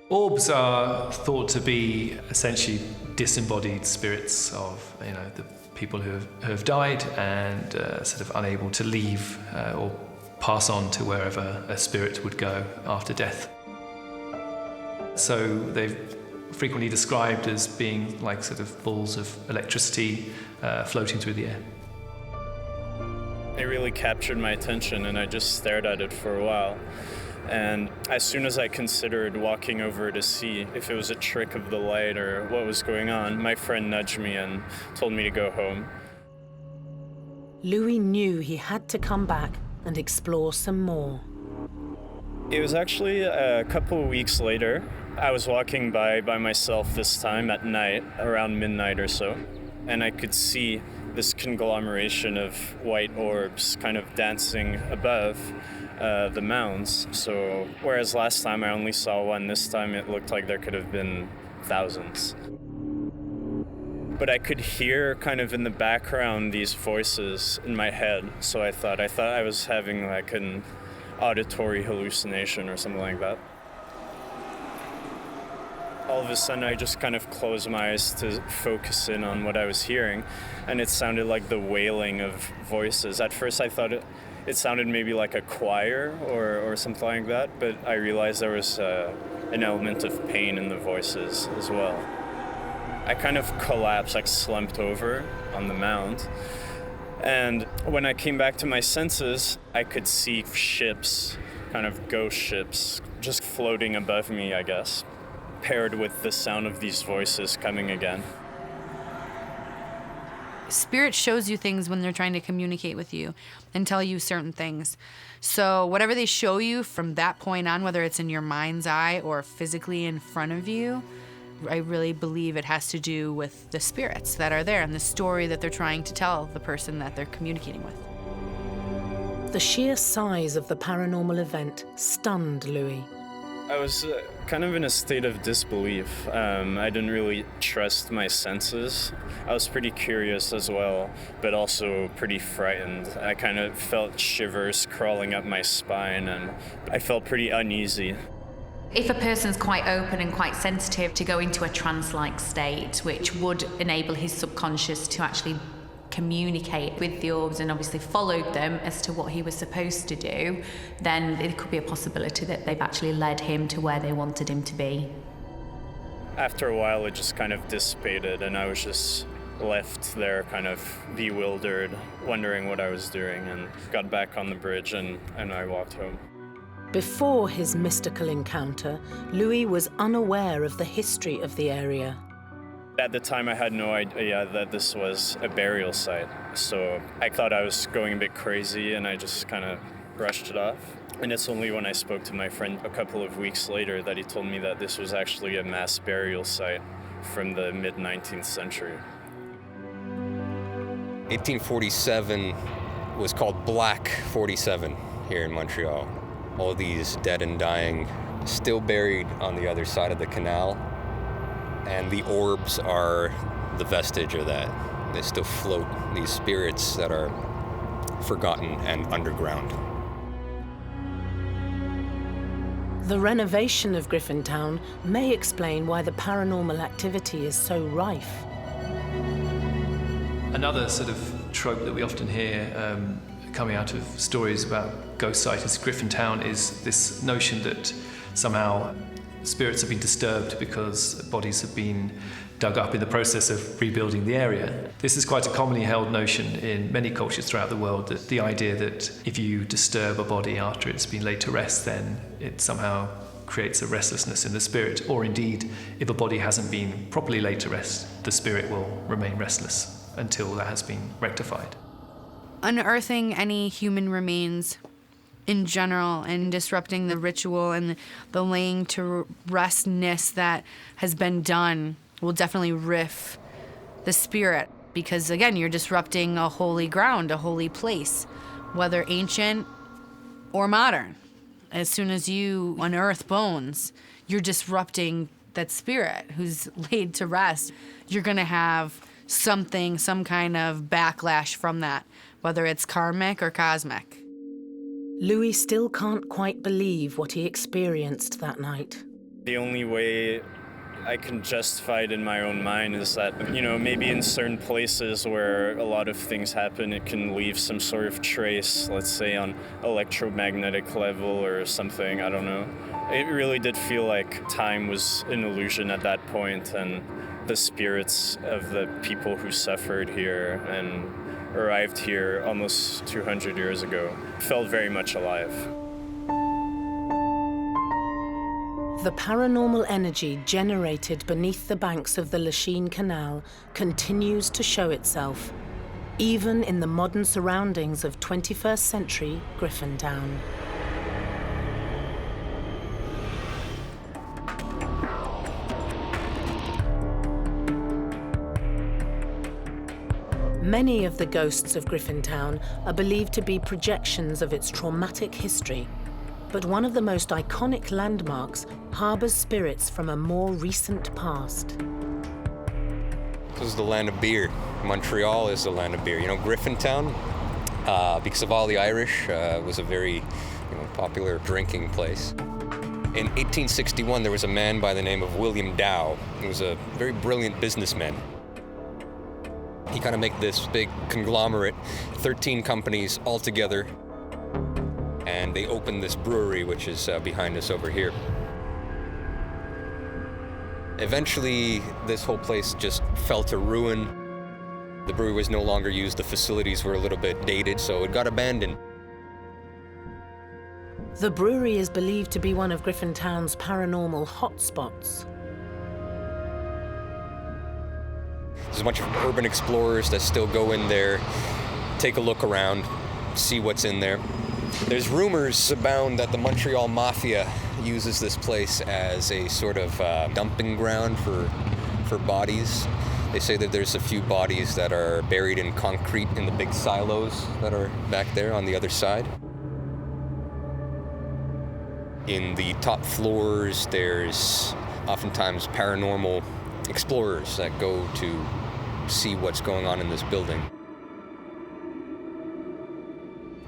[SPEAKER 4] Orbs are thought to be essentially disembodied spirits of, the people who have died and sort of unable to leave or pass on to wherever a spirit would go after death. So they've frequently described as being like sort of balls of electricity floating through the air.
[SPEAKER 13] It really captured my attention, and I just stared at it for a while. And as soon as I considered walking over to see if it was a trick of the light or what was going on, my friend nudged me and told me to go home.
[SPEAKER 1] Louis knew he had to come back and explore some more.
[SPEAKER 13] It was actually a couple of weeks later. I was walking by myself this time at night, around midnight or so, and I could see this conglomeration of white orbs kind of dancing above the mounds. So whereas last time I only saw one, this time it looked like there could have been thousands. But I could hear kind of in the background these voices in my head. So I thought I was having like an auditory hallucination or something like that. All of a sudden, I just kind of closed my eyes to focus in on what I was hearing, and it sounded like the wailing of voices. At first, I thought it sounded maybe like a choir or something like that, but I realized there was an element of pain in the voices as well. I kind of collapsed, like slumped over on the mound, and when I came back to my senses, I could see ships, kind of ghost ships, just floating above me, I guess, paired with the sound of these voices coming again.
[SPEAKER 5] Spirit shows you things when they're trying to communicate with you and tell you certain things. So whatever they show you from that point on, whether it's in your mind's eye or physically in front of you, I really believe it has to do with the spirits that are there and the story that they're trying to tell the person that they're communicating with.
[SPEAKER 1] The sheer size of the paranormal event stunned Louis.
[SPEAKER 13] I was kind of in a state of disbelief. I didn't really trust my senses. I was pretty curious as well, but also pretty frightened. I kind of felt shivers crawling up my spine, and I felt pretty uneasy.
[SPEAKER 6] If a person's quite open and quite sensitive, to go into a trance-like state, which would enable his subconscious to actually communicate with the orbs and obviously followed them as to what he was supposed to do, then it could be a possibility that they've actually led him to where they wanted him to be.
[SPEAKER 13] After a while, it just kind of dissipated, and I was just left there kind of bewildered, wondering what I was doing, and got back on the bridge and I walked home.
[SPEAKER 1] Before his mystical encounter, Louis was unaware of the history of the area.
[SPEAKER 13] At the time, I had no idea that this was a burial site, so I thought I was going a bit crazy, and I just kind of brushed it off. And it's only when I spoke to my friend a couple of weeks later that he told me that this was actually a mass burial site from the mid-19th century.
[SPEAKER 9] 1847 was called Black 47 here in Montreal. All these dead and dying, still buried on the other side of the canal. And the orbs are the vestige of that. They still float, these spirits that are forgotten and underground.
[SPEAKER 1] The renovation of Griffintown may explain why the paranormal activity is so rife.
[SPEAKER 4] Another sort of trope that we often hear coming out of stories about ghost sightings in Griffintown is this notion that somehow spirits have been disturbed because bodies have been dug up in the process of rebuilding the area. This is quite a commonly held notion in many cultures throughout the world, that the idea that if you disturb a body after it's been laid to rest, then it somehow creates a restlessness in the spirit, or indeed, if a body hasn't been properly laid to rest, the spirit will remain restless until that has been rectified.
[SPEAKER 5] Unearthing any human remains in general and disrupting the ritual and the laying to restness that has been done will definitely riff the spirit, because again, you're disrupting a holy ground, a holy place, whether ancient or modern. As soon as you unearth bones, you're disrupting that spirit who's laid to rest. You're gonna have something, some kind of backlash from that, whether it's karmic or cosmic.
[SPEAKER 1] Louis still can't quite believe what he experienced that night.
[SPEAKER 13] The only way I can justify it in my own mind is that, maybe in certain places where a lot of things happen, it can leave some sort of trace, let's say on electromagnetic level or something, I don't know. It really did feel like time was an illusion at that point, and the spirits of the people who suffered here and arrived here almost 200 years ago felt very much alive.
[SPEAKER 1] The paranormal energy generated beneath the banks of the Lachine Canal continues to show itself, even in the modern surroundings of 21st century Griffintown. Many of the ghosts of Griffintown are believed to be projections of its traumatic history, but one of the most iconic landmarks harbors spirits from a more recent past.
[SPEAKER 9] This is the land of beer. Montreal is the land of beer. Griffintown, because of all the Irish, was a very popular drinking place. In 1861, there was a man by the name of William Dow. He was a very brilliant businessman. He kind of made this big conglomerate, 13 companies all together, and they opened this brewery, which is behind us over here. Eventually, this whole place just fell to ruin. The brewery was no longer used, the facilities were a little bit dated, so it got abandoned.
[SPEAKER 1] The brewery is believed to be one of Griffintown's paranormal hotspots.
[SPEAKER 9] There's a bunch of urban explorers that still go in there, take a look around, see what's in there. There's rumors abound that the Montreal Mafia uses this place as a sort of dumping ground for bodies. They say that there's a few bodies that are buried in concrete in the big silos that are back there on the other side. In the top floors, there's oftentimes paranormal explorers that go to see what's going on in this building.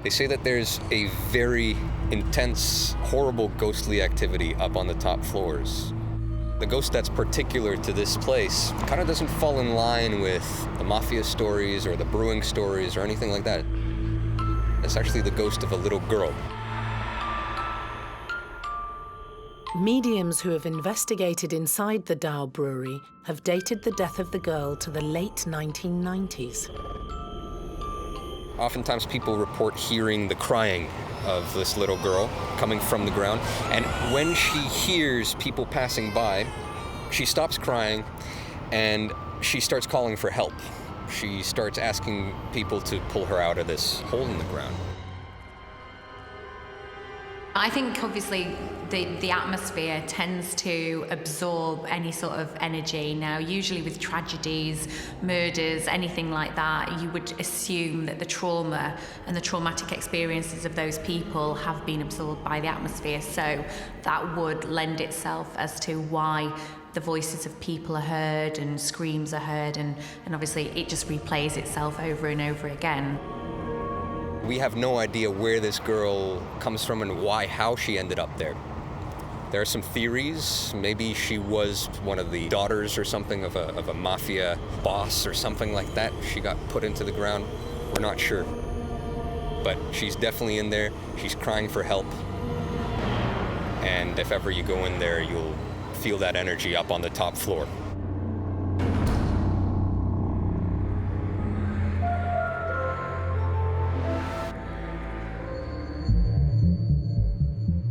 [SPEAKER 9] They say that there's a very intense, horrible ghostly activity up on the top floors. The ghost that's particular to this place kind of doesn't fall in line with the mafia stories or the brewing stories or anything like that. It's actually the ghost of a little girl.
[SPEAKER 1] Mediums who have investigated inside the Dow Brewery have dated the death of the girl to the late 1990s.
[SPEAKER 9] Oftentimes people report hearing the crying of this little girl coming from the ground, and when she hears people passing by, she stops crying and she starts calling for help. She starts asking people to pull her out of this hole in the ground.
[SPEAKER 6] I think obviously the atmosphere tends to absorb any sort of energy. Now, usually with tragedies, murders, anything like that, you would assume that the trauma and the traumatic experiences of those people have been absorbed by the atmosphere. So that would lend itself as to why the voices of people are heard and screams are heard, and obviously it just replays itself over and over again.
[SPEAKER 9] We have no idea where this girl comes from and how she ended up there. There are some theories. Maybe she was one of the daughters or something of a mafia boss or something like that. She got put into the ground. We're not sure. But she's definitely in there. She's crying for help. And if ever you go in there, you'll feel that energy up on the top floor.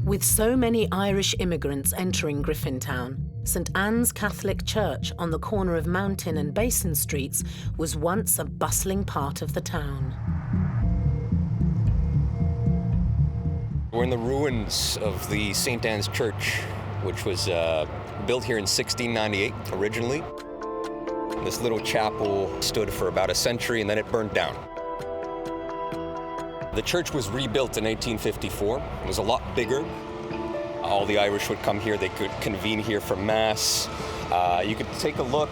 [SPEAKER 1] With so many Irish immigrants entering Griffintown, St Anne's Catholic Church on the corner of Mountain and Basin Streets was once a bustling part of the town.
[SPEAKER 9] We're in the ruins of the St Anne's Church, which was built here in 1698 originally. This little chapel stood for about a century and then it burned down. The church was rebuilt in 1854. It was a lot bigger. All the Irish would come here. They could convene here for Mass. You could take a look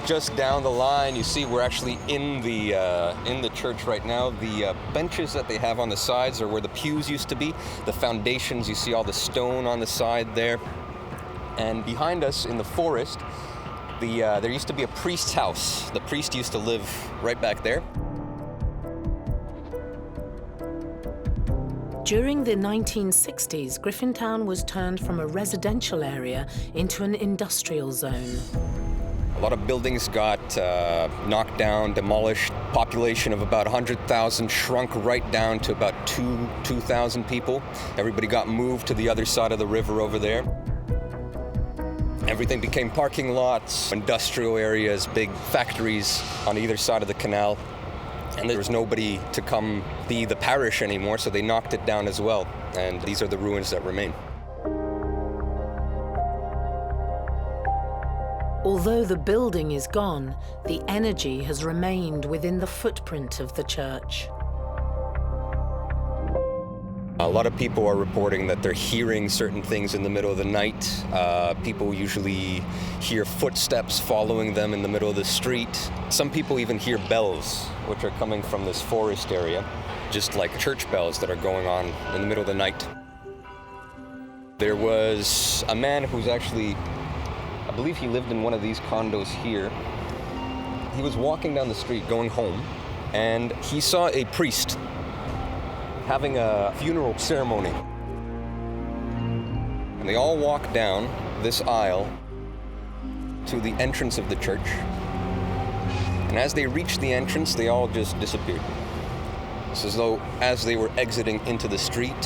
[SPEAKER 9] just down the line. You see we're actually in the church right now. The benches that they have on the sides are where the pews used to be. The foundations, you see all the stone on the side there. And behind us in the forest, there used to be a priest's house. The priest used to live right back there.
[SPEAKER 1] During the 1960s, Griffintown was turned from a residential area into an industrial zone.
[SPEAKER 9] A lot of buildings got knocked down, demolished. Population of about 100,000 shrunk right down to about 2,000 people. Everybody got moved to the other side of the river over there. Everything became parking lots, industrial areas, big factories on either side of the canal. And there was nobody to come be the parish anymore, so they knocked it down as well. And these are the ruins that remain.
[SPEAKER 1] Although the building is gone, the energy has remained within the footprint of the church.
[SPEAKER 9] A lot of people are reporting that they're hearing certain things in the middle of the night. People usually hear footsteps following them in the middle of the street. Some people even hear bells, which are coming from this forest area, just like church bells that are going on in the middle of the night. There was a man who's actually, I believe he lived in one of these condos here. He was walking down the street going home, and he saw a priest having a funeral ceremony. And they all walked down this aisle to the entrance of the church. And as they reached the entrance, they all just disappeared. It's as though as they were exiting into the street,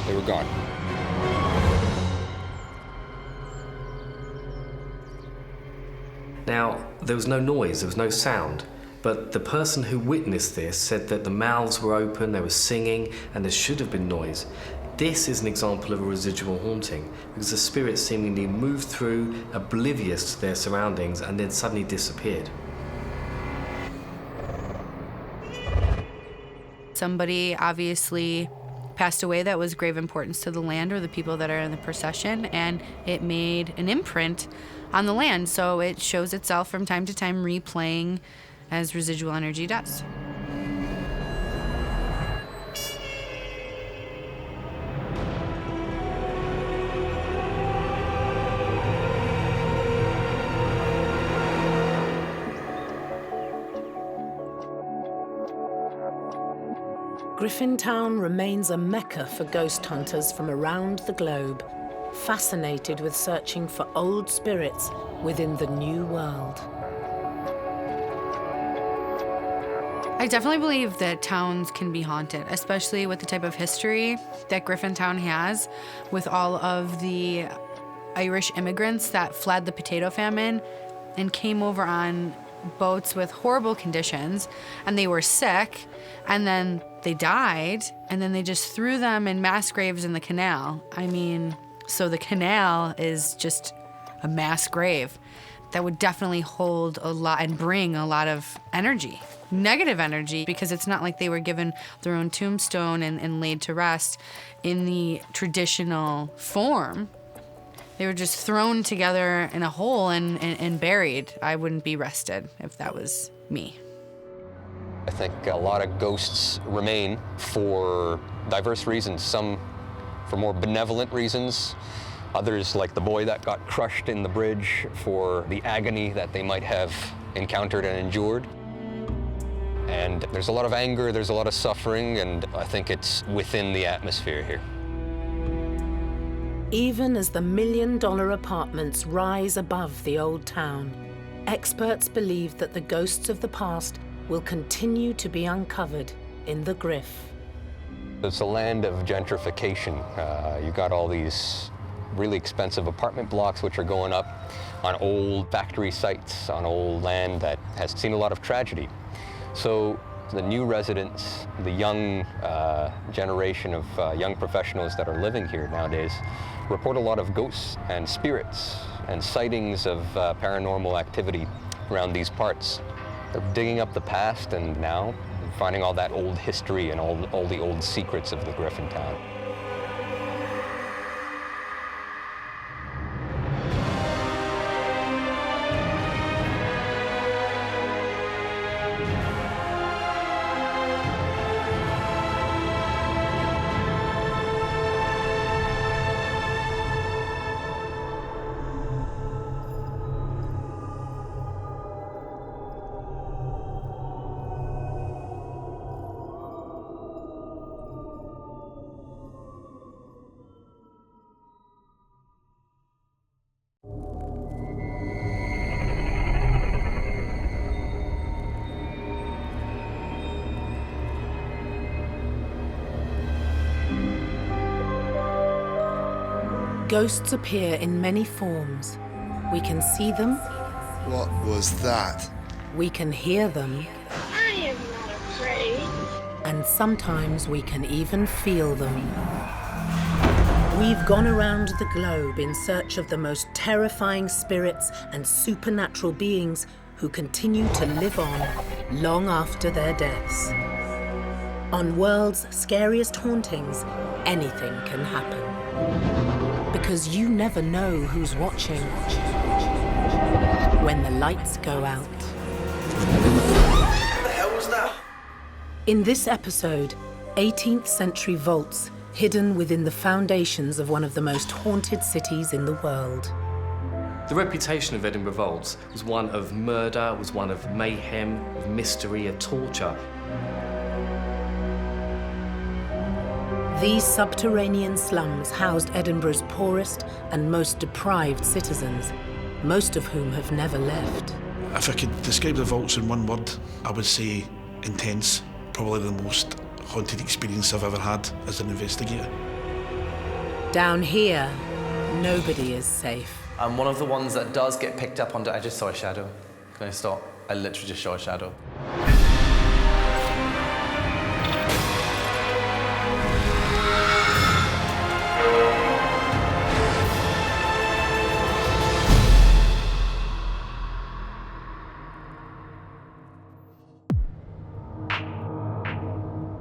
[SPEAKER 9] they were gone.
[SPEAKER 11] Now, there was no noise, there was no sound, but the person who witnessed this said that the mouths were open, they were singing, and there should have been noise. This is an example of a residual haunting, because the spirits seemingly moved through, oblivious to their surroundings, and then suddenly disappeared.
[SPEAKER 5] Somebody obviously passed away that was grave importance to the land or the people that are in the procession, and it made an imprint on the land, so it shows itself from time to time replaying as residual energy does.
[SPEAKER 1] Griffintown remains a mecca for ghost hunters from around the globe, fascinated with searching for old spirits within the new world.
[SPEAKER 5] I definitely believe that towns can be haunted, especially with the type of history that Griffintown has, with all of the Irish immigrants that fled the potato famine and came over on boats with horrible conditions, and they were sick, and then they died, and then they just threw them in mass graves in the canal. I mean, so the canal is just a mass grave. That would definitely hold a lot and bring a lot of energy, negative energy, because it's not like they were given their own tombstone and laid to rest in the traditional form. They were just thrown together in a hole and buried. I wouldn't be rested if that was me.
[SPEAKER 9] I think a lot of ghosts remain for diverse reasons, some for more benevolent reasons, others, like the boy that got crushed in the bridge, for the agony that they might have encountered and endured. And there's a lot of anger, there's a lot of suffering, and I think it's within the atmosphere here.
[SPEAKER 1] Even as the million-dollar apartments rise above the old town, experts believe that the ghosts of the past will continue to be uncovered in the Griff.
[SPEAKER 9] It's a land of gentrification. You've got all these really expensive apartment blocks which are going up on old factory sites, on old land that has seen a lot of tragedy. So the new residents, the young generation of young professionals that are living here nowadays, report a lot of ghosts and spirits and sightings of paranormal activity around these parts. They're digging up the past and now finding all that old history and all the old secrets of the Griffintown.
[SPEAKER 1] Ghosts appear in many forms. We can see them.
[SPEAKER 7] What was that?
[SPEAKER 1] We can hear them.
[SPEAKER 10] I am not afraid.
[SPEAKER 1] And sometimes we can even feel them. We've gone around the globe in search of the most terrifying spirits and supernatural beings who continue to live on long after their deaths. On World's Scariest Hauntings, anything can happen. Because you never know who's watching when the lights go out.
[SPEAKER 14] What the hell was that?
[SPEAKER 1] In this episode, 18th century vaults hidden within the foundations of one of the most haunted cities in the world.
[SPEAKER 11] The reputation of Edinburgh vaults was one of murder, was one of mayhem, of mystery, of torture.
[SPEAKER 1] These subterranean slums housed Edinburgh's poorest and most deprived citizens, most of whom have never left.
[SPEAKER 19] If I could describe the vaults in one word, I would say intense. Probably the most haunted experience I've ever had as an investigator.
[SPEAKER 1] Down here, nobody is safe.
[SPEAKER 16] And one of the ones that does get picked up on, I just saw a shadow. Can I stop? I literally just saw a shadow.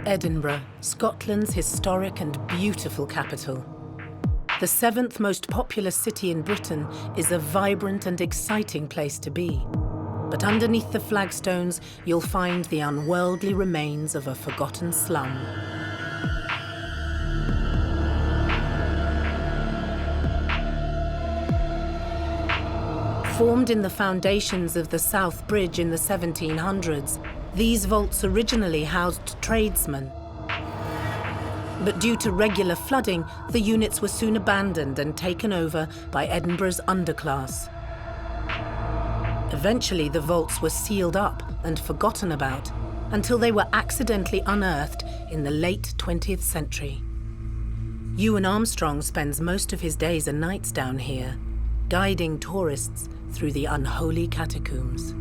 [SPEAKER 1] Edinburgh, Scotland's historic and beautiful capital. The 7th most populous city in Britain, is a vibrant and exciting place to be. But underneath the flagstones, you'll find the unworldly remains of a forgotten slum. Formed in the foundations of the South Bridge in the 1700s, these vaults originally housed tradesmen. But due to regular flooding, the units were soon abandoned and taken over by Edinburgh's underclass. Eventually, the vaults were sealed up and forgotten about until they were accidentally unearthed in the late 20th century. Ewan Armstrong spends most of his days and nights down here, guiding tourists through the unholy catacombs.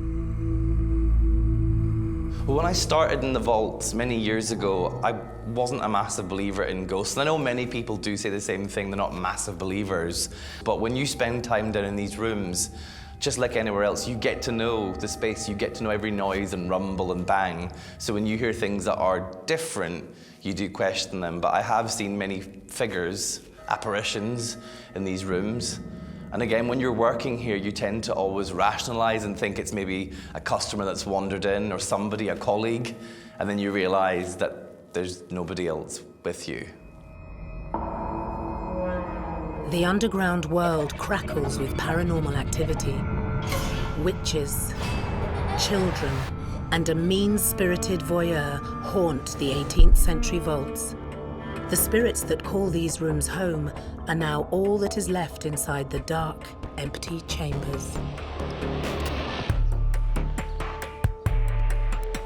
[SPEAKER 16] When I started in the vaults many years ago, I wasn't a massive believer in ghosts. And I know many people do say the same thing, they're not massive believers. But when you spend time down in these rooms, just like anywhere else, you get to know the space, you get to know every noise and rumble and bang. So when you hear things that are different, you do question them. But I have seen many figures, apparitions in these rooms. And again, when you're working here, you tend to always rationalize and think it's maybe a customer that's wandered in or somebody, a colleague, and then you realize that there's nobody else with you.
[SPEAKER 1] The underground world crackles with paranormal activity. Witches, children, and a mean-spirited voyeur haunt the 18th century vaults. The spirits that call these rooms home are now all that is left inside the dark, empty chambers.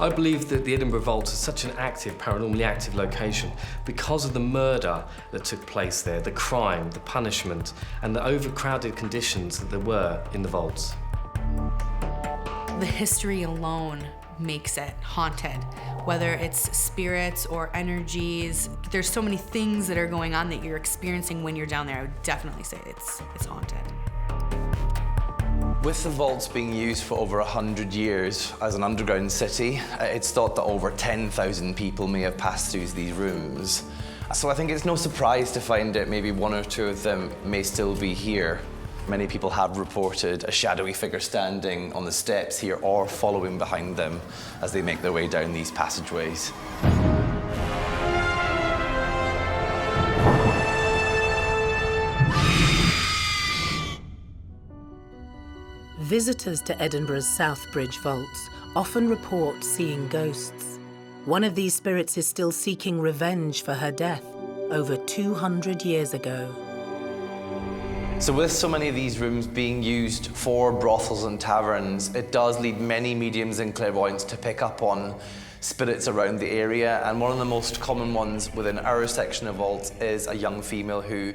[SPEAKER 11] I believe that the Edinburgh Vaults is such an active, paranormally active location because of the murder that took place there, the crime, the punishment, and the overcrowded conditions that there were in the vaults.
[SPEAKER 5] The history alone makes it haunted. Whether it's spirits or energies, there's so many things that are going on that you're experiencing when you're down there. I would definitely say it's haunted.
[SPEAKER 16] With the vaults being used for over 100 years as an underground city, it's thought that over 10,000 people may have passed through these rooms. So I think it's no surprise to find that maybe one or two of them may still be here. Many people have reported a shadowy figure standing on the steps here or following behind them as they make their way down these passageways.
[SPEAKER 1] Visitors to Edinburgh's South Bridge vaults often report seeing ghosts. One of these spirits is still seeking revenge for her death over 200 years ago.
[SPEAKER 16] So with so many of these rooms being used for brothels and taverns, it does lead many mediums and clairvoyants to pick up on spirits around the area. And one of the most common ones within our section of vaults is a young female who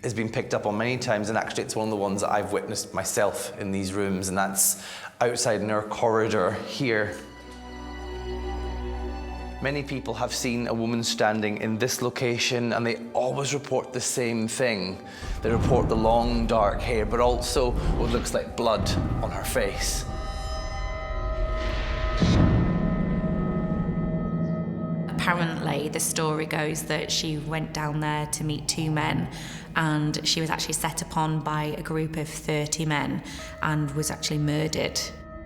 [SPEAKER 16] has been picked up on many times, and actually it's one of the ones that I've witnessed myself in these rooms, and that's outside in our corridor here. Many people have seen a woman standing in this location, and they always report the same thing. They report the long dark hair, but also what looks like blood on her face.
[SPEAKER 6] Apparently, the story goes that she went down there to meet two men, and she was actually set upon by a group of 30 men and was actually murdered.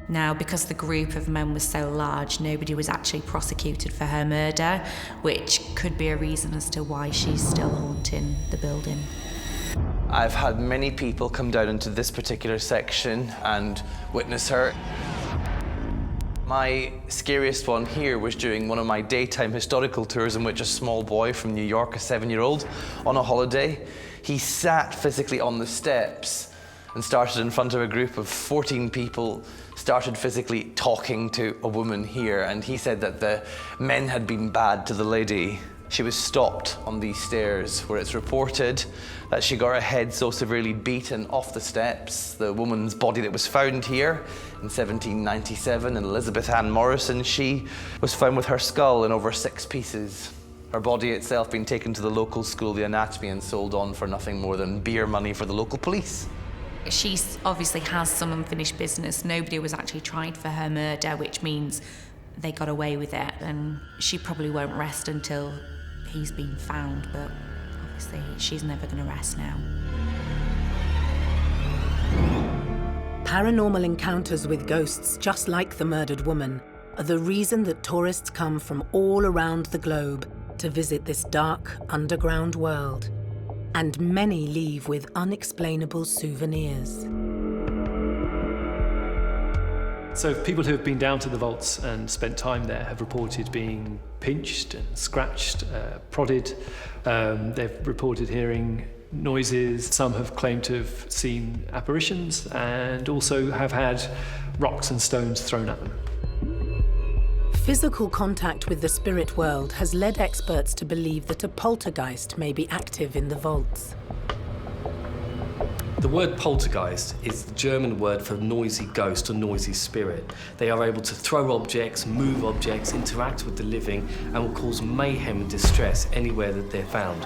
[SPEAKER 6] Now, because the group of men was so large, nobody was actually prosecuted for her murder, which could be a reason as to why she's still haunting the building.
[SPEAKER 16] I've had many people come down into this particular section and witness her. My scariest one here was during one of my daytime historical tours in which a small boy from New York, a 7-year-old, on a holiday, he sat physically on the steps and started in front of a group of 14 people, started physically talking to a woman here, and he said that the men had been bad to the lady. She was stopped on these stairs where it's reported that she got her head so severely beaten off the steps. The woman's body that was found here in 1797, and Elizabeth Ann Morrison, she was found with her skull in over 6 pieces. Her body itself being taken to the local school of the anatomy and sold on for nothing more than beer money for the local police.
[SPEAKER 6] She obviously has some unfinished business. Nobody was actually tried for her murder, which means they got away with it, and she probably won't rest until he's been found, but obviously she's never going to rest now.
[SPEAKER 1] Paranormal encounters with ghosts, just like the murdered woman, are the reason that tourists come from all around the globe to visit this dark, underground world. And many leave with unexplainable souvenirs.
[SPEAKER 4] So people who have been down to the vaults and spent time there have reported being pinched and scratched, prodded. They've reported hearing noises. Some have claimed to have seen apparitions and also have had rocks and stones thrown at them.
[SPEAKER 1] Physical contact with the spirit world has led experts to believe that a poltergeist may be active in the vaults.
[SPEAKER 11] The word poltergeist is the German word for noisy ghost or noisy spirit. They are able to throw objects, move objects, interact with the living, and will cause mayhem and distress anywhere that they're found.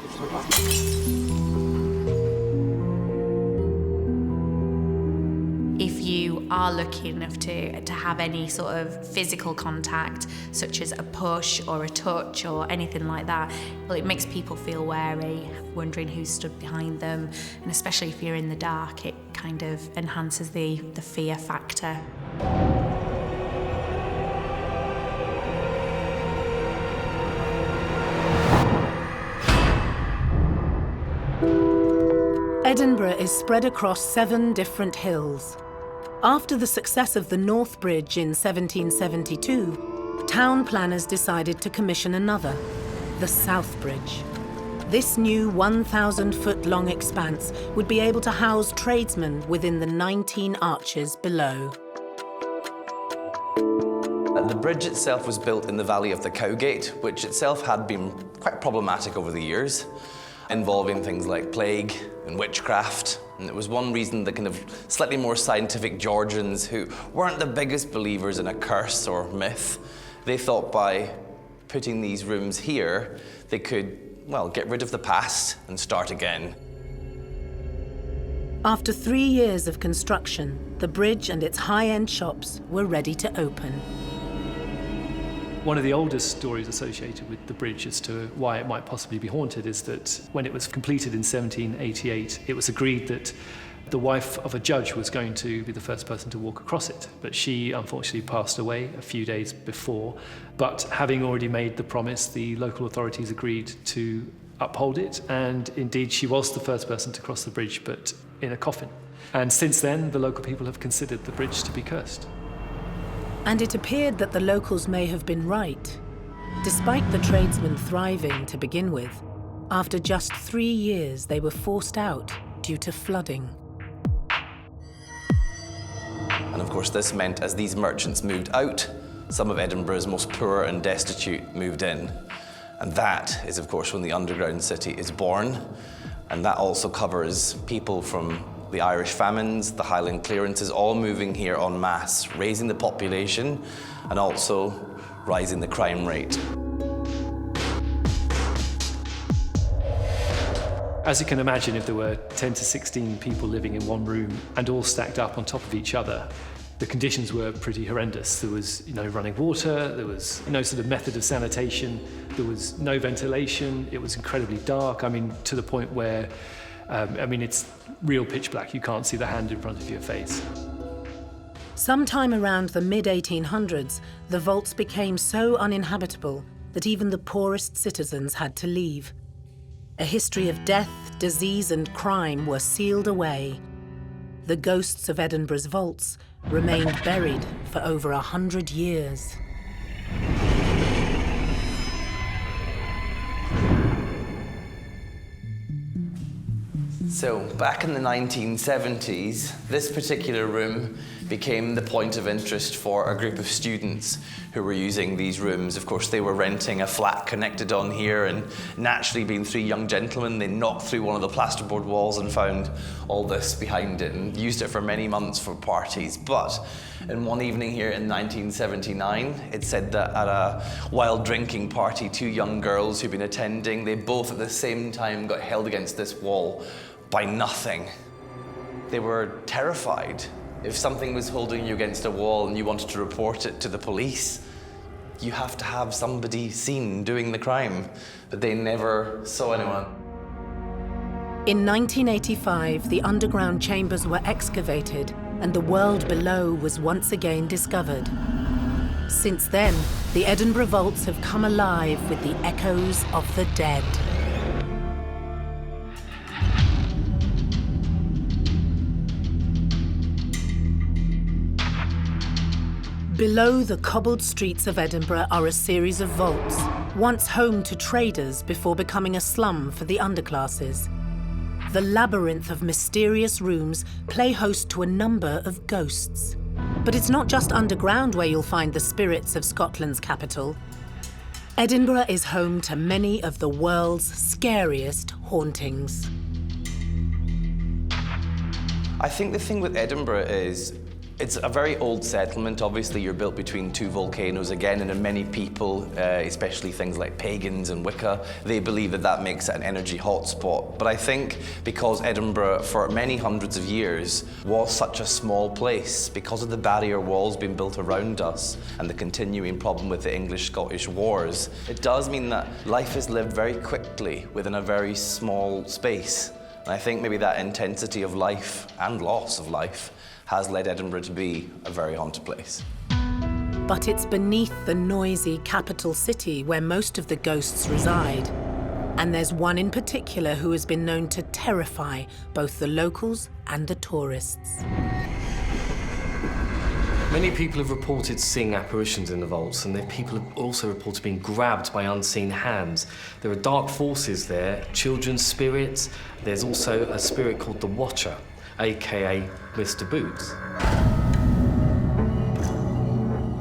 [SPEAKER 6] If you are lucky enough to have any sort of physical contact, such as a push or a touch or anything like that, well, it makes people feel wary, wondering who stood behind them, and especially if you're in the dark, it kind of enhances the fear factor.
[SPEAKER 1] Edinburgh is spread across 7 different hills. After the success of the North Bridge in 1772, town planners decided to commission another, the South Bridge. This new 1,000-foot-long expanse would be able to house tradesmen within the 19 arches below.
[SPEAKER 16] The bridge itself was built in the valley of the Cowgate, which itself had been quite problematic over the years, involving things like plague and witchcraft. And it was one reason the kind of slightly more scientific Georgians, who weren't the biggest believers in a curse or myth, they thought by putting these rooms here, they could, well, get rid of the past and start again.
[SPEAKER 1] After 3 years of construction, the bridge and its high-end shops were ready to open.
[SPEAKER 4] One of the oldest stories associated with the bridge as to why it might possibly be haunted is that when it was completed in 1788, it was agreed that the wife of a judge was going to be the first person to walk across it. But she unfortunately passed away a few days before. But having already made the promise, the local authorities agreed to uphold it. And indeed, she was the first person to cross the bridge, but in a coffin. And since then, the local people have considered the bridge to be cursed.
[SPEAKER 1] And it appeared that the locals may have been right. Despite the tradesmen thriving to begin with, after just 3 years they were forced out due to flooding.
[SPEAKER 16] And of course this meant as these merchants moved out, some of Edinburgh's most poor and destitute moved in. And that is of course when the underground city is born. And that also covers people from the Irish famines, the Highland clearances, all moving here en masse, raising the population and also rising the crime rate.
[SPEAKER 4] As you can imagine, if there were 10 to 16 people living in one room and all stacked up on top of each other, the conditions were pretty horrendous. There was, running water, there was no sort of method of sanitation, there was no ventilation, it was incredibly dark, to the point where it's real pitch black. You can't see the hand in front of your face.
[SPEAKER 1] Sometime around the mid-1800s, the vaults became so uninhabitable that even the poorest citizens had to leave. A history of death, disease, and crime were sealed away. The ghosts of Edinburgh's vaults remained buried for over 100 years.
[SPEAKER 16] So, back in the 1970s, this particular room became the point of interest for a group of students who were using these rooms. Of course, they were renting a flat connected on here, and naturally, being three young gentlemen, they knocked through one of the plasterboard walls and found all this behind it and used it for many months for parties. But in one evening here in 1979, it said that at a wild drinking party, two young girls who'd been attending, they both at the same time got held against this wall by nothing. They were terrified. If something was holding you against a wall and you wanted to report it to the police, you have to have somebody seen doing the crime, but they never saw anyone.
[SPEAKER 1] In 1985, the underground chambers were excavated and the world below was once again discovered. Since then, the Edinburgh vaults have come alive with the echoes of the dead. Below the cobbled streets of Edinburgh are a series of vaults, once home to traders before becoming a slum for the underclasses. The labyrinth of mysterious rooms play host to a number of ghosts. But it's not just underground where you'll find the spirits of Scotland's capital. Edinburgh is home to many of the world's scariest hauntings.
[SPEAKER 16] I think the thing with Edinburgh is it's a very old settlement. Obviously, you're built between two volcanoes again, and many people, especially things like pagans and Wicca, they believe that that makes it an energy hotspot. But I think because Edinburgh, for many hundreds of years, was such a small place, because of the barrier walls being built around us and the continuing problem with the English-Scottish wars, it does mean that life is lived very quickly within a very small space. And I think maybe that intensity of life and loss of life has led Edinburgh to be a very haunted place.
[SPEAKER 1] But it's beneath the noisy capital city where most of the ghosts reside. And there's one in particular who has been known to terrify both the locals and the tourists.
[SPEAKER 11] Many people have reported seeing apparitions in the vaults, and people have also reported being grabbed by unseen hands. There are dark forces there, children's spirits. There's also a spirit called the Watcher, aka Mr. Boots.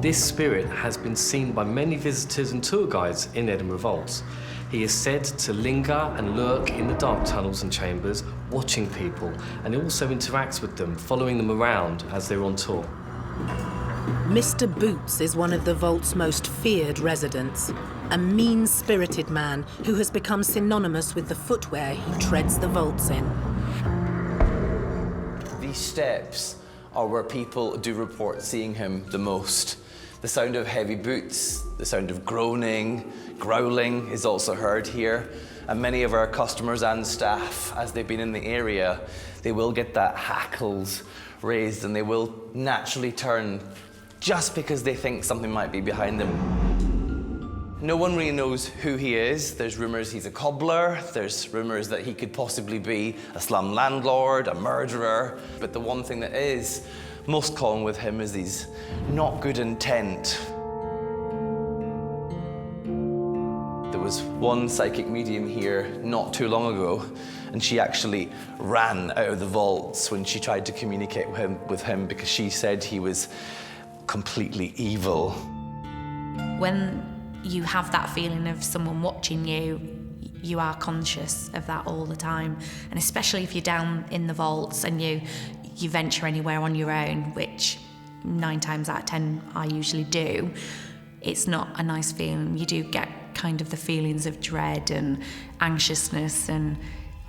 [SPEAKER 11] This spirit has been seen by many visitors and tour guides in Edinburgh vaults. He is said to linger and lurk in the dark tunnels and chambers, watching people, and he also interacts with them, following them around as they're on tour.
[SPEAKER 1] Mr. Boots is one of the vault's most feared residents, a mean-spirited man who has become synonymous with the footwear he treads the vaults in.
[SPEAKER 16] These steps are where people do report seeing him the most. The sound of heavy boots, the sound of groaning, growling is also heard here. And many of our customers and staff, as they've been in the area, they will get that hackles raised and they will naturally turn just because they think something might be behind them. No one really knows who he is. There's rumours he's a cobbler. There's rumours that he could possibly be a slum landlord, a murderer. But the one thing that is most common with him is he's not good intent. There was one psychic medium here not too long ago, and she actually ran out of the vaults when she tried to communicate with him because she said he was completely evil.
[SPEAKER 6] When you have that feeling of someone watching you, you are conscious of that all the time. And especially if you're down in the vaults and you venture anywhere on your own, which 9 times out of 10 I usually do, it's not a nice feeling. You do get kind of the feelings of dread and anxiousness, and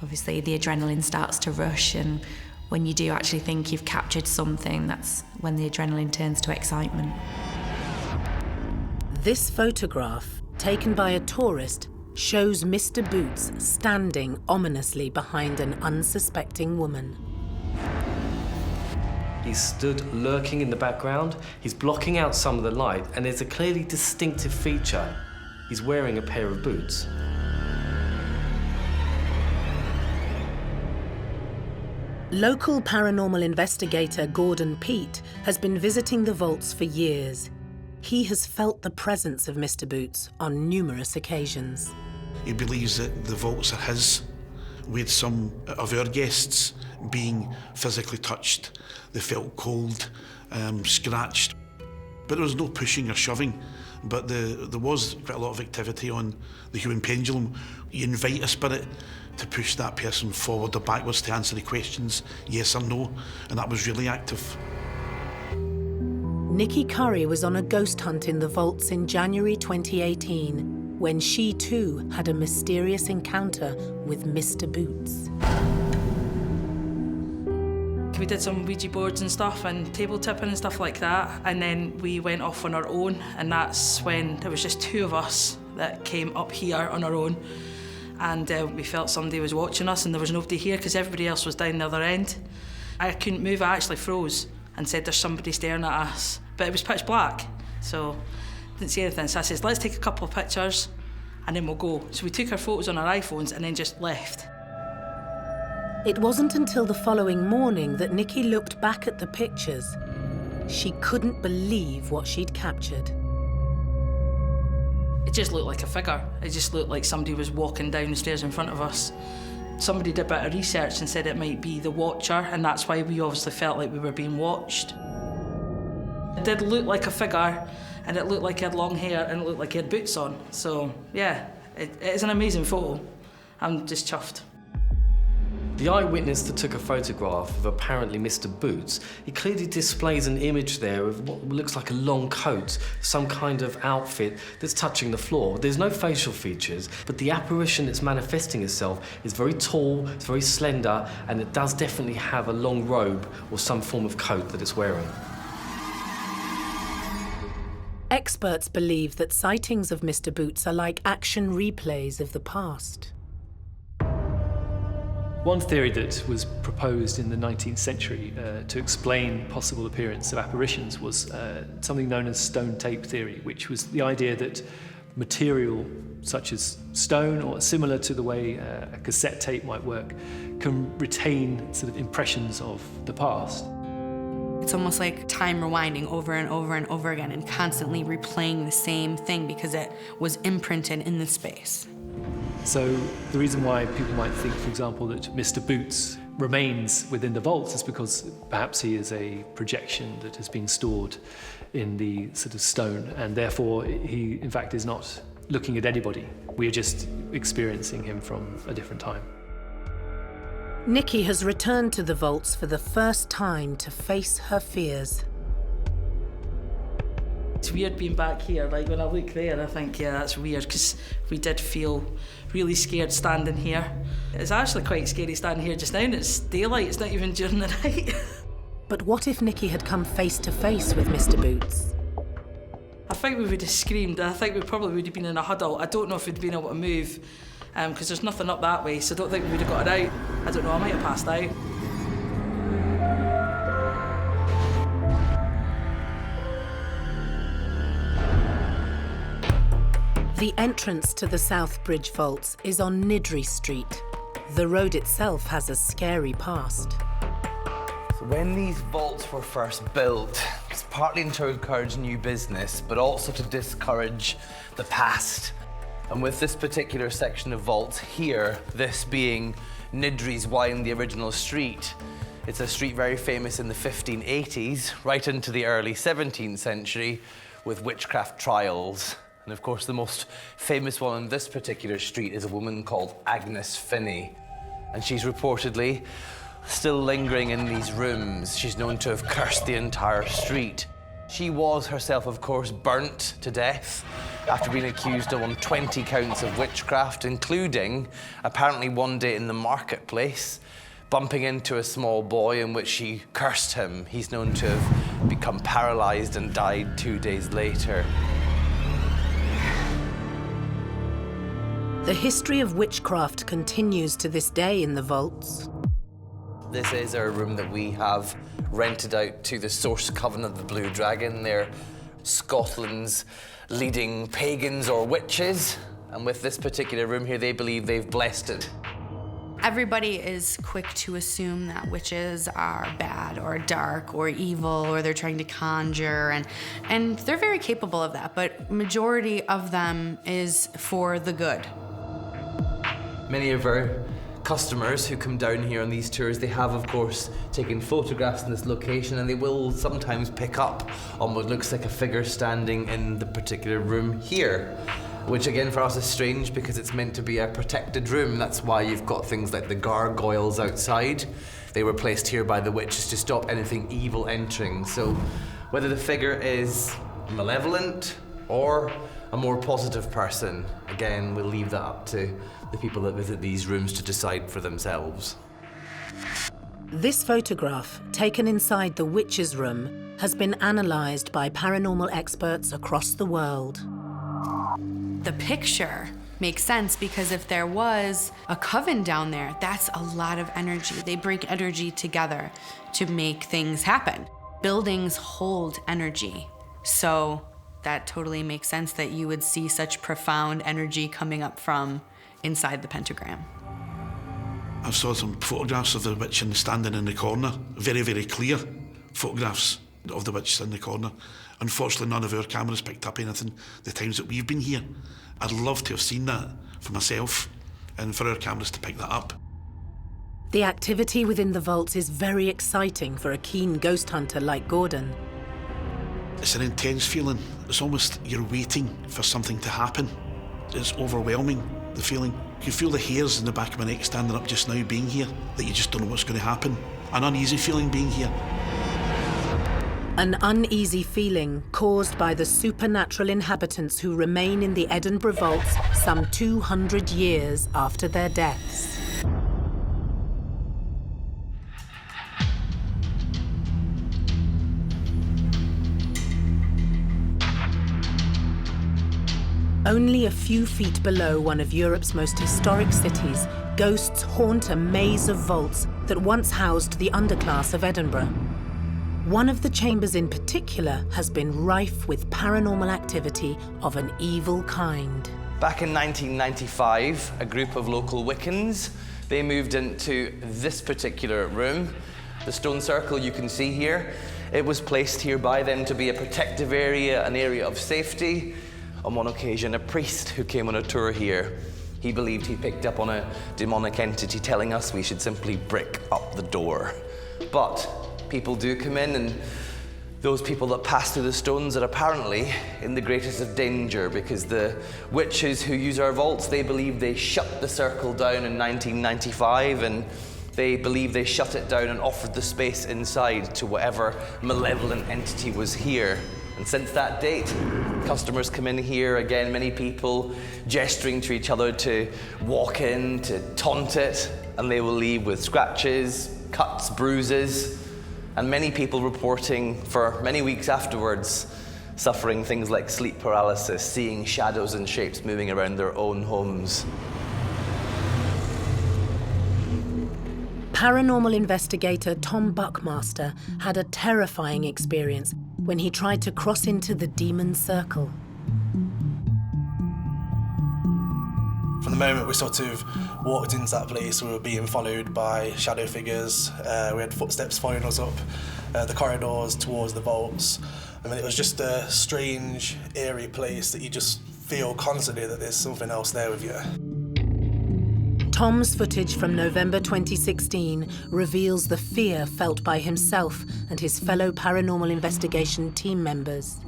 [SPEAKER 6] obviously the adrenaline starts to rush, and when you do actually think you've captured something, that's when the adrenaline turns to excitement.
[SPEAKER 1] This photograph, taken by a tourist, shows Mr. Boots standing ominously behind an unsuspecting woman.
[SPEAKER 11] He's stood lurking in the background, he's blocking out some of the light, and there's a clearly distinctive feature. He's wearing a pair of boots.
[SPEAKER 1] Local paranormal investigator Gordon Peat has been visiting the vaults for years. He has felt the presence of Mr. Boots on numerous occasions.
[SPEAKER 19] He believes that the vaults are his. We had some of our guests being physically touched. They felt cold, scratched. But there was no pushing or shoving. But there was quite a lot of activity on the human pendulum. You invite a spirit to push that person forward or backwards to answer the questions, yes or no, and that was really active.
[SPEAKER 1] Nikki Curry was on a ghost hunt in the vaults in January 2018, when she too had a mysterious encounter with Mr. Boots.
[SPEAKER 18] We did some Ouija boards and stuff and table tipping and stuff like that, and then we went off on our own, and that's when there was just two of us that came up here on our own, and we felt somebody was watching us and there was nobody here because everybody else was down the other end. I couldn't move, I actually froze and said there's somebody staring at us, but it was pitch black, so didn't see anything. So I says, let's take a couple of pictures and then we'll go. So we took our photos on our iPhones and then just left.
[SPEAKER 1] It wasn't until the following morning that Nikki looked back at the pictures. She couldn't believe what she'd captured.
[SPEAKER 18] It just looked like a figure. It just looked like somebody was walking down the stairs in front of us. Somebody did a bit of research and said it might be the Watcher, and that's why we obviously felt like we were being watched. It did look like a figure, and it looked like he had long hair, and it looked like he had boots on. So, yeah, it is an amazing photo. I'm just chuffed.
[SPEAKER 11] The eyewitness that took a photograph of apparently Mr. Boots, he clearly displays an image there of what looks like a long coat, some kind of outfit that's touching the floor. There's no facial features, but the apparition that's manifesting itself is very tall, it's very slender, and it does definitely have a long robe or some form of coat that it's wearing.
[SPEAKER 1] Experts believe that sightings of Mr. Boots are like action replays of the past.
[SPEAKER 4] One theory that was proposed in the 19th century to explain possible appearance of apparitions was something known as stone tape theory, which was the idea that material such as stone, or similar to the way a cassette tape might work, can retain sort of impressions of the past.
[SPEAKER 5] It's almost like time rewinding over and over and over again and constantly replaying the same thing because it was imprinted in the space.
[SPEAKER 4] So the reason why people might think, for example, that Mr. Boots remains within the vaults is because perhaps he is a projection that has been stored in the sort of stone, and therefore he, in fact, is not looking at anybody. We are just experiencing him from a different time.
[SPEAKER 1] Nikki has returned to the vaults for the first time to face her fears.
[SPEAKER 18] It's weird being back here. Like when I look there, I think, yeah, that's weird, because we did feel really scared standing here. It's actually quite scary standing here just now, and it's daylight, it's not even during the night.
[SPEAKER 1] But what if Nikki had come face to face with Mr. Boots?
[SPEAKER 18] I think we would have screamed. I think we probably would have been in a huddle. I don't know if we'd been able to move, because there's nothing up that way, so I don't think we would have got it out. I don't know, I might have passed out.
[SPEAKER 1] The entrance to the South Bridge Vaults is on Niddry Street. The road itself has a scary past.
[SPEAKER 16] So when these vaults were first built, it's partly to encourage new business, but also to discourage the past. And with this particular section of vaults here, this being Niddry's Wine, the original street, it's a street very famous in the 1580s, right into the early 17th century, with witchcraft trials. And of course, the most famous one on this particular street is a woman called Agnes Finney. And she's reportedly still lingering in these rooms. She's known to have cursed the entire street. She was herself, of course, burnt to death after being accused of 20 counts of witchcraft, including, apparently one day in the marketplace, bumping into a small boy in which she cursed him. He's known to have become paralyzed and died 2 days later.
[SPEAKER 1] The history of witchcraft continues to this day in the vaults.
[SPEAKER 16] This is our room that we have rented out to the Source Coven of the Blue Dragon. They're Scotland's leading pagans or witches. And with this particular room here, they believe they've blessed it.
[SPEAKER 5] Everybody is quick to assume that witches are bad or dark or evil, or they're trying to conjure, and they're very capable of that, but majority of them is for the good.
[SPEAKER 16] Many of our Customers who come down here on these tours, they have, of course, taken photographs in this location, and they will sometimes pick up on what looks like a figure standing in the particular room here. Which again for us is strange because it's meant to be a protected room. That's why you've got things like the gargoyles outside. They were placed here by the witches to stop anything evil entering. So whether the figure is malevolent or a more positive person, again, we'll leave that up to the people that visit these rooms to decide for themselves.
[SPEAKER 1] This photograph, taken inside the witch's room, has been analysed by paranormal experts across the world.
[SPEAKER 5] The picture makes sense because if there was a coven down there, that's a lot of energy. They bring energy together to make things happen. Buildings hold energy. So that totally makes sense that you would see such profound energy coming up from inside the pentagram.
[SPEAKER 19] I saw some photographs of the witch standing in the corner, very, very clear photographs of the witch in the corner. Unfortunately, none of our cameras picked up anything the times that we've been here. I'd love to have seen that for myself and for our cameras to pick that up.
[SPEAKER 1] The activity within the vaults is very exciting for a keen ghost hunter like Gordon.
[SPEAKER 19] It's an intense feeling. It's almost you're waiting for something to happen. It's overwhelming, the feeling. You feel the hairs in the back of my neck standing up just now being here, that you just don't know what's going to happen. An uneasy feeling being here.
[SPEAKER 1] An uneasy feeling caused by the supernatural inhabitants who remain in the Edinburgh vaults some 200 years after their deaths. Only a few feet below one of Europe's most historic cities, ghosts haunt a maze of vaults that once housed the underclass of Edinburgh. One of the chambers in particular has been rife with paranormal activity of an evil kind.
[SPEAKER 16] Back in 1995, a group of local Wiccans, they moved into this particular room. The stone circle you can see here, it was placed here by them to be a protective area, an area of safety. On one occasion, a priest who came on a tour here, he believed he picked up on a demonic entity telling us we should simply brick up the door. But people do come in, and those people that pass through the stones are apparently in the greatest of danger because the witches who use our vaults, they believe they shut the circle down in 1995, and they believe they shut it down and offered the space inside to whatever malevolent entity was here. And since that date, customers come in here, again, many people gesturing to each other to walk in, to taunt it, and they will leave with scratches, cuts, bruises, and many people reporting for many weeks afterwards, suffering things like sleep paralysis, seeing shadows and shapes moving around their own homes.
[SPEAKER 1] Paranormal investigator Tom Buckmaster had a terrifying experience when he tried to cross into the demon's circle.
[SPEAKER 8] From the moment we sort of walked into that place, we were being followed by shadow figures. We had footsteps following us up the corridors towards the vaults. I mean, it was just a strange, eerie place that you just feel constantly that there's something else there with you.
[SPEAKER 1] Tom's footage from November 2016 reveals the fear felt by himself and his fellow paranormal investigation team members.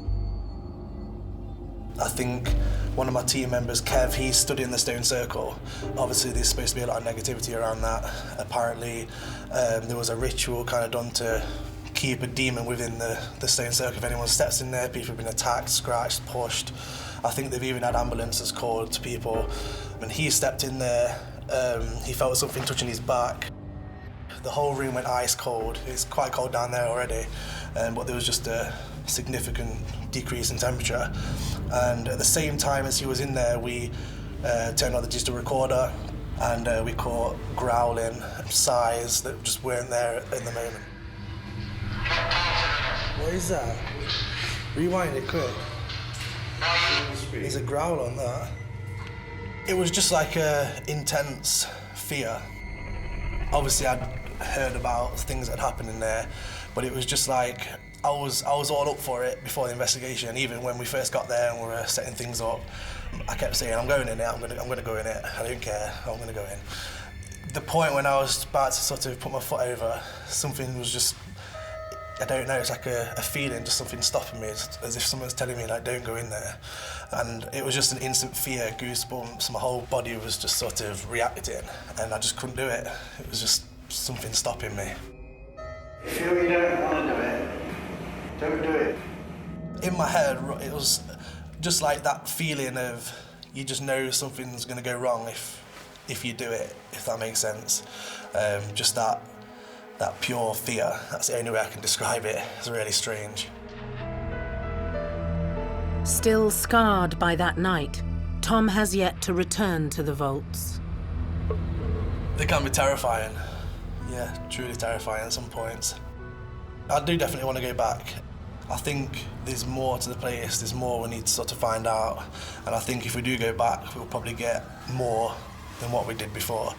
[SPEAKER 8] I think one of my team members, Kev, he stood in the stone circle. Obviously, there's supposed to be a lot of negativity around that. Apparently, there was a ritual kind of done to keep a demon within the stone circle. If anyone steps in there, people have been attacked, scratched, pushed. I think they've even had ambulances called to people. When he stepped in there, he felt something touching his back. The whole room went ice cold. It's quite cold down there already, but there was just a significant decrease in temperature. And at the same time as he was in there, we turned on the digital recorder and we caught growling and sighs that just weren't there in the moment. What is that? Rewind it quick. There's a growl on that. It was just like a intense fear. Obviously, I'd heard about things that happened in there, but it was just like I was all up for it before the investigation. Even when we first got there and we were setting things up, I kept saying, "I'm going in it. I'm gonna go in it. I don't care. I'm gonna go in." The point when I was about to sort of put my foot over, something was just, I don't know, it's like a feeling, just something stopping me, as if someone's telling me, like, don't go in there. And it was just an instant fear, goosebumps, my whole body was just sort of reacting, and I just couldn't do it. It was just something stopping me.
[SPEAKER 14] If you feel you don't want to do it, don't do it.
[SPEAKER 8] In my head, it was just like that feeling of, you just know something's going to go wrong if you do it, if that makes sense. Just that pure fear. That's the only way I can describe it. It's really strange.
[SPEAKER 1] Still scarred by that night, Tom has yet to return to the vaults.
[SPEAKER 8] They can be terrifying. Yeah, truly terrifying at some points. I do definitely want to go back. I think there's more to the place, there's more we need to sort of find out. And I think if we do go back, we'll probably get more than what we did before.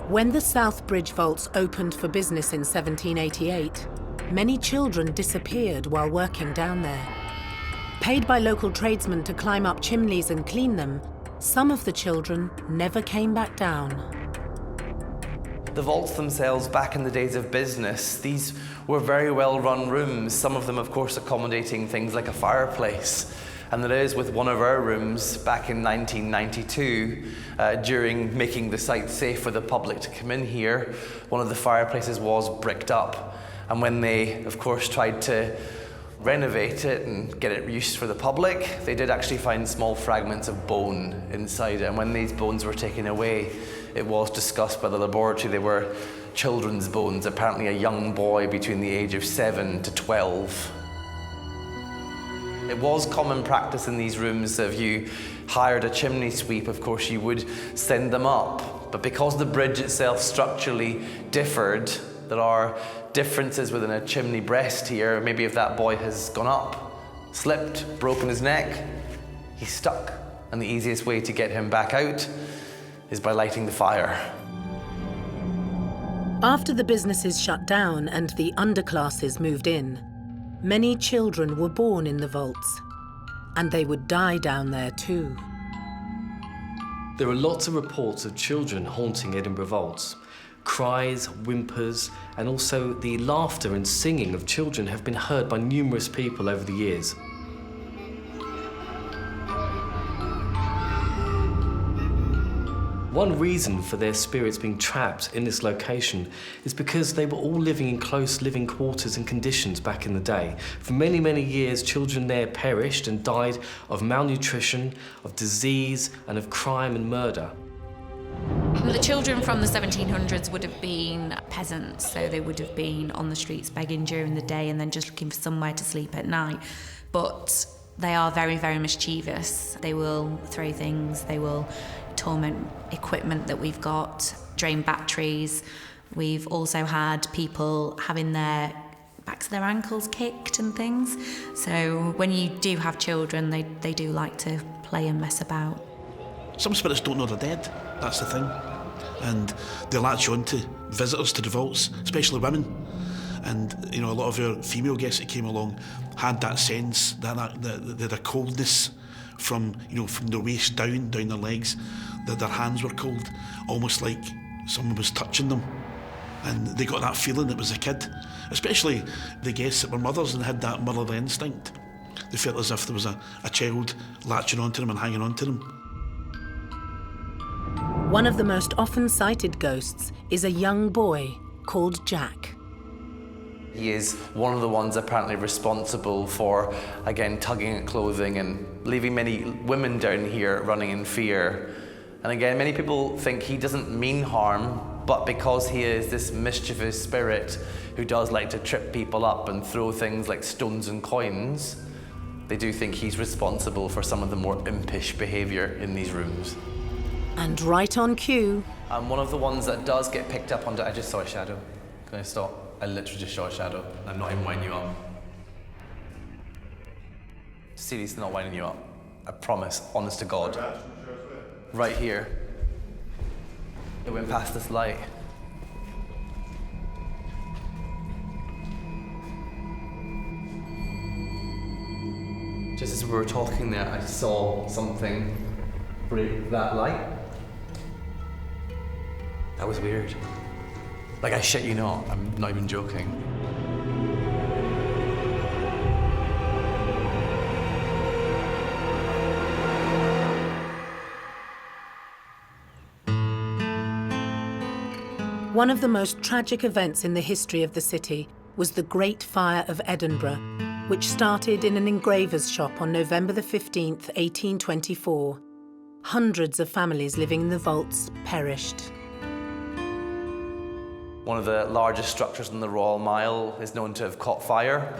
[SPEAKER 1] When the South Bridge vaults opened for business in 1788, many children disappeared while working down there. Paid by local tradesmen to climb up chimneys and clean them, some of the children never came back down.
[SPEAKER 16] The vaults themselves, back in the days of business, these were very well-run rooms, some of them, of course, accommodating things like a fireplace. And there is, with one of our rooms back in 1992, during making the site safe for the public to come in here, one of the fireplaces was bricked up. And when they, of course, tried to renovate it and get it used for the public, they did actually find small fragments of bone inside it. And when these bones were taken away, it was discussed by the laboratory they were children's bones, apparently a young boy between the age of 7 to 12. It was common practice in these rooms, if you hired a chimney sweep, of course, you would send them up. But because the bridge itself structurally differed, there are differences within a chimney breast here. Maybe if that boy has gone up, slipped, broken his neck, he's stuck. And the easiest way to get him back out is by lighting the fire.
[SPEAKER 1] After the businesses shut down and the underclasses moved in, many children were born in the vaults, and they would die down there too.
[SPEAKER 11] There are lots of reports of children haunting Edinburgh vaults. Cries, whimpers, and also the laughter and singing of children have been heard by numerous people over the years. One reason for their spirits being trapped in this location is because they were all living in close living quarters and conditions back in the day. For many, many years, children there perished and died of malnutrition, of disease, and of crime and murder.
[SPEAKER 6] The children from the 1700s would have been peasants, so they would have been on the streets begging during the day and then just looking for somewhere to sleep at night. But they are very, very mischievous. They will throw things, they will torment equipment that we've got, drain batteries. We've also had people having their backs of their ankles kicked and things. So when you do have children, they do like to play and mess about.
[SPEAKER 19] Some spirits don't know they're dead, that's the thing. And they latch on to visitors to the vaults, especially women. And, you know, a lot of our female guests that came along had that sense, that they had a coldness from, you know, from their waist down their legs, that their hands were cold, almost like someone was touching them. And they got that feeling it was a kid, especially the guests that were mothers and had that motherly instinct. They felt as if there was a child latching onto them and hanging onto them.
[SPEAKER 1] One of the most often sighted ghosts is a young boy called Jack.
[SPEAKER 16] He is one of the ones apparently responsible for, again, tugging at clothing and leaving many women down here running in fear. And again, many people think he doesn't mean harm, but because he is this mischievous spirit who does like to trip people up and throw things like stones and coins, they do think he's responsible for some of the more impish behaviour in these rooms.
[SPEAKER 1] And right on cue.
[SPEAKER 16] And one of the ones that does get picked up on, I just saw a shadow. Can I stop? I literally just saw a shadow. I'm not even winding you up. Seriously, not winding you up. I promise, honest to God. Right here. It went past this light. Just as we were talking there, I saw something break that light. That was weird. Like, I shit you not, I'm not even joking.
[SPEAKER 1] One of the most tragic events in the history of the city was the Great Fire of Edinburgh, which started in an engraver's shop on November the 15th, 1824. Hundreds of families living in the vaults perished.
[SPEAKER 16] One of the largest structures in the Royal Mile is known to have caught fire.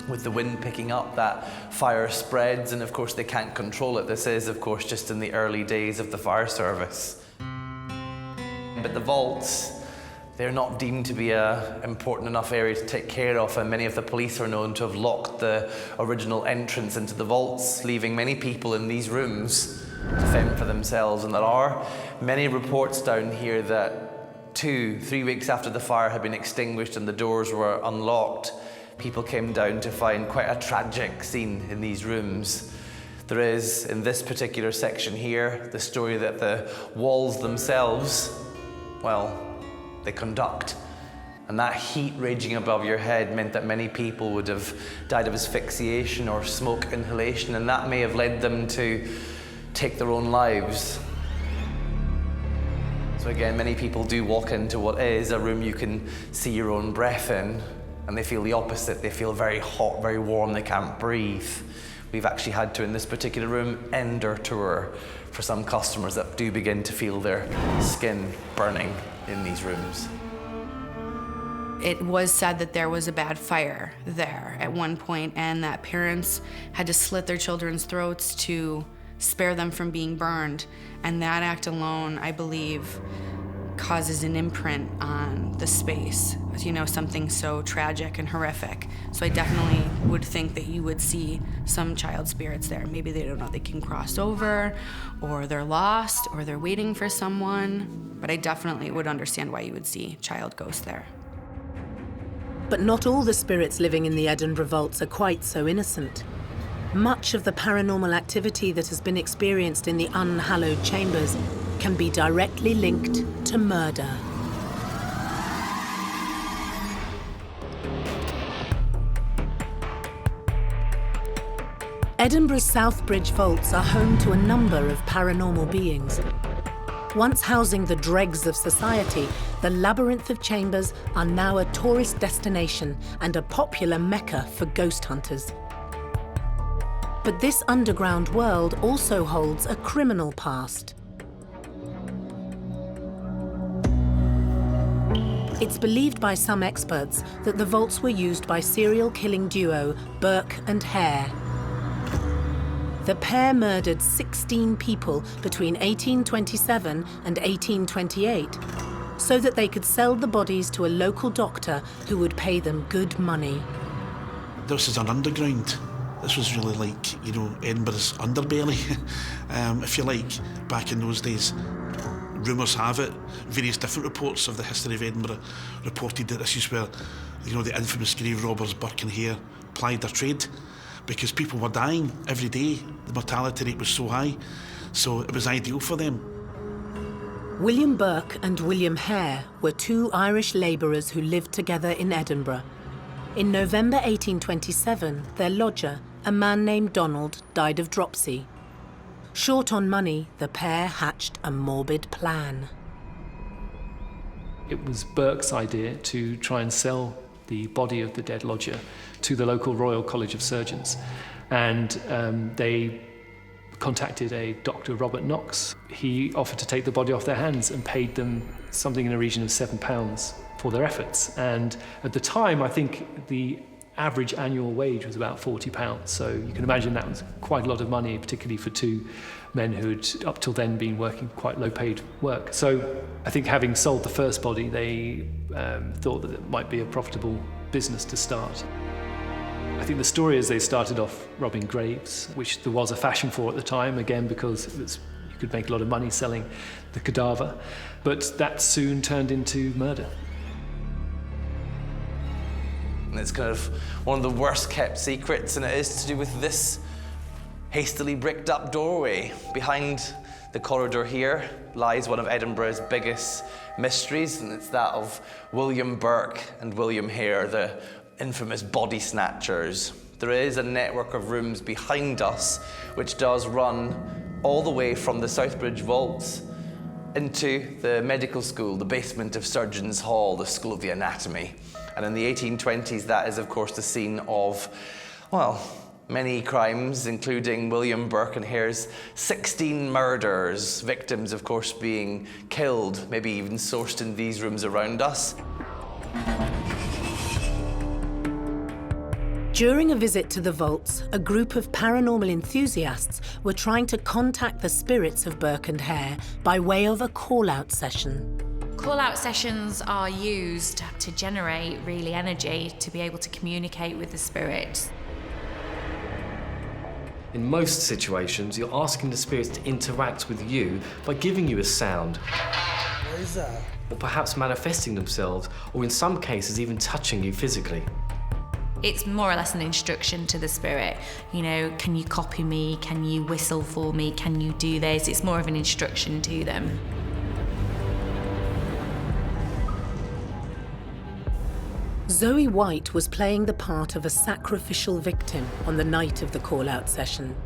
[SPEAKER 16] With the wind picking up, that fire spreads, and of course they can't control it. This is, of course, just in the early days of the fire service. But the vaults, they're not deemed to be an important enough area to take care of, and many of the police are known to have locked the original entrance into the vaults, leaving many people in these rooms to fend for themselves. And there are many reports down here that 2-3 weeks after the fire had been extinguished and the doors were unlocked, people came down to find quite a tragic scene in these rooms. There is, in this particular section here, the story that the walls themselves, well, they conduct. And that heat raging above your head meant that many people would have died of asphyxiation or smoke inhalation, and that may have led them to take their own lives. So again, many people do walk into what is a room you can see your own breath in, and they feel the opposite. They feel very hot, very warm, they can't breathe. We've actually had to, in this particular room, end our tour for some customers that do begin to feel their skin burning in these rooms.
[SPEAKER 5] It was said that there was a bad fire there at one point, and that parents had to slit their children's throats to spare them from being burned. And that act alone, I believe, causes an imprint on the space. You know, something so tragic and horrific. So I definitely would think that you would see some child spirits there. Maybe they don't know they can cross over, or they're lost, or they're waiting for someone. But I definitely would understand why you would see child ghosts there.
[SPEAKER 1] But not all the spirits living in the Edinburgh vaults are quite so innocent. Much of the paranormal activity that has been experienced in the unhallowed chambers can be directly linked to murder. Edinburgh's South Bridge vaults are home to a number of paranormal beings. Once housing the dregs of society, the labyrinth of chambers are now a tourist destination and a popular mecca for ghost hunters. But this underground world also holds a criminal past. It's believed by some experts that the vaults were used by serial killing duo Burke and Hare. The pair murdered 16 people between 1827 and 1828 so that they could sell the bodies to a local doctor who would pay them good money.
[SPEAKER 19] This is an underground. This was really like, you know, Edinburgh's underbelly, if you like, back in those days. Rumours have it, various different reports of the history of Edinburgh reported that this is where, you know, the infamous grave robbers Burke and Hare plied their trade, because people were dying every day. The mortality rate was so high, so it was ideal for them.
[SPEAKER 1] William Burke and William Hare were two Irish labourers who lived together in Edinburgh. In November 1827, their lodger, a man named Donald, died of dropsy. Short on money, the pair hatched a morbid plan.
[SPEAKER 4] It was Burke's idea to try and sell the body of the dead lodger to the local Royal College of Surgeons. And they contacted a Dr. Robert Knox. He offered to take the body off their hands and paid them something in the region of £7 for their efforts. And at the time, I think the average annual wage was about £40. So you can imagine that was quite a lot of money, particularly for two men who had up till then been working quite low-paid work. So I think having sold the first body, they thought that it might be a profitable business to start. I think the story is they started off robbing graves, which there was a fashion for at the time, again, because you could make a lot of money selling the cadaver. But that soon turned into murder.
[SPEAKER 16] And it's kind of one of the worst kept secrets, and it is to do with this hastily bricked up doorway. Behind the corridor here lies one of Edinburgh's biggest mysteries, and it's that of William Burke and William Hare, the infamous body snatchers. There is a network of rooms behind us which does run all the way from the Southbridge vaults into the medical school, the basement of Surgeons' Hall, the School of the Anatomy. And in the 1820s, that is, of course, the scene of, well, many crimes, including William Burke and Hare's 16 murders, victims, of course, being killed, maybe even sourced in these rooms around us.
[SPEAKER 1] During a visit to the vaults, a group of paranormal enthusiasts were trying to contact the spirits of Burke and Hare by way of a call-out session.
[SPEAKER 6] Call-out sessions are used to generate really energy to be able to communicate with the spirits.
[SPEAKER 11] In most situations, you're asking the spirits to interact with you by giving you a sound.
[SPEAKER 8] What is that?
[SPEAKER 11] Or perhaps manifesting themselves, or in some cases even touching you physically.
[SPEAKER 6] It's more or less an instruction to the spirit. You know, can you copy me? Can you whistle for me? Can you do this? It's more of an instruction to them.
[SPEAKER 1] Zoe White was playing the part of a sacrificial victim on the night of the call-out session.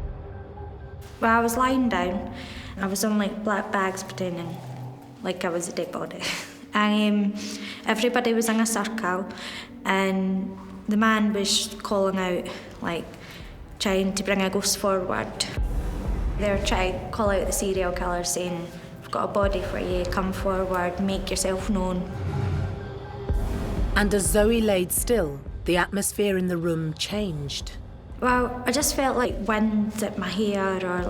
[SPEAKER 15] Well, I was lying down. I was on like black bags pretending like I was a dead body. And everybody was in a circle and the man was calling out, like, trying to bring a ghost forward. They were trying to call out the serial killer, saying, "I've got a body for you, come forward, make yourself known."
[SPEAKER 1] And as Zoe laid still, the atmosphere in the room changed.
[SPEAKER 15] Well, I just felt like wind at my hair or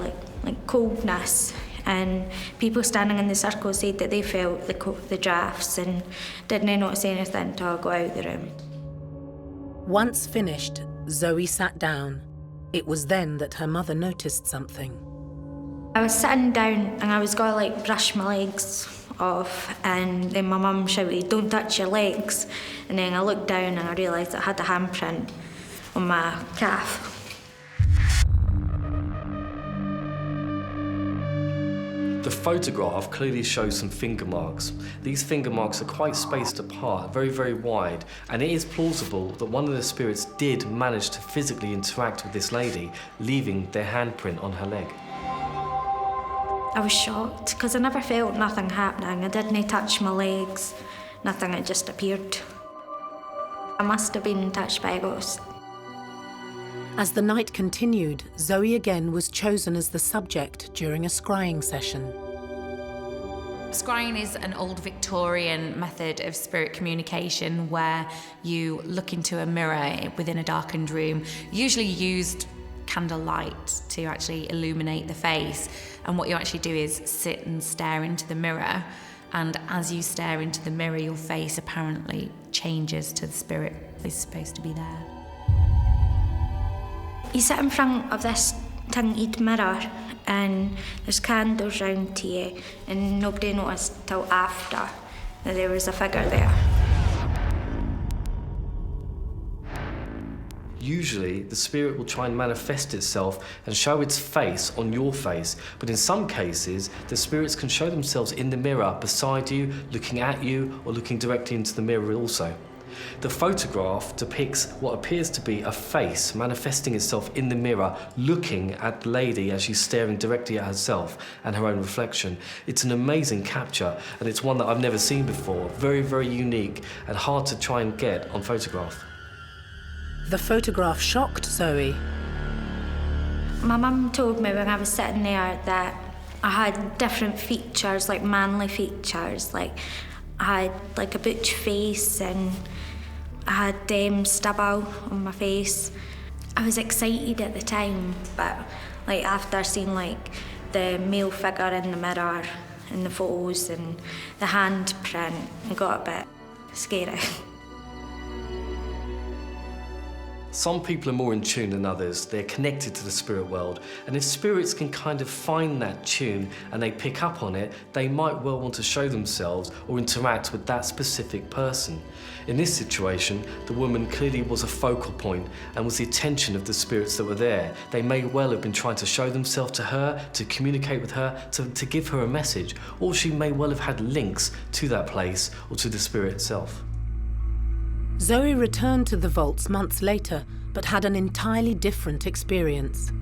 [SPEAKER 15] like coldness. And people standing in the circle said that they felt the drafts and didn't notice anything until I got out of the room.
[SPEAKER 1] Once finished, Zoe sat down. It was then that her mother noticed something.
[SPEAKER 15] I was sitting down and I was going to like brush my legs off, and then my mum shouted, "Don't touch your legs." And then I looked down and I realised I had a handprint on my calf.
[SPEAKER 11] The photograph clearly shows some finger marks. These finger marks are quite spaced apart, very, very wide, and it is plausible that one of the spirits did manage to physically interact with this lady, leaving their handprint on her leg.
[SPEAKER 15] I was shocked because I never felt nothing happening. I didn't touch my legs, nothing, it just appeared. I must have been touched by a ghost.
[SPEAKER 1] As the night continued, Zoe again was chosen as the subject during a scrying session.
[SPEAKER 6] Scrying is an old Victorian method of spirit communication where you look into a mirror within a darkened room, usually used candlelight to actually illuminate the face. And what you actually do is sit and stare into the mirror. And as you stare into the mirror, your face apparently changes to the spirit that is supposed to be there.
[SPEAKER 15] You sit in front of this tinted mirror and there's candles round to you, and nobody noticed till after that there was a figure there.
[SPEAKER 11] Usually, the spirit will try and manifest itself and show its face on your face, but in some cases, the spirits can show themselves in the mirror beside you, looking at you, or looking directly into the mirror also. The photograph depicts what appears to be a face manifesting itself in the mirror, looking at the lady as she's staring directly at herself and her own reflection. It's an amazing capture, and it's one that I've never seen before. Very, very unique and hard to try and get on photograph.
[SPEAKER 1] The photograph shocked Zoe.
[SPEAKER 15] My mum told me when I was sitting there that I had different features, like manly features, like I had like a butch face and I had stubble on my face. I was excited at the time, but like after seeing like the male figure in the mirror and the photos and the handprint, it got a bit scary.
[SPEAKER 11] Some people are more in tune than others. They're connected to the spirit world. And if spirits can kind of find that tune and they pick up on it, they might well want to show themselves or interact with that specific person. In this situation, the woman clearly was a focal point and was the attention of the spirits that were there. They may well have been trying to show themselves to her, to communicate with her, to give her a message, or she may well have had links to that place or to the spirit itself.
[SPEAKER 1] Zoe returned to the vaults months later, but had an entirely different experience.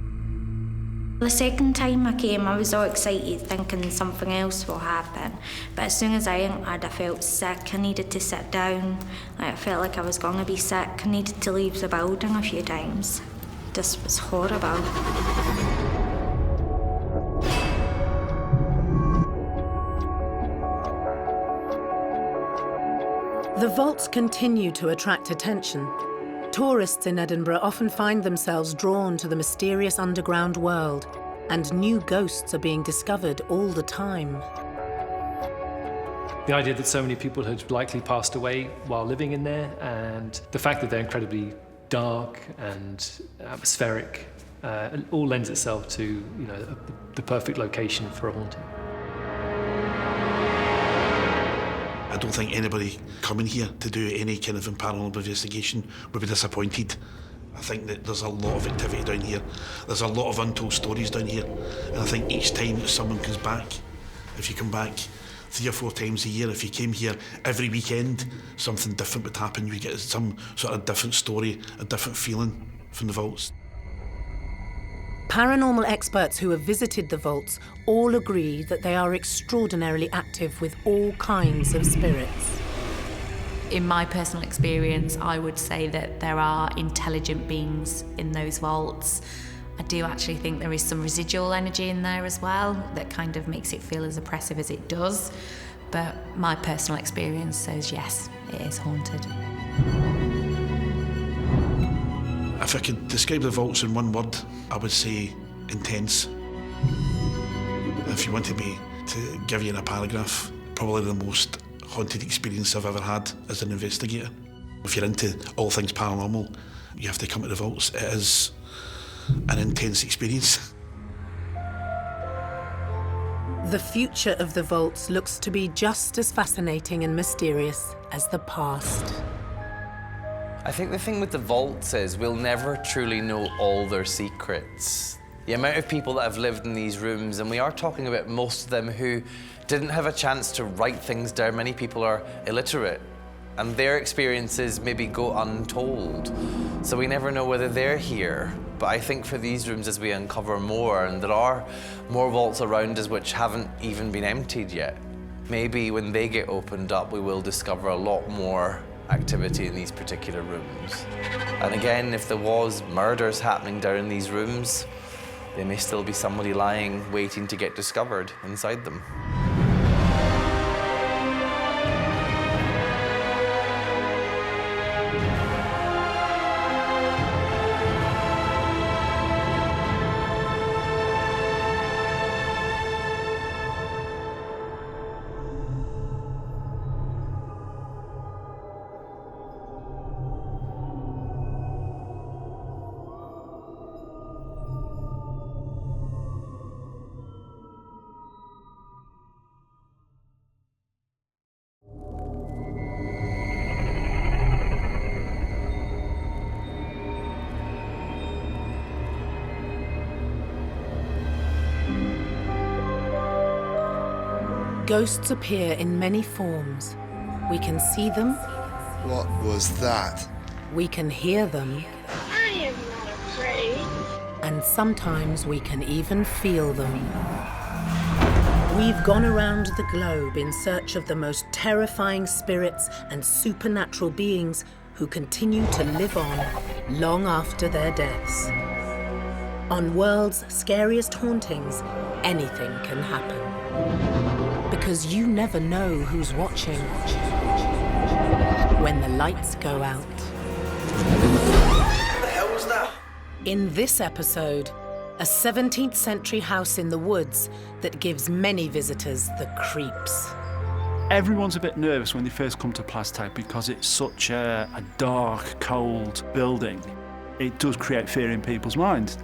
[SPEAKER 15] The second time I came, I was all excited, thinking something else will happen. But as soon as I entered, I felt sick. I needed to sit down. I felt like I was going to be sick. I needed to leave the building a few times. This was horrible.
[SPEAKER 1] The vaults continue to attract attention. Tourists in Edinburgh often find themselves drawn to the mysterious underground world, and new ghosts are being discovered all the time.
[SPEAKER 4] The idea that so many people had likely passed away while living in there, and the fact that they're incredibly dark and atmospheric, all lends itself to, the perfect location for a haunting.
[SPEAKER 19] I don't think anybody coming here to do any kind of paranormal investigation would be disappointed. I think that there's a lot of activity down here. There's a lot of untold stories down here. And I think each time that someone comes back, if you come back 3 or 4 times a year, if you came here every weekend, something different would happen. You get some sort of different story, a different feeling from the vaults.
[SPEAKER 1] Paranormal experts who have visited the vaults all agree that they are extraordinarily active with all kinds of spirits.
[SPEAKER 6] In my personal experience, I would say that there are intelligent beings in those vaults. I do actually think there is some residual energy in there as well that kind of makes it feel as oppressive as it does. But my personal experience says yes, it is haunted.
[SPEAKER 19] If I could describe the vaults in one word, I would say intense. If you wanted me to give you in a paragraph, probably the most haunted experience I've ever had as an investigator. If you're into all things paranormal, you have to come to the vaults. It is an intense experience.
[SPEAKER 1] The future of the vaults looks to be just as fascinating and mysterious as the past.
[SPEAKER 16] I think the thing with the vaults is we'll never truly know all their secrets. The amount of people that have lived in these rooms, and we are talking about most of them who didn't have a chance to write things down. Many people are illiterate, and their experiences maybe go untold. So we never know whether they're here. But I think for these rooms, as we uncover more, and there are more vaults around us which haven't even been emptied yet, maybe when they get opened up, we will discover a lot more activity in these particular rooms. And again, if there was murders happening down in these rooms, there may still be somebody lying, waiting to get discovered inside them.
[SPEAKER 1] Ghosts appear in many forms. We can see them.
[SPEAKER 7] What was that?
[SPEAKER 1] We can hear them.
[SPEAKER 10] I am not afraid.
[SPEAKER 1] And sometimes we can even feel them. We've gone around the globe in search of the most terrifying spirits and supernatural beings who continue to live on long after their deaths. On World's Scariest Hauntings, anything can happen. Because you never know who's watching when the lights go out.
[SPEAKER 8] What the hell was that?
[SPEAKER 1] In this episode, a 17th century house in the woods that gives many visitors the creeps.
[SPEAKER 3] Everyone's a bit nervous when they first come to Plas because it's such a dark, cold building. it does create fear in people's minds.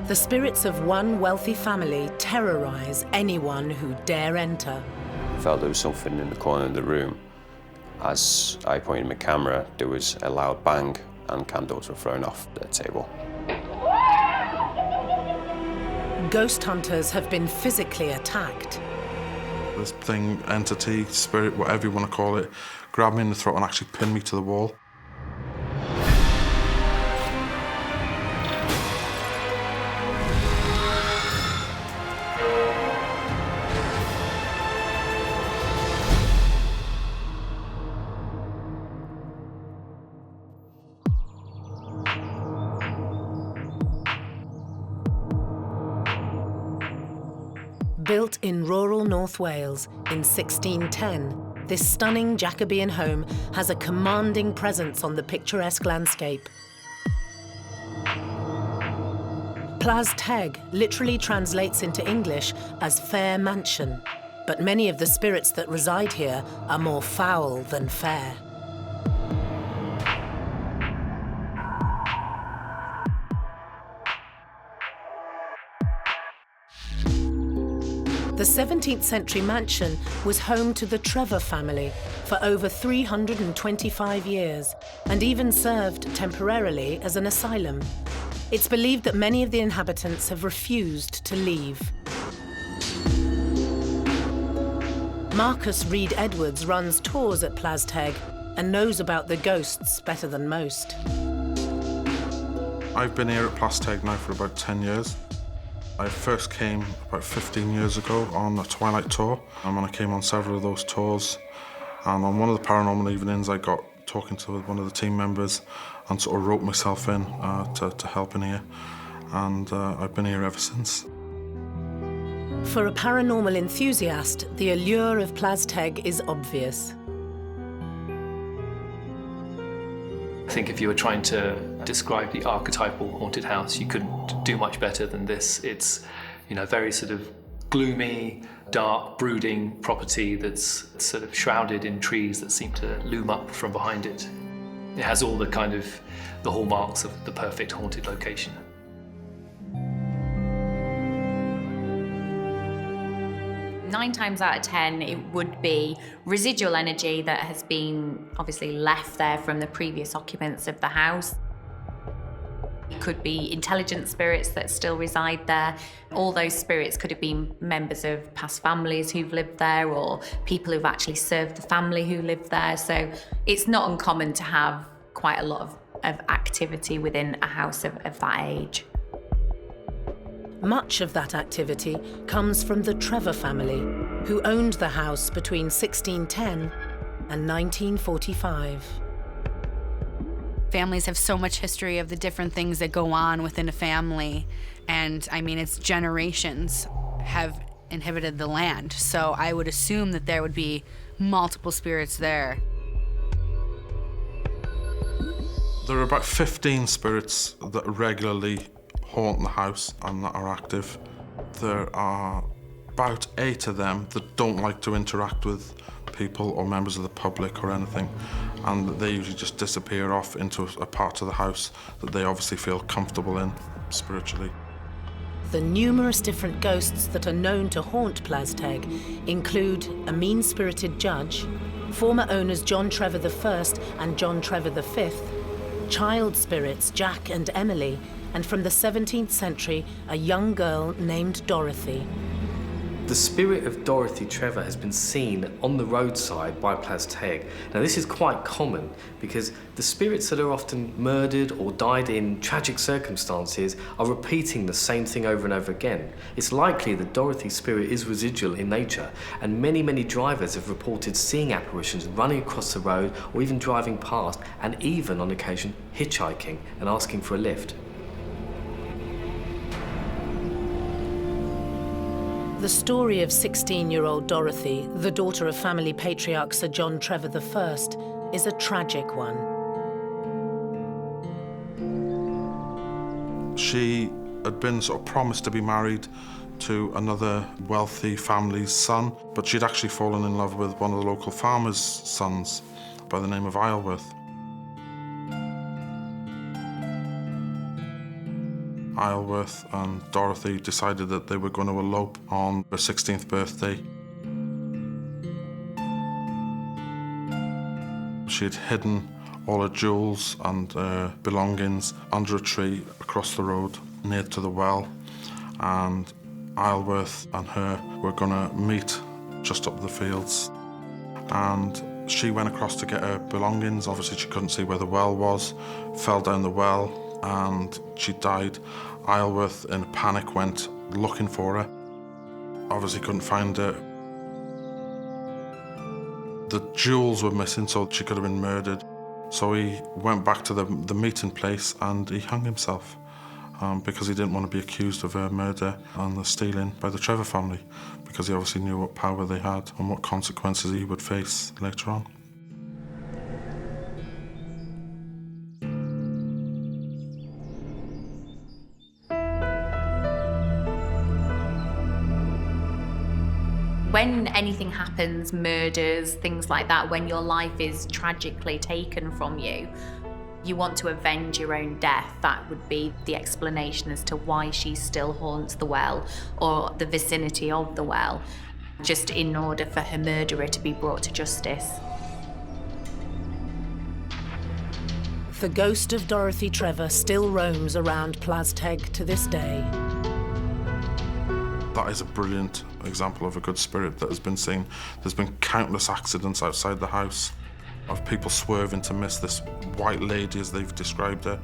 [SPEAKER 1] The spirits of one wealthy family terrorise anyone who dare enter.
[SPEAKER 17] I felt there was something in the corner of the room. As I pointed my camera, there was a loud bang and candles were thrown off the table.
[SPEAKER 1] Ghost hunters have been physically attacked.
[SPEAKER 22] This thing, entity, spirit, whatever you want to call it, grabbed me in the throat and actually pinned me to the wall.
[SPEAKER 1] Built in rural North Wales in 1610, this stunning Jacobean home has a commanding presence on the picturesque landscape. Plas literally translates into English as fair mansion, but many of the spirits that reside here are more foul than fair. The 17th century mansion was home to the Trevor family for over 325 years and even served temporarily as an asylum. It's believed that many of the inhabitants have refused to leave. Marcus Reed Edwards runs tours at Plas and knows about the ghosts better than most.
[SPEAKER 22] I've been here at Plas now for about 10 years. I first came about 15 years ago on a Twilight tour, and when I came on several of those tours, and on one of the paranormal evenings I got talking to one of the team members and sort of wrote myself in to help in here, and I've been here ever since.
[SPEAKER 1] For a paranormal enthusiast, the allure of Plas is obvious.
[SPEAKER 4] I think if you were trying to describe the archetypal haunted house, you couldn't do much better than this. It's, very sort of gloomy, dark, brooding property that's sort of shrouded in trees that seem to loom up from behind it. It has all the hallmarks of the perfect haunted location.
[SPEAKER 6] 9 times out of 10, it would be residual energy that has been obviously left there from the previous occupants of the house. It could be intelligent spirits that still reside there. All those spirits could have been members of past families who've lived there or people who've actually served the family who lived there. So it's not uncommon to have quite a lot of activity within a house of that age.
[SPEAKER 1] Much of that activity comes from the Trevor family, who owned the house between 1610 and 1945.
[SPEAKER 5] Families have so much history of the different things that go on within a family, and it's generations have inhabited the land, so I would assume that there would be multiple spirits there.
[SPEAKER 22] There are about 15 spirits that regularly haunt the house and that are active. There are about 8 of them that don't like to interact with people or members of the public or anything, and they usually just disappear off into a part of the house that they obviously feel comfortable in spiritually.
[SPEAKER 1] The numerous different ghosts that are known to haunt Plas include a mean-spirited judge, former owners John Trevor I and John Trevor V, child spirits Jack and Emily, and from the 17th century, a young girl named Dorothy.
[SPEAKER 11] The spirit of Dorothy Trevor has been seen on the roadside by Plas. Now this is quite common because the spirits that are often murdered or died in tragic circumstances are repeating the same thing over and over again. It's likely that Dorothy's spirit is residual in nature, and many drivers have reported seeing apparitions running across the road or even driving past, and even on occasion hitchhiking and asking for a lift.
[SPEAKER 1] The story of 16-year-old Dorothy, the daughter of family patriarch Sir John Trevor I, is a tragic one.
[SPEAKER 22] She had been sort of promised to be married to another wealthy family's son, but she'd actually fallen in love with one of the local farmers' sons by the name of Isleworth. Isleworth and Dorothy decided that they were going to elope on her 16th birthday. She had hidden all her jewels and belongings under a tree across the road near to the well, and Isleworth and her were going to meet just up the fields. And she went across to get her belongings. Obviously she couldn't see where the well was, fell down the well and she died. Isleworth in a panic went looking for her. Obviously couldn't find her. The jewels were missing, so she could have been murdered. So he went back to the meeting place and he hung himself because he didn't want to be accused of her murder and the stealing by the Trevor family, because he obviously knew what power they had and what consequences he would face later on.
[SPEAKER 6] When anything happens, murders, things like that, when your life is tragically taken from you, you want to avenge your own death. That would be the explanation as to why she still haunts the well or the vicinity of the well, just in order for her murderer to be brought to justice.
[SPEAKER 1] The ghost of Dorothy Trevor still roams around Plas to this day.
[SPEAKER 22] That is a brilliant example of a good spirit that has been seen. There's been countless accidents outside the house of people swerving to miss this white lady, as they've described her.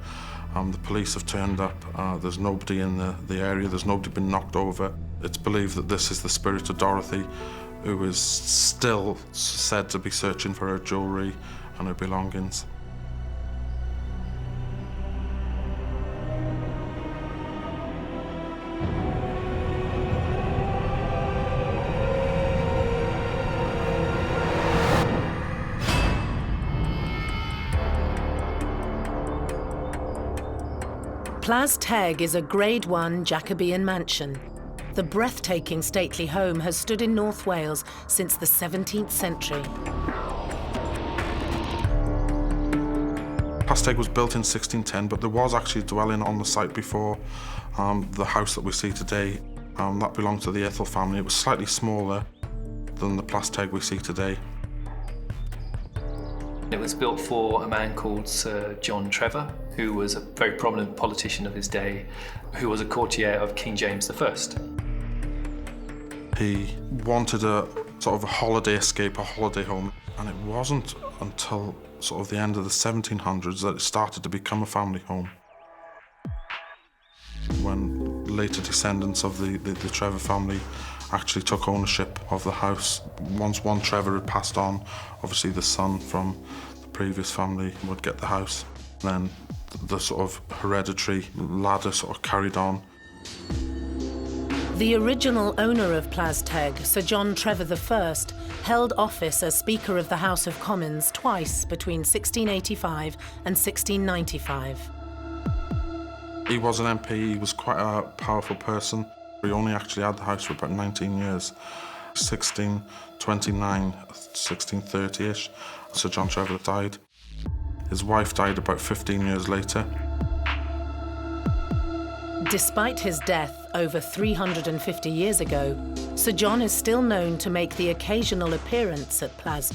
[SPEAKER 22] The police have turned up. There's nobody in the area. There's nobody been knocked over. It's believed that this is the spirit of Dorothy, who is still said to be searching for her jewellery and her belongings.
[SPEAKER 1] Plas is a Grade 1 Jacobean mansion. The breathtaking stately home has stood in North Wales since the 17th century.
[SPEAKER 22] Plas was built in 1610, but there was actually a dwelling on the site before the house that we see today. That belonged to the Ethel family. It was slightly smaller than the Plas we see today.
[SPEAKER 4] It was built for a man called Sir John Trevor, who was a very prominent politician of his day, who was a courtier of King James I.
[SPEAKER 22] He wanted a sort of a holiday escape, a holiday home, and it wasn't until sort of the end of the 1700s that it started to become a family home. When later descendants of the Trevor family actually took ownership of the house. Once one Trevor had passed on, obviously the son from the previous family would get the house. Then the sort of hereditary ladder sort of carried on.
[SPEAKER 1] The original owner of Plas, Sir John Trevor I, held office as Speaker of the House of Commons twice between 1685 and 1695.
[SPEAKER 22] He was an MP, he was quite a powerful person. He only actually had the house for about 19 years. 1629, 1630-ish, Sir John Trevor died. His wife died about 15 years later.
[SPEAKER 1] Despite his death over 350 years ago, Sir John is still known to make the occasional appearance at Plas.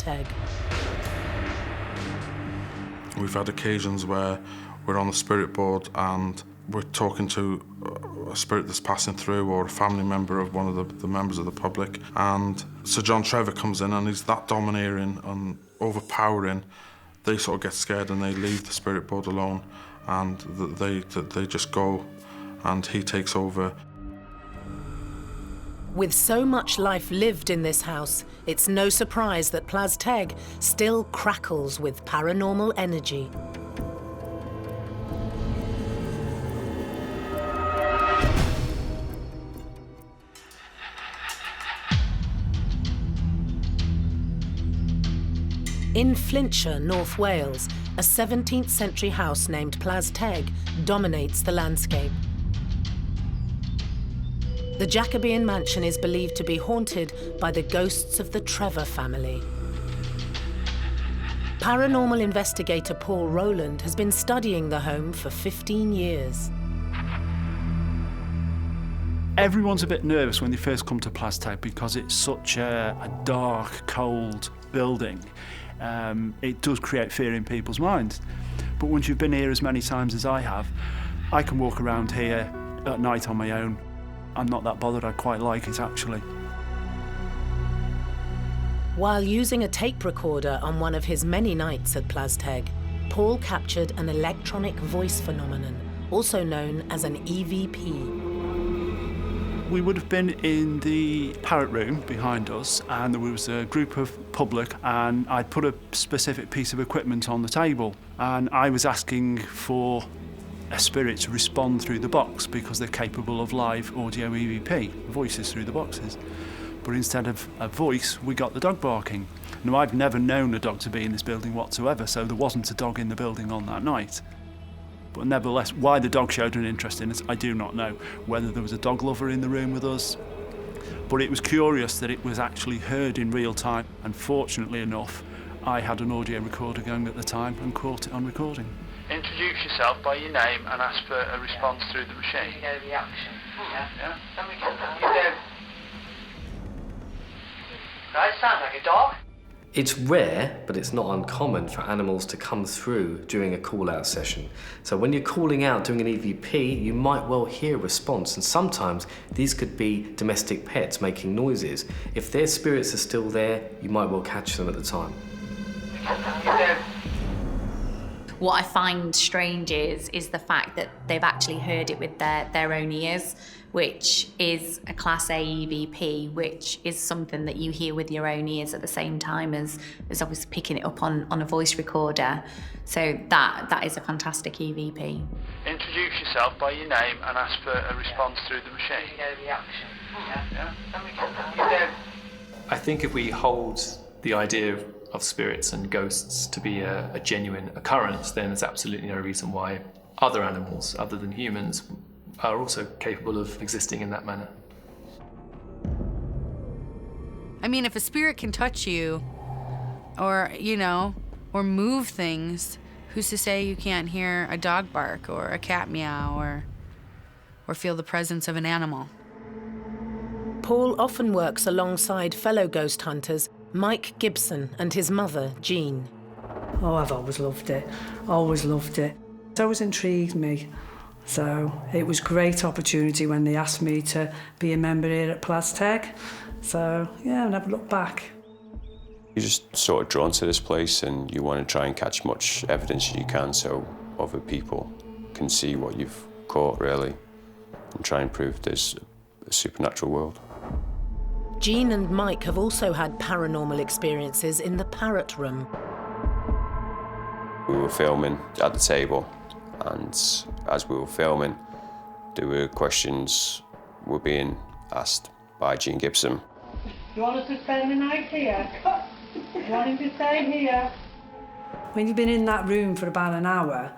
[SPEAKER 22] We've had occasions where we're on the spirit board and we're talking to a spirit that's passing through or a family member of one of the members of the public, and Sir John Trevor comes in and he's that domineering and overpowering, they sort of get scared and they leave the spirit board alone and they just go and he takes over.
[SPEAKER 1] With so much life lived in this house, it's no surprise that Plas still crackles with paranormal energy. In Flintshire, North Wales, a 17th century house named Plas dominates the landscape. The Jacobean mansion is believed to be haunted by the ghosts of the Trevor family. Paranormal investigator Paul Rowland has been studying the home for 15 years.
[SPEAKER 3] Everyone's a bit nervous when they first come to Plas because it's such a dark, cold building. It does create fear in people's minds. But once you've been here as many times as I have, I can walk around here at night on my own. I'm not that bothered, I quite like it actually.
[SPEAKER 1] While using a tape recorder on one of his many nights at Plas, Paul captured an electronic voice phenomenon, also known as an EVP.
[SPEAKER 3] We would have been in the parrot room behind us, and there was a group of public, and I'd put a specific piece of equipment on the table, and I was asking for a spirit to respond through the box because they're capable of live audio EVP, voices through the boxes. But instead of a voice, we got the dog barking. Now, I've never known a dog to be in this building whatsoever, so there wasn't a dog in the building on that night. But nevertheless, why the dog showed an interest in us, I do not know. Whether there was a dog lover in the room with us. But it was curious that it was actually heard in real time, and fortunately enough, I had an audio recorder going at the time and caught it on recording.
[SPEAKER 20] Introduce yourself by your name and ask for a response through the machine.
[SPEAKER 21] You know the action.
[SPEAKER 20] Yeah?
[SPEAKER 21] Then we get that. You do. Right, sounds like a dog.
[SPEAKER 11] It's rare, but it's not uncommon for animals to come through during a call-out session. So when you're calling out doing an EVP, you might well hear a response, and sometimes these could be domestic pets making noises. If their spirits are still there, you might well catch them at the time.
[SPEAKER 6] What I find strange is the fact that they've actually heard it with their own ears, which is a Class A EVP, which is something that you hear with your own ears at the same time as obviously picking it up on a voice recorder. So that is a fantastic EVP.
[SPEAKER 20] Introduce yourself by your name and ask for a response through the machine.
[SPEAKER 21] You know the action.
[SPEAKER 20] Yeah?
[SPEAKER 21] Then we get that. You do.
[SPEAKER 4] I think if we hold the idea of spirits and ghosts to be a genuine occurrence, then there's absolutely no reason why other animals, other than humans, are also capable of existing in that manner.
[SPEAKER 5] I mean, if a spirit can touch you or, or move things, who's to say you can't hear a dog bark or a cat meow or feel the presence of an animal?
[SPEAKER 1] Paul often works alongside fellow ghost hunters Mike Gibson and his mother, Jean.
[SPEAKER 23] Oh, I've always loved it. Always loved it. It's always intrigued me. So it was a great opportunity when they asked me to be a member here at Plas. So, yeah, I never looked back.
[SPEAKER 17] You're just sort of drawn to this place and you want to try and catch much evidence as you can so other people can see what you've caught, really, and try and prove there's a supernatural world.
[SPEAKER 1] Jean and Mike have also had paranormal experiences in the parrot room.
[SPEAKER 17] We were filming at the table, and as we were filming, there were questions were being asked by Jean Gibson.
[SPEAKER 21] You want us to spend the night here? You want him to stay here?
[SPEAKER 23] When you've been in that room for about an hour,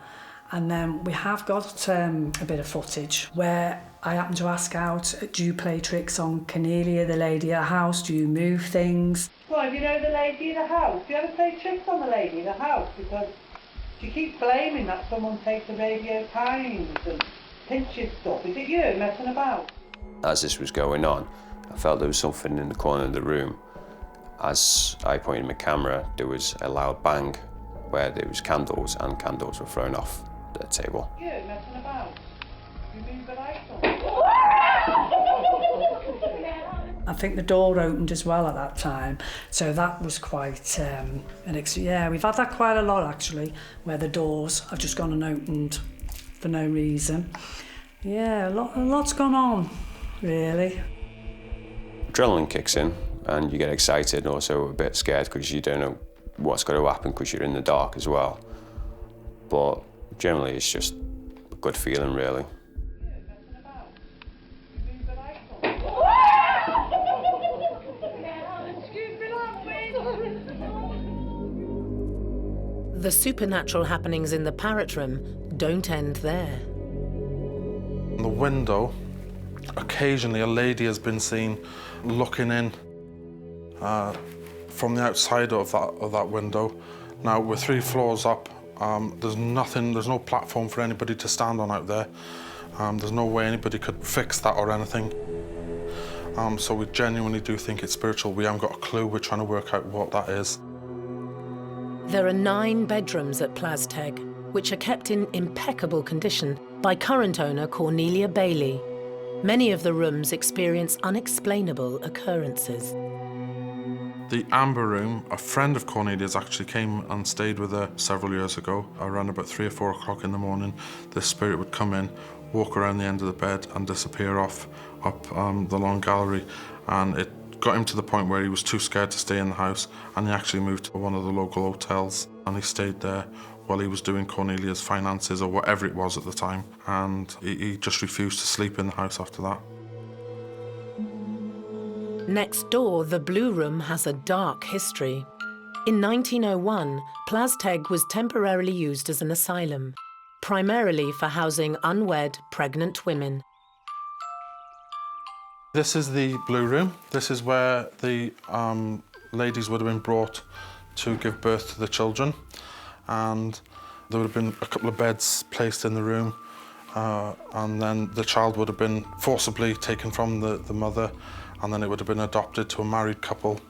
[SPEAKER 23] and then we have got a bit of footage where I happen to ask out, do you play tricks on Cornelia, the lady at the house? Do you move things?
[SPEAKER 21] Well, you know the lady at the house? Do you ever play tricks on the lady at the house? Because she keeps blaming that someone takes the Radio Times and pinches stuff. Is it you messing about?
[SPEAKER 17] As this was going on, I felt there was something in the corner of the room. As I pointed my camera, there was a loud bang where there was candles, and candles were thrown off the table.
[SPEAKER 21] You messing about? You mean the lights on?
[SPEAKER 23] I think the door opened as well at that time, so that was quite yeah, we've had that quite a lot actually, where the doors have just gone and opened for no reason. Yeah, a lot's gone on, really.
[SPEAKER 17] Adrenaline kicks in and you get excited and also a bit scared because you don't know what's going to happen because you're in the dark as well. But generally it's just a good feeling, really.
[SPEAKER 1] The supernatural happenings in the parrot room don't end there.
[SPEAKER 22] In the window, occasionally a lady has been seen looking in from the outside of that window. Now, we're 3 floors up. There's no platform for anybody to stand on out there. There's no way anybody could fix that or anything. So we genuinely do think it's spiritual. We haven't got a clue. We're trying to work out what that is.
[SPEAKER 1] There are 9 bedrooms at Plas, which are kept in impeccable condition by current owner Cornelia Bailey. Many of the rooms experience unexplainable occurrences.
[SPEAKER 22] The Amber Room, a friend of Cornelia's actually came and stayed with her several years ago. Around about 3 or 4 o'clock in the morning, this spirit would come in, walk around the end of the bed and disappear off up the long gallery. And it got him to the point where he was too scared to stay in the house, and he actually moved to one of the local hotels, and he stayed there while he was doing Cornelia's finances or whatever it was at the time, and he just refused to sleep in the house after that.
[SPEAKER 1] Next door, the Blue Room has a dark history. In 1901, Plas was temporarily used as an asylum, primarily for housing unwed, pregnant women.
[SPEAKER 22] This is the Blue Room. This is where the ladies would have been brought to give birth to the children, and there would have been a couple of beds placed in the room, and then the child would have been forcibly taken from the mother, and then it would have been adopted to a married couple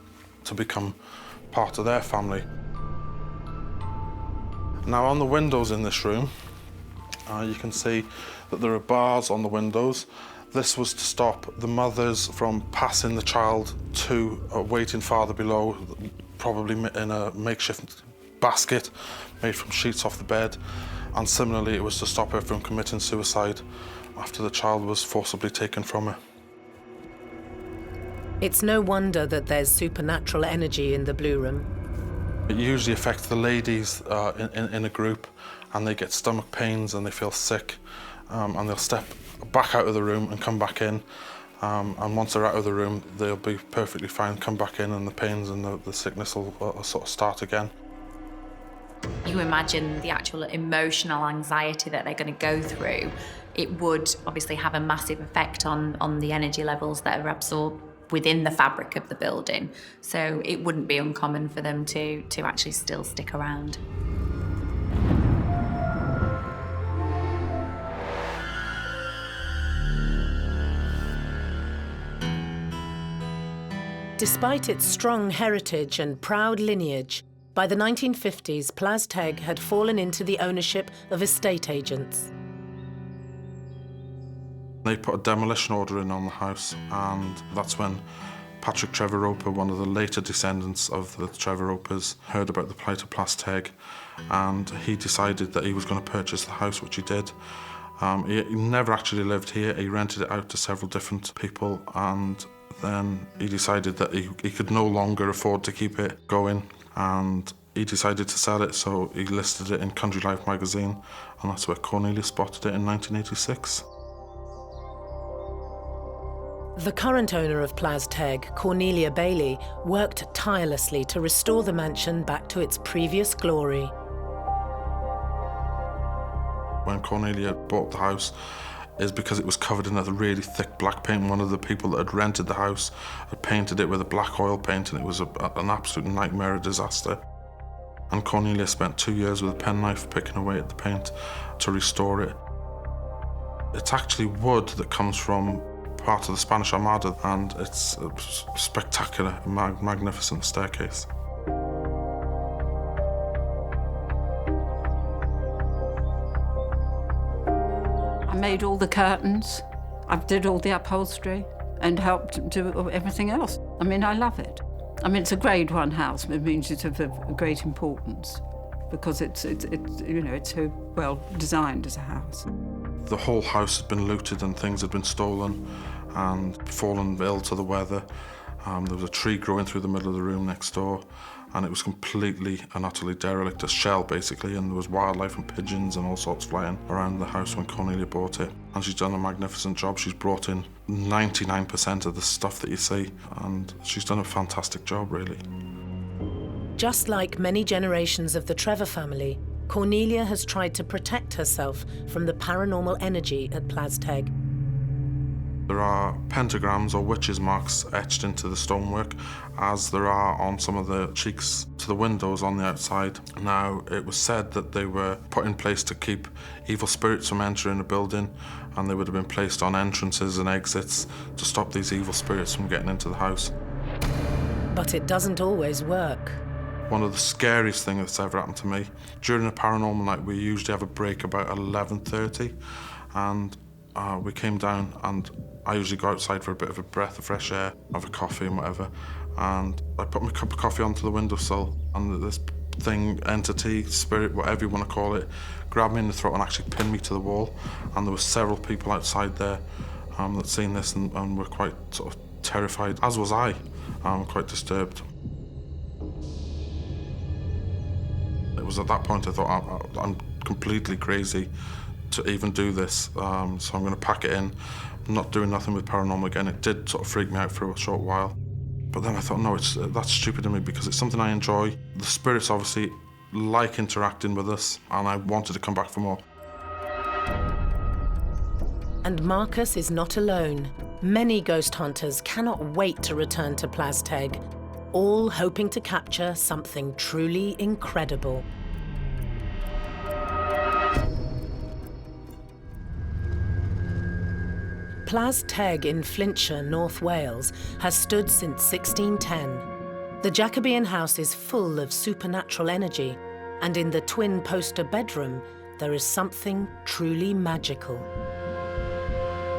[SPEAKER 22] to become part of their family. Now, on the windows in this room, you can see that there are bars on the windows. This was to stop the mothers from passing the child to a waiting father below, probably in a makeshift basket made from sheets off the bed. And similarly, it was to stop her from committing suicide after the child was forcibly taken from her.
[SPEAKER 1] It's no wonder that there's supernatural energy in the Blue Room.
[SPEAKER 22] It usually affects the ladies in a group, and they get stomach pains and they feel sick, and they'll step back out of the room and come back in, and once they're out of the room they'll be perfectly fine, come back in, and the pains and the sickness will sort of start again.
[SPEAKER 6] You imagine the actual emotional anxiety that they're going to go through. It would obviously have a massive effect on the energy levels that are absorbed within the fabric of the building, so it wouldn't be uncommon for them to actually still stick around.
[SPEAKER 1] Despite its strong heritage and proud lineage, by the 1950s, Plas had fallen into the ownership of estate agents.
[SPEAKER 22] They put a demolition order in on the house, and that's when Patrick Trevor Roper, one of the later descendants of the Trevor Ropers, heard about the plight of Plas, and he decided that he was going to purchase the house, which he did. He never actually lived here. He rented it out to several different people, and then he decided that he could no longer afford to keep it going, and he decided to sell it, so he listed it in Country Life magazine, and that's where Cornelia spotted it in 1986.
[SPEAKER 1] The current owner of Plas, Cornelia Bailey, worked tirelessly to restore the mansion back to its previous glory.
[SPEAKER 22] When Cornelia bought the house, is because it was covered in a really thick black paint. One of the people that had rented the house had painted it with a black oil paint, and it was an absolute nightmare, a disaster. And Cornelia spent 2 years with a penknife picking away at the paint to restore it. It's actually wood that comes from part of the Spanish Armada, and it's a spectacular, magnificent staircase.
[SPEAKER 2] I made all the curtains, I did all the upholstery and helped do everything else. I mean, I love it. I mean, it's a Grade 1 house, it means it's of great importance because it's so well designed as a house.
[SPEAKER 22] The whole house had been looted and things had been stolen and fallen ill to the weather. There was a tree growing through the middle of the room next door, and it was completely and utterly derelict, a shell basically, and there was wildlife and pigeons and all sorts flying around the house when Cornelia bought it. And she's done a magnificent job. She's brought in 99% of the stuff that you see, and she's done a fantastic job, really.
[SPEAKER 1] Just like many generations of the Trevor family, Cornelia has tried to protect herself from the paranormal energy at Plas.
[SPEAKER 22] There are pentagrams or witches' marks etched into the stonework, as there are on some of the cheeks to the windows on the outside. Now, it was said that they were put in place to keep evil spirits from entering a building, and they would have been placed on entrances and exits to stop these evil spirits from getting into the house.
[SPEAKER 1] But it doesn't always work.
[SPEAKER 22] One of the scariest things that's ever happened to me, during a paranormal night, we usually have a break about 11:30, and we came down, and I usually go outside for a bit of a breath of fresh air, have a coffee and whatever, and I put my cup of coffee onto the windowsill, and this thing, entity, spirit, whatever you want to call it, grabbed me in the throat and actually pinned me to the wall, and there were several people outside there that seen this and were quite sort of terrified, as was I, quite disturbed. It was at that point I thought, I'm completely crazy to even do this, so I'm going to pack it in. I'm not doing nothing with paranormal again. It did sort of freak me out for a short while. But then I thought, no, that's stupid of me because it's something I enjoy. The spirits obviously like interacting with us, and I wanted to come back for more.
[SPEAKER 1] And Marcus is not alone. Many ghost hunters cannot wait to return to Plas, all hoping to capture something truly incredible. Plas in Flintshire, North Wales, has stood since 1610. The Jacobean house is full of supernatural energy, and in the twin poster bedroom, there is something truly magical.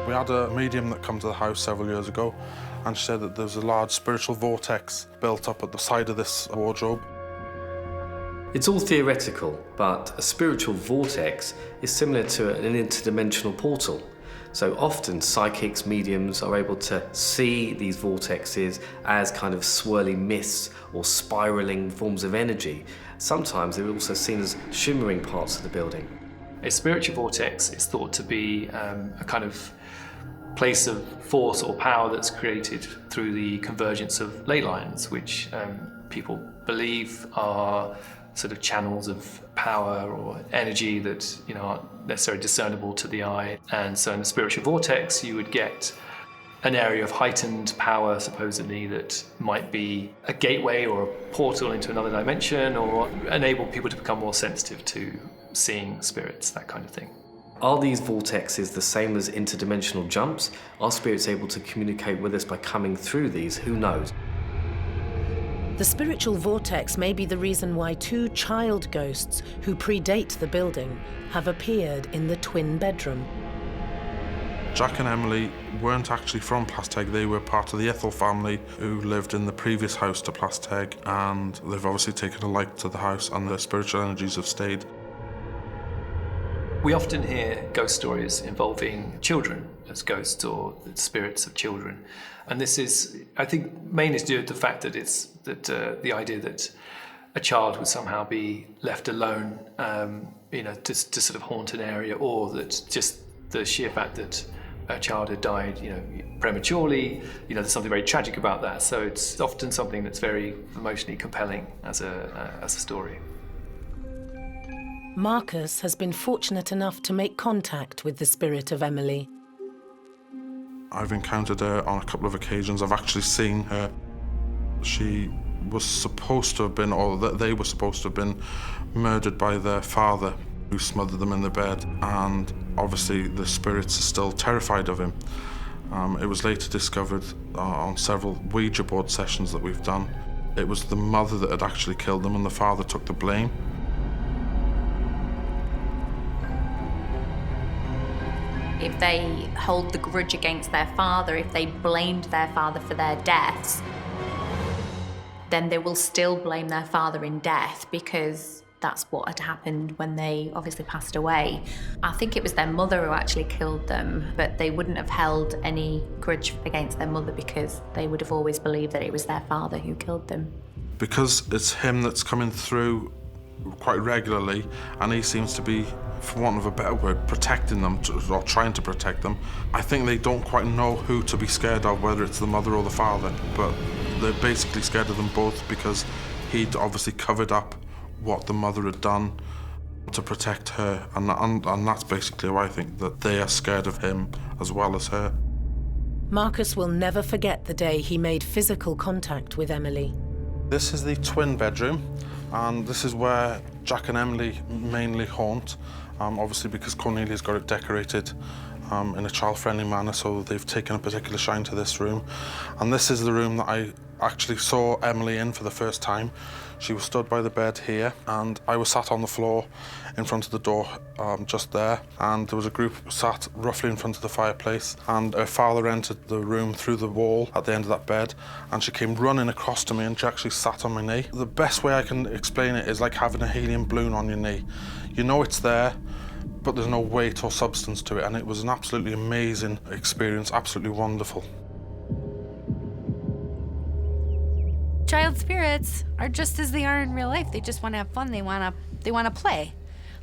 [SPEAKER 22] We had a medium that came to the house several years ago, and she said that there was a large spiritual vortex built up at the side of this wardrobe.
[SPEAKER 11] It's all theoretical, but a spiritual vortex is similar to an interdimensional portal. So often psychics, mediums are able to see these vortexes as kind of swirling mists or spiralling forms of energy. Sometimes they're also seen as shimmering parts of the building.
[SPEAKER 4] A spiritual vortex is thought to be a kind of place of force or power that's created through the convergence of ley lines, which people believe are sort of channels of power or energy that aren't necessarily discernible to the eye. And so in the spiritual vortex you would get an area of heightened power, supposedly, that might be a gateway or a portal into another dimension, or enable people to become more sensitive to seeing spirits, that kind of thing.
[SPEAKER 11] Are these vortexes the same as interdimensional jumps? Are spirits able to communicate with us by coming through these? Who knows?
[SPEAKER 1] The spiritual vortex may be the reason why two child ghosts who predate the building have appeared in the twin bedroom.
[SPEAKER 22] Jack and Emily weren't actually from Plas, they were part of the Ethel family who lived in the previous house to Plas, and they've obviously taken a like to the house, and their spiritual energies have stayed.
[SPEAKER 4] We often hear ghost stories involving children as ghosts or spirits of children. And this is, I think, mainly to do with the fact that the idea that a child would somehow be left alone, to sort of haunt an area, or that just the sheer fact that a child had died, prematurely, there's something very tragic about that. So it's often something that's very emotionally compelling as a story.
[SPEAKER 1] Marcus has been fortunate enough to make contact with the spirit of Emily.
[SPEAKER 22] I've encountered her on a couple of occasions. I've actually seen her. She was supposed to have been, or they were supposed to have been, murdered by their father, who smothered them in the bed. And obviously the spirits are still terrified of him. It was later discovered on several Ouija board sessions that we've done. It was the mother that had actually killed them, and the father took the blame.
[SPEAKER 6] If they hold the grudge against their father, if they blamed their father for their deaths, then they will still blame their father in death, because that's what had happened when they obviously passed away. I think it was their mother who actually killed them, but they wouldn't have held any grudge against their mother because they would have always believed that it was their father who killed them.
[SPEAKER 22] Because it's him that's coming through quite regularly, and he seems to be, for want of a better word, protecting them, or trying to protect them. I think they don't quite know who to be scared of, whether it's the mother or the father, but they're basically scared of them both because he'd obviously covered up what the mother had done to protect her, and that's basically why I think that they are scared of him as well as her.
[SPEAKER 1] Marcus will never forget the day he made physical contact with Emily.
[SPEAKER 22] This is the twin bedroom, and this is where Jack and Emily mainly haunt, obviously because Cornelia's got it decorated in a child-friendly manner, so they've taken a particular shine to this room. And this is the room that I actually saw Emily in for the first time. She was stood by the bed here, and I was sat on the floor in front of the door just there, and there was a group sat roughly in front of the fireplace, and her father entered the room through the wall at the end of that bed, and she came running across to me and she actually sat on my knee. The best way I can explain it is like having a helium balloon on your knee. You know it's there, but there's no weight or substance to it, and it was an absolutely amazing experience, absolutely wonderful.
[SPEAKER 5] Child spirits are just as they are in real life. They just want to have fun. They want to play.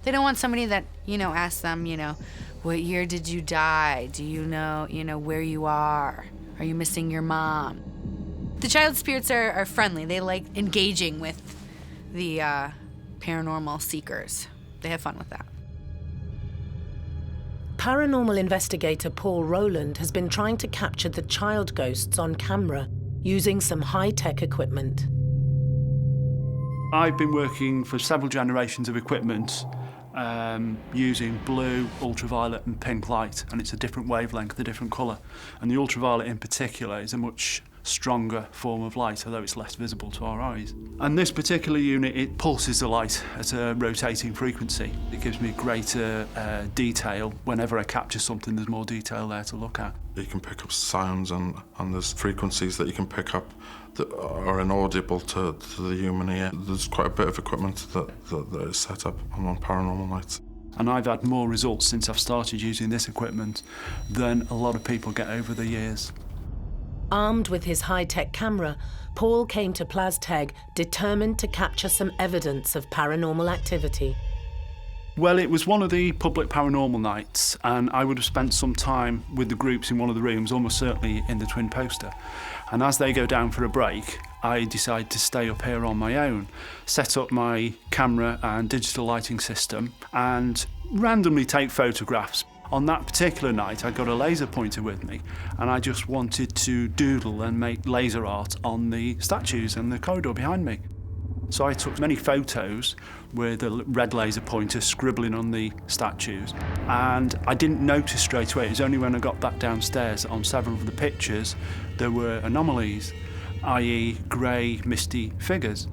[SPEAKER 5] They don't want somebody that, asks them, what year did you die? Do you know, where you are? Are you missing your mom? The child spirits are friendly. They like engaging with the paranormal seekers. They have fun with that.
[SPEAKER 1] Paranormal investigator Paul Rowland has been trying to capture the child ghosts on camera using some high-tech equipment.
[SPEAKER 3] I've been working for several generations of equipment using blue, ultraviolet and pink light, and it's a different wavelength, a different colour. And the ultraviolet in particular is a much stronger form of light, although it's less visible to our eyes. And this particular unit, it pulses the light at a rotating frequency. It gives me greater detail. Whenever I capture something, there's more detail there to look at.
[SPEAKER 22] You can pick up sounds, and there's frequencies that you can pick up that are inaudible to the human ear. There's quite a bit of equipment that is set up on paranormal nights.
[SPEAKER 3] And I've had more results since I've started using this equipment than a lot of people get over the years.
[SPEAKER 1] Armed with his high-tech camera, Paul came to Plas determined to capture some evidence of paranormal activity.
[SPEAKER 3] Well, it was one of the public paranormal nights, and I would have spent some time with the groups in one of the rooms, almost certainly in the twin poster. And as they go down for a break, I decide to stay up here on my own, set up my camera and digital lighting system, and randomly take photographs. On that particular night, I got a laser pointer with me, and I just wanted to doodle and make laser art on the statues and the corridor behind me. So I took many photos with a red laser pointer scribbling on the statues, and I didn't notice straight away. It was only when I got back downstairs on several of the pictures there were anomalies, i.e. grey, misty figures.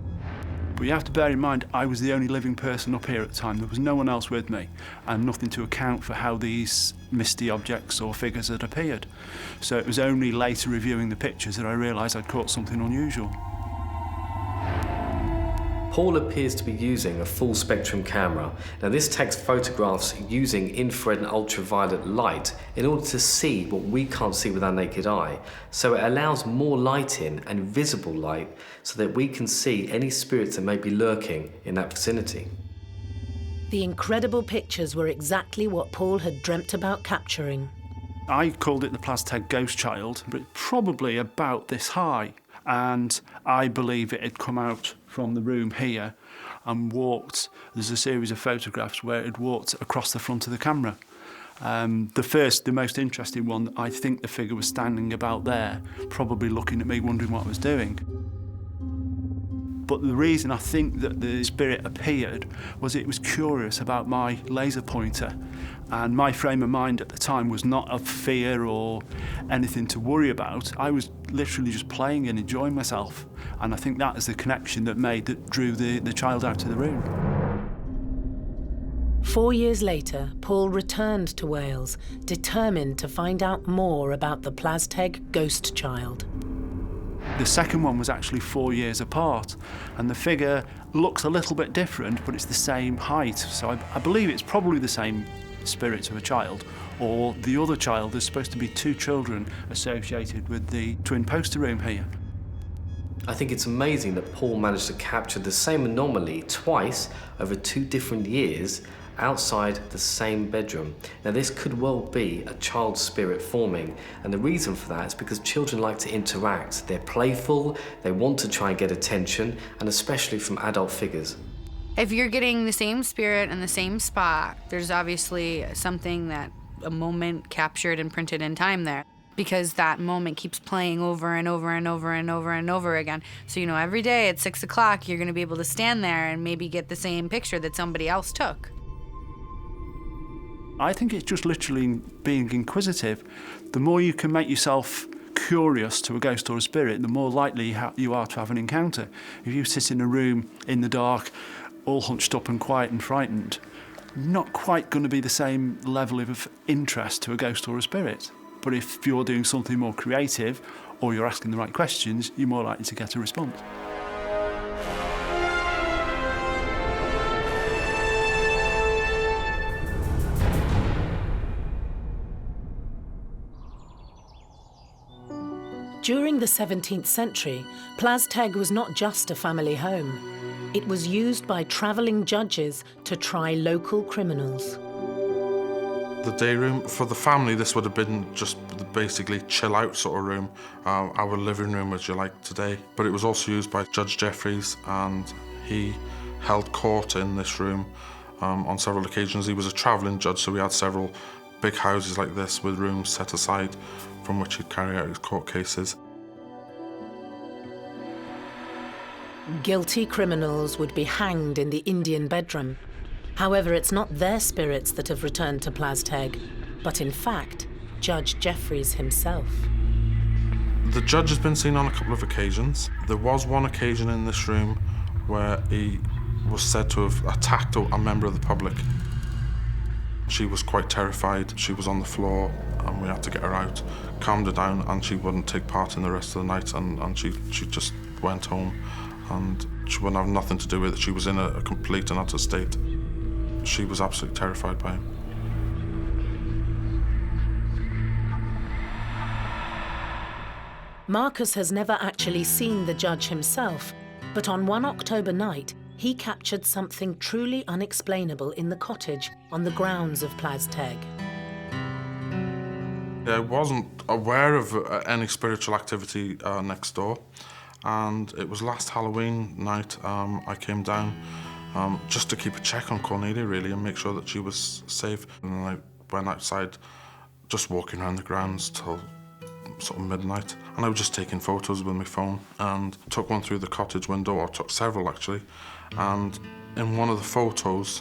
[SPEAKER 3] But you have to bear in mind, I was the only living person up here at the time. There was no one else with me, and nothing to account for how these misty objects or figures had appeared. So it was only later reviewing the pictures that I realised I'd caught something unusual.
[SPEAKER 11] Paul appears to be using a full spectrum camera. Now this takes photographs using infrared and ultraviolet light in order to see what we can't see with our naked eye. So it allows more light in and visible light so that we can see any spirits that may be lurking in that vicinity.
[SPEAKER 1] The incredible pictures were exactly what Paul had dreamt about capturing.
[SPEAKER 3] I called it the Plas Ghost Child, but probably about this high. And I believe it had come out from the room here and walked. There's a series of photographs where it had walked across the front of the camera. The most interesting one, I think the figure was standing about there, probably looking at me, wondering what I was doing. But the reason I think that the spirit appeared was it was curious about my laser pointer. And my frame of mind at the time was not of fear or anything to worry about. I was literally just playing and enjoying myself. And I think that is the connection that drew the child out of the room.
[SPEAKER 1] 4 years later, Paul returned to Wales, determined to find out more about the Plas ghost child.
[SPEAKER 3] The second one was actually 4 years apart, and the figure looks a little bit different, but it's the same height. So I believe it's probably the same spirit of a child, or the other child. There's supposed to be two children associated with the twin poster room here.
[SPEAKER 11] I think it's amazing that Paul managed to capture the same anomaly twice over 2 different years outside the same bedroom. Now this could well be a child spirit forming, and the reason for that is because children like to interact. They're playful, they want to try and get attention, and especially from adult figures.
[SPEAKER 5] If you're getting the same spirit in the same spot, there's obviously something a moment captured and printed in time there. because that moment keeps playing over and over and over and over and over again. So, every day at 6 o'clock, you're going to be able to stand there and maybe get the same picture that somebody else took.
[SPEAKER 3] I think it's just literally being inquisitive. The more you can make yourself curious to a ghost or a spirit, the more likely you are to have an encounter. If you sit in a room in the dark, all hunched up and quiet and frightened, not quite going to be the same level of interest to a ghost or a spirit. But if you're doing something more creative or you're asking the right questions, you're more likely to get a response.
[SPEAKER 1] During the 17th century, Plas was not just a family home. It was used by travelling judges to try local criminals.
[SPEAKER 22] The day room, for the family, this would have been just basically chill out sort of room, our living room as you like today. But it was also used by Judge Jeffreys, and he held court in this room on several occasions. He was a travelling judge, so we had several big houses like this with rooms set aside from which he'd carry out his court cases.
[SPEAKER 1] Guilty criminals would be hanged in the Indian bedroom. However, it's not their spirits that have returned to Plas, but in fact, Judge Jeffreys himself.
[SPEAKER 22] The judge has been seen on a couple of occasions. There was one occasion in this room where he was said to have attacked a member of the public. She was quite terrified. She was on the floor and we had to get her out, calmed her down, and she wouldn't take part in the rest of the night, and she just went home, and she wouldn't have nothing to do with it. She was in a complete and utter state. She was absolutely terrified by him.
[SPEAKER 1] Marcus has never actually seen the judge himself, but on one October night, he captured something truly unexplainable in the cottage on the grounds of Plas.
[SPEAKER 22] I wasn't aware of any spiritual activity next door, and it was last Halloween night I came down just to keep a check on Cornelia, really, and make sure that she was safe. And I went outside, just walking around the grounds till sort of midnight, and I was just taking photos with my phone, and took one through the cottage window, or took several actually, and in one of the photos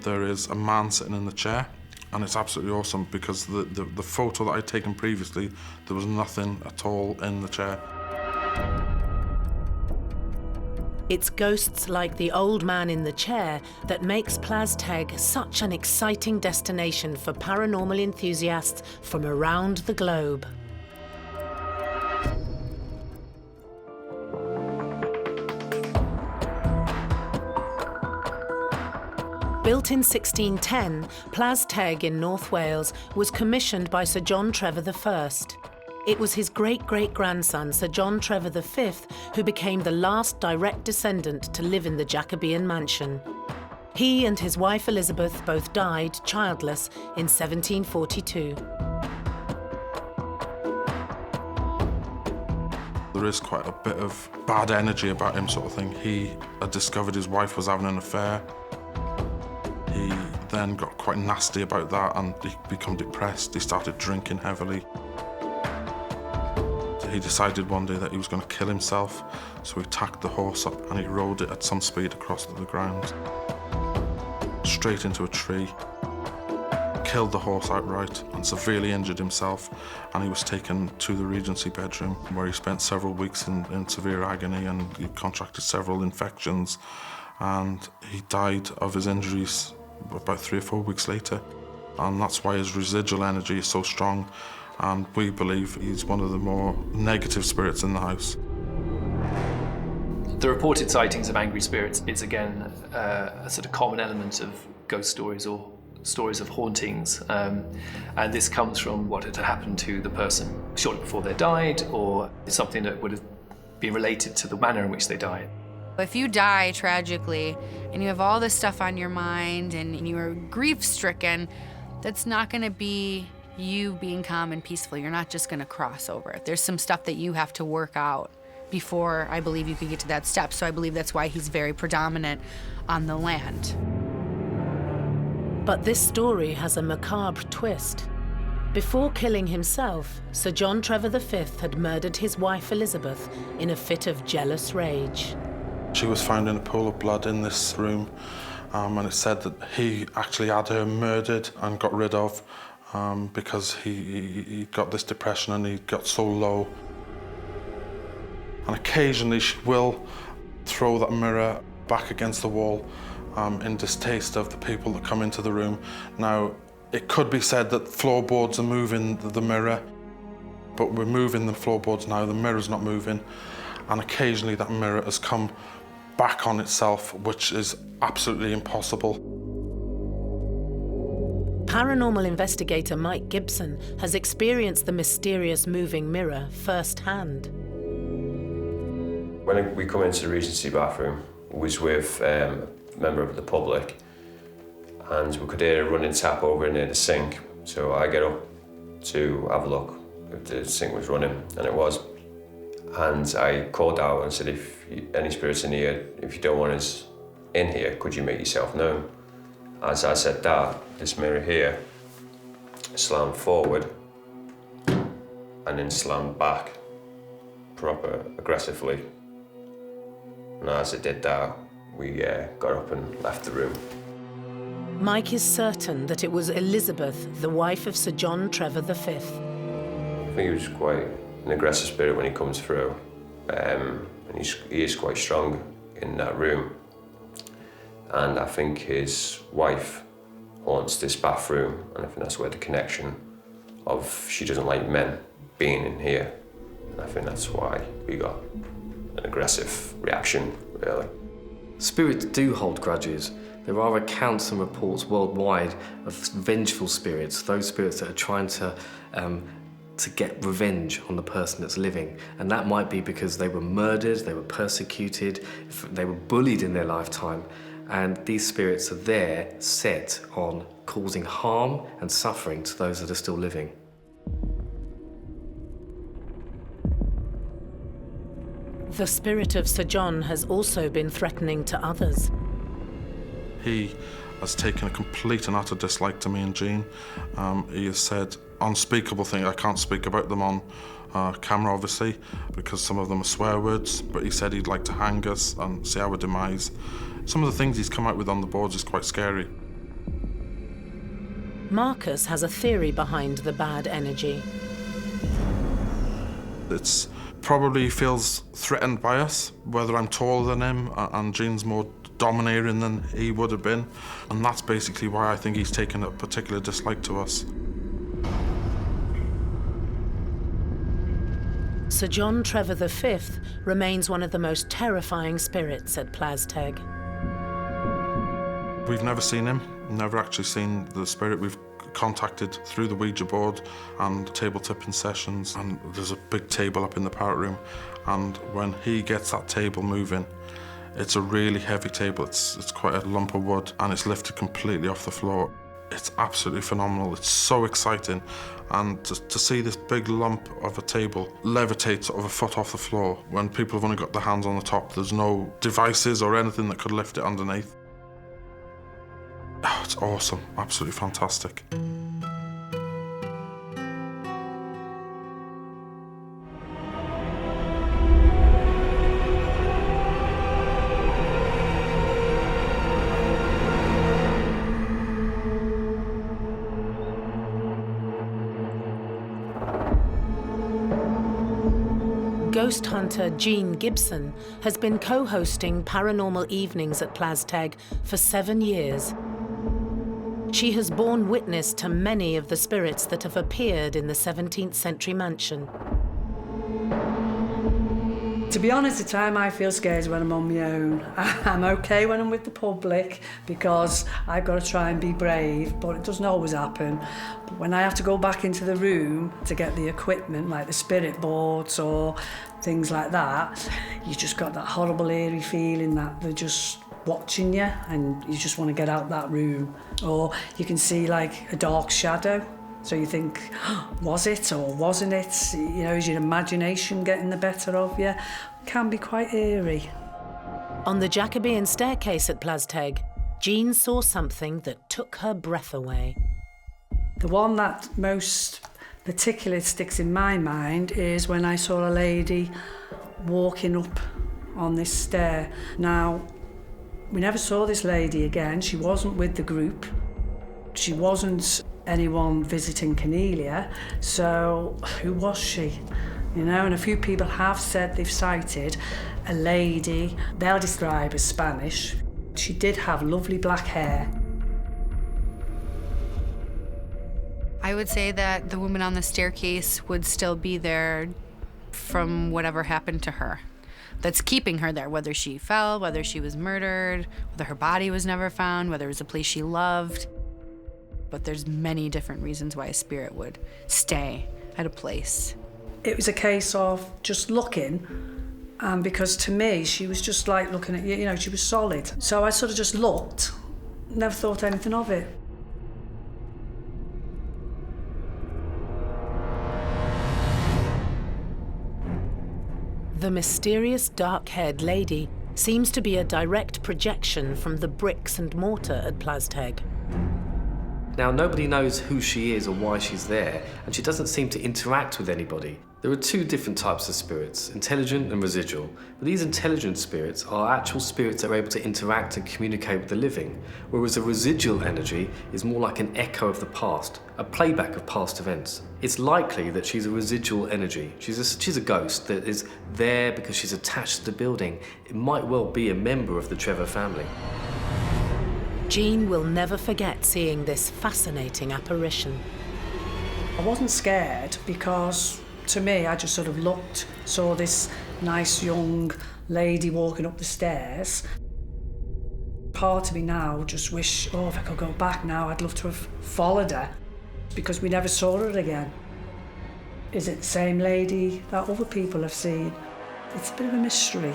[SPEAKER 22] there is a man sitting in the chair, and it's absolutely awesome because the photo that I'd taken previously, there was nothing at all in the chair.
[SPEAKER 1] It's ghosts like the old man in the chair that makes Plas such an exciting destination for paranormal enthusiasts from around the globe. Built in 1610, Plas in North Wales was commissioned by Sir John Trevor I. It was his great-great-grandson, Sir John Trevor V, who became the last direct descendant to live in the Jacobean mansion. He and his wife Elizabeth both died childless in 1742.
[SPEAKER 22] There is quite a bit of bad energy about him, sort of thing. He had discovered his wife was having an affair. He then got quite nasty about that, and he became depressed. He started drinking heavily. He decided one day that he was going to kill himself, so he tacked the horse up and he rode it at some speed across the ground, straight into a tree, killed the horse outright and severely injured himself, and he was taken to the Regency bedroom, where he spent several weeks in severe agony, and he contracted several infections, and he died of his injuries about 3 or 4 weeks later. And that's why his residual energy is so strong, and we believe he's one of the more negative spirits in the house.
[SPEAKER 4] The reported sightings of angry spirits is again a sort of common element of ghost stories or stories of hauntings, and this comes from what had happened to the person shortly before they died, or something that would have been related to the manner in which they died.
[SPEAKER 5] If you die tragically and you have all this stuff on your mind and you are grief-stricken, that's not going to be you being calm and peaceful. You're not just going to cross over. There's some stuff that you have to work out before I believe you could get to that step. So I believe that's why he's very predominant on the land.
[SPEAKER 1] But this story has a macabre twist. Before killing himself, Sir John Trevor V had murdered his wife Elizabeth in a fit of jealous rage.
[SPEAKER 22] She was found in a pool of blood in this room, and it said that he actually had her murdered and got rid of because he got this depression and he got so low. And occasionally she will throw that mirror back against the wall in distaste of the people that come into the room. Now, it could be said that floorboards are moving the mirror, but we're moving the floorboards now, the mirror's not moving, and occasionally that mirror has come back on itself, which is absolutely impossible.
[SPEAKER 1] Paranormal investigator Mike Gibson has experienced the mysterious moving mirror firsthand.
[SPEAKER 17] When we come into the Regency bathroom, we was with a member of the public, and we could hear a running tap over near the sink. So I get up to have a look if the sink was running, and it was. And I called out and said, if any spirits in here, if you don't want us in here, could you make yourself known? As I said that, this mirror here slammed forward and then slammed back, proper aggressively. And as it did that, we got up and left the room.
[SPEAKER 1] Mike is certain that it was Elizabeth, the wife of Sir John Trevor V.
[SPEAKER 17] I think he was quite an aggressive spirit when he comes through, and he is quite strong in that room. And I think his wife haunts this bathroom, and I think that's where the connection of she doesn't like men being in here. And I think that's why we got an aggressive reaction, really.
[SPEAKER 11] Spirits do hold grudges. There are accounts and reports worldwide of vengeful spirits, those spirits that are trying to get revenge on the person that's living. And that might be because they were murdered, they were persecuted, they were bullied in their lifetime. And these spirits are there set on causing harm and suffering to those that are still living.
[SPEAKER 1] The spirit of Sir John has also been threatening to others.
[SPEAKER 22] He has taken a complete and utter dislike to me and Jean. He has said unspeakable things. I can't speak about them on camera, obviously, because some of them are swear words, but he said he'd like to hang us and see our demise. Some of the things he's come out with on the boards is quite scary.
[SPEAKER 1] Marcus has a theory behind the bad energy.
[SPEAKER 22] It's probably feels threatened by us, whether I'm taller than him and Jean's more domineering than he would have been. And that's basically why I think he's taken a particular dislike to us.
[SPEAKER 1] Sir John Trevor V remains one of the most terrifying spirits at Plas.
[SPEAKER 22] We've never seen him, never actually seen the spirit. We've contacted through the Ouija board and table tipping sessions, and there's a big table up in the parrot room, and when he gets that table moving, it's a really heavy table. It's quite a lump of wood, and it's lifted completely off the floor. It's absolutely phenomenal. It's so exciting, and to see this big lump of a table levitate sort of a foot off the floor when people have only got their hands on the top, there's no devices or anything that could lift it underneath. Oh, it's awesome, absolutely fantastic.
[SPEAKER 1] Ghost hunter Jean Gibson has been co-hosting Paranormal Evenings at Plas for 7 years. She has borne witness to many of the spirits that have appeared in the 17th century mansion.
[SPEAKER 23] To be honest, the time I feel scared is when I'm on my own. I'm okay when I'm with the public because I've got to try and be brave, but it doesn't always happen. But when I have to go back into the room to get the equipment, like the spirit boards or things like that, you just got that horrible eerie feeling that they're just watching you and you just want to get out that room. Or you can see like a dark shadow. So you think, was it or wasn't it? You know, is your imagination getting the better of you? It can be quite eerie.
[SPEAKER 1] On the Jacobean staircase at Plas, Jean saw something that took her breath away.
[SPEAKER 23] The one that most particularly sticks in my mind is when I saw a lady walking up on this stair. Now, we never saw this lady again. She wasn't with the group. She wasn't anyone visiting Cornelia, so who was she? You know, and a few people have said they've sighted a lady they'll describe as Spanish. She did have lovely black hair.
[SPEAKER 5] I would say that the woman on the staircase would still be there from whatever happened to her. That's keeping her there, whether she fell, whether she was murdered, whether her body was never found, whether it was a place she loved. But there's many different reasons why a spirit would stay at a place.
[SPEAKER 23] It was a case of just looking, and because to me, she was just like looking at you know, she was solid. So I sort of just looked, never thought anything of it.
[SPEAKER 1] The mysterious dark-haired lady seems to be a direct projection from the bricks and mortar at Plas.
[SPEAKER 11] Now, nobody knows who she is or why she's there, and she doesn't seem to interact with anybody. There are two different types of spirits, intelligent and residual. But these intelligent spirits are actual spirits that are able to interact and communicate with the living, whereas a residual energy is more like an echo of the past, a playback of past events. It's likely that she's a residual energy. She's a ghost that is there because she's attached to the building. It might well be a member of the Trevor family.
[SPEAKER 1] Jean will never forget seeing this fascinating apparition.
[SPEAKER 23] I wasn't scared because, to me, I just sort of looked, saw this nice young lady walking up the stairs. Part of me now just wish, oh, if I could go back now, I'd love to have followed her, because we never saw her again. Is it the same lady that other people have seen? It's a bit of a mystery.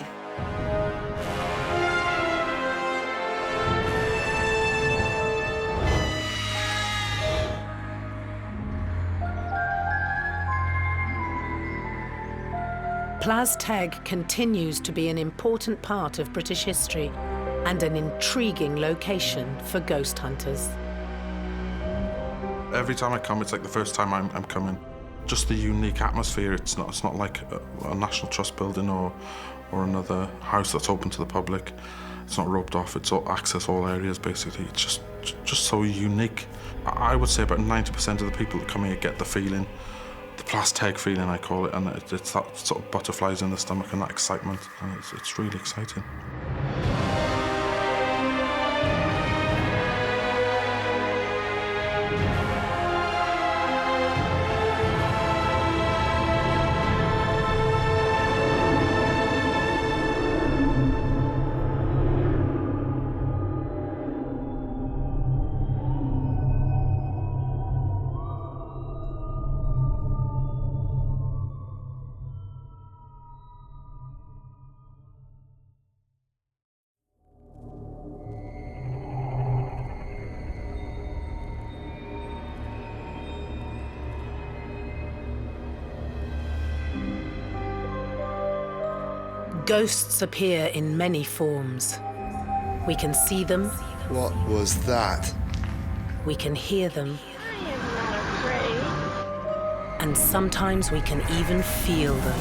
[SPEAKER 1] Plas continues to be an important part of British history and an intriguing location for ghost hunters.
[SPEAKER 22] Every time I come, it's like the first time I'm coming. Just the unique atmosphere. It's not like a National Trust building or another house that's open to the public. It's not roped off. It's all access all areas basically. It's just so unique. I would say about 90% of the people that come here get the feeling. The Plas feeling, I call it, and it's that sort of butterflies in the stomach and that excitement, and it's really exciting.
[SPEAKER 1] Ghosts appear in many forms. We can see them.
[SPEAKER 7] What was that?
[SPEAKER 1] We can hear them. And sometimes we can even feel them.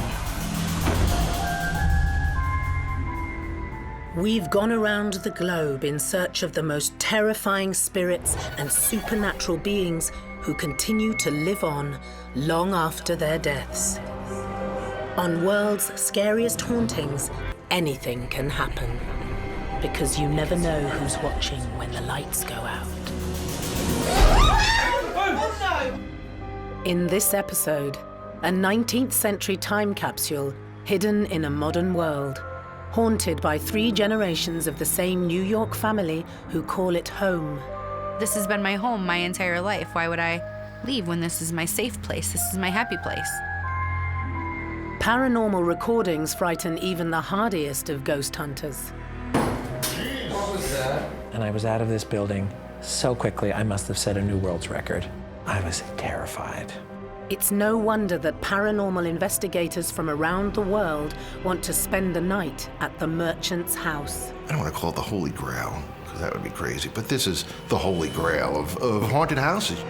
[SPEAKER 1] We've gone around the globe in search of the most terrifying spirits and supernatural beings who continue to live on long after their deaths. On World's Scariest Hauntings, anything can happen, because you never know who's watching when the lights go out. In this episode, a 19th century time capsule hidden in a modern world, haunted by 3 generations of the same New York family who call it home.
[SPEAKER 5] This has been my home my entire life. Why would I leave when this is my safe place? This is my happy place.
[SPEAKER 1] Paranormal recordings frighten even the hardiest of ghost hunters.
[SPEAKER 9] What was that? And I was out of this building so quickly, I must have set a new world's record. I was terrified.
[SPEAKER 1] It's no wonder that paranormal investigators from around the world want to spend the night at the merchant's house.
[SPEAKER 12] I don't want to call it the Holy Grail, because that would be crazy, but this is the Holy Grail of haunted houses.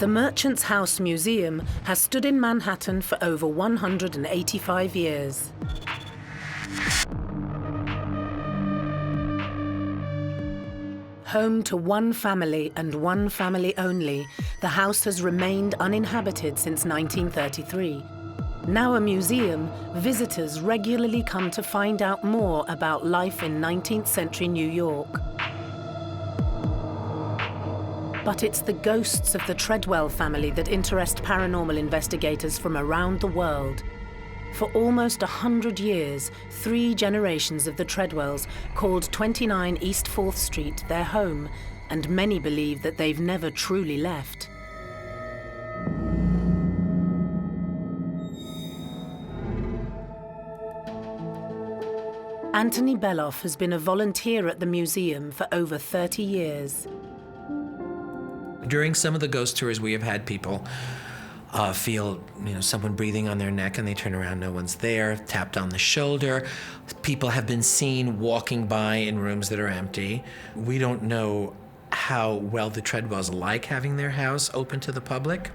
[SPEAKER 1] The Merchant's House Museum has stood in Manhattan for over 185 years. Home to one family and one family only, the house has remained uninhabited since 1933. Now a museum, visitors regularly come to find out more about life in 19th century New York. But it's the ghosts of the Treadwell family that interest paranormal investigators from around the world. For almost 100 years, 3 generations of the Treadwells called 29 East 4th Street their home, and many believe that they've never truly left. Anthony Beloff has been a volunteer at the museum for over 30 years.
[SPEAKER 9] During some of the ghost tours, we have had people feel, someone breathing on their neck, and they turn around, no one's there, tapped on the shoulder. People have been seen walking by in rooms that are empty. We don't know how well the Treadwells like having their house open to the public.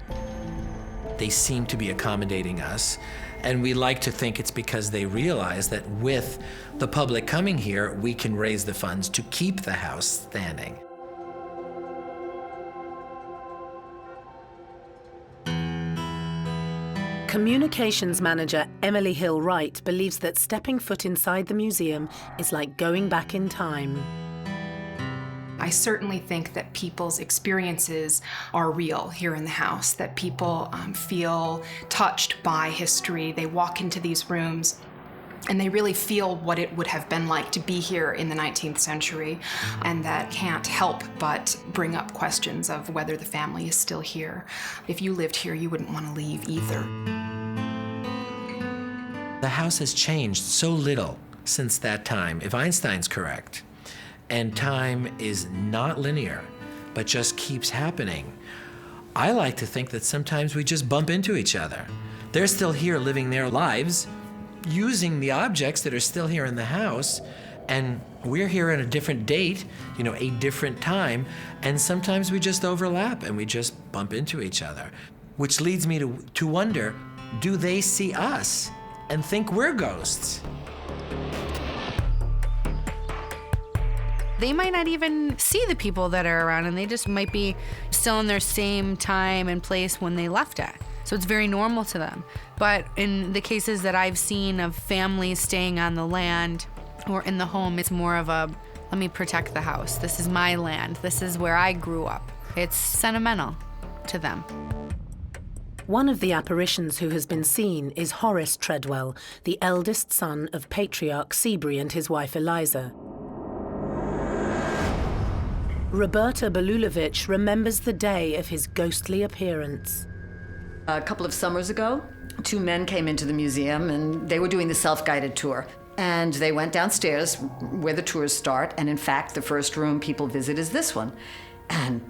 [SPEAKER 9] They seem to be accommodating us, and we like to think it's because they realize that with the public coming here, we can raise the funds to keep the house standing.
[SPEAKER 1] Communications manager Emily Hill Wright believes that stepping foot inside the museum is like going back in time.
[SPEAKER 12] I certainly think that people's experiences are real here in the house, that people feel touched by history. They walk into these rooms and they really feel what it would have been like to be here in the 19th century, and that can't help but bring up questions of whether the family is still here. If you lived here, you wouldn't want to leave either.
[SPEAKER 9] The house has changed so little since that time, if Einstein's correct. And time is not linear, but just keeps happening. I like to think that sometimes we just bump into each other. They're still here living their lives, using the objects that are still here in the house, and we're here at a different date, a different time, and sometimes we just overlap and we just bump into each other. Which leads me to wonder, do they see us and think we're ghosts?
[SPEAKER 5] They might not even see the people that are around, and they just might be still in their same time and place when they left it. So it's very normal to them. But in the cases that I've seen of families staying on the land or in the home, it's more of a, let me protect the house. This is my land. This is where I grew up. It's sentimental to them.
[SPEAKER 1] One of the apparitions who has been seen is Horace Treadwell, the eldest son of Patriarch Seabury and his wife Eliza. Roberta Belulovich remembers the day of his ghostly appearance.
[SPEAKER 13] A couple of summers ago, 2 men came into the museum and they were doing the self-guided tour. And they went downstairs where the tours start, and in fact, the first room people visit is this one. And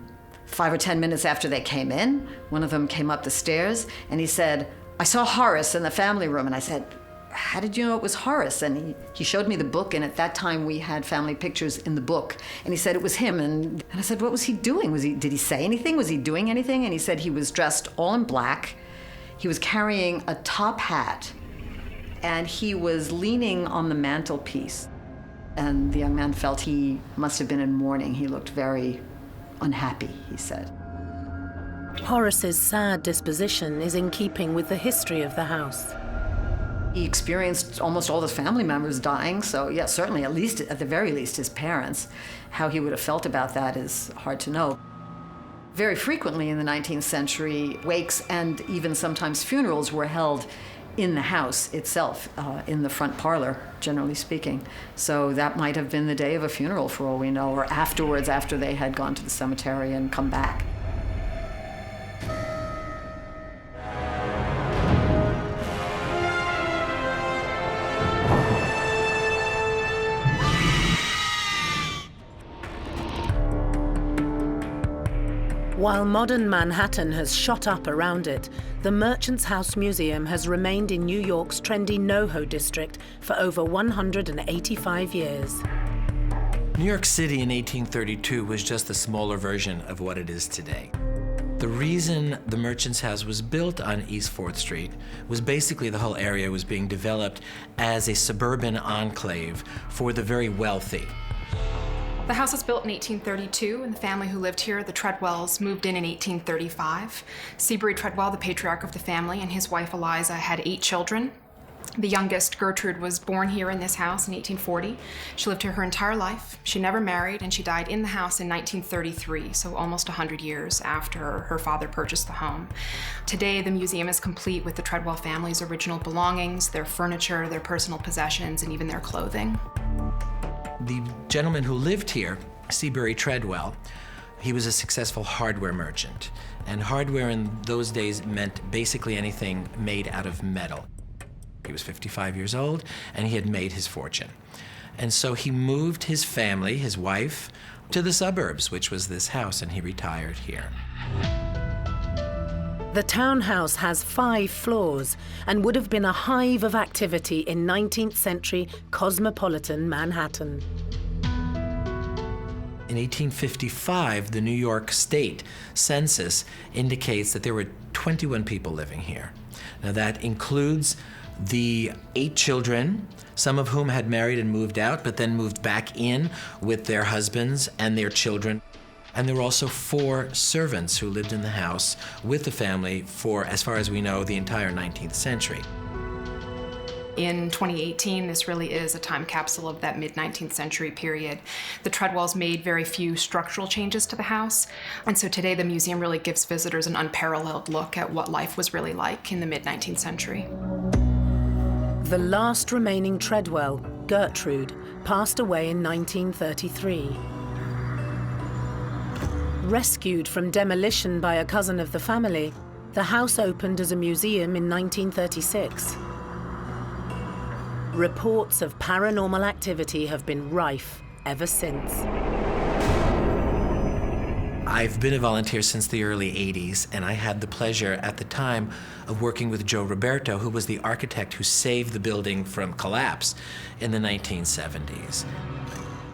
[SPEAKER 13] 5 or 10 minutes after they came in, one of them came up the stairs and he said, "I saw Horace in the family room." And I said, "How did you know it was Horace?" And he showed me the book, and at that time we had family pictures in the book. And he said it was him, and I said, "What was he doing? Did he say anything? Was he doing anything?" And he said he was dressed all in black. He was carrying a top hat, and he was leaning on the mantelpiece. And the young man felt he must have been in mourning. He looked very unhappy, he said.
[SPEAKER 1] Horace's sad disposition is in keeping with the history of the house.
[SPEAKER 13] He experienced almost all his family members dying, so yeah, certainly at the very least his parents. How he would have felt about that is hard to know. Very frequently in the 19th century, wakes and even sometimes funerals were held in the house itself, in the front parlor, generally speaking. So that might have been the day of a funeral for all we know, or afterwards, after they had gone to the cemetery and come back.
[SPEAKER 1] While modern Manhattan has shot up around it, the Merchant's House Museum has remained in New York's trendy NoHo district for over 185 years.
[SPEAKER 9] New York City in 1832 was just a smaller version of what it is today. The reason the Merchant's House was built on East 4th Street was basically the whole area was being developed as a suburban enclave for the very wealthy.
[SPEAKER 12] The house was built in 1832, and the family who lived here, the Treadwells, moved in 1835. Seabury Treadwell, the patriarch of the family, and his wife Eliza had 8 children. The youngest, Gertrude, was born here in this house in 1840. She lived here her entire life. She never married, and she died in the house in 1933, so almost 100 years after her father purchased the home. Today, the museum is complete with the Treadwell family's original belongings, their furniture, their personal possessions, and even their clothing.
[SPEAKER 9] The gentleman who lived here, Seabury Treadwell, he was a successful hardware merchant. And hardware in those days meant basically anything made out of metal. He was 55 years old, and he had made his fortune. And so he moved his family, his wife, to the suburbs, which was this house, and he retired here.
[SPEAKER 1] The townhouse has 5 floors and would have been a hive of activity in 19th century cosmopolitan Manhattan.
[SPEAKER 9] In 1855, the New York State Census indicates that there were 21 people living here. Now that includes the 8 children, some of whom had married and moved out, but then moved back in with their husbands and their children. And there were also 4 servants who lived in the house with the family for, as far as we know, the entire 19th century.
[SPEAKER 12] In 2018, this really is a time capsule of that mid-19th century period. The Treadwells made very few structural changes to the house, and so today the museum really gives visitors an unparalleled look at what life was really like in the mid-19th century.
[SPEAKER 1] The last remaining Treadwell, Gertrude, passed away in 1933. Rescued from demolition by a cousin of the family, the house opened as a museum in 1936. Reports of paranormal activity have been rife ever since.
[SPEAKER 9] I've been a volunteer since the early 80s, and I had the pleasure at the time of working with Joe Roberto, who was the architect who saved the building from collapse in the 1970s.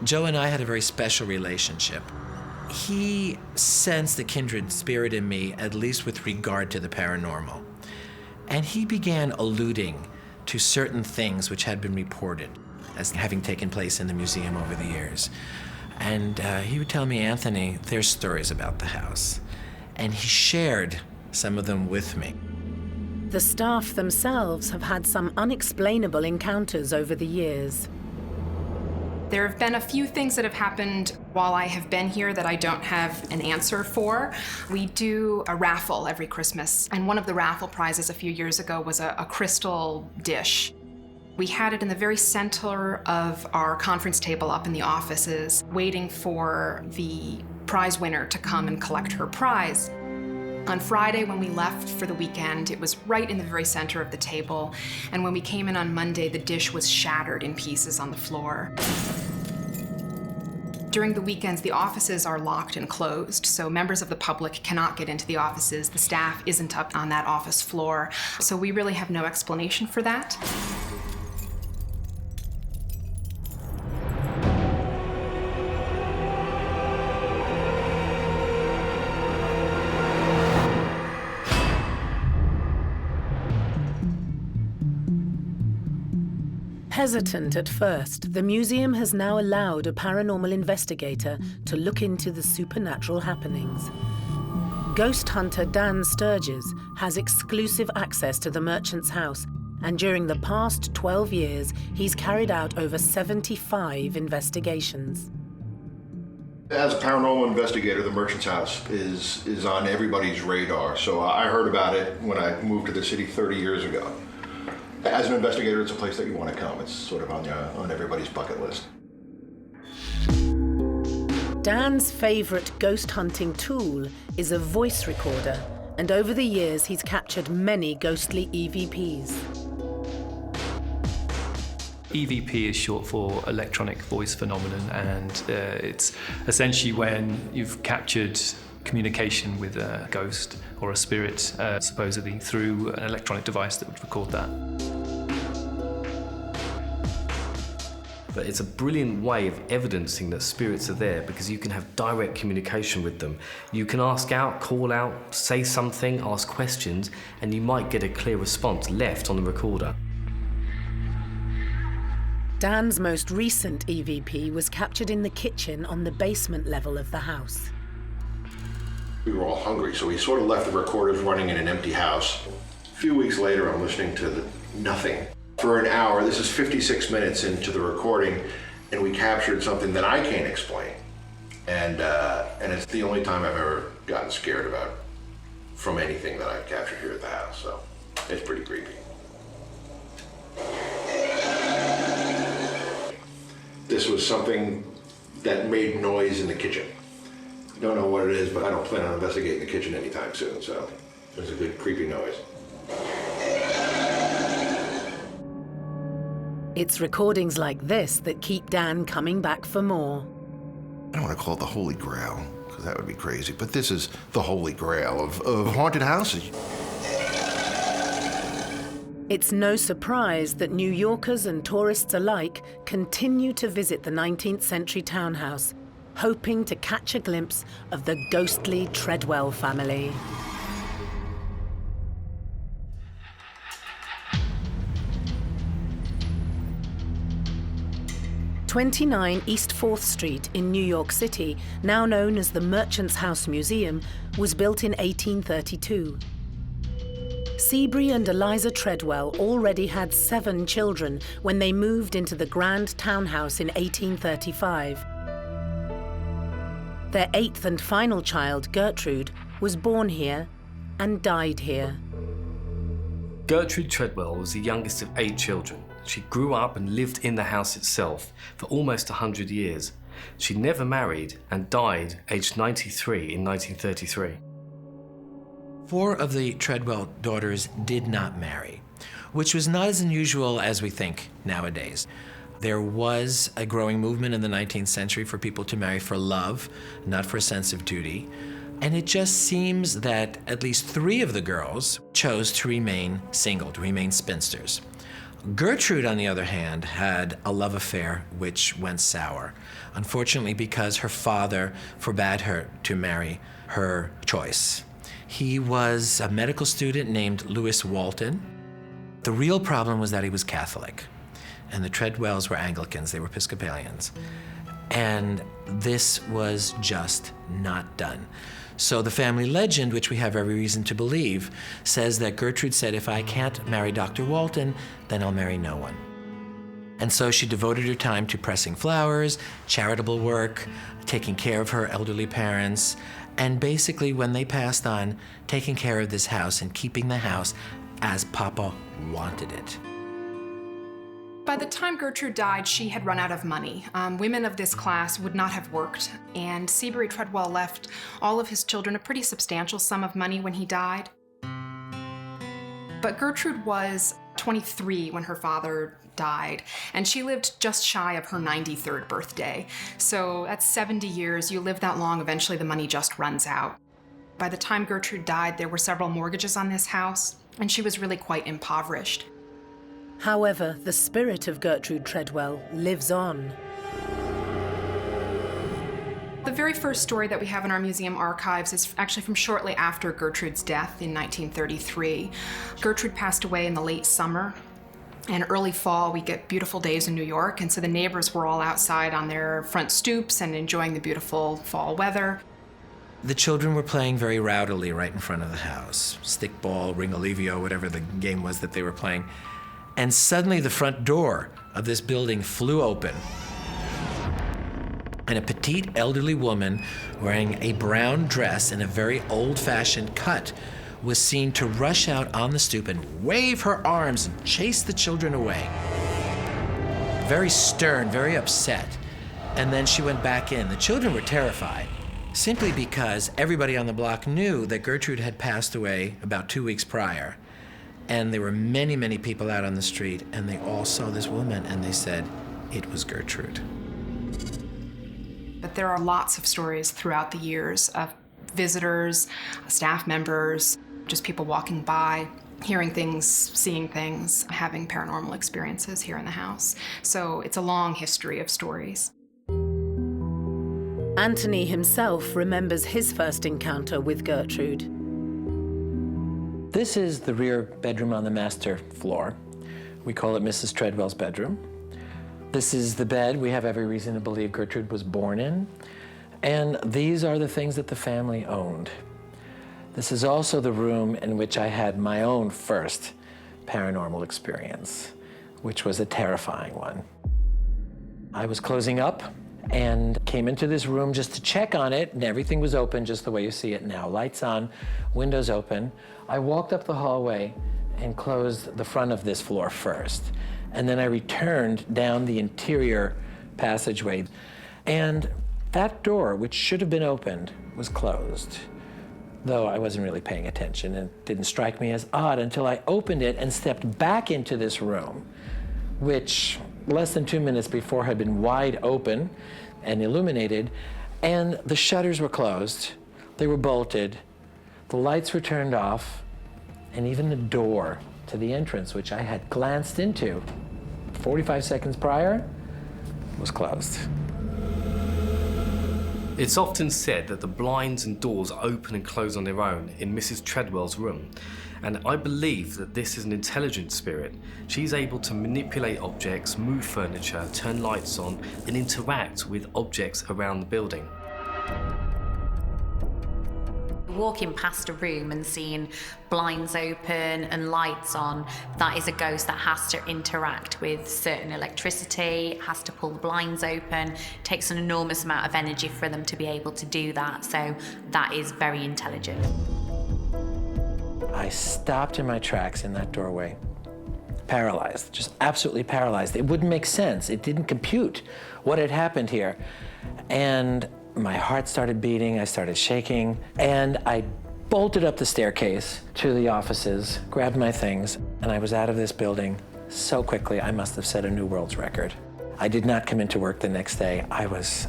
[SPEAKER 9] Joe and I had a very special relationship. He sensed the kindred spirit in me, at least with regard to the paranormal. And he began alluding to certain things which had been reported as having taken place in the museum over the years. And he would tell me, Anthony, there's stories about the house. And he shared some of them with me.
[SPEAKER 1] The staff themselves have had some unexplainable encounters over the years.
[SPEAKER 12] There have been a few things that have happened while I have been here that I don't have an answer for. We do a raffle every Christmas, and one of the raffle prizes a few years ago was a crystal dish. We had it in the very center of our conference table up in the offices, waiting for the prize winner to come and collect her prize. On Friday, when we left for the weekend, it was right in the very center of the table, and when we came in on Monday, the dish was shattered in pieces on the floor. During the weekends, the offices are locked and closed, so members of the public cannot get into the offices. The staff isn't up on that office floor, so we really have no explanation for that.
[SPEAKER 1] Hesitant at first, the museum has now allowed a paranormal investigator to look into the supernatural happenings. Ghost hunter Dan Sturges has exclusive access to the Merchant's House, and during the past 12 years, he's carried out over 75 investigations.
[SPEAKER 14] As a paranormal investigator, the Merchant's House is on everybody's radar. So I heard about it when I moved to the city 30 years ago. As an investigator, it's a place that you want to come. It's sort of on everybody's bucket list.
[SPEAKER 1] Dan's favorite ghost hunting tool is a voice recorder, and over the years he's captured many ghostly EVPs.
[SPEAKER 4] EVP is short for electronic voice phenomenon, and it's essentially when you've captured communication with a ghost or a spirit, supposedly through an electronic device that would record that.
[SPEAKER 11] But it's a brilliant way of evidencing that spirits are there because you can have direct communication with them. You can ask out, call out, say something, ask questions, and you might get a clear response left on the recorder.
[SPEAKER 1] Dan's most recent EVP was captured in the kitchen on the basement level of the house.
[SPEAKER 14] We were all hungry, so we sort of left the recorders running in an empty house. A few weeks later, I'm listening to nothing. For an hour, this is 56 minutes into the recording, and we captured something that I can't explain. And it's the only time I've ever gotten scared from anything that I've captured here at the house, so it's pretty creepy. This was something that made noise in the kitchen. Don't know what it is, but I don't plan on investigating the kitchen anytime soon, so it was a good creepy noise.
[SPEAKER 1] It's recordings like this that keep Dan coming back for more.
[SPEAKER 7] I don't want to call it the Holy Grail, because that would be crazy, but this is the Holy Grail of haunted houses.
[SPEAKER 1] It's no surprise that New Yorkers and tourists alike continue to visit the 19th century townhouse, hoping to catch a glimpse of the ghostly Treadwell family. 29 East 4th Street in New York City, now known as the Merchant's House Museum, was built in 1832. Seabury and Eliza Treadwell already had 7 children when they moved into the grand townhouse in 1835. Their 8th and final child, Gertrude, was born here and died here.
[SPEAKER 11] Gertrude Treadwell was the youngest of 8 children. She grew up and lived in the house itself for almost 100 years. She never married and died aged 93 in 1933.
[SPEAKER 9] 4 of the Treadwell daughters did not marry, which was not as unusual as we think nowadays. There was a growing movement in the 19th century for people to marry for love, not for a sense of duty. And it just seems that at least 3 of the girls chose to remain single, to remain spinsters. Gertrude, on the other hand, had a love affair which went sour, unfortunately because her father forbade her to marry her choice. He was a medical student named Lewis Walton. The real problem was that he was Catholic, and the Treadwells were Anglicans, they were Episcopalians. And this was just not done. So the family legend, which we have every reason to believe, says that Gertrude said, if I can't marry Dr. Walton, then I'll marry no one. And so she devoted her time to pressing flowers, charitable work, taking care of her elderly parents, and basically, when they passed on, taking care of this house and keeping the house as Papa wanted it.
[SPEAKER 12] By the time Gertrude died, she had run out of money. Women of this class would not have worked, and Seabury Treadwell left all of his children a pretty substantial sum of money when he died. But Gertrude was 23 when her father died, and she lived just shy of her 93rd birthday. So at 70 years, you live that long, eventually the money just runs out. By the time Gertrude died, there were several mortgages on this house, and she was really quite impoverished.
[SPEAKER 1] However, the spirit of Gertrude Treadwell lives on.
[SPEAKER 12] The very first story that we have in our museum archives is actually from shortly after Gertrude's death in 1933. Gertrude passed away in the late summer. And early fall, we get beautiful days in New York, and so the neighbors were all outside on their front stoops and enjoying the beautiful fall weather.
[SPEAKER 9] The children were playing very rowdily right in front of the house. Stickball, Ring-a-Levio, whatever the game was that they were playing. And suddenly the front door of this building flew open. And a petite elderly woman wearing a brown dress and a very old-fashioned cut was seen to rush out on the stoop and wave her arms and chase the children away. Very stern, very upset. And then she went back in. The children were terrified, simply because everybody on the block knew that Gertrude had passed away about 2 weeks prior. And there were many, many people out on the street, and they all saw this woman, and they said, it was Gertrude.
[SPEAKER 12] But there are lots of stories throughout the years of visitors, staff members, just people walking by, hearing things, seeing things, having paranormal experiences here in the house. So it's a long history of stories.
[SPEAKER 1] Anthony himself remembers his first encounter with Gertrude.
[SPEAKER 9] This is the rear bedroom on the master floor. We call it Mrs. Treadwell's bedroom. This is the bed we have every reason to believe Gertrude was born in. And these are the things that the family owned. This is also the room in which I had my own first paranormal experience, which was a terrifying one. I was closing up and came into this room just to check on it, and everything was open just the way you see it now. Lights on, windows open. I walked up the hallway and closed the front of this floor first. And then I returned down the interior passageway. And that door, which should have been opened, was closed. Though I wasn't really paying attention, and it didn't strike me as odd until I opened it and stepped back into this room, which less than 2 minutes before had been wide open and illuminated, and the shutters were closed, they were bolted, the lights were turned off, and even the door to the entrance, which I had glanced into 45 seconds prior, was closed.
[SPEAKER 11] It's often said that the blinds and doors open and close on their own in Mrs. Treadwell's room. And I believe that this is an intelligent spirit. She's able to manipulate objects, move furniture, turn lights on, and interact with objects around the building.
[SPEAKER 6] Walking past a room and seeing blinds open and lights on, that is a ghost that has to interact with certain electricity, has to pull the blinds open. It takes an enormous amount of energy for them to be able to do that, so that is very intelligent.
[SPEAKER 9] I stopped in my tracks in that doorway, paralyzed, just absolutely paralyzed. It wouldn't make sense. It didn't compute what had happened here. And my heart started beating, I started shaking, and I bolted up the staircase to the offices, grabbed my things, and I was out of this building so quickly I must have set a new world's record. I did not come into work the next day. I was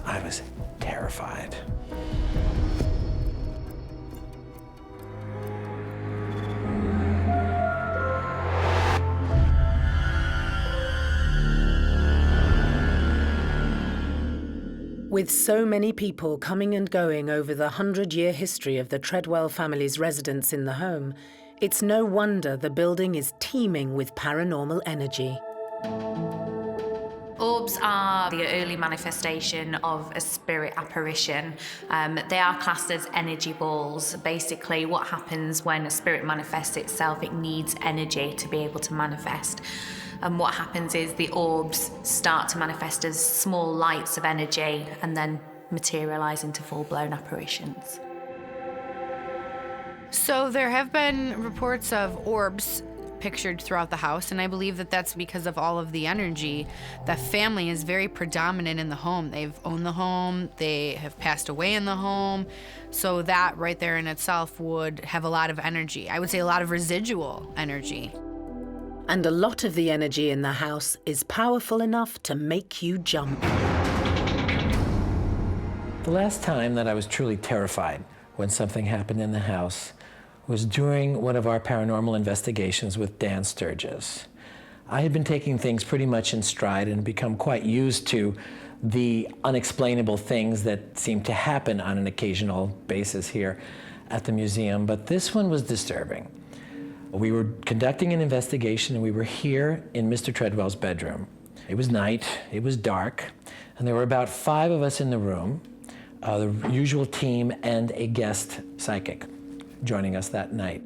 [SPEAKER 9] terrified.
[SPEAKER 1] With so many people coming and going over the 100-year history of the Treadwell family's residence in the home, it's no wonder the building is teeming with paranormal energy.
[SPEAKER 6] Orbs are the early manifestation of a spirit apparition. They are classed as energy balls. Basically, what happens when a spirit manifests itself, it needs energy to be able to manifest. And what happens is the orbs start to manifest as small lights of energy and then materialize into full-blown apparitions.
[SPEAKER 5] So there have been reports of orbs pictured throughout the house, and I believe that that's because of all of the energy. The family is very predominant in the home. They've owned the home, they have passed away in the home, so that right there in itself would have a lot of energy. I would say a lot of residual energy.
[SPEAKER 1] And a lot of the energy in the house is powerful enough to make you jump.
[SPEAKER 9] The last time that I was truly terrified when something happened in the house was during one of our paranormal investigations with Dan Sturgis. I had been taking things pretty much in stride and become quite used to the unexplainable things that seem to happen on an occasional basis here at the museum, but this one was disturbing. We were conducting an investigation and we were here in Mr. Treadwell's bedroom. It was night, it was dark, and there were about 5 of us in the room, the usual team and a guest psychic joining us that night.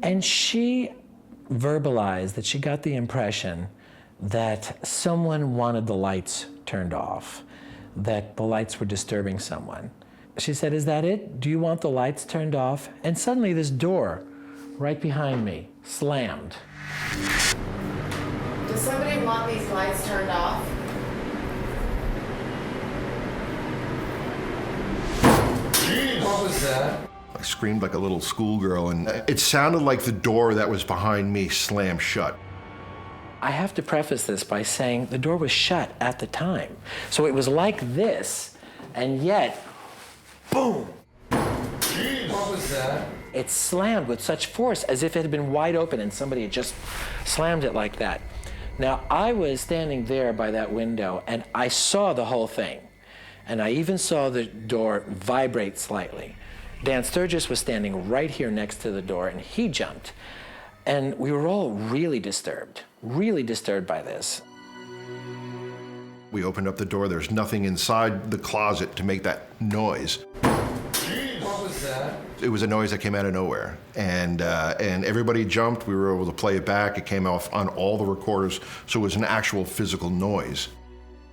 [SPEAKER 9] And she verbalized that she got the impression that someone wanted the lights turned off, that the lights were disturbing someone. She said, "Is that it? Do you want the lights turned off?" And suddenly this door right behind me slammed.
[SPEAKER 5] Does somebody want these lights turned off?
[SPEAKER 7] What was that? I screamed like a little schoolgirl, and it sounded like the door that was behind me slammed shut.
[SPEAKER 9] I have to preface this by saying the door was shut at the time. So it was like this, and yet, boom!
[SPEAKER 7] What was that?
[SPEAKER 9] it slammed with such force as if it had been wide open and somebody had just slammed it like that. Now, I was standing there by that window and I saw the whole thing. And I even saw the door vibrate slightly. Dan Sturgis was standing right here next to the door and he jumped. And we were all really disturbed by this.
[SPEAKER 7] We opened up the door, there's nothing inside the closet to make that noise.
[SPEAKER 11] What was that?
[SPEAKER 7] It was a noise that came out of nowhere. And everybody jumped, we were able to play it back, it came off on all the recorders, so it was an actual physical noise.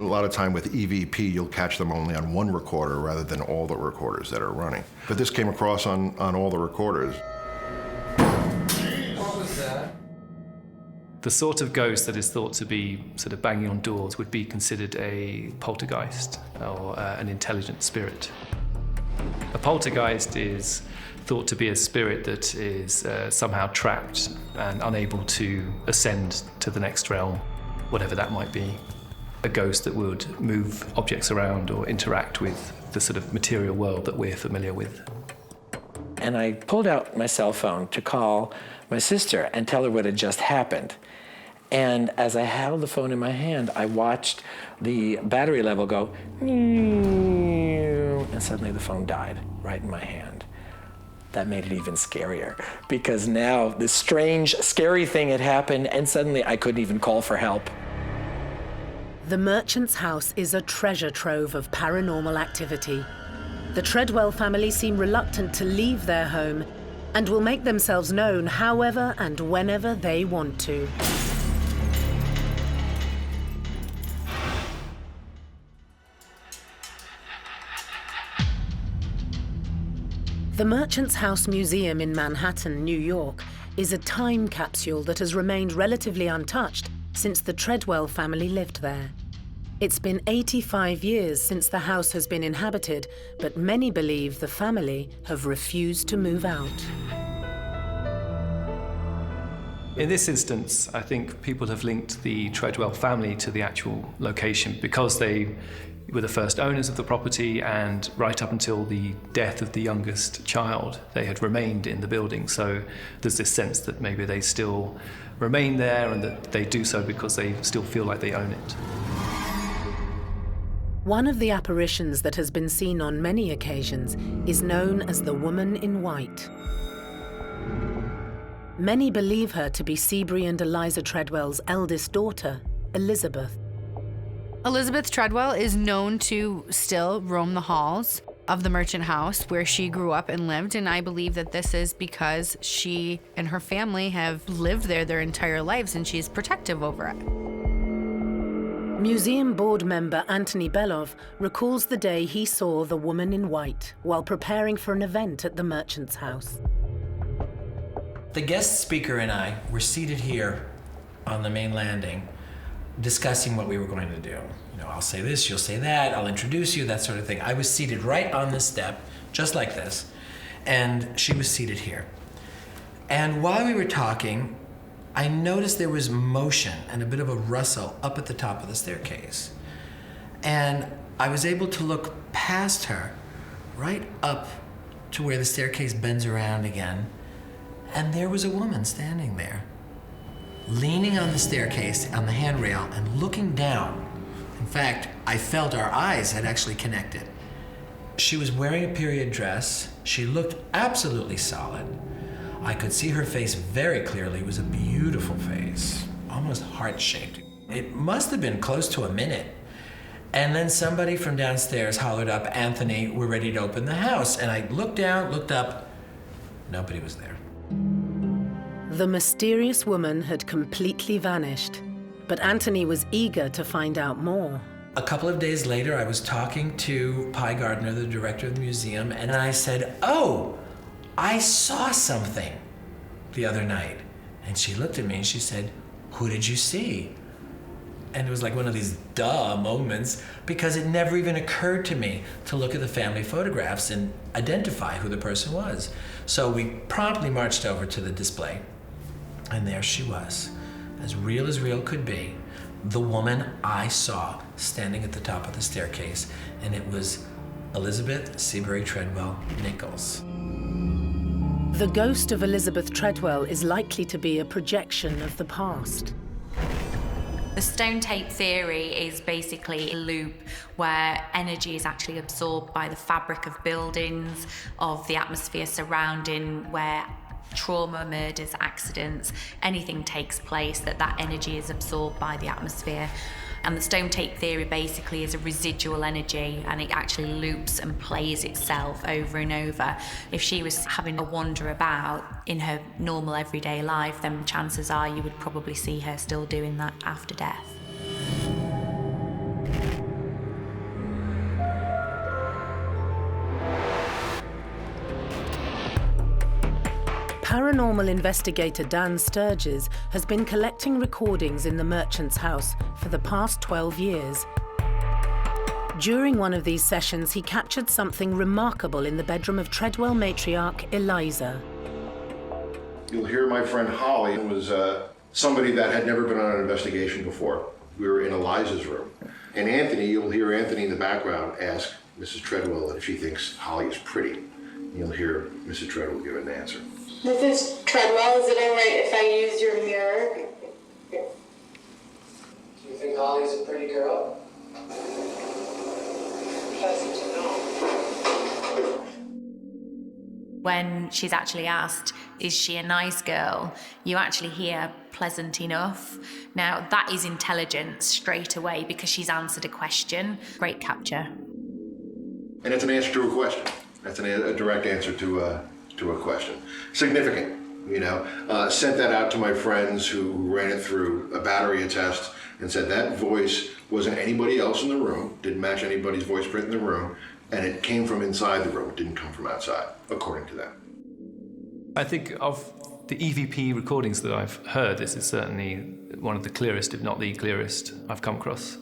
[SPEAKER 7] A lot of time with EVP, you'll catch them only on one recorder rather than all the recorders that are running. But this came across on all the recorders.
[SPEAKER 11] What was that?
[SPEAKER 4] The sort of ghost that is thought to be sort of banging on doors would be considered a poltergeist or an intelligent spirit. A poltergeist is thought to be a spirit that is somehow trapped and unable to ascend to the next realm, whatever that might be. A ghost that would move objects around or interact with the sort of material world that we're familiar with.
[SPEAKER 9] And I pulled out my cell phone to call my sister and tell her what had just happened. And as I held the phone in my hand, I watched the battery level go, and suddenly the phone died right in my hand. That made it even scarier because now this strange, scary thing had happened and suddenly I couldn't even call for help.
[SPEAKER 1] The Merchant's House is a treasure trove of paranormal activity. The Treadwell family seem reluctant to leave their home and will make themselves known however and whenever they want to. The Merchant's House Museum in Manhattan, New York, is a time capsule that has remained relatively untouched since the Treadwell family lived there. It's been 85 years since the house has been inhabited, but many believe the family have refused to move out.
[SPEAKER 4] In this instance, I think people have linked the Treadwell family to the actual location because they were the first owners of the property, and right up until the death of the youngest child, they had remained in the building. So there's this sense that maybe they still remain there and that they do so because they still feel like they own it.
[SPEAKER 1] One of the apparitions that has been seen on many occasions is known as the Woman in White. Many believe her to be Seabury and Eliza Treadwell's eldest daughter, Elizabeth.
[SPEAKER 5] Elizabeth Treadwell is known to still roam the halls of the Merchant House where she grew up and lived, and I believe that this is because she and her family have lived there their entire lives and she's protective over it.
[SPEAKER 1] Museum board member Anthony Belov recalls the day he saw the Woman in White while preparing for an event at the Merchant's House.
[SPEAKER 9] The guest speaker and I were seated here on the main landing discussing what we were going to do. You know, I'll say this, you'll say that, I'll introduce you, that sort of thing. I was seated right on this step, just like this, and she was seated here. And while we were talking, I noticed there was motion and a bit of a rustle up at the top of the staircase. And I was able to look past her, right up to where the staircase bends around again, and there was a woman standing there, leaning on the staircase, on the handrail, and looking down. In fact, I felt our eyes had actually connected. She was wearing a period dress. She looked absolutely solid. I could see her face very clearly. It was a beautiful face, almost heart-shaped. It must have been close to a minute. And then somebody from downstairs hollered up, "Anthony, we're ready to open the house." And I looked down, looked up, nobody was there.
[SPEAKER 1] The mysterious woman had completely vanished, but Anthony was eager to find out more.
[SPEAKER 9] A couple of days later, I was talking to Pi Gardner, the director of the museum, and I said, "Oh, I saw something the other night." And she looked at me and she said, "Who did you see?" And it was like one of these duh moments because it never even occurred to me to look at the family photographs and identify who the person was. So we promptly marched over to the display. And there she was, as real could be, the woman I saw standing at the top of the staircase, and it was Elizabeth Seabury Treadwell Nichols.
[SPEAKER 1] The ghost of Elizabeth Treadwell is likely to be a projection of the past.
[SPEAKER 6] The stone tape theory is basically a loop where energy is actually absorbed by the fabric of buildings, of the atmosphere surrounding where trauma, murders, accidents, anything takes place, that energy is absorbed by the atmosphere. And the stone tape theory basically is a residual energy, and it actually loops and plays itself over and over. If she was having a wander about in her normal everyday life, then chances are you would probably see her still doing that after death.
[SPEAKER 1] Paranormal investigator Dan Sturges has been collecting recordings in the merchant's house for the past 12 years. During one of these sessions, he captured something remarkable in the bedroom of Treadwell matriarch Eliza.
[SPEAKER 14] You'll hear my friend Holly was somebody that had never been on an investigation before. We were in Eliza's room. And Anthony, you'll hear Anthony in the background ask Mrs. Treadwell if she thinks Holly is pretty. You'll hear Mrs. Treadwell give an answer.
[SPEAKER 15] Mrs. Treadwell, is it all right if I use your mirror?
[SPEAKER 11] Do you think Holly's a pretty girl? Pleasant to know.
[SPEAKER 6] When she's actually asked, is she a nice girl, you actually hear pleasant enough. Now, that is intelligence straight away because she's answered a question. Great capture.
[SPEAKER 14] And it's an answer to a question. That's a direct answer to a question. Significant, you know. Sent that out to my friends who ran it through a battery test and said that voice wasn't anybody else in the room, didn't match anybody's voice print in the room, and it came from inside the room, it didn't come from outside, according to them.
[SPEAKER 4] I think of the EVP recordings that I've heard, this is certainly one of the clearest, if not the clearest, I've come across.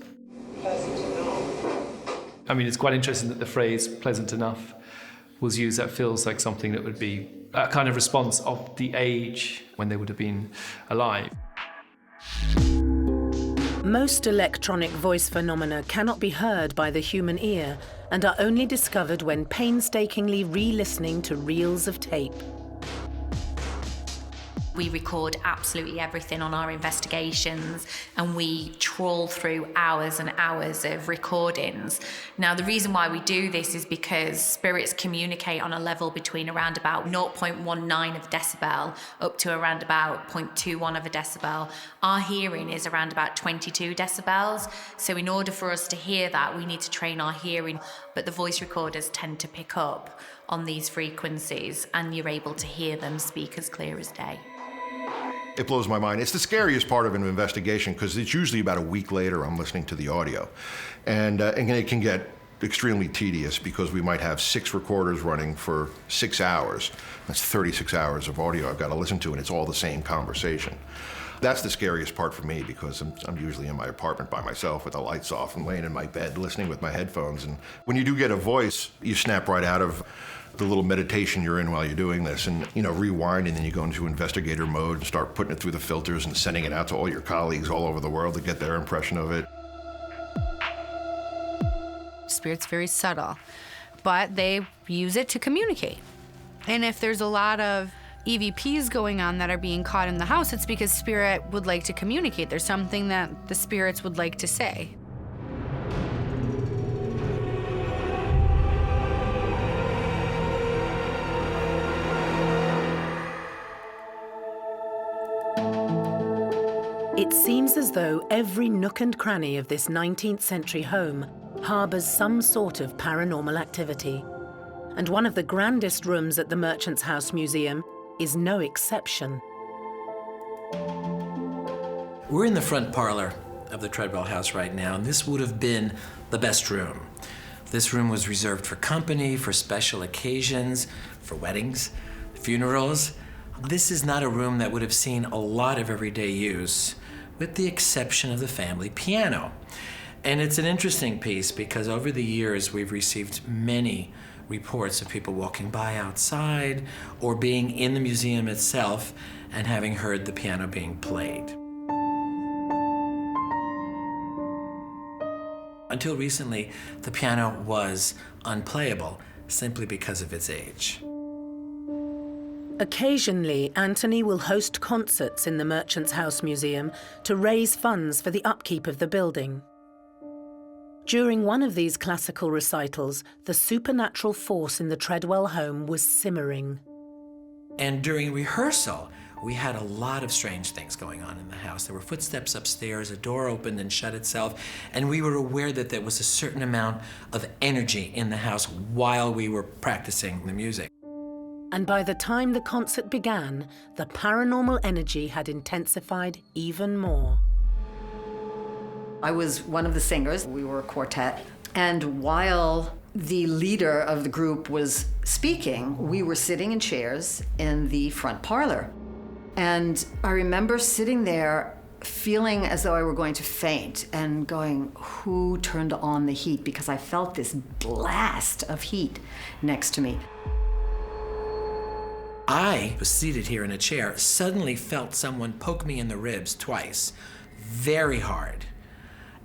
[SPEAKER 11] Pleasant to know.
[SPEAKER 4] I mean, it's quite interesting that the phrase pleasant enough was used. That feels like something that would be a kind of response of the age when they would have been alive.
[SPEAKER 1] Most electronic voice phenomena cannot be heard by the human ear and are only discovered when painstakingly re-listening to reels of tape.
[SPEAKER 6] We record absolutely everything on our investigations and we trawl through hours and hours of recordings. Now, the reason why we do this is because spirits communicate on a level between around about 0.19 of a decibel up to around about 0.21 of a decibel. Our hearing is around about 22 decibels. So in order for us to hear that, we need to train our hearing. But the voice recorders tend to pick up on these frequencies and you're able to hear them speak as clear as day.
[SPEAKER 7] It blows my mind. It's the scariest part of an investigation because it's usually about a week later I'm listening to the audio. And it can get extremely tedious because we might have 6 recorders running for 6 hours. That's 36 hours of audio I've got to listen to, and it's all the same conversation. That's the scariest part for me because I'm usually in my apartment by myself with the lights off and laying in my bed listening with my headphones. And when you do get a voice, you snap right out of the little meditation you're in while you're doing this and, rewind, and then you go into investigator mode and start putting it through the filters and sending it out to all your colleagues all over the world to get their impression of it.
[SPEAKER 5] Spirit's very subtle, but they use it to communicate. And if there's a lot of EVPs going on that are being caught in the house, it's because spirit would like to communicate. There's something that the spirits would like to say.
[SPEAKER 1] It seems as though every nook and cranny of this 19th century home harbours some sort of paranormal activity. And one of the grandest rooms at the Merchant's House Museum is no exception.
[SPEAKER 9] We're in the front parlor of the Treadwell house right now, and this would have been the best room. This room was reserved for company, for special occasions, for weddings, funerals. This is not a room that would have seen a lot of everyday use, with the exception of the family piano. And it's an interesting piece because over the years we've received many reports of people walking by outside or being in the museum itself and having heard the piano being played. Until recently, the piano was unplayable simply because of its age.
[SPEAKER 1] Occasionally, Anthony will host concerts in the Merchant's House Museum to raise funds for the upkeep of the building. During one of these classical recitals, the supernatural force in the Treadwell home was simmering.
[SPEAKER 9] And during rehearsal, we had a lot of strange things going on in the house. There were footsteps upstairs, a door opened and shut itself, and we were aware that there was a certain amount of energy in the house while we were practicing the music.
[SPEAKER 1] And by the time the concert began, the paranormal energy had intensified even more.
[SPEAKER 13] I was one of the singers. We were a quartet. And while the leader of the group was speaking, we were sitting in chairs in the front parlor. And I remember sitting there feeling as though I were going to faint and going, who turned on the heat? Because I felt this blast of heat next to me.
[SPEAKER 9] I was seated here in a chair, suddenly felt someone poke me in the ribs twice, very hard.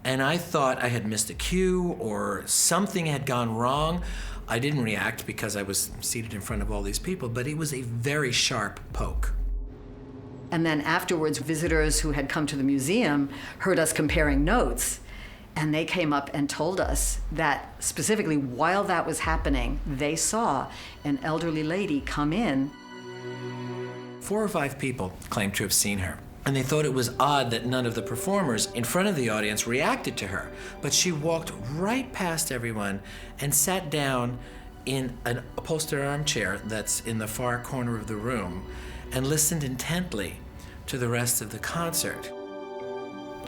[SPEAKER 9] And I thought I had missed a cue or something had gone wrong. I didn't react because I was seated in front of all these people, but it was a very sharp poke.
[SPEAKER 13] And then afterwards, visitors who had come to the museum heard us comparing notes. And they came up and told us that specifically while that was happening, they saw an elderly lady come in.
[SPEAKER 9] 4 or 5 people claimed to have seen her. And they thought it was odd that none of the performers in front of the audience reacted to her. But she walked right past everyone and sat down in an upholstered armchair that's in the far corner of the room and listened intently to the rest of the concert.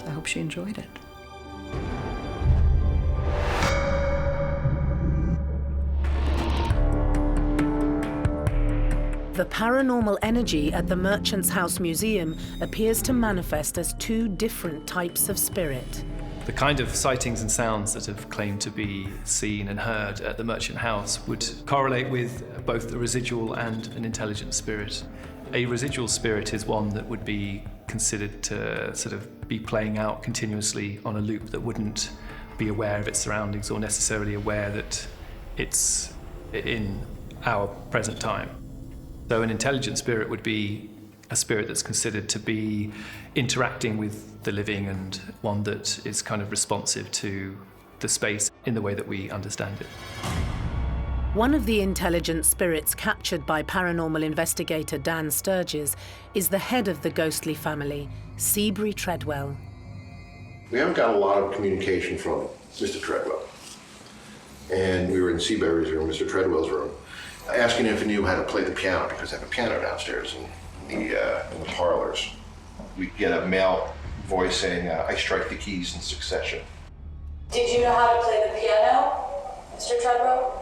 [SPEAKER 13] I hope she enjoyed it.
[SPEAKER 1] The paranormal energy at the Merchant's House Museum appears to manifest as 2 different types of spirit.
[SPEAKER 4] The kind of sightings and sounds that have claimed to be seen and heard at the Merchant House would correlate with both a residual and an intelligent spirit. A residual spirit is one that would be considered to sort of be playing out continuously on a loop, that wouldn't be aware of its surroundings or necessarily aware that it's in our present time. So an intelligent spirit would be a spirit that's considered to be interacting with the living and one that is kind of responsive to the space in the way that we understand it.
[SPEAKER 1] One of the intelligent spirits captured by paranormal investigator Dan Sturges is the head of the ghostly family, Seabury Treadwell.
[SPEAKER 14] We haven't got a lot of communication from Mr. Treadwell. And we were in Seabury's room, Mr. Treadwell's room, asking if he knew how to play the piano, because they have a piano downstairs in the parlors. We get a male voice saying, I strike the keys in succession.
[SPEAKER 15] Did you know how to play the piano, Mr. Treadwell?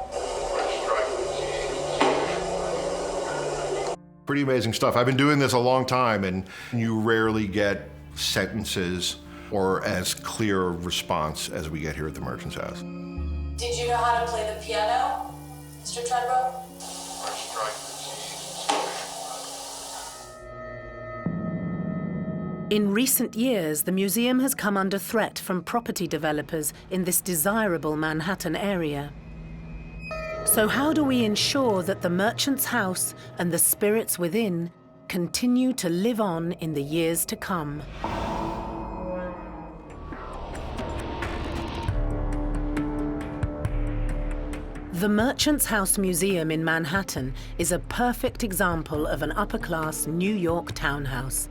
[SPEAKER 7] Pretty amazing stuff. I've been doing this a long time, and you rarely get sentences or as clear a response as we get here at the Merchant's House.
[SPEAKER 15] Did you know how to play the piano, Mr. Treadwell?
[SPEAKER 1] In recent years, the museum has come under threat from property developers in this desirable Manhattan area. So how do we ensure that the Merchant's House and the spirits within continue to live on in the years to come? The Merchant's House Museum in Manhattan is a perfect example of an upper-class New York townhouse.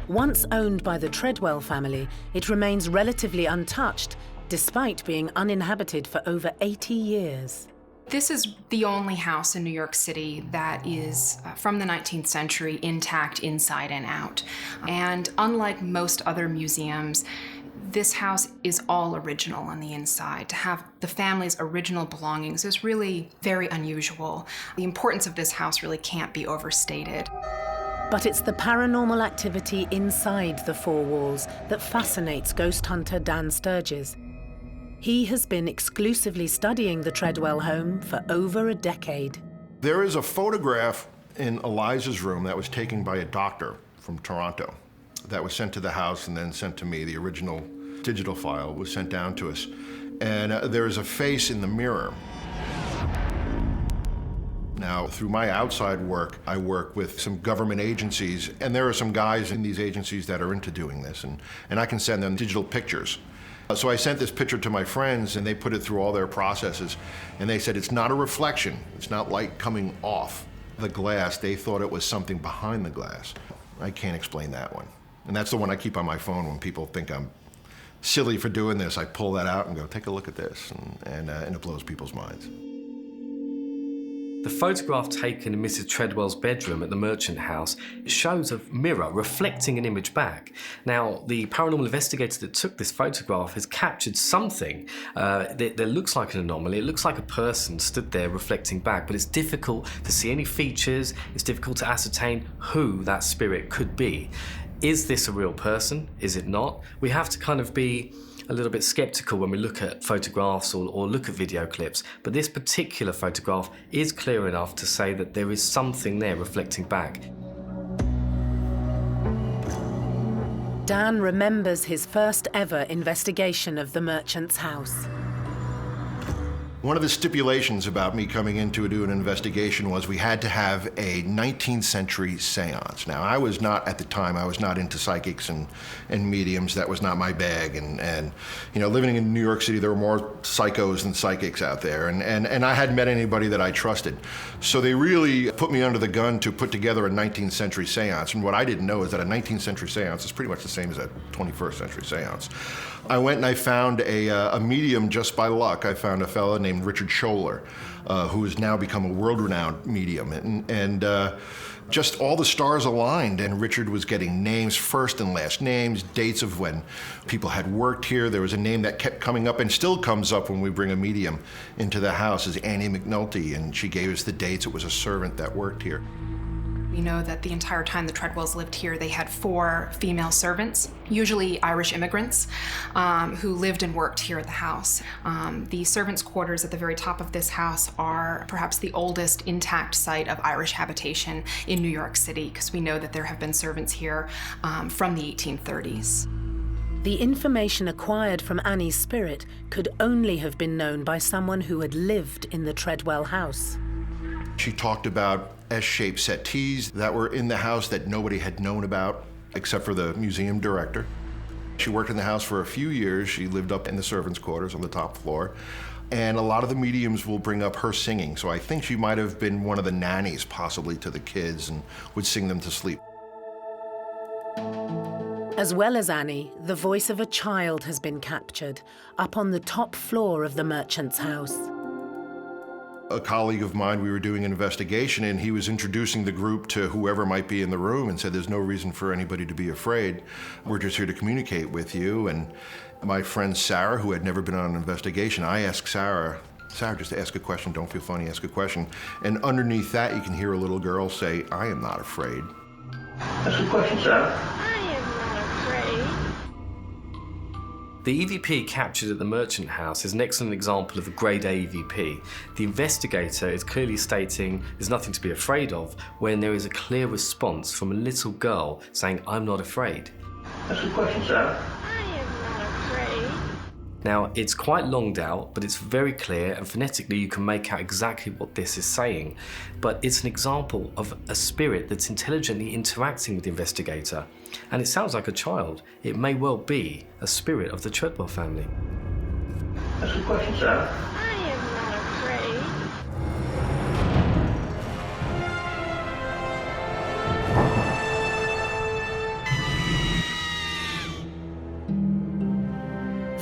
[SPEAKER 1] Once owned by the Treadwell family, it remains relatively untouched, despite being uninhabited for over 80 years.
[SPEAKER 12] This is the only house in New York City that is from the 19th century, intact inside and out. And unlike most other museums, this house is all original on the inside. To have the family's original belongings is really very unusual. The importance of this house really can't be overstated.
[SPEAKER 1] But it's the paranormal activity inside the 4 walls that fascinates ghost hunter Dan Sturges. He has been exclusively studying the Treadwell home for over a decade.
[SPEAKER 7] There is a photograph in Eliza's room that was taken by a doctor from Toronto that was sent to the house and then sent to me. The original digital file was sent down to us. And there is a face in the mirror. Now, through my outside work, I work with some government agencies, and there are some guys in these agencies that are into doing this, and I can send them digital pictures. So I sent this picture to my friends, and they put it through all their processes, and they said it's not a reflection, it's not light coming off the glass. They thought it was something behind the glass. I can't explain that one. And that's the one I keep on my phone when people think I'm silly for doing this. I pull that out and go, take a look at this, and it blows people's minds.
[SPEAKER 11] The photograph taken in Mrs. Treadwell's bedroom at the Merchant House shows a mirror reflecting an image back. Now, the paranormal investigator that took this photograph has captured something that looks like an anomaly. It looks like a person stood there reflecting back, but it's difficult to see any features. It's difficult to ascertain who that spirit could be. Is this a real person? Is it not? We have to kind of be a little bit skeptical when we look at photographs or look at video clips, but this particular photograph is clear enough to say that there is something there reflecting back.
[SPEAKER 1] Dan remembers his first ever investigation of the merchant's house.
[SPEAKER 7] One of the stipulations about me coming in to do an investigation was we had to have a 19th century seance. Now, I was not, at the time, I was not into psychics and mediums. That was not my bag. And you know, living in New York City, there were more psychos than psychics out there. And I hadn't met anybody that I trusted. So they really put me under the gun to put together a 19th century seance. And what I didn't know is that a 19th century seance is pretty much the same as a 21st century seance. I went and I found a medium just by luck. I found a fellow named Richard Scholler, who has now become a world-renowned medium. And just all the stars aligned, and Richard was getting names, first and last names, dates of when people had worked here. There was a name that kept coming up and still comes up when we bring a medium into the house, is Annie McNulty, and she gave us the dates. It was a servant that worked here.
[SPEAKER 12] We know that the entire time the Treadwells lived here, they had 4 female servants, usually Irish immigrants, who lived and worked here at the house. The servants' quarters at the very top of this house are perhaps the oldest intact site of Irish habitation in New York City, because we know that there have been servants here from the 1830s.
[SPEAKER 1] The information acquired from Annie's spirit could only have been known by someone who had lived in the Treadwell house.
[SPEAKER 7] She talked about S-shaped settees that were in the house that nobody had known about, except for the museum director. She worked in the house for a few years. She lived up in the servants' quarters on the top floor. And a lot of the mediums will bring up her singing. So I think she might have been one of the nannies, possibly, to the kids, and would sing them to sleep.
[SPEAKER 1] As well as Annie, the voice of a child has been captured up on the top floor of the merchant's house.
[SPEAKER 7] A colleague of mine, we were doing an investigation, and he was introducing the group to whoever might be in the room and said, there's no reason for anybody to be afraid. We're just here to communicate with you. And my friend Sarah, who had never been on an investigation, I asked Sarah, just ask a question, don't feel funny, ask a question. And underneath that, you can hear a little girl say, I am not afraid.
[SPEAKER 20] Ask a question, Sarah.
[SPEAKER 11] The EVP captured at the Merchant House is an excellent example of a grade A EVP. The investigator is clearly stating there's nothing to be afraid of when there is a clear response from a little girl saying, I'm not afraid.
[SPEAKER 20] Ask a question, Sarah.
[SPEAKER 11] Now, it's quite longed out, but it's very clear, and phonetically you can make out exactly what this is saying. But it's an example of a spirit that's intelligently interacting with the investigator. And it sounds like a child. It may well be a spirit of the Treadwell family.
[SPEAKER 20] Ask a question, Sarah.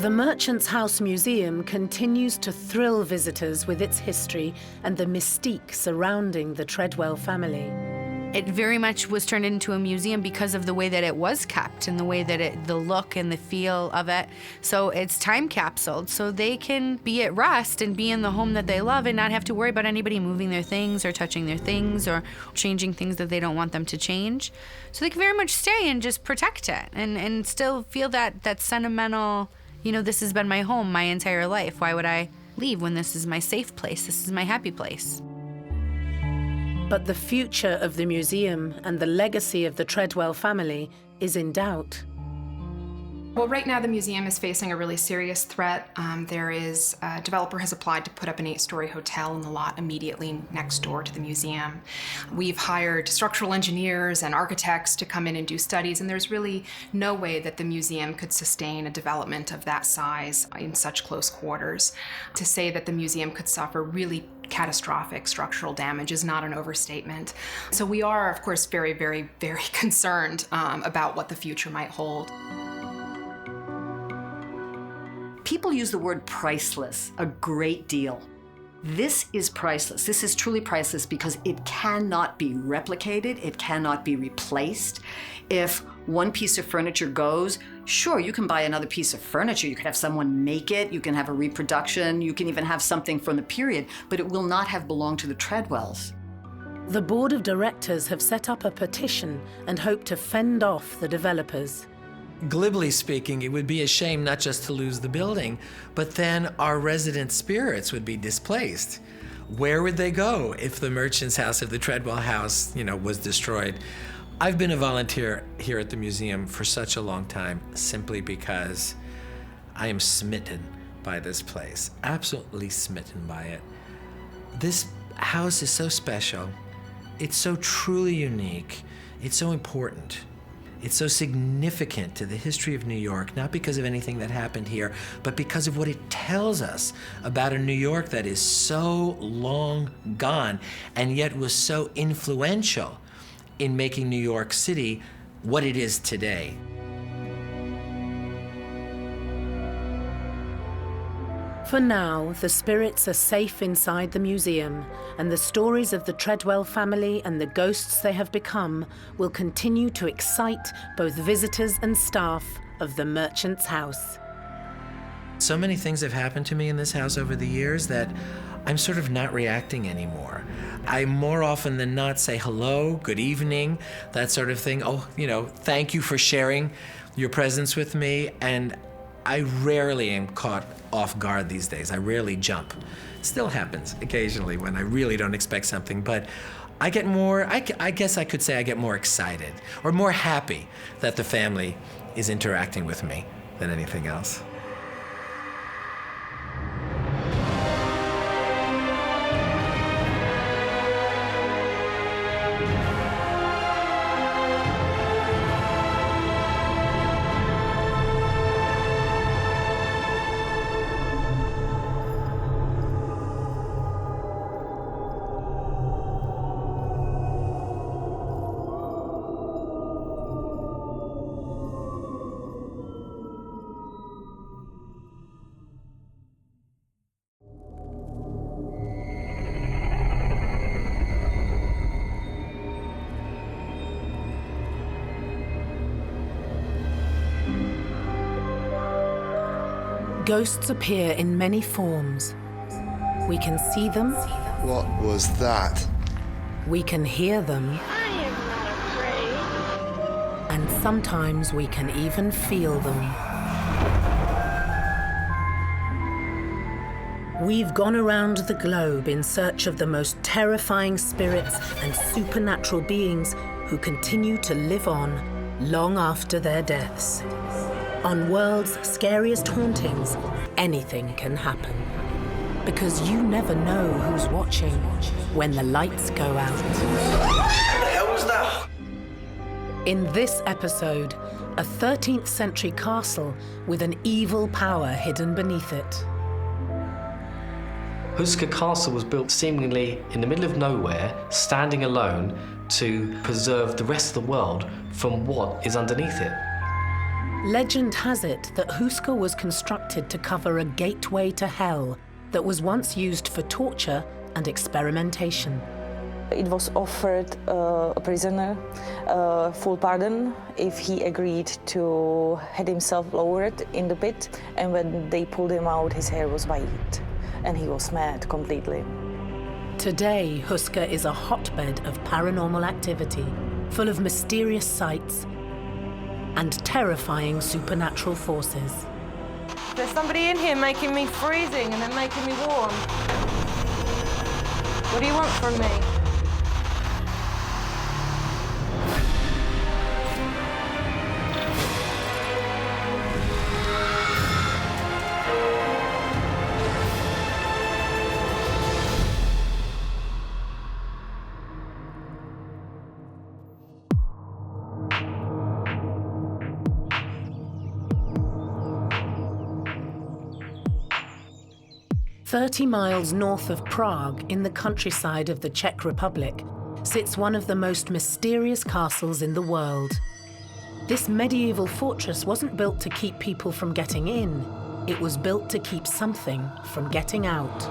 [SPEAKER 1] The Merchant's House Museum continues to thrill visitors with its history and the mystique surrounding the Treadwell family.
[SPEAKER 5] It very much was turned into a museum because of the way that it was kept and the way that the look and the feel of it. So it's time capsuled, so they can be at rest and be in the home that they love and not have to worry about anybody moving their things or touching their things or changing things that they don't want them to change. So they can very much stay and just protect it and still feel that sentimental, you know, this has been my home my entire life. Why would I leave when this is my safe place? This is my happy place.
[SPEAKER 1] But the future of the museum and the legacy of the Treadwell family is in doubt.
[SPEAKER 12] Well, right now the museum is facing a really serious threat. A developer has applied to put up an 8-story hotel in the lot immediately next door to the museum. We've hired structural engineers and architects to come in and do studies, and there's really no way that the museum could sustain a development of that size in such close quarters. To say that the museum could suffer really catastrophic structural damage is not an overstatement. So we are, of course, very, very, very concerned about what the future might hold.
[SPEAKER 13] People use the word priceless a great deal. This is priceless. This is truly priceless because it cannot be replicated. It cannot be replaced. If one piece of furniture goes, sure, you can buy another piece of furniture. You can have someone make it. You can have a reproduction. You can even have something from the period, but it will not have belonged to the Treadwells.
[SPEAKER 1] The board of directors have set up a petition and hope to fend off the developers.
[SPEAKER 9] Glibly speaking, it would be a shame not just to lose the building, but then our resident spirits would be displaced. Where would they go if the merchant's house, if the Treadwell house, was destroyed? I've been a volunteer here at the museum for such a long time simply because I am smitten by this place, absolutely smitten by it. This house is so special. It's so truly unique. It's so important. It's so significant to the history of New York, not because of anything that happened here, but because of what it tells us about a New York that is so long gone and yet was so influential in making New York City what it is today.
[SPEAKER 1] For now, the spirits are safe inside the museum, and the stories of the Treadwell family and the ghosts they have become will continue to excite both visitors and staff of the merchant's house.
[SPEAKER 9] So many things have happened to me in this house over the years that I'm sort of not reacting anymore. I more often than not say hello, good evening, that sort of thing. Oh, thank you for sharing your presence with me. And I rarely am caught off guard these days. I rarely jump. It still happens occasionally when I really don't expect something, but I get more, I guess I could say I get more excited or more happy that the family is interacting with me than anything else.
[SPEAKER 1] Ghosts appear in many forms. We can see them.
[SPEAKER 16] What was that?
[SPEAKER 1] We can hear them.
[SPEAKER 10] I am not afraid.
[SPEAKER 1] And sometimes we can even feel them. We've gone around the globe in search of the most terrifying spirits and supernatural beings who continue to live on long after their deaths. On World's Scariest Hauntings, anything can happen. Because you never know who's watching when the lights go out.
[SPEAKER 8] What the hell was that?
[SPEAKER 1] In this episode, a 13th century castle with an evil power hidden beneath it.
[SPEAKER 11] Houska Castle was built seemingly in the middle of nowhere, standing alone to preserve the rest of the world from what is underneath it.
[SPEAKER 1] Legend has it that Houska was constructed to cover a gateway to hell that was once used for torture and experimentation.
[SPEAKER 18] It was offered a prisoner full pardon if he agreed to have himself lowered in the pit, and when they pulled him out, his hair was white, and he was mad completely.
[SPEAKER 1] Today, Houska is a hotbed of paranormal activity, full of mysterious sights and terrifying supernatural forces.
[SPEAKER 19] There's somebody in here making me freezing and then making me warm. What do you want from me?
[SPEAKER 1] 30 miles north of Prague, in the countryside of the Czech Republic, sits one of the most mysterious castles in the world. This medieval fortress wasn't built to keep people from getting in. It was built to keep something from getting out.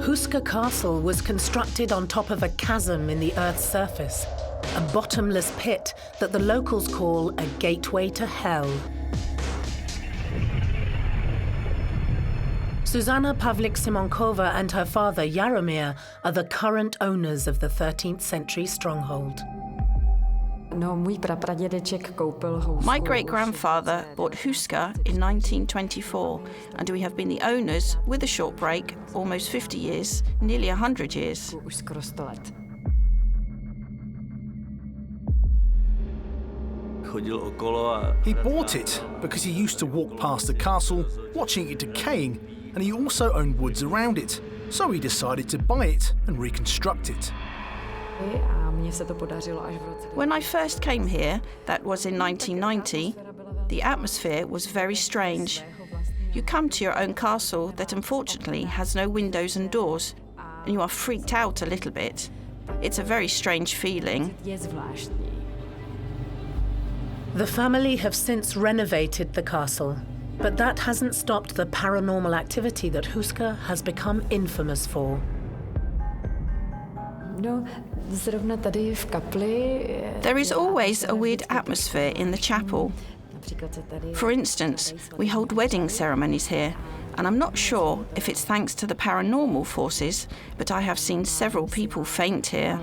[SPEAKER 1] Houska Castle was constructed on top of a chasm in the Earth's surface, a bottomless pit that the locals call a gateway to hell. Zuzana Pavlik-Simonkova and her father Jaromir are the current owners of the 13th century stronghold.
[SPEAKER 2] My great-grandfather bought Houska in 1924, and we have been the owners, with a short break, almost 50 years, nearly 100 years.
[SPEAKER 3] He bought it because he used to walk past the castle, watching it decaying, and he also owned woods around it, so he decided to buy it and reconstruct it.
[SPEAKER 2] When I first came here, that was in 1990, the atmosphere was very strange. You come to your own castle that unfortunately has no windows and doors, and you are freaked out a little bit. It's a very strange feeling.
[SPEAKER 1] The family have since renovated the castle, but that hasn't stopped the paranormal activity that Houska has become infamous for.
[SPEAKER 2] There is always a weird atmosphere in the chapel. For instance, we hold wedding ceremonies here, and I'm not sure if it's thanks to the paranormal forces, but I have seen several people faint here.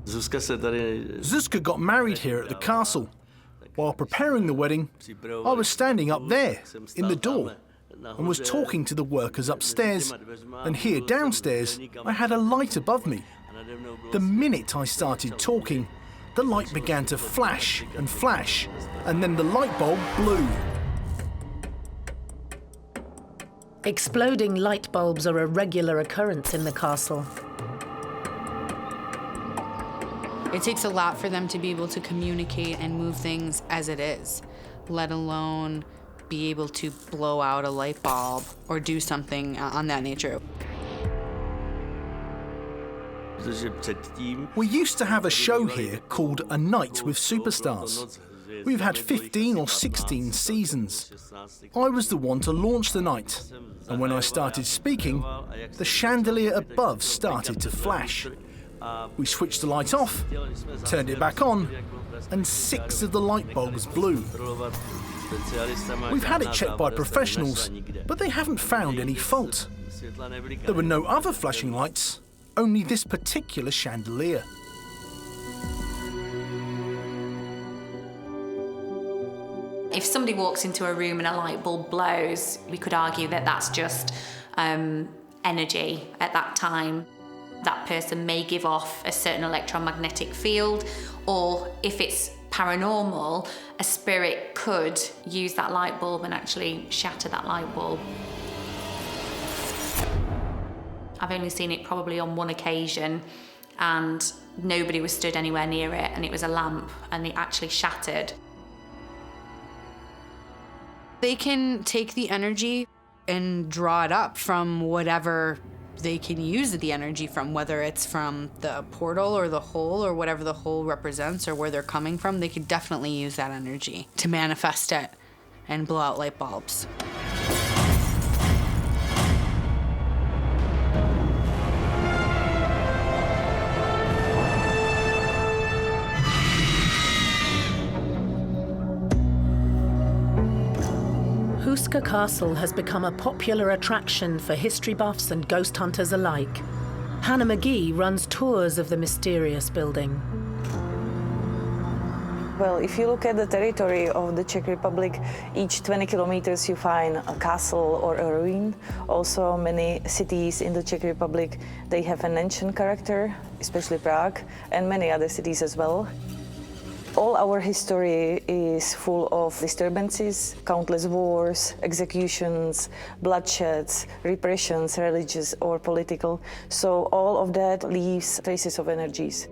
[SPEAKER 3] Zuzka got married here at the castle. While preparing the wedding, I was standing up there, in the door, and was talking to the workers upstairs, and here downstairs I had a light above me. The minute I started talking, the light began to flash, and then the light bulb blew.
[SPEAKER 1] Exploding light bulbs are a regular occurrence in the castle.
[SPEAKER 5] It takes a lot for them to be able to communicate and move things as it is, let alone be able to blow out a light bulb or do something on that nature.
[SPEAKER 3] We used to have a show here called A Night with Superstars. We've had 15 or 16 seasons. I was the one to launch the night, and when I started speaking, the chandelier above started to flash. We switched the light off, turned it back on, and 6 of the light bulbs blew. We've had it checked by professionals, but they haven't found any fault. There were no other flashing lights, only this particular chandelier.
[SPEAKER 6] If somebody walks into a room and a light bulb blows, we could argue that that's just energy at that time. That person may give off a certain electromagnetic field, or if it's paranormal, a spirit could use that light bulb and actually shatter that light bulb. I've only seen it probably on one occasion, and nobody was stood anywhere near it, and it was a lamp, and it actually shattered.
[SPEAKER 5] They can take the energy and draw it up from whatever they can use the energy from, whether it's from the portal or the hole or whatever the hole represents or where they're coming from. They could definitely use that energy to manifest it and blow out light bulbs.
[SPEAKER 1] Houska Castle has become a popular attraction for history buffs and ghost hunters alike. Hannah McGee runs tours of the mysterious building.
[SPEAKER 18] Well, if you look at the territory of the Czech Republic, each 20 kilometers you find a castle or a ruin. Also, many cities in the Czech Republic, they have an ancient character, especially Prague, and many other cities as well. All our history is full of disturbances, countless wars, executions, bloodsheds, repressions, religious or political. So all of that leaves traces of energies.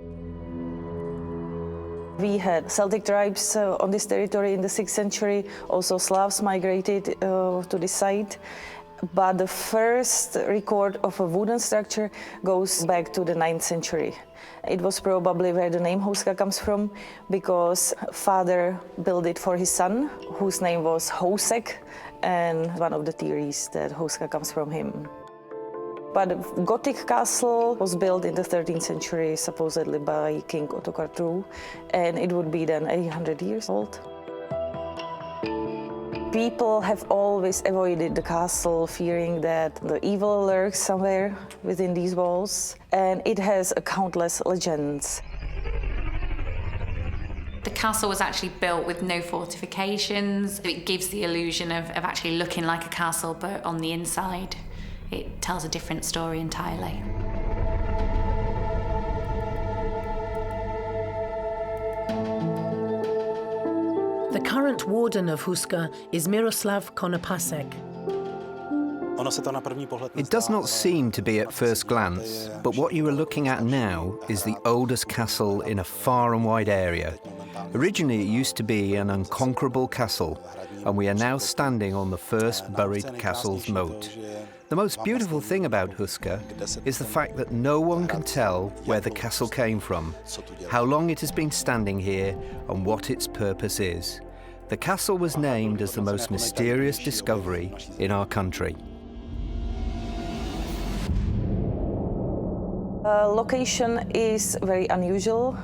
[SPEAKER 18] We had Celtic tribes on this territory in the 6th century. Also Slavs migrated to this site. But the first record of a wooden structure goes back to the 9th century. It was probably where the name Houska comes from, because father built it for his son, whose name was Houska, and one of the theories that Houska comes from him. But the Gothic castle was built in the 13th century, supposedly by King Ottokar II, and it would be then 800 years old. People have always avoided the castle, fearing that the evil lurks somewhere within these walls, and it has countless legends.
[SPEAKER 6] The castle was actually built with no fortifications. It gives the illusion of actually looking like a castle, but on the inside, it tells a different story entirely.
[SPEAKER 1] The current warden of Houska is Miroslav Konopasek.
[SPEAKER 17] It does not seem to be at first glance, but what you are looking at now is the oldest castle in a far and wide area. Originally it used to be an unconquerable castle, and we are now standing on the first buried castle's moat. The most beautiful thing about Houska is the fact that no one can tell where the castle came from, how long it has been standing here, and what its purpose is. The castle was named as the most mysterious discovery in our country.
[SPEAKER 18] Location is very unusual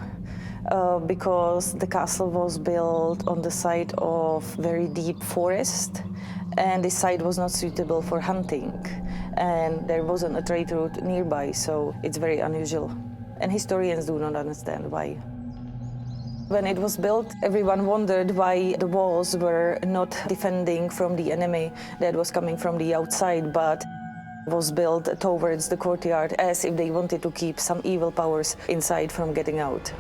[SPEAKER 18] because the castle was built on the side of very deep forest, and the site was not suitable for hunting, and there wasn't a trade route nearby, so it's very unusual. And historians do not understand why. When it was built, everyone wondered why the walls were not defending from the enemy that was coming from the outside, but was built towards the courtyard as if they wanted to keep some evil powers inside from getting out.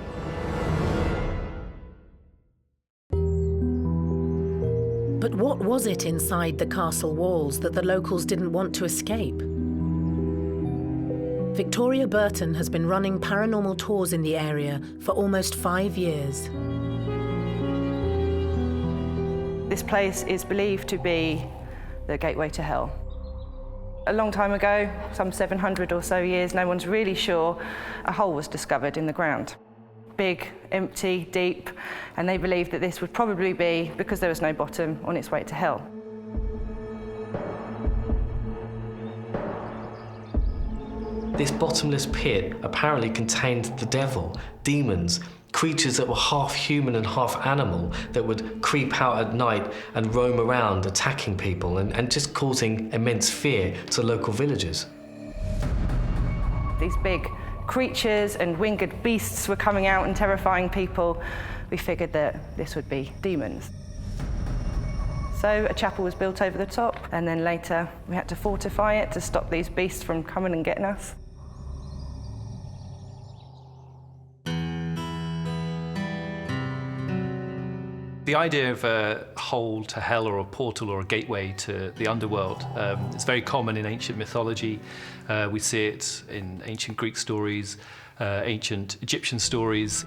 [SPEAKER 1] But what was it inside the castle walls that the locals didn't want to escape? Victoria Burton has been running paranormal tours in the area for almost 5 years.
[SPEAKER 21] This place is believed to be the gateway to hell. A long time ago, some 700 or so years, no one's really sure, a hole was discovered in the ground. Big, empty, deep, and they believed that this would probably be, because there was no bottom, on its way to hell.
[SPEAKER 11] This bottomless pit apparently contained the devil, demons, creatures that were half human and half animal that would creep out at night and roam around attacking people and just causing immense fear to local villagers.
[SPEAKER 21] These big creatures and winged beasts were coming out and terrifying people. We figured that this would be demons. So a chapel was built over the top, and then later we had to fortify it to stop these beasts from coming and getting us.
[SPEAKER 4] The idea of a hole to hell or a portal or a gateway to the underworld is very common in ancient mythology. We see it in ancient Greek stories, ancient Egyptian stories.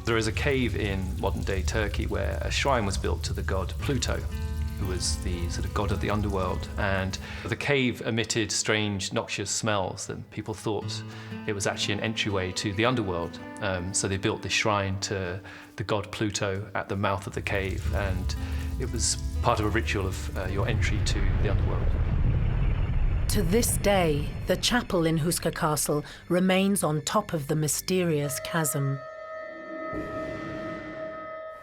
[SPEAKER 4] There is a cave in modern-day Turkey where a shrine was built to the god Pluto, who was the sort of god of the underworld, and the cave emitted strange, noxious smells that people thought it was actually an entryway to the underworld. So they built this shrine to the god Pluto at the mouth of the cave, and it was part of a ritual of your entry to the underworld.
[SPEAKER 1] To this day, the chapel in Houska Castle remains on top of the mysterious chasm.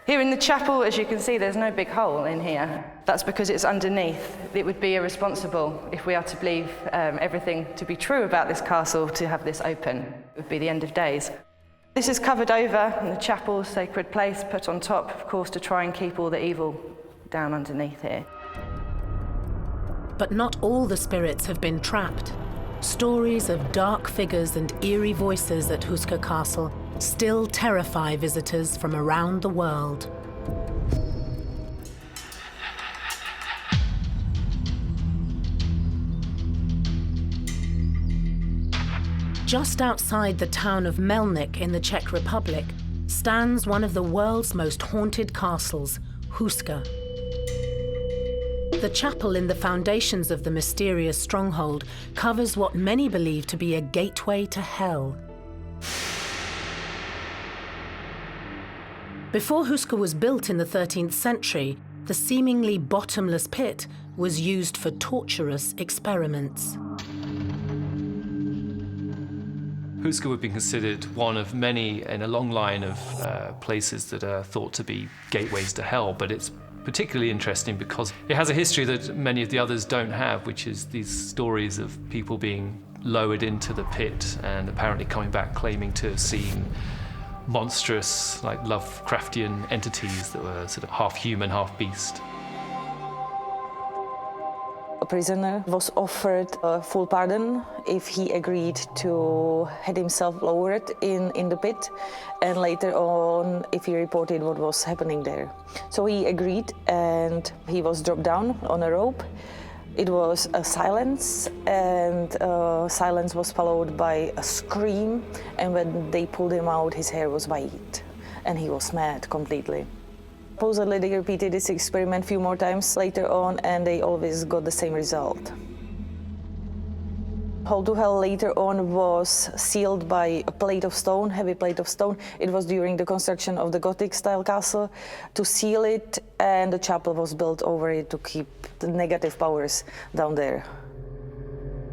[SPEAKER 21] Here in the chapel, as you can see, there's no big hole in here. That's because it's underneath. It would be irresponsible if we are to believe everything to be true about this castle to have this open. It would be the end of days. This is covered over in the chapel's sacred place, put on top, of course, to try and keep all the evil down underneath here.
[SPEAKER 1] But not all the spirits have been trapped. Stories of dark figures and eerie voices at Houska Castle still terrify visitors from around the world. Just outside the town of Melnik in the Czech Republic stands one of the world's most haunted castles, Houska. The chapel in the foundations of the mysterious stronghold covers what many believe to be a gateway to hell. Before Houska was built in the 13th century, the seemingly bottomless pit was used for torturous experiments.
[SPEAKER 4] Houska would be considered one of many in a long line of places that are thought to be gateways to hell, but it's particularly interesting because it has a history that many of the others don't have, which is these stories of people being lowered into the pit and apparently coming back claiming to have seen monstrous, like Lovecraftian entities that were sort of half human, half beast.
[SPEAKER 18] A prisoner was offered a full pardon if he agreed to have himself lowered in the pit, and later on if he reported what was happening there. So he agreed and he was dropped down on a rope. It was a silence, and silence was followed by a scream, and when they pulled him out, his hair was white and he was mad completely. Supposedly they repeated this experiment a few more times later on, and they always got the same result. Hall to Hell later on was sealed by a plate of stone, heavy plate of stone. It was during the construction of the Gothic-style castle to seal it, and the chapel was built over it to keep the negative powers down there.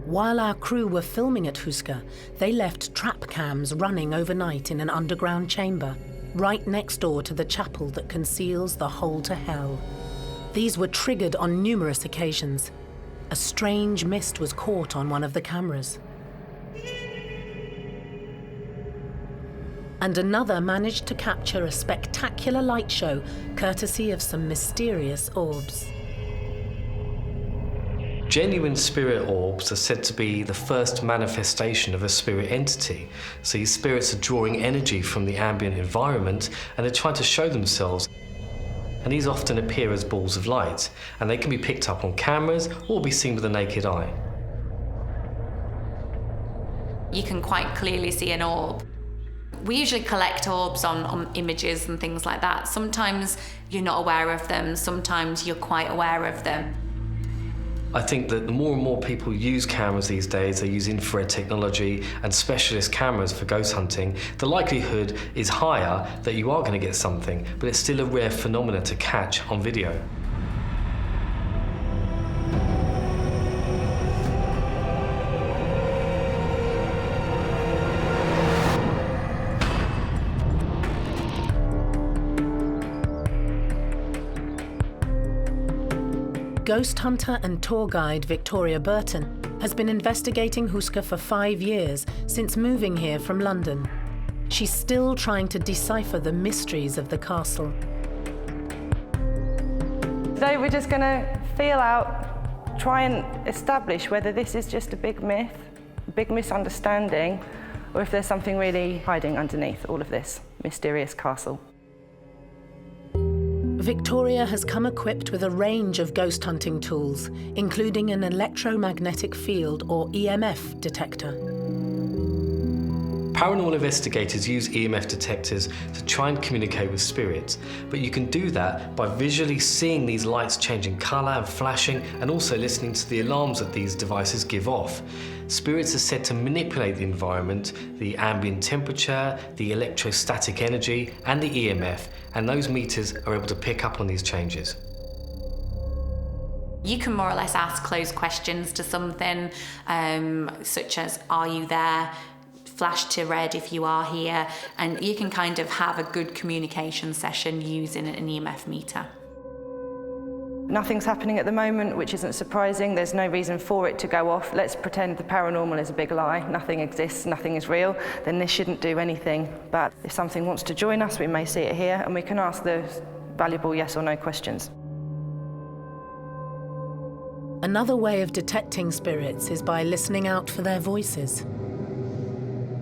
[SPEAKER 1] While our crew were filming at Houska, they left trap cams running overnight in an underground chamber, right next door to the chapel that conceals the Hole to Hell. These were triggered on numerous occasions. A strange mist was caught on one of the cameras. And another managed to capture a spectacular light show, courtesy of some mysterious orbs.
[SPEAKER 11] Genuine spirit orbs are said to be the first manifestation of a spirit entity. So these spirits are drawing energy from the ambient environment and they're trying to show themselves. And these often appear as balls of light, and they can be picked up on cameras or be seen with the naked eye.
[SPEAKER 6] You can quite clearly see an orb. We usually collect orbs on images and things like that. Sometimes you're not aware of them, sometimes you're quite aware of them.
[SPEAKER 11] I think that the more and more people use cameras these days, they use infrared technology and specialist cameras for ghost hunting, the likelihood is higher that you are going to get something, but it's still a rare phenomenon to catch on video.
[SPEAKER 1] Ghost hunter and tour guide Victoria Burton has been investigating Houska for 5 years since moving here from London. She's still trying to decipher the mysteries of the castle.
[SPEAKER 21] Today we're just going to feel out, try and establish whether this is just a big myth, a big misunderstanding, or if there's something really hiding underneath all of this mysterious castle.
[SPEAKER 1] Victoria has come equipped with a range of ghost hunting tools, including an electromagnetic field or EMF detector.
[SPEAKER 11] Paranormal investigators use EMF detectors to try and communicate with spirits, but you can do that by visually seeing these lights changing colour and flashing, and also listening to the alarms that these devices give off. Spirits are said to manipulate the environment, the ambient temperature, the electrostatic energy, and the EMF, and those meters are able to pick up on these changes.
[SPEAKER 6] You can more or less ask closed questions to something, such as, are you there? Flash to red if you are here, and you can kind of have a good communication session using an EMF meter.
[SPEAKER 21] Nothing's happening at the moment, which isn't surprising. There's no reason for it to go off. Let's pretend the paranormal is a big lie. Nothing exists, nothing is real. Then this shouldn't do anything. But if something wants to join us, we may see it here, and we can ask the valuable yes or no questions.
[SPEAKER 1] Another way of detecting spirits is by listening out for their voices.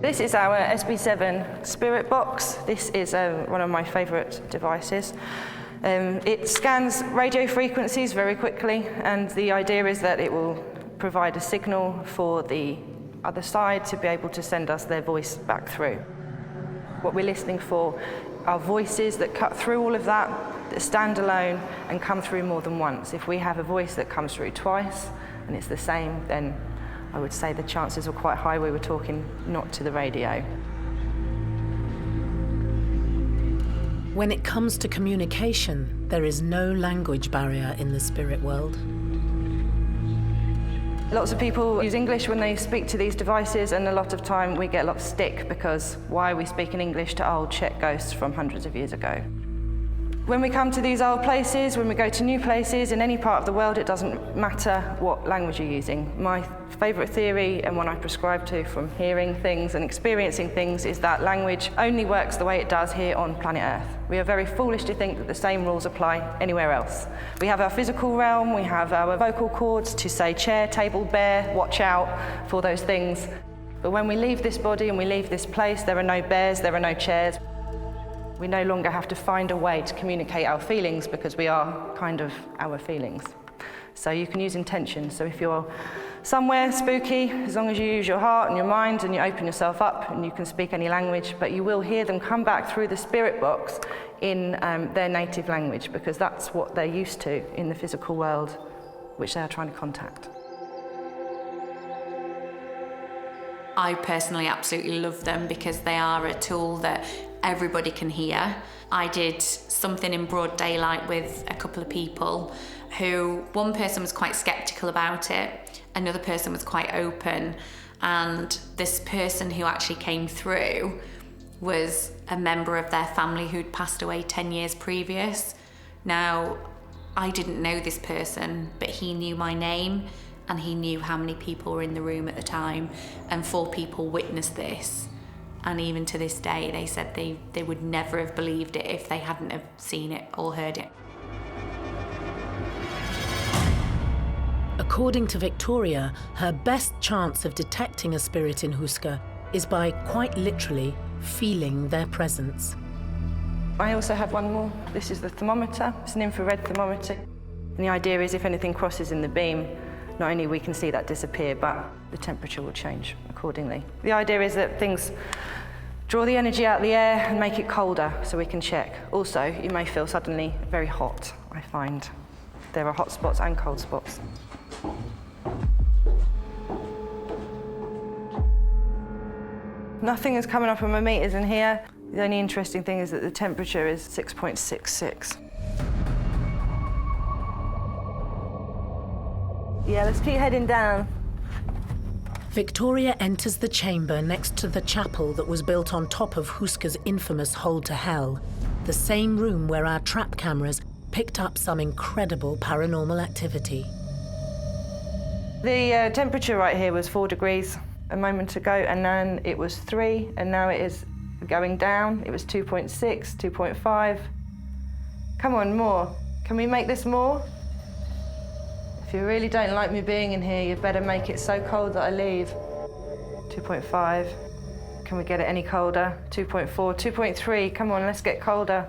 [SPEAKER 21] This is our SB7 spirit box. This is one of my favourite devices. It scans radio frequencies very quickly, and the idea is that it will provide a signal for the other side to be able to send us their voice back through. What we're listening for are voices that cut through all of that stand alone and come through more than once. If we have a voice that comes through twice and it's the same, then I would say the chances are quite high we were talking not to the radio.
[SPEAKER 1] When it comes to communication, there is no language barrier in the spirit world.
[SPEAKER 21] Lots of people use English when they speak to these devices, and a lot of time we get a lot of stick because why are we speaking English to old Czech ghosts from hundreds of years ago? When we come to these old places, when we go to new places, in any part of the world, it doesn't matter what language you're using. My favourite theory, and one I prescribe to from hearing things and experiencing things, is that language only works the way it does here on planet Earth. We are very foolish to think that the same rules apply anywhere else. We have our physical realm, we have our vocal cords to say chair, table, bear, watch out for those things. But when we leave this body and we leave this place, there are no bears, there are no chairs. We no longer have to find a way to communicate our feelings because we are kind of our feelings. So you can use intention. So if you're somewhere spooky, as long as you use your heart and your mind and you open yourself up, and you can speak any language, but you will hear them come back through the spirit box in their native language, because that's what they're used to in the physical world, which they are trying to contact.
[SPEAKER 6] I personally absolutely love them because they are a tool that everybody can hear. I did something in broad daylight with a couple of people who, one person was quite sceptical about it, another person was quite open, and this person who actually came through was a member of their family who'd passed away 10 years previous. Now, I didn't know this person, but he knew my name and he knew how many people were in the room at the time, and 4 people witnessed this. And even to this day, they said they would never have believed it if they hadn't have seen it or heard it.
[SPEAKER 1] According to Victoria, her best chance of detecting a spirit in Houska is by, quite literally, feeling their presence.
[SPEAKER 21] I also have one more. This is the thermometer. It's an infrared thermometer. And the idea is if anything crosses in the beam, not only we can see that disappear, but the temperature will change accordingly. The idea is that things draw the energy out of the air and make it colder so we can check. Also, you may feel suddenly very hot, I find. There are hot spots and cold spots. Nothing is coming up on my meters in here. The only interesting thing is that the temperature is 6.66. Yeah, let's keep heading down.
[SPEAKER 1] Victoria enters the chamber next to the chapel that was built on top of Houska's infamous Hold to Hell, the same room where our trap cameras picked up some incredible paranormal activity.
[SPEAKER 21] The temperature right here was 4 degrees a moment ago, and then it was 3, and now it is going down. It was 2.6, 2.5. Come on, more. Can we make this more? If you really don't like me being in here, you'd better make it so cold that I leave. 2.5. Can we get it any colder? 2.4, 2.3. Come on, let's get colder.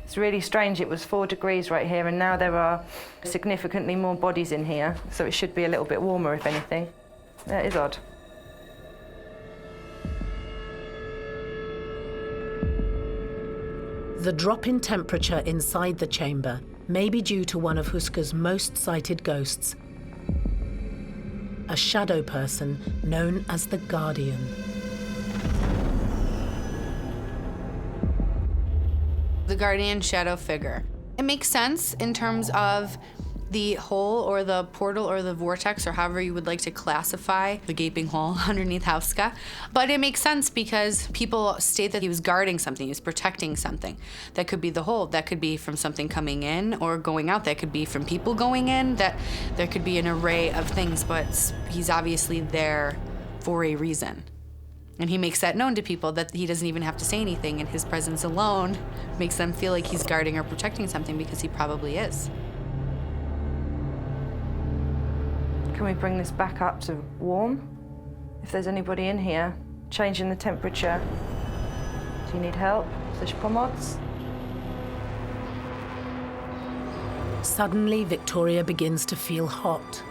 [SPEAKER 21] It's really strange. It was 4 degrees right here, and now there are significantly more bodies in here, so it should be a little bit warmer, if anything. That is odd.
[SPEAKER 1] The drop in temperature inside the chamber may be due to one of Houska's most cited ghosts, a shadow person known as the Guardian.
[SPEAKER 5] The guardian shadow figure. It makes sense in terms of the hole or the portal or the vortex, or however you would like to classify the gaping hole underneath Houska. But it makes sense because people state that he was guarding something, he was protecting something. That could be the hole, that could be from something coming in or going out, that could be from people going in, that there could be an array of things, but he's obviously there for a reason. And he makes that known to people, that he doesn't even have to say anything, and his presence alone makes them feel like he's guarding or protecting something, because he probably is.
[SPEAKER 21] Can we bring this back up to warm? If there's anybody in here, changing the temperature. Do you need help? Chceš pomoc?
[SPEAKER 1] Suddenly, Victoria begins to feel hot.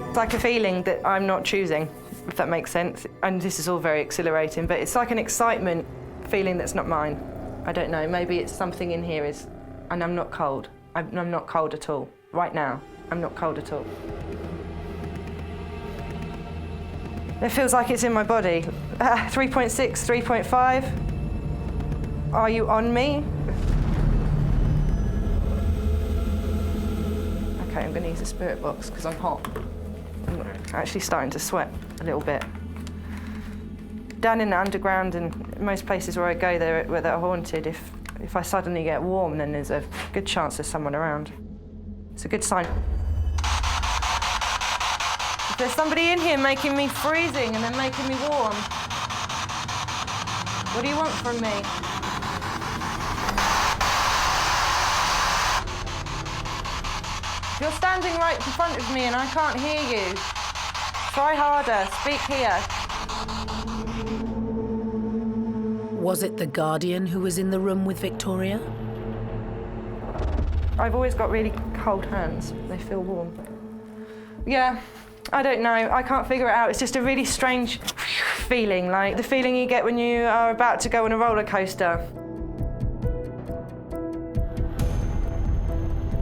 [SPEAKER 21] It's like a feeling that I'm not choosing, if that makes sense. And this is all very exhilarating, but it's like an excitement feeling that's not mine. I don't know, maybe it's something in here and I'm not cold. I'm not cold at all. Right now, I'm not cold at all. It feels like it's in my body. 3.6, 3.5. Are you on me? Okay, I'm going to use the spirit box because I'm hot. I'm actually starting to sweat a little bit. Down in the underground and most places where I go where they're haunted, if I suddenly get warm, then there's a good chance there's someone around. It's a good sign. If there's somebody in here making me freezing and then making me warm, what do you want from me? You're standing right in front of me and I can't hear you. Try harder, speak here.
[SPEAKER 1] Was it the Guardian who was in the room with Victoria?
[SPEAKER 21] I've always got really cold hands. They feel warm. Yeah, I don't know. I can't figure it out. It's just a really strange feeling, like the feeling you get when you are about to go on a roller coaster.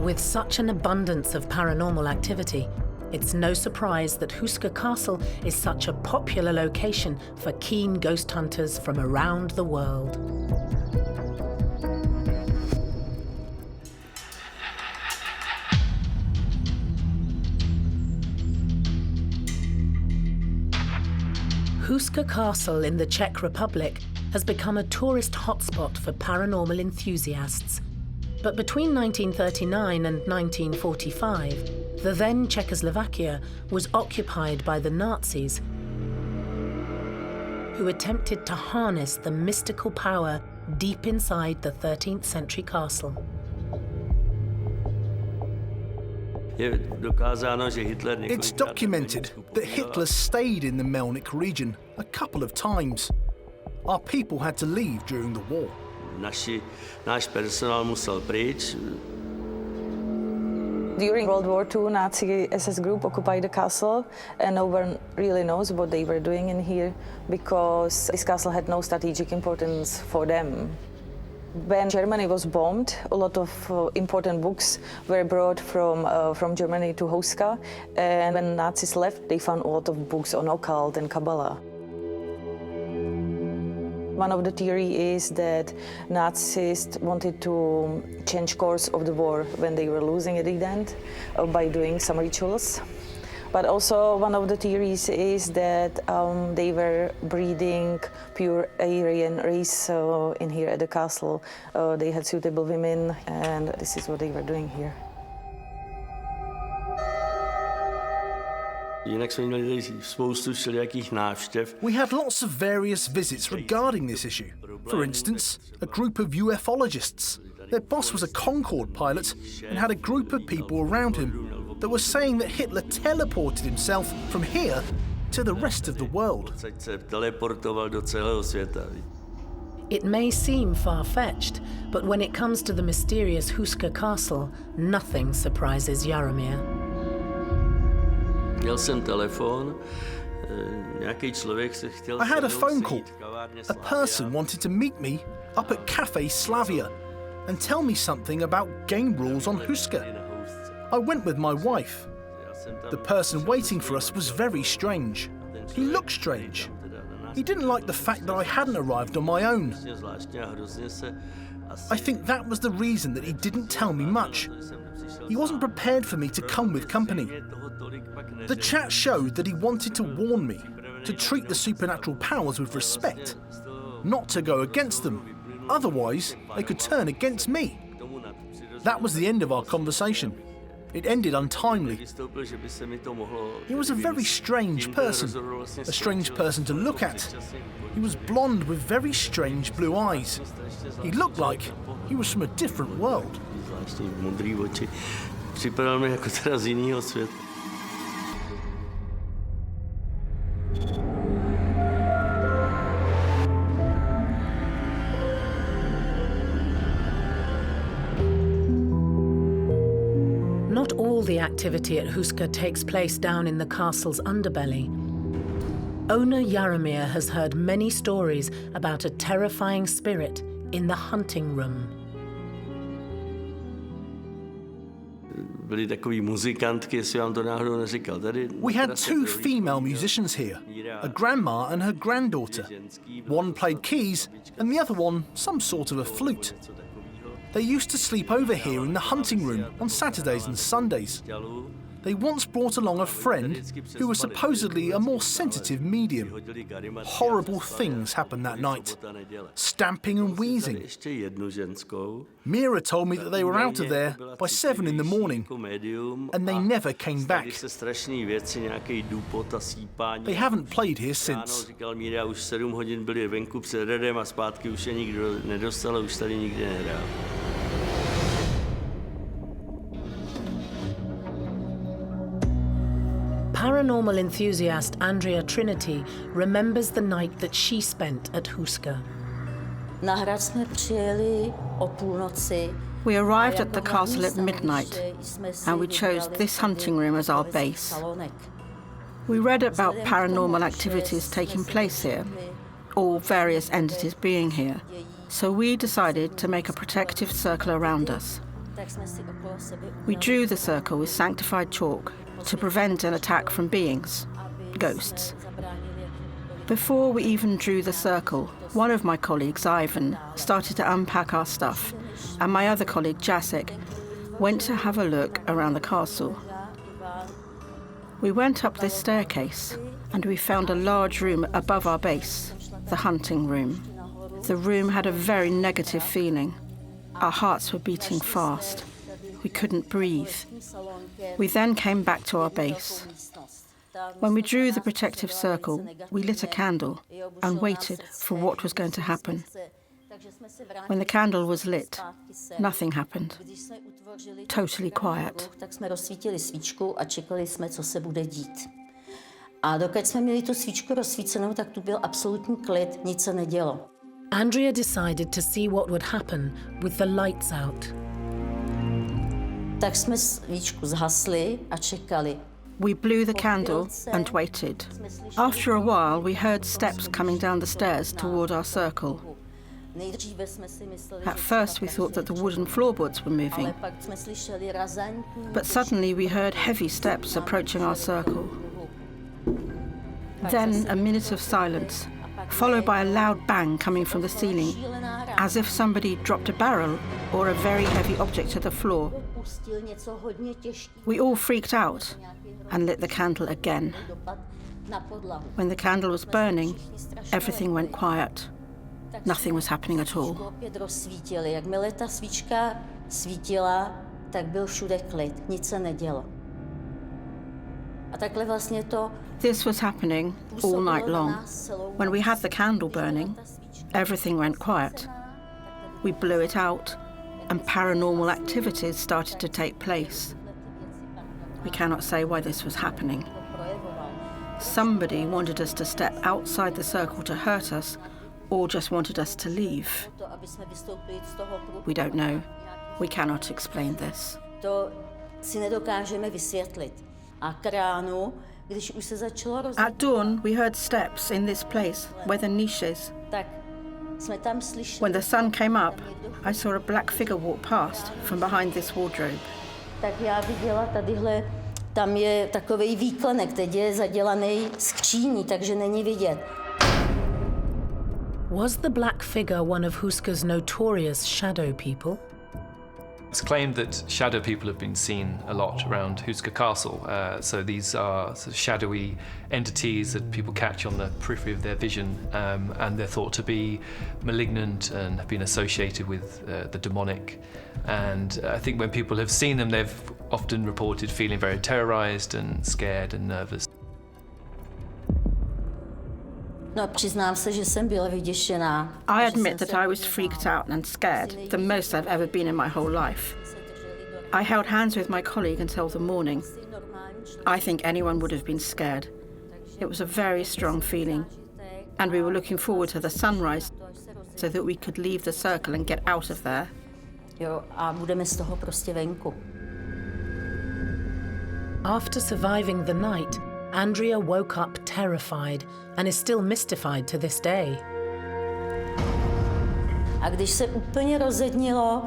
[SPEAKER 1] With such an abundance of paranormal activity, it's no surprise that Houska Castle is such a popular location for keen ghost hunters from around the world. Houska Castle in the Czech Republic has become a tourist hotspot for paranormal enthusiasts. But between 1939 and 1945, the then Czechoslovakia was occupied by the Nazis, who attempted to harness the mystical power deep inside the 13th century castle.
[SPEAKER 3] It's documented that Hitler stayed in the Melnik region a couple of times. Our people had to leave during the war.
[SPEAKER 18] During World War II, Nazi SS group occupied the castle, and no one really knows what they were doing in here because this castle had no strategic importance for them. When Germany was bombed, a lot of important books were brought from Germany to Houska, and when Nazis left, they found a lot of books on occult and Kabbalah. One of the theories is that Nazis wanted to change course of the war when they were losing at the end by doing some rituals. But also one of the theories is that they were breeding pure Aryan race in here at the castle. They had suitable women, and this is what they were doing here.
[SPEAKER 3] We had lots of various visits regarding this issue. For instance, a group of ufologists. Their boss was a Concorde pilot and had a group of people around him that were saying that Hitler teleported himself from here to the rest of the world.
[SPEAKER 1] It may seem far-fetched, but when it comes to the mysterious Houska Castle, nothing surprises Jaromír.
[SPEAKER 3] I had a phone call. A person wanted to meet me up at Café Slavia and tell me something about game rules on Houska. I went with my wife. The person waiting for us was very strange. He looked strange. He didn't like the fact that I hadn't arrived on my own. I think that was the reason that he didn't tell me much. He wasn't prepared for me to come with company. The chat showed that he wanted to warn me, to treat the supernatural powers with respect, not to go against them. Otherwise, they could turn against me. That was the end of our conversation. It ended untimely. He was a very strange person to look at. He was blonde with very strange blue eyes. He looked like he was from a different world.
[SPEAKER 1] Not all the activity at Houska takes place down in the castle's underbelly. Owner Jaromir has heard many stories about a terrifying spirit in the hunting room.
[SPEAKER 3] We had two female musicians here, a grandma and her granddaughter. One played keys and the other one some sort of a flute. They used to sleep over here in the hunting room on Saturdays and Sundays. They once brought along a friend who was supposedly a more sensitive medium. Horrible things happened that night. Stamping and wheezing. Mira told me that they were out of there by 7 in the morning, and they never came back. They haven't played here since.
[SPEAKER 1] Paranormal enthusiast Andrea Trinity remembers the night that she spent at Houska.
[SPEAKER 2] We arrived at the castle at midnight, and we chose this hunting room as our base. We read about paranormal activities taking place here, or various entities being here, so we decided to make a protective circle around us. We drew the circle with sanctified chalk to prevent an attack from beings, ghosts. Before we even drew the circle, one of my colleagues, Ivan, started to unpack our stuff, and my other colleague, Jacek, went to have a look around the castle. We went up this staircase, and we found a large room above our base, the hunting room. The room had a very negative feeling. Our hearts were beating fast. We couldn't breathe. We then came back to our base. When we drew the protective circle, we lit a candle and waited for what was going to happen. When the candle was lit, nothing happened. Totally quiet.
[SPEAKER 1] Andrea decided to see what would happen with the lights out.
[SPEAKER 2] We blew the candle and waited. After a while, we heard steps coming down the stairs toward our circle. At first, we thought that the wooden floorboards were moving. But suddenly, we heard heavy steps approaching our circle. Then, a minute of silence, followed by a loud bang coming from the ceiling, as if somebody dropped a barrel or a very heavy object to the floor. We all freaked out and lit the candle again. When the candle was burning, everything went quiet. Nothing was happening at all. This was happening all night long. When we had the candle burning, everything went quiet. We blew it out, and paranormal activities started to take place. We cannot say why this was happening. Somebody wanted us to step outside the circle to hurt us, or just wanted us to leave. We don't know. We cannot explain this. At dawn, we heard steps in this place, where the niche is. When the sun came up, I saw a black figure walk past from behind this wardrobe.
[SPEAKER 1] Was the black figure one of Houska's notorious shadow people?
[SPEAKER 4] It's claimed that shadow people have been seen a lot around Houska Castle. So these are sort of shadowy entities that people catch on the periphery of their vision, and they're thought to be malignant and have been associated with the demonic. And I think when people have seen them, they've often reported feeling very terrorized and scared and nervous.
[SPEAKER 2] I admit that I was freaked out and scared, the most I've ever been in my whole life. I held hands with my colleague until the morning. I think anyone would have been scared. It was a very strong feeling, and we were looking forward to the sunrise so that we could leave the circle and get out of there.
[SPEAKER 1] After surviving the night, Andrea woke up terrified and is still mystified to this day.
[SPEAKER 14] A když se úplně rozednilo,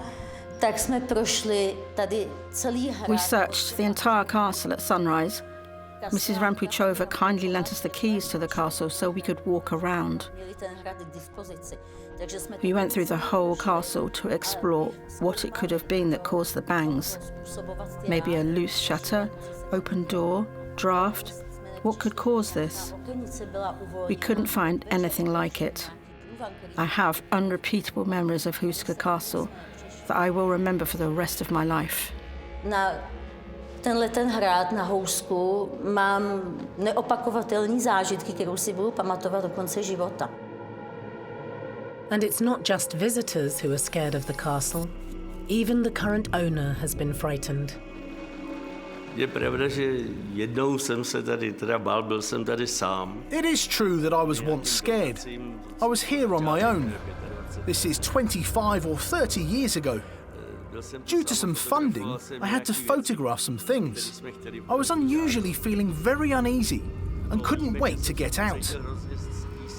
[SPEAKER 14] tak jsme prošli tady celý hrad.
[SPEAKER 22] We searched the entire castle at sunrise. Mrs. Rampuchova kindly lent us the keys to the castle so we could walk around. We went through the whole castle to explore what it could have been that caused the bangs. Maybe a loose shutter, open door, draft. What could cause this? We couldn't find anything like it. I have unrepeatable memories of Houska Castle that I will remember for the rest of my life.
[SPEAKER 14] Na ten hrad na Housku mám neopakovatelné zážitky, kterou si budu pamatovat do konce života.
[SPEAKER 1] And it's not just visitors who are scared of the castle. Even the current owner has been frightened.
[SPEAKER 3] It is true that I was once scared. I was here on my own. This is 25 or 30 years ago. Due to some funding, I had to photograph some things. I was unusually feeling very uneasy and couldn't wait to get out.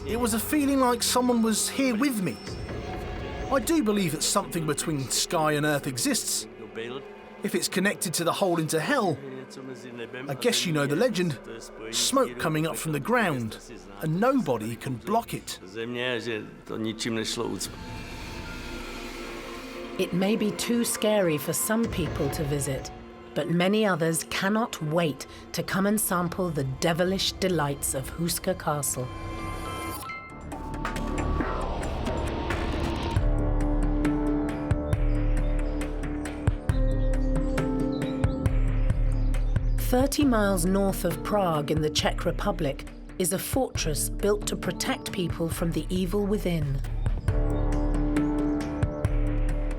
[SPEAKER 3] It was a feeling like someone was here with me. I do believe that something between sky and earth exists. If it's connected to the hole into hell, I guess you know the legend. Smoke coming up from the ground, and nobody can block it.
[SPEAKER 1] It may be too scary for some people to visit, but many others cannot wait to come and sample the devilish delights of Houska Castle. "30 miles north of Prague in the Czech Republic is a fortress built to protect people from the evil within.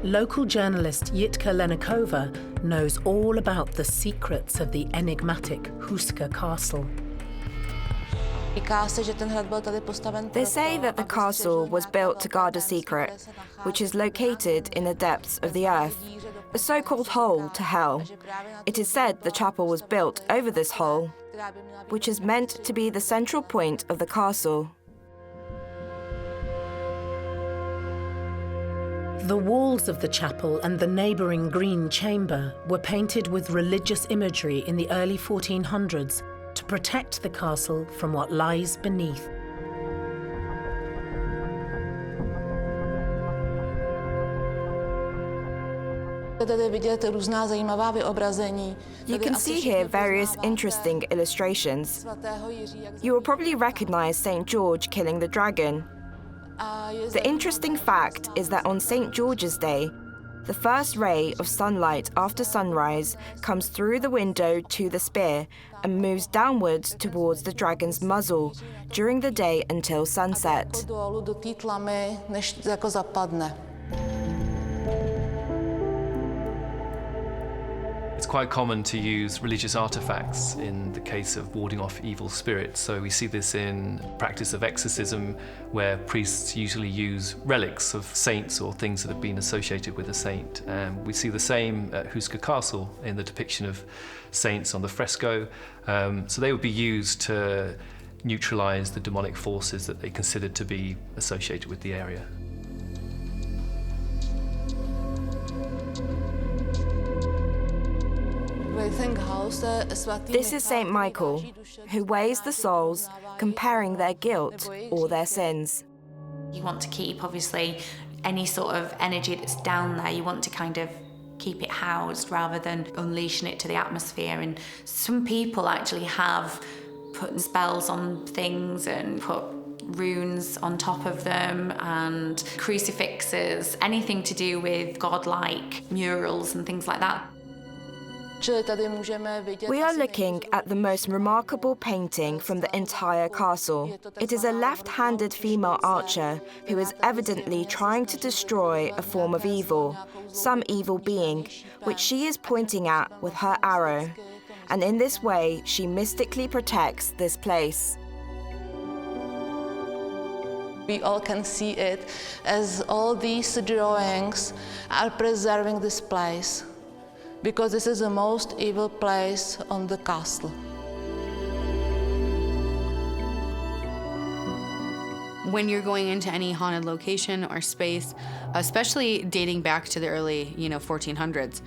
[SPEAKER 1] Local journalist Jitka Lenakova knows all about the secrets of the enigmatic Houska Castle.
[SPEAKER 23] They say that the castle was built to guard a secret, which is located in the depths of the earth, a so-called hole to hell. It is said the chapel was built over this hole, which is meant to be the central point of the castle.
[SPEAKER 1] The walls of the chapel and the neighbouring Green Chamber were painted with religious imagery in the early 1400s to protect the castle from what lies beneath.
[SPEAKER 23] You can see here various interesting illustrations. You will probably recognize St. George killing the dragon. The interesting fact is that on St. George's Day, the first ray of sunlight after sunrise comes through the window to the spear and moves downwards towards the dragon's muzzle during the day until sunset.
[SPEAKER 4] It's quite common to use religious artifacts in the case of warding off evil spirits. So we see this in practice of exorcism, where priests usually use relics of saints or things that have been associated with a saint. We see the same at Houska Castle in the depiction of saints on the fresco. So they would be used to neutralize the demonic forces that they considered to be associated with the area.
[SPEAKER 23] This is St. Michael, who weighs the souls, comparing their guilt or their sins.
[SPEAKER 6] You want to keep, obviously, any sort of energy that's down there, you want to kind of keep it housed rather than unleashing it to the atmosphere. And some people actually have put spells on things and put runes on top of them and crucifixes, anything to do with godlike murals and things like that.
[SPEAKER 23] We are looking at the most remarkable painting from the entire castle. It is a left-handed female archer who is evidently trying to destroy a form of evil, some evil being, which she is pointing at with her arrow. And in this way, she mystically protects this place.
[SPEAKER 24] We all can see it as all these drawings are preserving this place.
[SPEAKER 7] because this is the most evil place on the castle.
[SPEAKER 5] When you're going into any haunted location or space, especially dating back to the early, 1400s,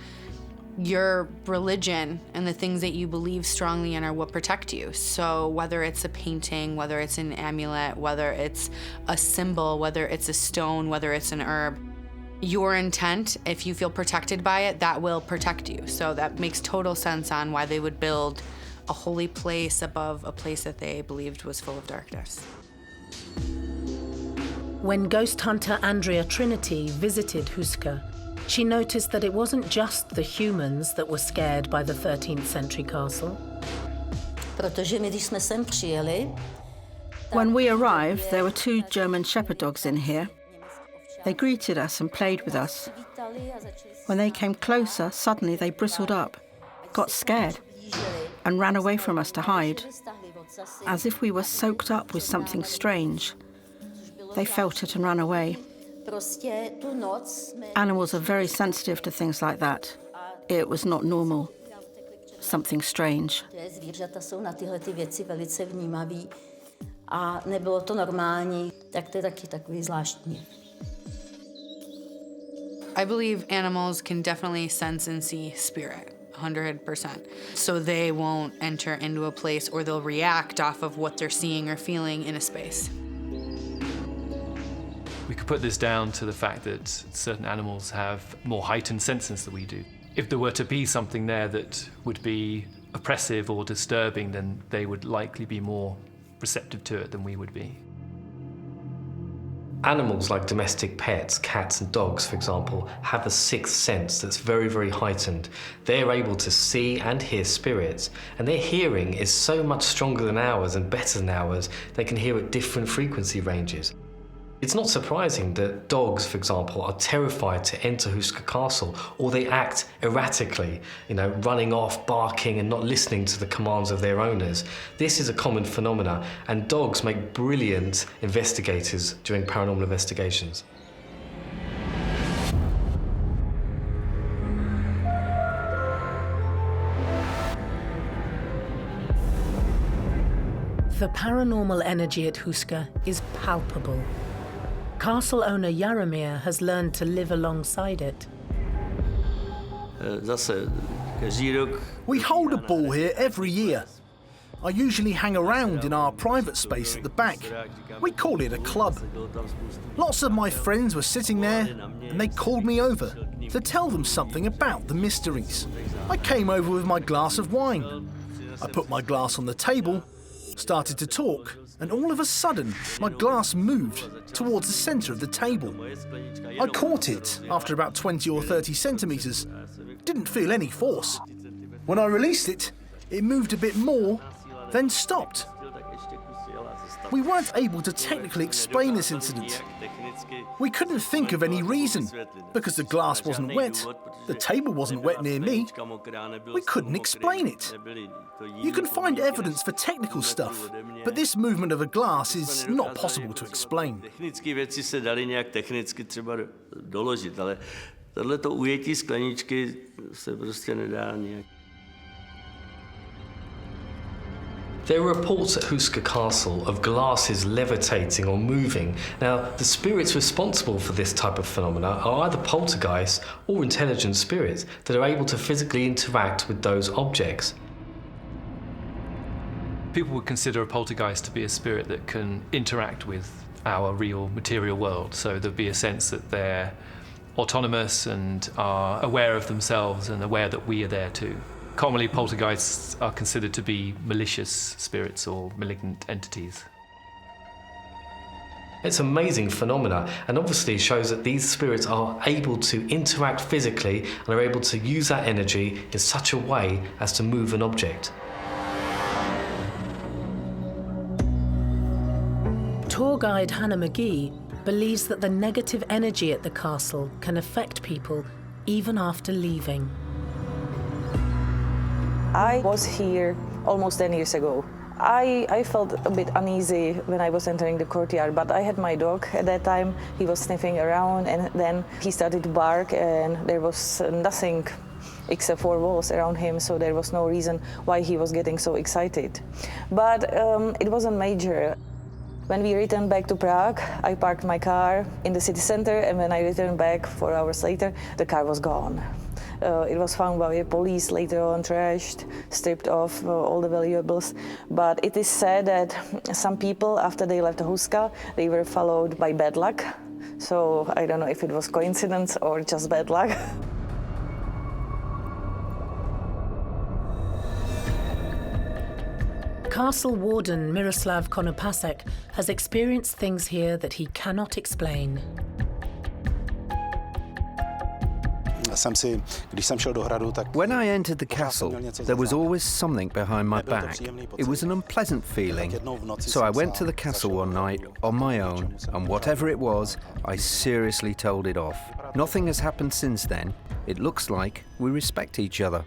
[SPEAKER 5] your religion and the things that you believe strongly in are what protect you. So whether it's a painting, whether it's an amulet, whether it's a symbol, whether it's a stone, whether it's an herb, your intent, if you feel protected by it, that will protect you. So that makes total sense on why they would build a holy place above a place that they believed was full of darkness.
[SPEAKER 1] When ghost hunter Andrea Trinity visited Houska, she noticed that it wasn't just the humans that were scared by the 13th century castle.
[SPEAKER 22] When we arrived, there were 2 German shepherd dogs in here. They greeted us and played with us. When they came closer, suddenly they bristled up, got scared, and ran away from us to hide, as if we were soaked up with something strange. They felt it and ran away. Animals are very sensitive to things like that. It was not normal. Something strange.
[SPEAKER 5] I believe animals can definitely sense and see spirit, 100%. So they won't enter into a place, or they'll react off of what they're seeing or feeling in a space.
[SPEAKER 4] We could put this down to the fact that certain animals have more heightened senses than we do. If there were to be something there that would be oppressive or disturbing, then they would likely be more receptive to it than we would be.
[SPEAKER 11] Animals like domestic pets, cats and dogs, for example, have a sixth sense that's very, very heightened. They're able to see and hear spirits, and their hearing is so much stronger than ours and better than ours, they can hear at different frequency ranges. It's not surprising that dogs, for example, are terrified to enter Houska Castle, or they act erratically, running off, barking and not listening to the commands of their owners. This is a common phenomenon, and dogs make brilliant investigators during paranormal investigations.
[SPEAKER 1] The paranormal energy at Houska is palpable. Castle owner Jaromir has learned to live alongside it.
[SPEAKER 3] We hold a ball here every year. I usually hang around in our private space at the back. We call it a club. Lots of my friends were sitting there, and they called me over to tell them something about the mysteries. I came over with my glass of wine. I put my glass on the table, started to talk, and all of a sudden, my glass moved towards the centre of the table. I caught it after about 20 or 30 centimetres. Didn't feel any force. When I released it, it moved a bit more, then stopped. We weren't able to technically explain this incident. We couldn't think of any reason, because the glass wasn't wet, the table wasn't wet near me. We couldn't explain it. You can find evidence for technical stuff, but this movement of a glass is not possible to explain.
[SPEAKER 11] There are reports at Houska Castle of glasses levitating or moving. Now, the spirits responsible for this type of phenomena are either poltergeists or intelligent spirits that are able to physically interact with those objects.
[SPEAKER 4] People would consider a poltergeist to be a spirit that can interact with our real material world. So there'd be a sense that they're autonomous and are aware of themselves and aware that we are there too. Commonly, poltergeists are considered to be malicious spirits or malignant entities.
[SPEAKER 11] It's an amazing phenomena, and obviously shows that these spirits are able to interact physically and are able to use that energy in such a way as to move an object.
[SPEAKER 1] Tour guide Hannah McGee believes that the negative energy at the castle can affect people even after leaving.
[SPEAKER 18] I was here almost 10 years ago. I felt a bit uneasy when I was entering the courtyard, but I had my dog at that time. He was sniffing around, and then he started to bark, and there was nothing except for walls around him, so there was no reason why he was getting so excited. But it wasn't major. When we returned back to Prague, I parked my car in the city center, and when I returned back 4 hours later, the car was gone. It was found by police later on, trashed, stripped off all the valuables. But it is said that some people, after they left Houska, they were followed by bad luck. So I don't know if it was coincidence or just bad luck.
[SPEAKER 1] Castle warden Miroslav Konopasek has experienced things here that he cannot explain.
[SPEAKER 17] When I entered the castle, there was always something behind my back. It was an unpleasant feeling. So I went to the castle one night on my own, and whatever it was, I seriously told it off. Nothing has happened since then. It looks like we respect each other.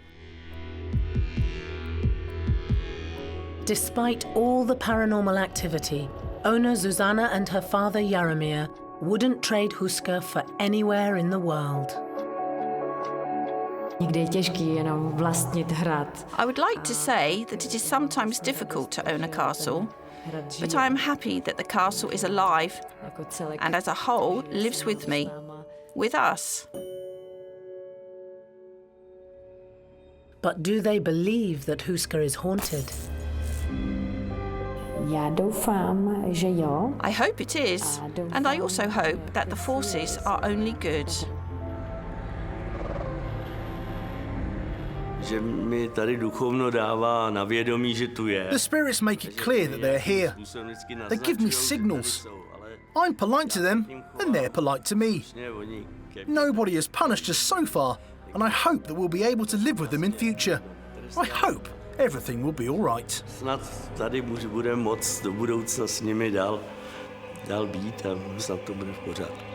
[SPEAKER 1] Despite all the paranormal activity, owner Zuzana and her father Jaromir wouldn't trade Houska for anywhere in the world.
[SPEAKER 2] I would like to say that it is sometimes difficult to own a castle, but I am happy that the castle is alive and as a whole lives with me, with us.
[SPEAKER 1] But do they believe that Houska is haunted?
[SPEAKER 2] I hope it is, and I also hope that the forces are only good.
[SPEAKER 3] The spirits make it clear that they're here. They give me signals. I'm polite to them, and they're polite to me. Nobody has punished us so far, and I hope that we'll be able to live with them in future. I hope everything will be all right.
[SPEAKER 12] Snad tady budeme moct do budoucna s nimi dál být a snad to bude v pořádku.